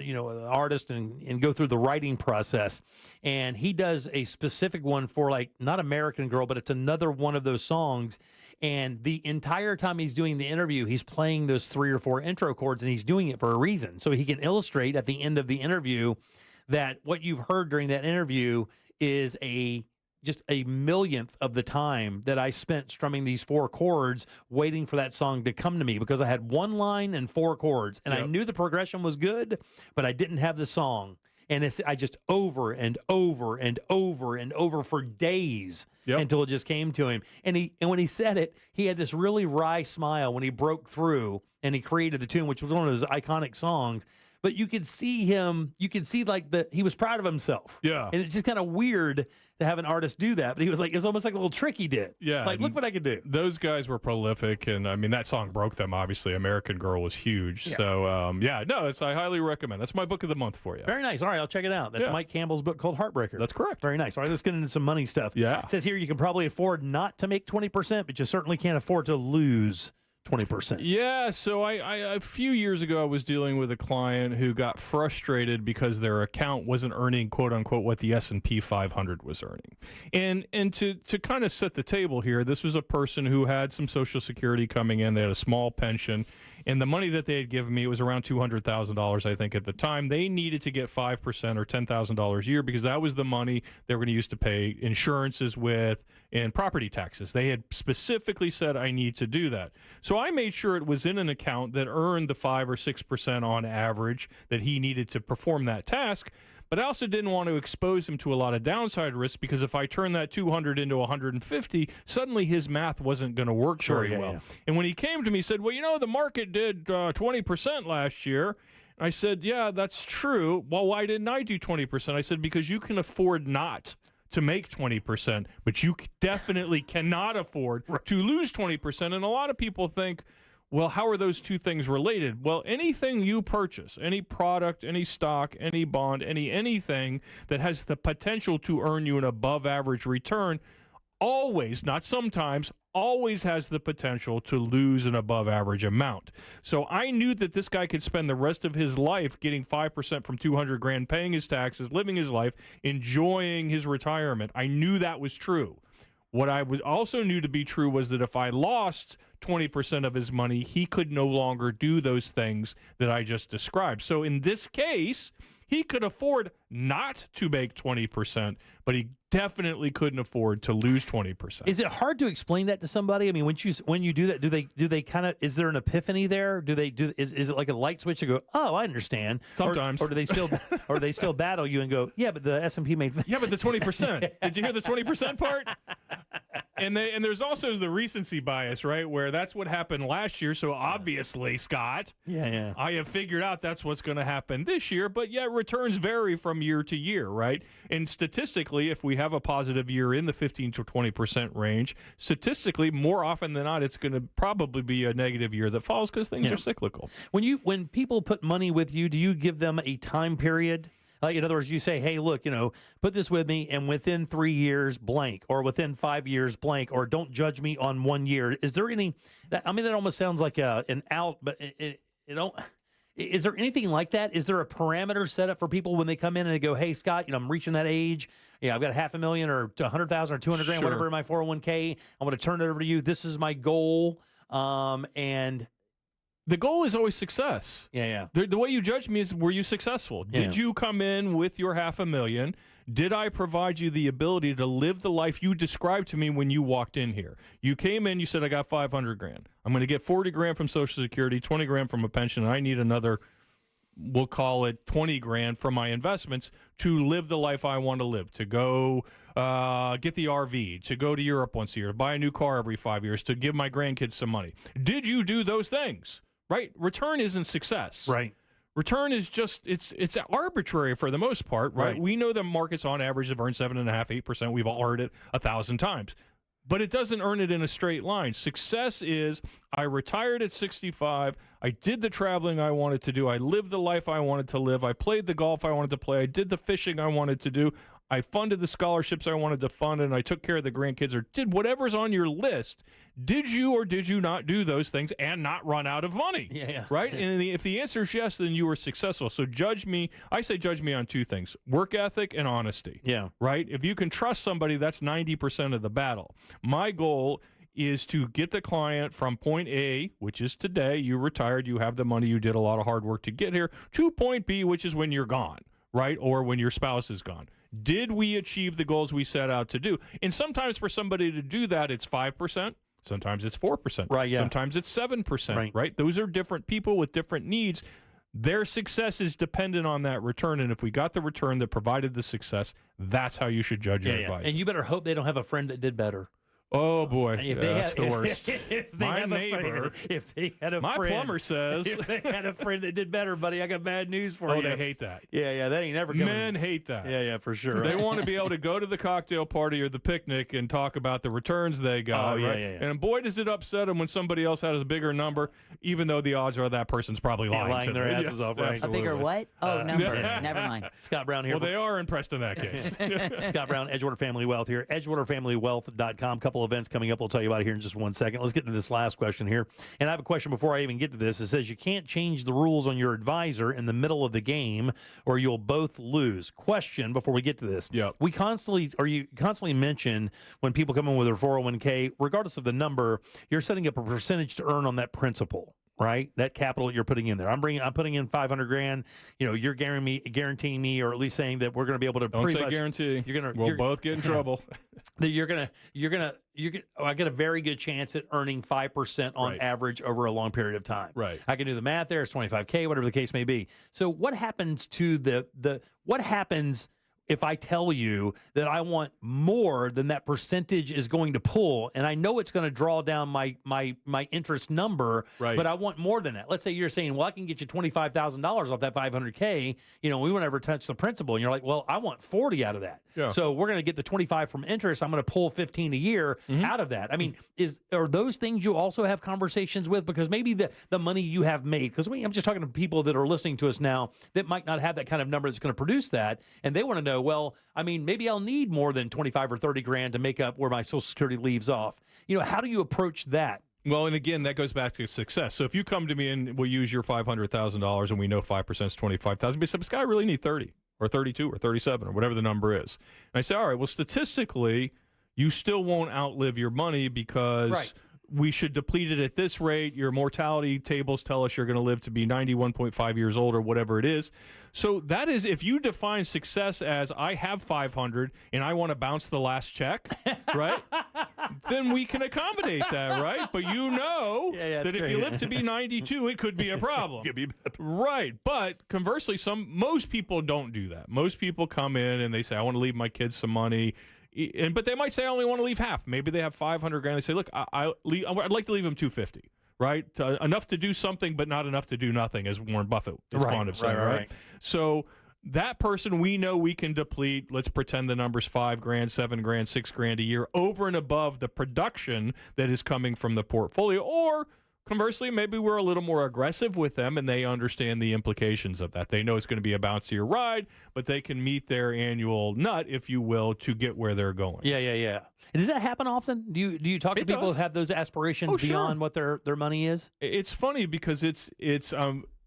S7: artist and go through the writing process, and he does a specific one for like not American Girl, but it's another one of those songs. And the entire time he's doing the interview, he's playing those 3 or 4 intro chords, and he's doing it for a reason, so he can illustrate at the end of the interview that what you've heard during that interview is just a millionth of the time that I spent strumming these 4 chords waiting for that song to come to me, because I had 1 line and 4 chords, and I knew the progression was good, but I didn't have the song. And I just over and over and over and over for days until it just came to him. And when he said it, he had this really wry smile when he broke through and he created the tune, which was one of his iconic songs. But you could see him, he was proud of himself.
S23: Yeah.
S7: And it's just kind of weird to have an artist do that. But he was like, it's almost like a little trick he did.
S23: Yeah.
S7: Like, look what I could do.
S23: Those guys were prolific. And I mean, that song broke them, obviously. American Girl was huge.
S7: Yeah.
S23: So, I highly recommend. That's my book of the month for you.
S7: Very nice. All right, I'll check it out. That's Mike Campbell's book called Heartbreaker.
S23: That's correct.
S7: Very nice. All right, let's get into some money stuff.
S23: Yeah.
S7: It says here you can probably afford not to make 20%, but you certainly can't afford to lose 20%.
S23: Yeah, so I a few years ago I was dealing with a client who got frustrated because their account wasn't earning quote unquote what the S&P 500 was earning. And to kind of set the table here, this was a person who had some Social Security coming in, they had a small pension, and the money that they had given me, it was around $200,000, I think, at the time. They needed to get 5% or $10,000 a year because that was the money they were going to use to pay insurances with and property taxes. They had specifically said, I need to do that. So I made sure it was in an account that earned the 5 or 6% on average that he needed to perform that task. but I also didn't want to expose him to a lot of downside risk, because if I turn that 200 into 150, suddenly his math wasn't going to work very well. Yeah. And when he came to me, he said, well, you know, the market did 20% last year. I said, yeah, that's true. Well, why didn't I do 20%? I said, because you can afford not to make 20%, but you definitely cannot afford to lose 20%. And a lot of people think, well, how are those two things related? Well, anything you purchase, any product, any stock, any bond, anything that has the potential to earn you an above average return, always, not sometimes, always has the potential to lose an above average amount. So I knew that this guy could spend the rest of his life getting 5% from 200 grand, paying his taxes, living his life, enjoying his retirement. I knew that was true. What I also knew to be true was that if I lost 20% of his money, he could no longer do those things that I just described. So in this case, he could afford not to make 20%, but he definitely couldn't afford to lose 20%.
S7: Is it hard to explain that to somebody? I mean, when you do that, do they kind of, is there an epiphany there? Is it like a light switch to go, oh, I understand?
S23: Sometimes.
S7: Or do they still battle you and go, yeah, but the S&P made
S23: Yeah, but the 20%. Did you hear the 20% part? And there's also the recency bias, right? Where that's what happened last year. So obviously, Scott, I have figured out that's what's going to happen this year. But yet returns vary from year to year, right? And statistically, if we have a positive year in the 15 to 20% range, statistically, more often than not, it's going to probably be a negative year that follows, because things are cyclical.
S7: When people put money with you, do you give them a time period? In other words, you say, hey, look, put this with me, and within 3 years, blank, or within 5 years, blank, or don't judge me on 1 year. Is there any, that almost sounds like an out, but is there anything like that? Is there a parameter set up for people when they come in and they go, hey, Scott, I'm reaching that age. Yeah, I've got $500,000 or $100,000 or $200,000, whatever, in my 401k. I want to turn it over to you. This is my goal. And
S23: the goal is always success.
S7: Yeah.
S23: The way you judge me is, were you successful? Did you come in with your $500,000? Did I provide you the ability to live the life you described to me when you walked in here? You came in, you said, I got $500,000. I'm going to get $40,000 from Social Security, $20,000 from a pension, and I need another, we'll call it $20,000 from my investments to live the life I want to live, to go get the RV, to go to Europe once a year, to buy a new car every 5 years, to give my grandkids some money. Did you do those things? Right? Return isn't success.
S7: Right.
S23: Return is just, it's arbitrary for the most part, right? We know the markets on average have earned 7.5%, 8%. We've all heard it 1,000 times. But it doesn't earn it in a straight line. Success is, I retired at 65. I did the traveling I wanted to do. I lived the life I wanted to live. I played the golf I wanted to play. I did the fishing I wanted to do. I funded the scholarships I wanted to fund, and I took care of the grandkids, or did whatever's on your list. Did you or did you not do those things and not run out of money?
S7: Yeah.
S23: Right? And if the answer is yes, then you were successful. So judge me. I say judge me on two things: work ethic and honesty.
S7: Yeah.
S23: Right? If you can trust somebody, that's 90% of the battle. My goal is to get the client from point A, which is today, you retired, you have the money, you did a lot of hard work to get here, to point B, which is when you're gone, right? Or when your spouse is gone. Did we achieve the goals we set out to do? And sometimes for somebody to do that, it's 5%. Sometimes it's 4%.
S7: Right, yeah.
S23: Sometimes it's 7%, right? Those are different people with different needs. Their success is dependent on that return. And if we got the return that provided the success, that's how you should judge your advice.
S7: And you better hope they don't have a friend that did better.
S23: Oh, boy. That's the worst.
S7: My neighbor, if they had a
S23: my
S7: friend,
S23: plumber says.
S7: if they had a friend that did better, buddy, I got bad news for you.
S23: Oh, they hate that.
S7: Yeah, that ain't never coming.
S23: Men hate that.
S7: Yeah, for sure.
S23: They want to be able to go to the cocktail party or the picnic and talk about the returns they got.
S7: Oh, yeah,
S23: right?
S7: yeah.
S23: And boy, does it upset them when somebody else has a bigger number, even though the odds are that person's probably lying to
S7: their
S23: them.
S7: asses off. Right?
S17: A bigger what? Oh, number. Never mind.
S7: Scott Brown here.
S23: Well, they are impressed in that case.
S7: Scott Brown, Edgewater Family Wealth here. EdgewaterFamilyWealth.com. Couple events coming up. We'll tell you about it here in just 1 second. Let's get to this last question here. And I have a question before I even get to this. It says you can't change the rules on your advisor in the middle of the game or you'll both lose. Question before we get to this.
S23: Yeah.
S7: You constantly mention when people come in with their 401k, regardless of the number, you're setting up a percentage to earn on that principal. right? That capital that you're putting in there. I'm putting in 500 grand. You're guaranteeing me, or at least saying that we're going to be able to.
S23: Don't say guarantee. We'll both get in trouble.
S7: That I get a very good chance at earning 5% on average over a long period of time.
S23: Right.
S7: I can do the math there. It's 25K, whatever the case may be. So what happens to what happens if I tell you that I want more than that percentage is going to pull, and I know it's going to draw down my interest number, but I want more than that. Let's say you're saying, well, I can get you $25,000 off that 500K. We won't ever touch the principal. And you're like, well, I want 40 out of that.
S23: Yeah.
S7: So we're going to get the 25 from interest. I'm going to pull 15 a year out of that. I mean, are those things you also have conversations with? Because maybe the money you have made, because I'm just talking to people that are listening to us now that might not have that kind of number that's going to produce that, and they want to know, well, I mean, maybe I'll need more than 25 or 30 grand to make up where my Social Security leaves off. How do you approach that?
S23: Well, and again, that goes back to success. So if you come to me and we'll use your $500,000 and we know 5% is 25,000, but this guy really need 30 or 32 or 37 or whatever the number is. And I say, all right, well, statistically, you still won't outlive your money because we should deplete it at this rate. Your mortality tables tell us you're going to live to be 91.5 years old or whatever it is. So that is, if you define success as I have 500 and I want to bounce the last check, right? Then we can accommodate that, right? But that if you live to be 92, it could be a problem. Right. But conversely, most people don't do that. Most people come in and they say, I want to leave my kids some money. But they might say, I only want to leave half. Maybe they have 500 grand. They say, look, I'd like to leave them 250, right? Enough to do something, but not enough to do nothing, as Warren Buffett is fond of saying, right? So that person, we know we can deplete, let's pretend the number's 5 grand, 7 grand, 6 grand a year over and above the production that is coming from the portfolio. Or conversely, maybe we're a little more aggressive with them and they understand the implications of that. They know it's going to be a bouncier ride, but they can meet their annual nut, if you will, to get where they're going.
S7: Yeah. Does that happen often? Do you talk to people who have those aspirations beyond what their money is?
S23: It's funny because it's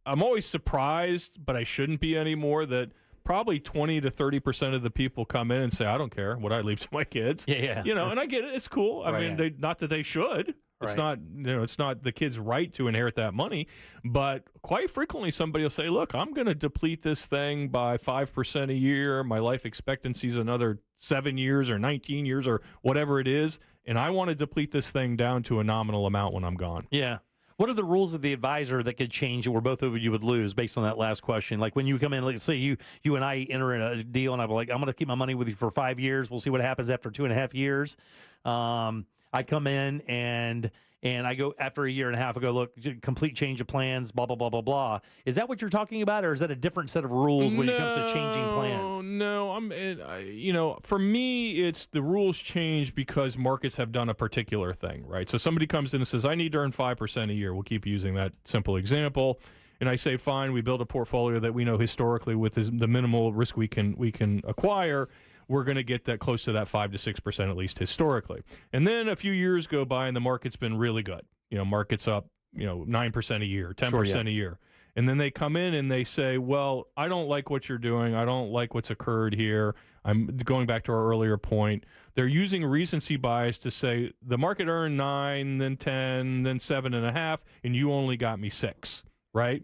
S23: I'm always surprised, but I shouldn't be anymore, that probably 20 to 30% of the people come in and say, I don't care what I leave to my kids.
S7: Yeah.
S23: And I get it. It's cool. I mean, not that they should. It's not, it's not the kid's right to inherit that money, but quite frequently somebody will say, look, I'm going to deplete this thing by 5% a year. My life expectancy is another 7 years or 19 years or whatever it is. And I want to deplete this thing down to a nominal amount when I'm gone.
S7: Yeah. What are the rules of the advisor that could change where both of you would lose based on that last question? Like when you come in, let's say you and I enter in a deal and I'm like, I'm going to keep my money with you for 5 years. We'll see what happens after 2.5 years. I come in and I go after a year and a half. I go, look, complete change of plans, blah blah blah blah blah. Is that what you're talking about, or is that a different set of rules when it comes to changing plans?
S23: No, for me, it's the rules change because markets have done a particular thing, right? So somebody comes in and says, I need to earn 5% a year. We'll keep using that simple example. And I say, fine, we build a portfolio that we know historically with the minimal risk we can acquire, we're going to get that close to that 5 to 6% at least historically. And then a few years go by and the market's been really good. Market's up, 9% a year, 10% a year. And then they come in and they say, well, I don't like what you're doing. I don't like what's occurred here. I'm going back to our earlier point. They're using recency bias to say the market earned 9, then 10, then 7.5, and you only got me 6, right?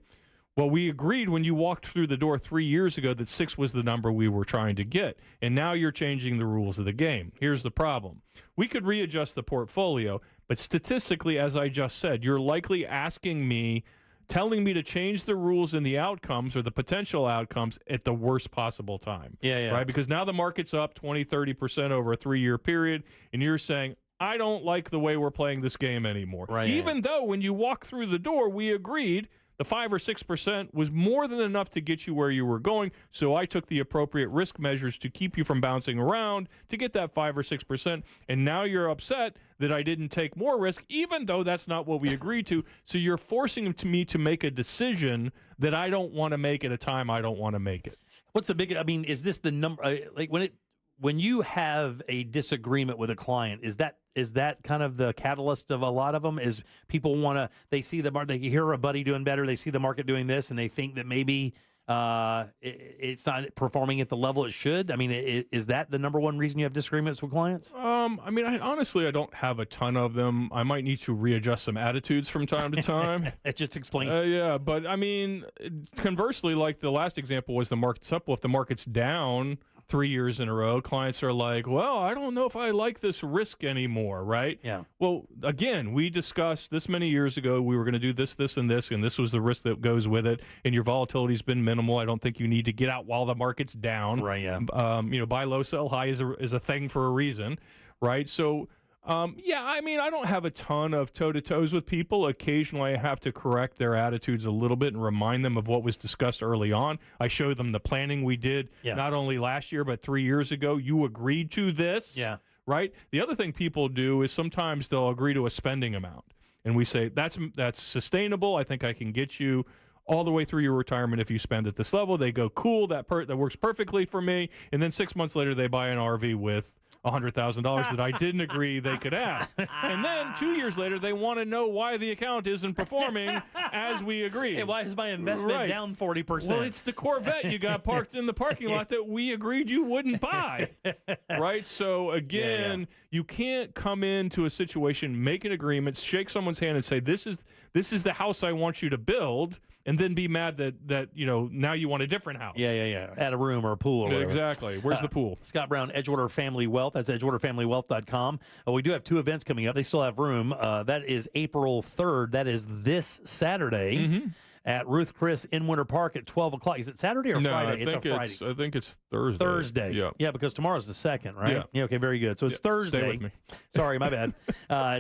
S23: Well, we agreed when you walked through the door 3 years ago that 6 was the number we were trying to get, and now you're changing the rules of the game. Here's the problem. We could readjust the portfolio, but statistically, as I just said, you're likely telling me to change the rules and the outcomes or the potential outcomes at the worst possible time.
S7: Yeah.
S23: Right? Because now the market's up 20, 30% over a 3-year period, and you're saying, I don't like the way we're playing this game anymore.
S7: Right.
S23: Even though when you walk through the door, we agreed the 5 or 6% was more than enough to get you where you were going, so I took the appropriate risk measures to keep you from bouncing around to get that 5 or 6%, and now you're upset that I didn't take more risk, even though that's not what we agreed to, so you're forcing me to make a decision that I don't want to make at a time I don't want to make it.
S7: What's the big, is this the number, when you have a disagreement with a client, is that kind of the catalyst of a lot of them? Is people they see the market, they hear a buddy doing better, they see the market doing this, and they think that maybe it's not performing at the level it should? I mean, is that the number one reason you have disagreements with clients?
S23: I mean, honestly, I don't have a ton of them. I might need to readjust some attitudes from time to time.
S7: Just explain.
S23: Yeah, but I mean, conversely, like the last example was the market's up. Well, if the market's down 3 years in a row, clients are like, well, I don't know if I like this risk anymore, right?
S7: Yeah.
S23: Well, again, we discussed this many years ago, we were going to do this, this, and this, and this was the risk that goes with it, and your volatility's been minimal. I don't think you need to get out while the market's down.
S7: Right, yeah.
S23: Buy low, sell high is a thing for a reason, right? So, yeah, I mean, I don't have a ton of toe-to-toes with people. Occasionally, I have to correct their attitudes a little bit and remind them of what was discussed early on. I show them the planning we did not only last year, but 3 years ago. You agreed to this, right? The other thing people do is sometimes they'll agree to a spending amount. And we say, that's sustainable. I think I can get you all the way through your retirement if you spend at this level. They go, cool, that works perfectly for me. And then 6 months later, they buy an RV with $100,000 that I didn't agree they could have. And then 2 years later, they want to know why the account isn't performing as we agreed.
S7: Hey, why is my investment down 40%?
S23: Well, it's the Corvette you got parked in the parking lot that we agreed you wouldn't buy. Right? So, again, you can't come into a situation, make an agreement, shake someone's hand and say, this is the house I want you to build, and then be mad that now you want a different house.
S7: Yeah. Add a room or a pool or whatever.
S23: Exactly. Where's the pool?
S7: Scott Brown, Edgewater Family Wealth. That's edgewaterfamilywealth.com. We do have 2 events coming up. They still have room. That is April 3rd. That is this Saturday. At Ruth Chris in Winter Park at 12 o'clock. Is it Saturday or Friday?
S23: It's
S7: a Friday.
S23: I think it's Thursday.
S7: Thursday. Yeah, because tomorrow's the 2nd, right?
S23: Yeah.
S7: Okay, very good. So it's Thursday.
S23: Stay with me.
S7: Sorry, my bad.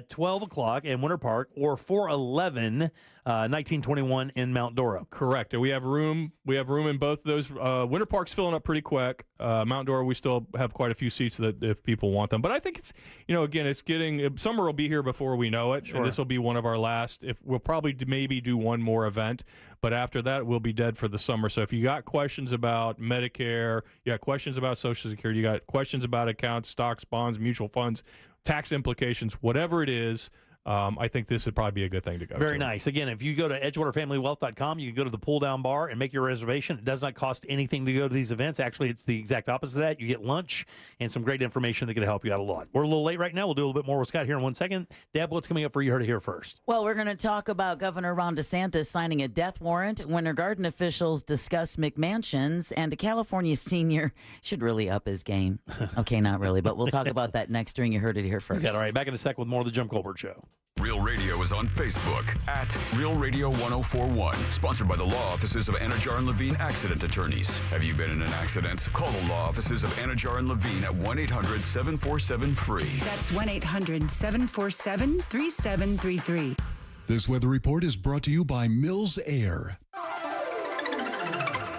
S7: 12 o'clock in Winter Park or 411 1921 in Mount Dora.
S23: Correct. We have room. We have room in both those. Winter Park's filling up pretty quick. Mount Dora, we still have quite a few seats that if people want them. But I think it's, again, it's getting, summer will be here before we know it. Sure. And this will be one of our last. We'll probably maybe do one more event. But after that, we'll be dead for the summer. So if you got questions about Medicare, you got questions about Social Security, you got questions about accounts, stocks, bonds, mutual funds, tax implications, whatever it is, I think this would probably be a good thing to go to.
S7: Very nice. Again, if you go to edgewaterfamilywealth.com, you can go to the pull-down bar and make your reservation. It does not cost anything to go to these events. Actually, it's the exact opposite of that. You get lunch and some great information that can help you out a lot. We're a little late right now. We'll do a little bit more with Scott here in 1 second. Deb, what's coming up for you? Heard it here first.
S17: Well, we're going to talk about Governor Ron DeSantis signing a death warrant, Winter Garden officials discuss McMansions, and a California senior should really up his game. Okay, not really, but we'll talk about that next during You Heard It Here First.
S7: All right, back in a sec with more of the Jim Colbert Show.
S6: Real Radio is on Facebook at Real Radio 1041. Sponsored by the law offices of Anajar and Levine Accident Attorneys. Have you been in an accident? Call the law offices of Anajar and Levine at 1-800-747-FREE.
S1: That's 1-800-747-3733.
S3: This weather report is brought to you by Mills Air.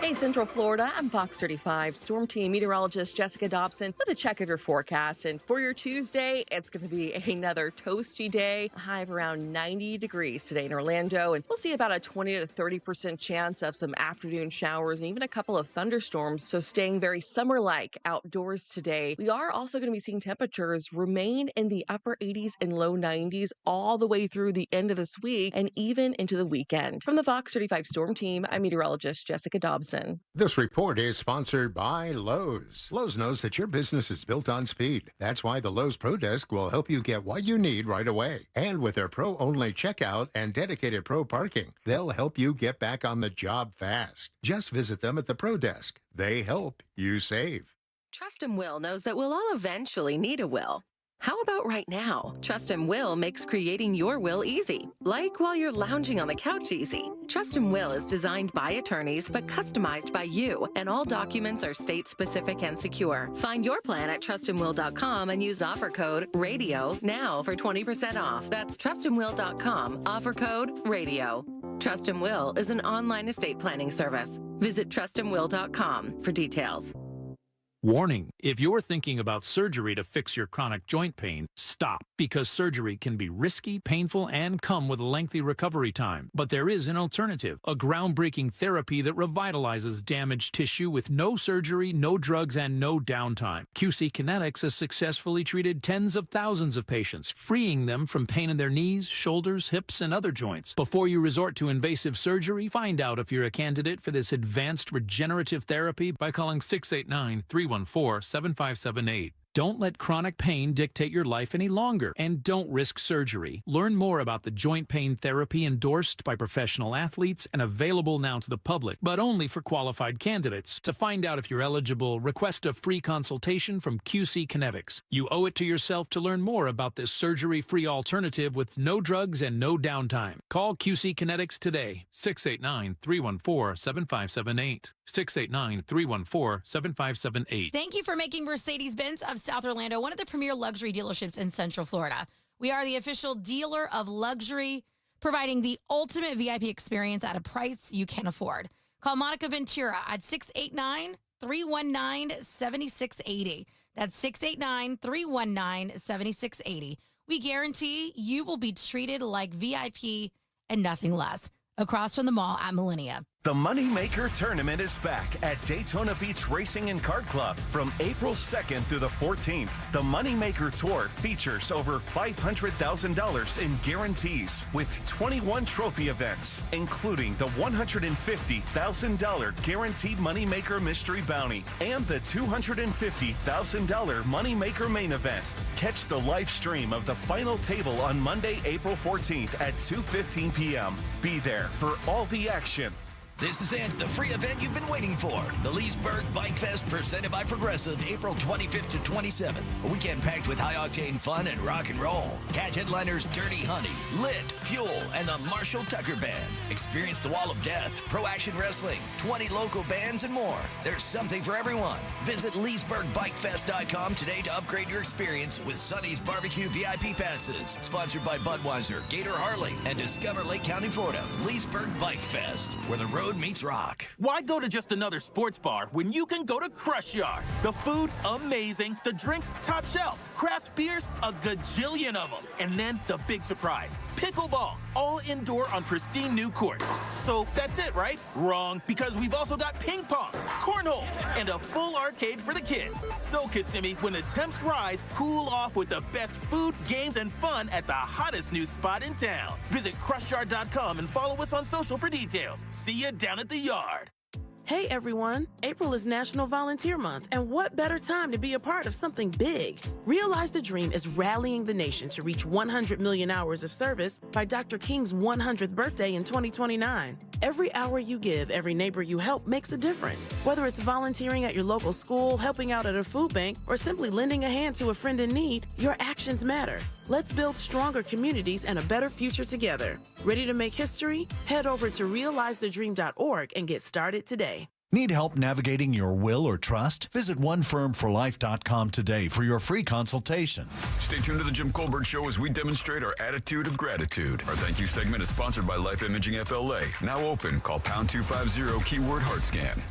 S4: Hey, Central Florida, I'm Fox 35 Storm Team meteorologist Jessica Dobson with a check of your forecast. And for your Tuesday, it's going to be another toasty day, a high of around 90 degrees today in Orlando. And we'll see about a 20 to 30% chance of some afternoon showers and even a couple of thunderstorms. So staying very summer-like outdoors today. We are also going to be seeing temperatures remain in the upper 80s and low 90s all the way through the end of this week and even into the weekend. From the Fox 35 Storm Team, I'm meteorologist Jessica Dobson.
S8: This report is sponsored by Lowe's. Lowe's knows that your business is built on speed. That's why the Lowe's Pro Desk will help you get what you need right away. And with their pro-only checkout and dedicated pro parking, they'll help you get back on the job fast. Just visit them at the Pro Desk. They help you save.
S25: Trust and Will knows that we'll all eventually need a will. How about right now? Trust and Will makes creating your will easy, like while you're lounging on the couch easy. Trust and Will is designed by attorneys but customized by you, and all documents are state-specific and secure. Find your plan at trustandwill.com and use offer code RADIO now for 20% off. That's trustandwill.com, offer code RADIO. Trust and Will is an online estate planning service. Visit trustandwill.com for details.
S1: Warning, if you're thinking about surgery to fix your chronic joint pain, stop, because surgery can be risky, painful, and come with a lengthy recovery time. But there is an alternative, a groundbreaking therapy that revitalizes damaged tissue with no surgery, no drugs, and no downtime. QC Kinetics has successfully treated tens of thousands of patients, freeing them from pain in their knees, shoulders, hips, and other joints. Before you resort to invasive surgery, find out if you're a candidate for this advanced regenerative therapy by calling 689-314-7578. Don't let chronic pain dictate your life any longer, and don't risk surgery. Learn more about the joint pain therapy endorsed by professional athletes and available now to the public, but only for qualified candidates. To find out if you're eligible, request a free consultation from QC Kinetics. You owe it to yourself to learn more about this surgery-free alternative with no drugs and no downtime. Call QC Kinetics today, 689-314-7578. 689-314-7578.
S9: Thank you for making Mercedes-Benz of South Orlando one of the premier luxury dealerships in Central Florida. We are the official dealer of luxury, providing the ultimate VIP experience at a price you can afford. Call Monica Ventura at 689-319-7680. That's 689-319-7680. We guarantee you will be treated like VIP and nothing less. Across from the mall at Millennia.
S2: The Moneymaker Tournament is back at Daytona Beach Racing and Kart Club from April 2nd through the 14th. The Moneymaker Tour features over $500,000 in guarantees with 21 trophy events, including the $150,000 Guaranteed Moneymaker Mystery Bounty and the $250,000 Moneymaker Main Event. Catch the live stream of the final table on Monday, April 14th at 2:15 p.m. Be there for all the action.
S12: This is it, the free event you've been waiting for. The Leesburg Bike Fest presented by Progressive, April 25th to 27th. A weekend packed with high-octane fun and rock and roll. Catch headliners Dirty Honey, Lit, Fuel, and the Marshall Tucker Band. Experience the Wall of Death, Pro Action Wrestling, 20 local bands, and more. There's something for everyone. Visit LeesburgBikeFest.com today to upgrade your experience with Sonny's Barbecue VIP passes. Sponsored by Budweiser, Gator Harley, and Discover Lake County, Florida. Leesburg Bike Fest, where the road meets rock.
S14: Why go to just another sports bar when you can go to Crush Yard? The food, amazing. The drinks, top shelf. Craft beers, a gajillion of them. And then the big surprise, pickleball, all indoor on pristine new courts. So that's it, right? Wrong, because we've also got ping pong, cornhole, and a full arcade for the kids. So, Kissimmee, when the temps rise, cool off with the best food, games, and fun at the hottest new spot in town. Visit crushyard.com and follow us on social for details. See you down at the yard.
S16: Hey everyone, April is National Volunteer Month, and what better time to be a part of something big? Realize the Dream is rallying the nation to reach 100 million hours of service by Dr. King's 100th birthday in 2029. Every hour you give, every neighbor you help makes a difference. Whether it's volunteering at your local school, helping out at a food bank, or simply lending a hand to a friend in need, your actions matter. Let's build stronger communities and a better future together. Ready to make history? Head over to realizethedream.org and get started today.
S15: Need help navigating your will or trust? Visit onefirmforlife.com today for your free consultation.
S6: Stay tuned to the Jim Colbert Show as we demonstrate our attitude of gratitude. Our thank you segment is sponsored by Life Imaging FLA. Now open. Call pound 250 keyword heart scan.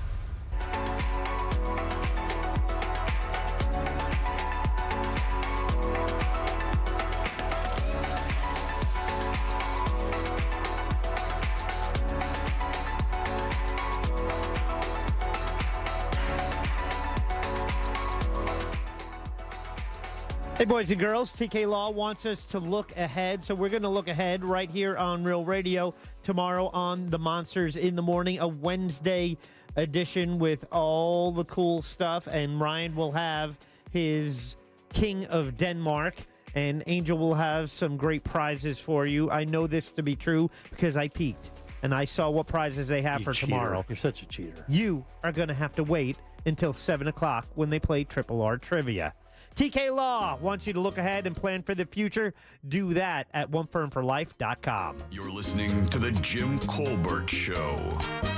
S18: Hey, boys and girls, TK Law wants us to look ahead, so we're going to look ahead right here on Real Radio tomorrow on The Monsters in the Morning, a Wednesday edition with all the cool stuff, and Ryan will have his King of Denmark, and Angel will have some great prizes for you. I know this to be true because I peeked, and I saw what prizes they have for tomorrow.
S7: You're such a cheater.
S18: You are going to have to wait until 7 o'clock when they play Triple R Trivia. TK Law wants you to look ahead and plan for the future. Do that at onefirmforlife.com.
S6: You're listening to the Jim Colbert Show.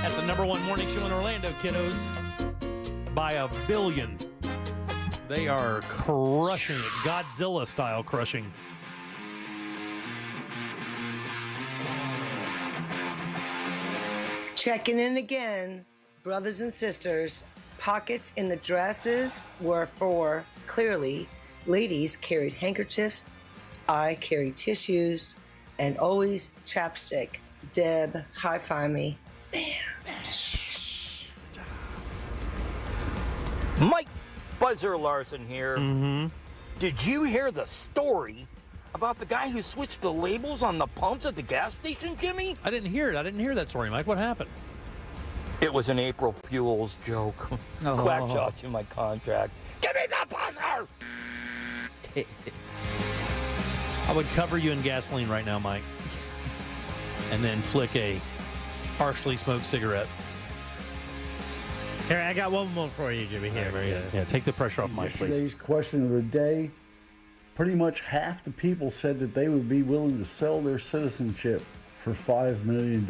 S7: That's the #1 morning show in Orlando, kiddos. By a billion. They are crushing it. Godzilla-style crushing.
S19: Checking in again, brothers and sisters.
S5: pockets in the dresses were for, clearly, ladies carried handkerchiefs, I carried tissues, and always chapstick. Deb, high-five me.
S10: Mike Buzzer Larson here.
S7: Mm-hmm.
S10: Did you hear the story about the guy who switched the labels on the pumps at the gas station, Jimmy?
S7: I didn't hear it. I didn't hear that story, Mike. What happened?
S10: It was an April Fuel's joke.
S7: Oh.
S10: Quackshot's in my contract. Give me the buzzer!
S7: I would cover you in gasoline right now, Mike, and then flick a partially smoked cigarette.
S18: Here, I got one more for you, Jimmy. Here,
S7: Yeah, take the pressure off Mike, please.
S11: Yesterday's question of the day, pretty much half the people said that they would be willing to sell their citizenship for $5 million.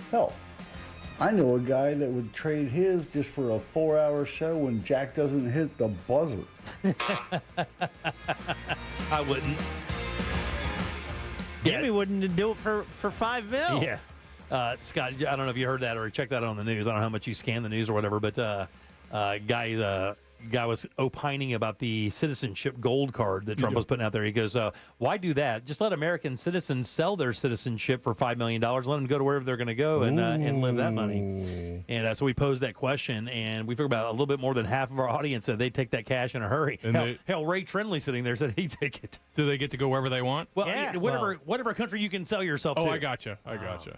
S11: Hell, I know a guy that would trade his just for a 4-hour show when Jack doesn't hit the buzzer.
S7: I wouldn't.
S18: Jimmy wouldn't do it for $5 million.
S7: Yeah. Scott, I don't know if you heard that or checked that on the news. I don't know how much you scan the news or whatever, but guy was opining about the citizenship gold card that Trump was putting out there. He goes, why do that? Just let American citizens sell their citizenship for $5 million. Let them go to wherever they're going to go and live that money. And so we posed that question, and we figured about a little bit more than half of our audience said they'd take that cash in a hurry.
S23: And
S7: hell, Ray Trindley sitting there said he'd take it.
S23: Do they get to go wherever they want?
S7: Well, whatever country you can sell yourself to.
S23: I gotcha.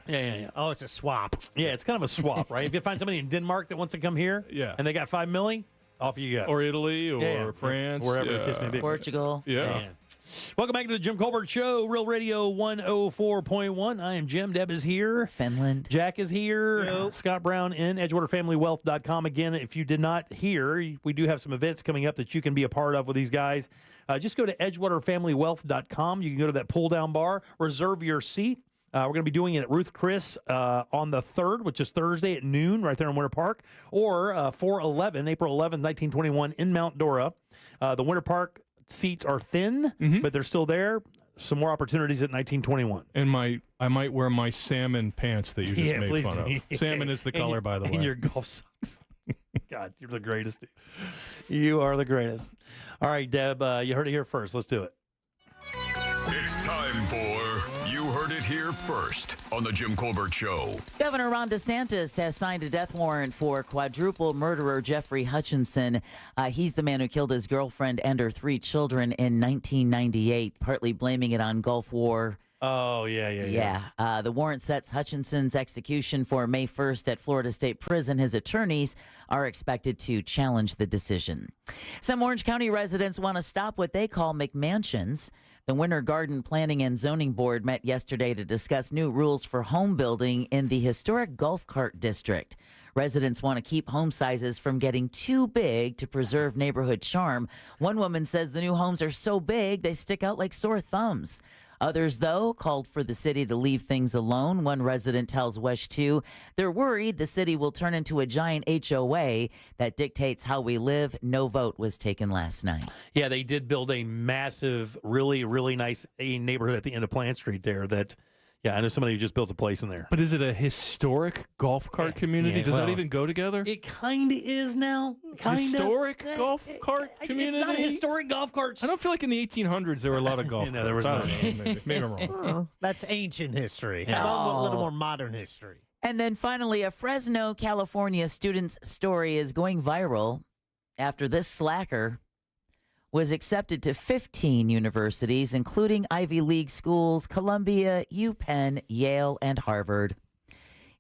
S7: Yeah.
S18: Oh, it's a swap.
S7: Yeah, it's kind of a swap, right? If you find somebody in Denmark that wants to come here, and they got $5 million, off you go.
S23: Or Italy, or France.
S7: Wherever the case may be.
S17: Portugal.
S23: Yeah.
S7: Man. Welcome back to the Jim Colbert Show, Real Radio 104.1. I am Jim. Deb is here.
S17: Finland.
S7: Jack is here. Scott Brown in EdgewaterFamilyWealth.com. Again, if you did not hear, we do have some events coming up that you can be a part of with these guys. Just go to EdgewaterFamilyWealth.com. You can go to that pull-down bar, reserve your seat. We're going to be doing it at Ruth Chris on the 3rd, which is Thursday at noon, right there in Winter Park, or April 11th, 1921 in Mount Dora. The Winter Park seats are thin, but they're still there. Some more opportunities at 1921.
S23: And I might wear my salmon pants that you just made fun of. Salmon is the color, by the way.
S7: And your golf socks. God, you're the greatest. You are the greatest. All right, Deb, you heard it here first. Let's do it.
S6: It's time for You Heard It Here First on the Jim Colbert Show.
S17: Governor Ron DeSantis has signed a death warrant for quadruple murderer Jeffrey Hutchinson. He's the man who killed his girlfriend and her 3 children in 1998, partly blaming it on Gulf War.
S7: Oh, yeah.
S17: The warrant sets Hutchinson's execution for May 1st at Florida State Prison. His attorneys are expected to challenge the decision. Some Orange County residents want to stop what they call McMansions. The Winter Garden Planning and Zoning Board met yesterday to discuss new rules for home building in the historic Golf Cart District. Residents want to keep home sizes from getting too big to preserve neighborhood charm. One woman says the new homes are so big they stick out like sore thumbs. Others, though, called for the city to leave things alone. One resident tells WESH 2 they're worried the city will turn into a giant HOA that dictates how we live. No vote was taken last night.
S7: Yeah, they did build a massive, really, really nice neighborhood at the end of Plant Street there that, I know somebody who just built a place in there.
S23: But is it a historic golf cart community? Does that even go together?
S7: It kind of is now.
S23: Historic golf cart community?
S7: It's not a historic golf carts.
S23: I don't feel like in the 1800s there were a lot of golf carts.
S7: There was not.
S23: Maybe I'm wrong.
S18: Well, that's ancient history. How about a little more modern history?
S17: And then finally, a Fresno, California student's story is going viral after this slacker was accepted to 15 universities, including Ivy League schools, Columbia, UPenn, Yale, and Harvard.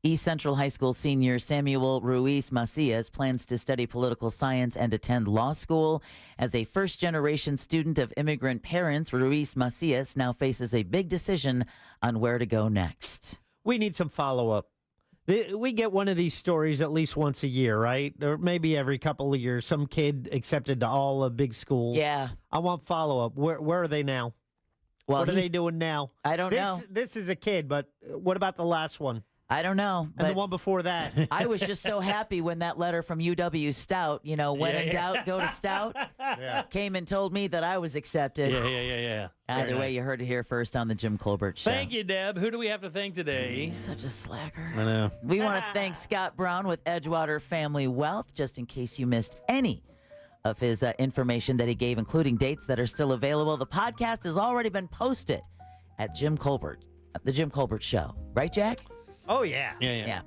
S17: East Central High School senior Samuel Ruiz Macias plans to study political science and attend law school. As a first-generation student of immigrant parents, Ruiz Macias now faces a big decision on where to go next.
S18: We need some follow-up. We get one of these stories at least once a year, right? Or maybe every couple of years. Some kid accepted to all the big schools.
S17: Yeah.
S18: I want follow-up. Where are they now?
S17: Well,
S18: what are they doing now?
S17: I don't know.
S18: This is a kid, but what about the last one?
S17: I don't know.
S18: And the one before that.
S17: I was just so happy when that letter from UW Stout, when in doubt, go to Stout, came and told me that I was accepted.
S7: Yeah.
S17: Either
S7: Very
S17: way,
S7: nice.
S17: you heard it here first on the Jim Colbert Show.
S7: Thank you, Deb. Who do we have to thank today?
S17: Such a slacker.
S7: I know.
S17: We want to thank Scott Brown with Edgewater Family Wealth, just in case you missed any of his information that he gave, including dates that are still available. The podcast has already been posted at the Jim Colbert Show. Right, Jack?
S18: Oh, yeah.
S7: Yeah.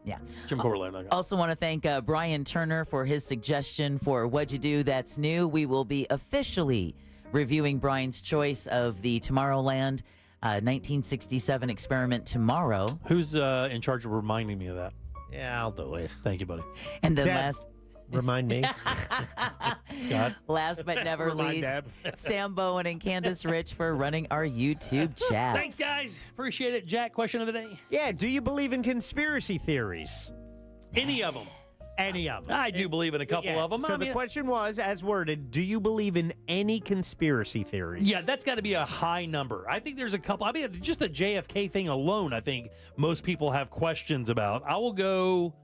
S7: Jim Colbert.
S17: Also want to thank Brian Turner for his suggestion for What'd You Do That's New. We will be officially reviewing Brian's choice of the Tomorrowland 1967 experiment tomorrow.
S7: Who's in charge of reminding me of that?
S18: Yeah, I'll do it.
S7: Thank you, buddy.
S17: And then
S18: Deb, remind me.
S7: Scott.
S17: Last but never
S18: Remind
S17: least,
S18: Deb.
S17: Sam Bowen and Candace Rich for running our YouTube chat.
S7: Thanks, guys. Appreciate it. Jack, question of the day?
S18: Yeah, do you believe in conspiracy theories?
S7: Any of them?
S18: Any of them.
S7: I do believe in a couple of them.
S18: So the question was, as worded, do you believe in any conspiracy theories?
S7: Yeah, that's got to be a high number. I think there's a couple. I mean, just the JFK thing alone, I think most people have questions about. I will go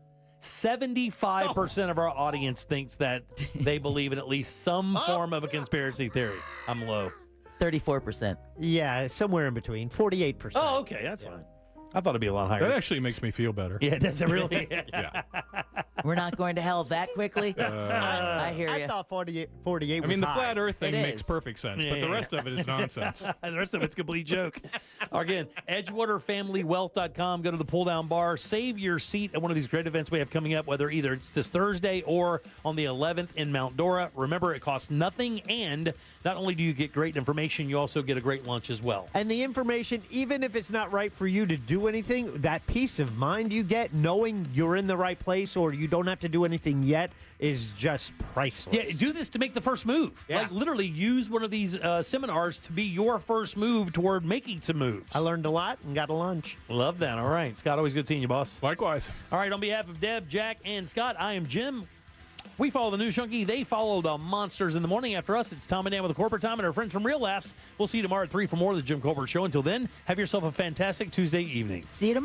S7: 75% of our audience thinks that they believe in at least some form of a conspiracy theory. I'm low.
S17: 34%.
S18: Yeah, somewhere in between. 48%.
S7: Oh, okay. That's fine. I thought it'd be a lot higher.
S23: That actually makes me feel better.
S7: Yeah, does it really?
S23: Yeah.
S17: We're not going to hell that quickly. I hear you.
S18: I thought 48 was
S23: I mean, the
S18: high.
S23: flat Earth thing
S17: It
S23: makes
S17: is.
S23: perfect sense, but the rest of it is nonsense.
S7: The rest of it's a complete joke. Again, EdgewaterFamilyWealth.com. Go to the pull-down bar. Save your seat at one of these great events we have coming up, whether either it's this Thursday or on the 11th in Mount Dora. Remember, it costs nothing, and not only do you get great information, you also get a great lunch as well.
S18: And the information, even if it's not right for you to do anything, that peace of mind you get knowing you're in the right place or you don't have to do anything yet is just priceless.
S7: Yeah, do this to make the first move.
S18: Yeah.
S7: Like, literally use one of these seminars to be your first move toward making some moves.
S18: I learned a lot and got a lunch.
S7: Love that. All right. Scott, always good seeing you, boss.
S23: Likewise.
S7: All right, on behalf of Deb, Jack, and Scott, I am Jim. We follow the News Junkie. They follow the monsters in the morning. After us, it's Tom and Dan with the Corporate Time and our friends from Real Laughs. We'll see you tomorrow at 3 for more of the Jim Colbert Show. Until then, have yourself a fantastic Tuesday evening.
S17: See you tomorrow.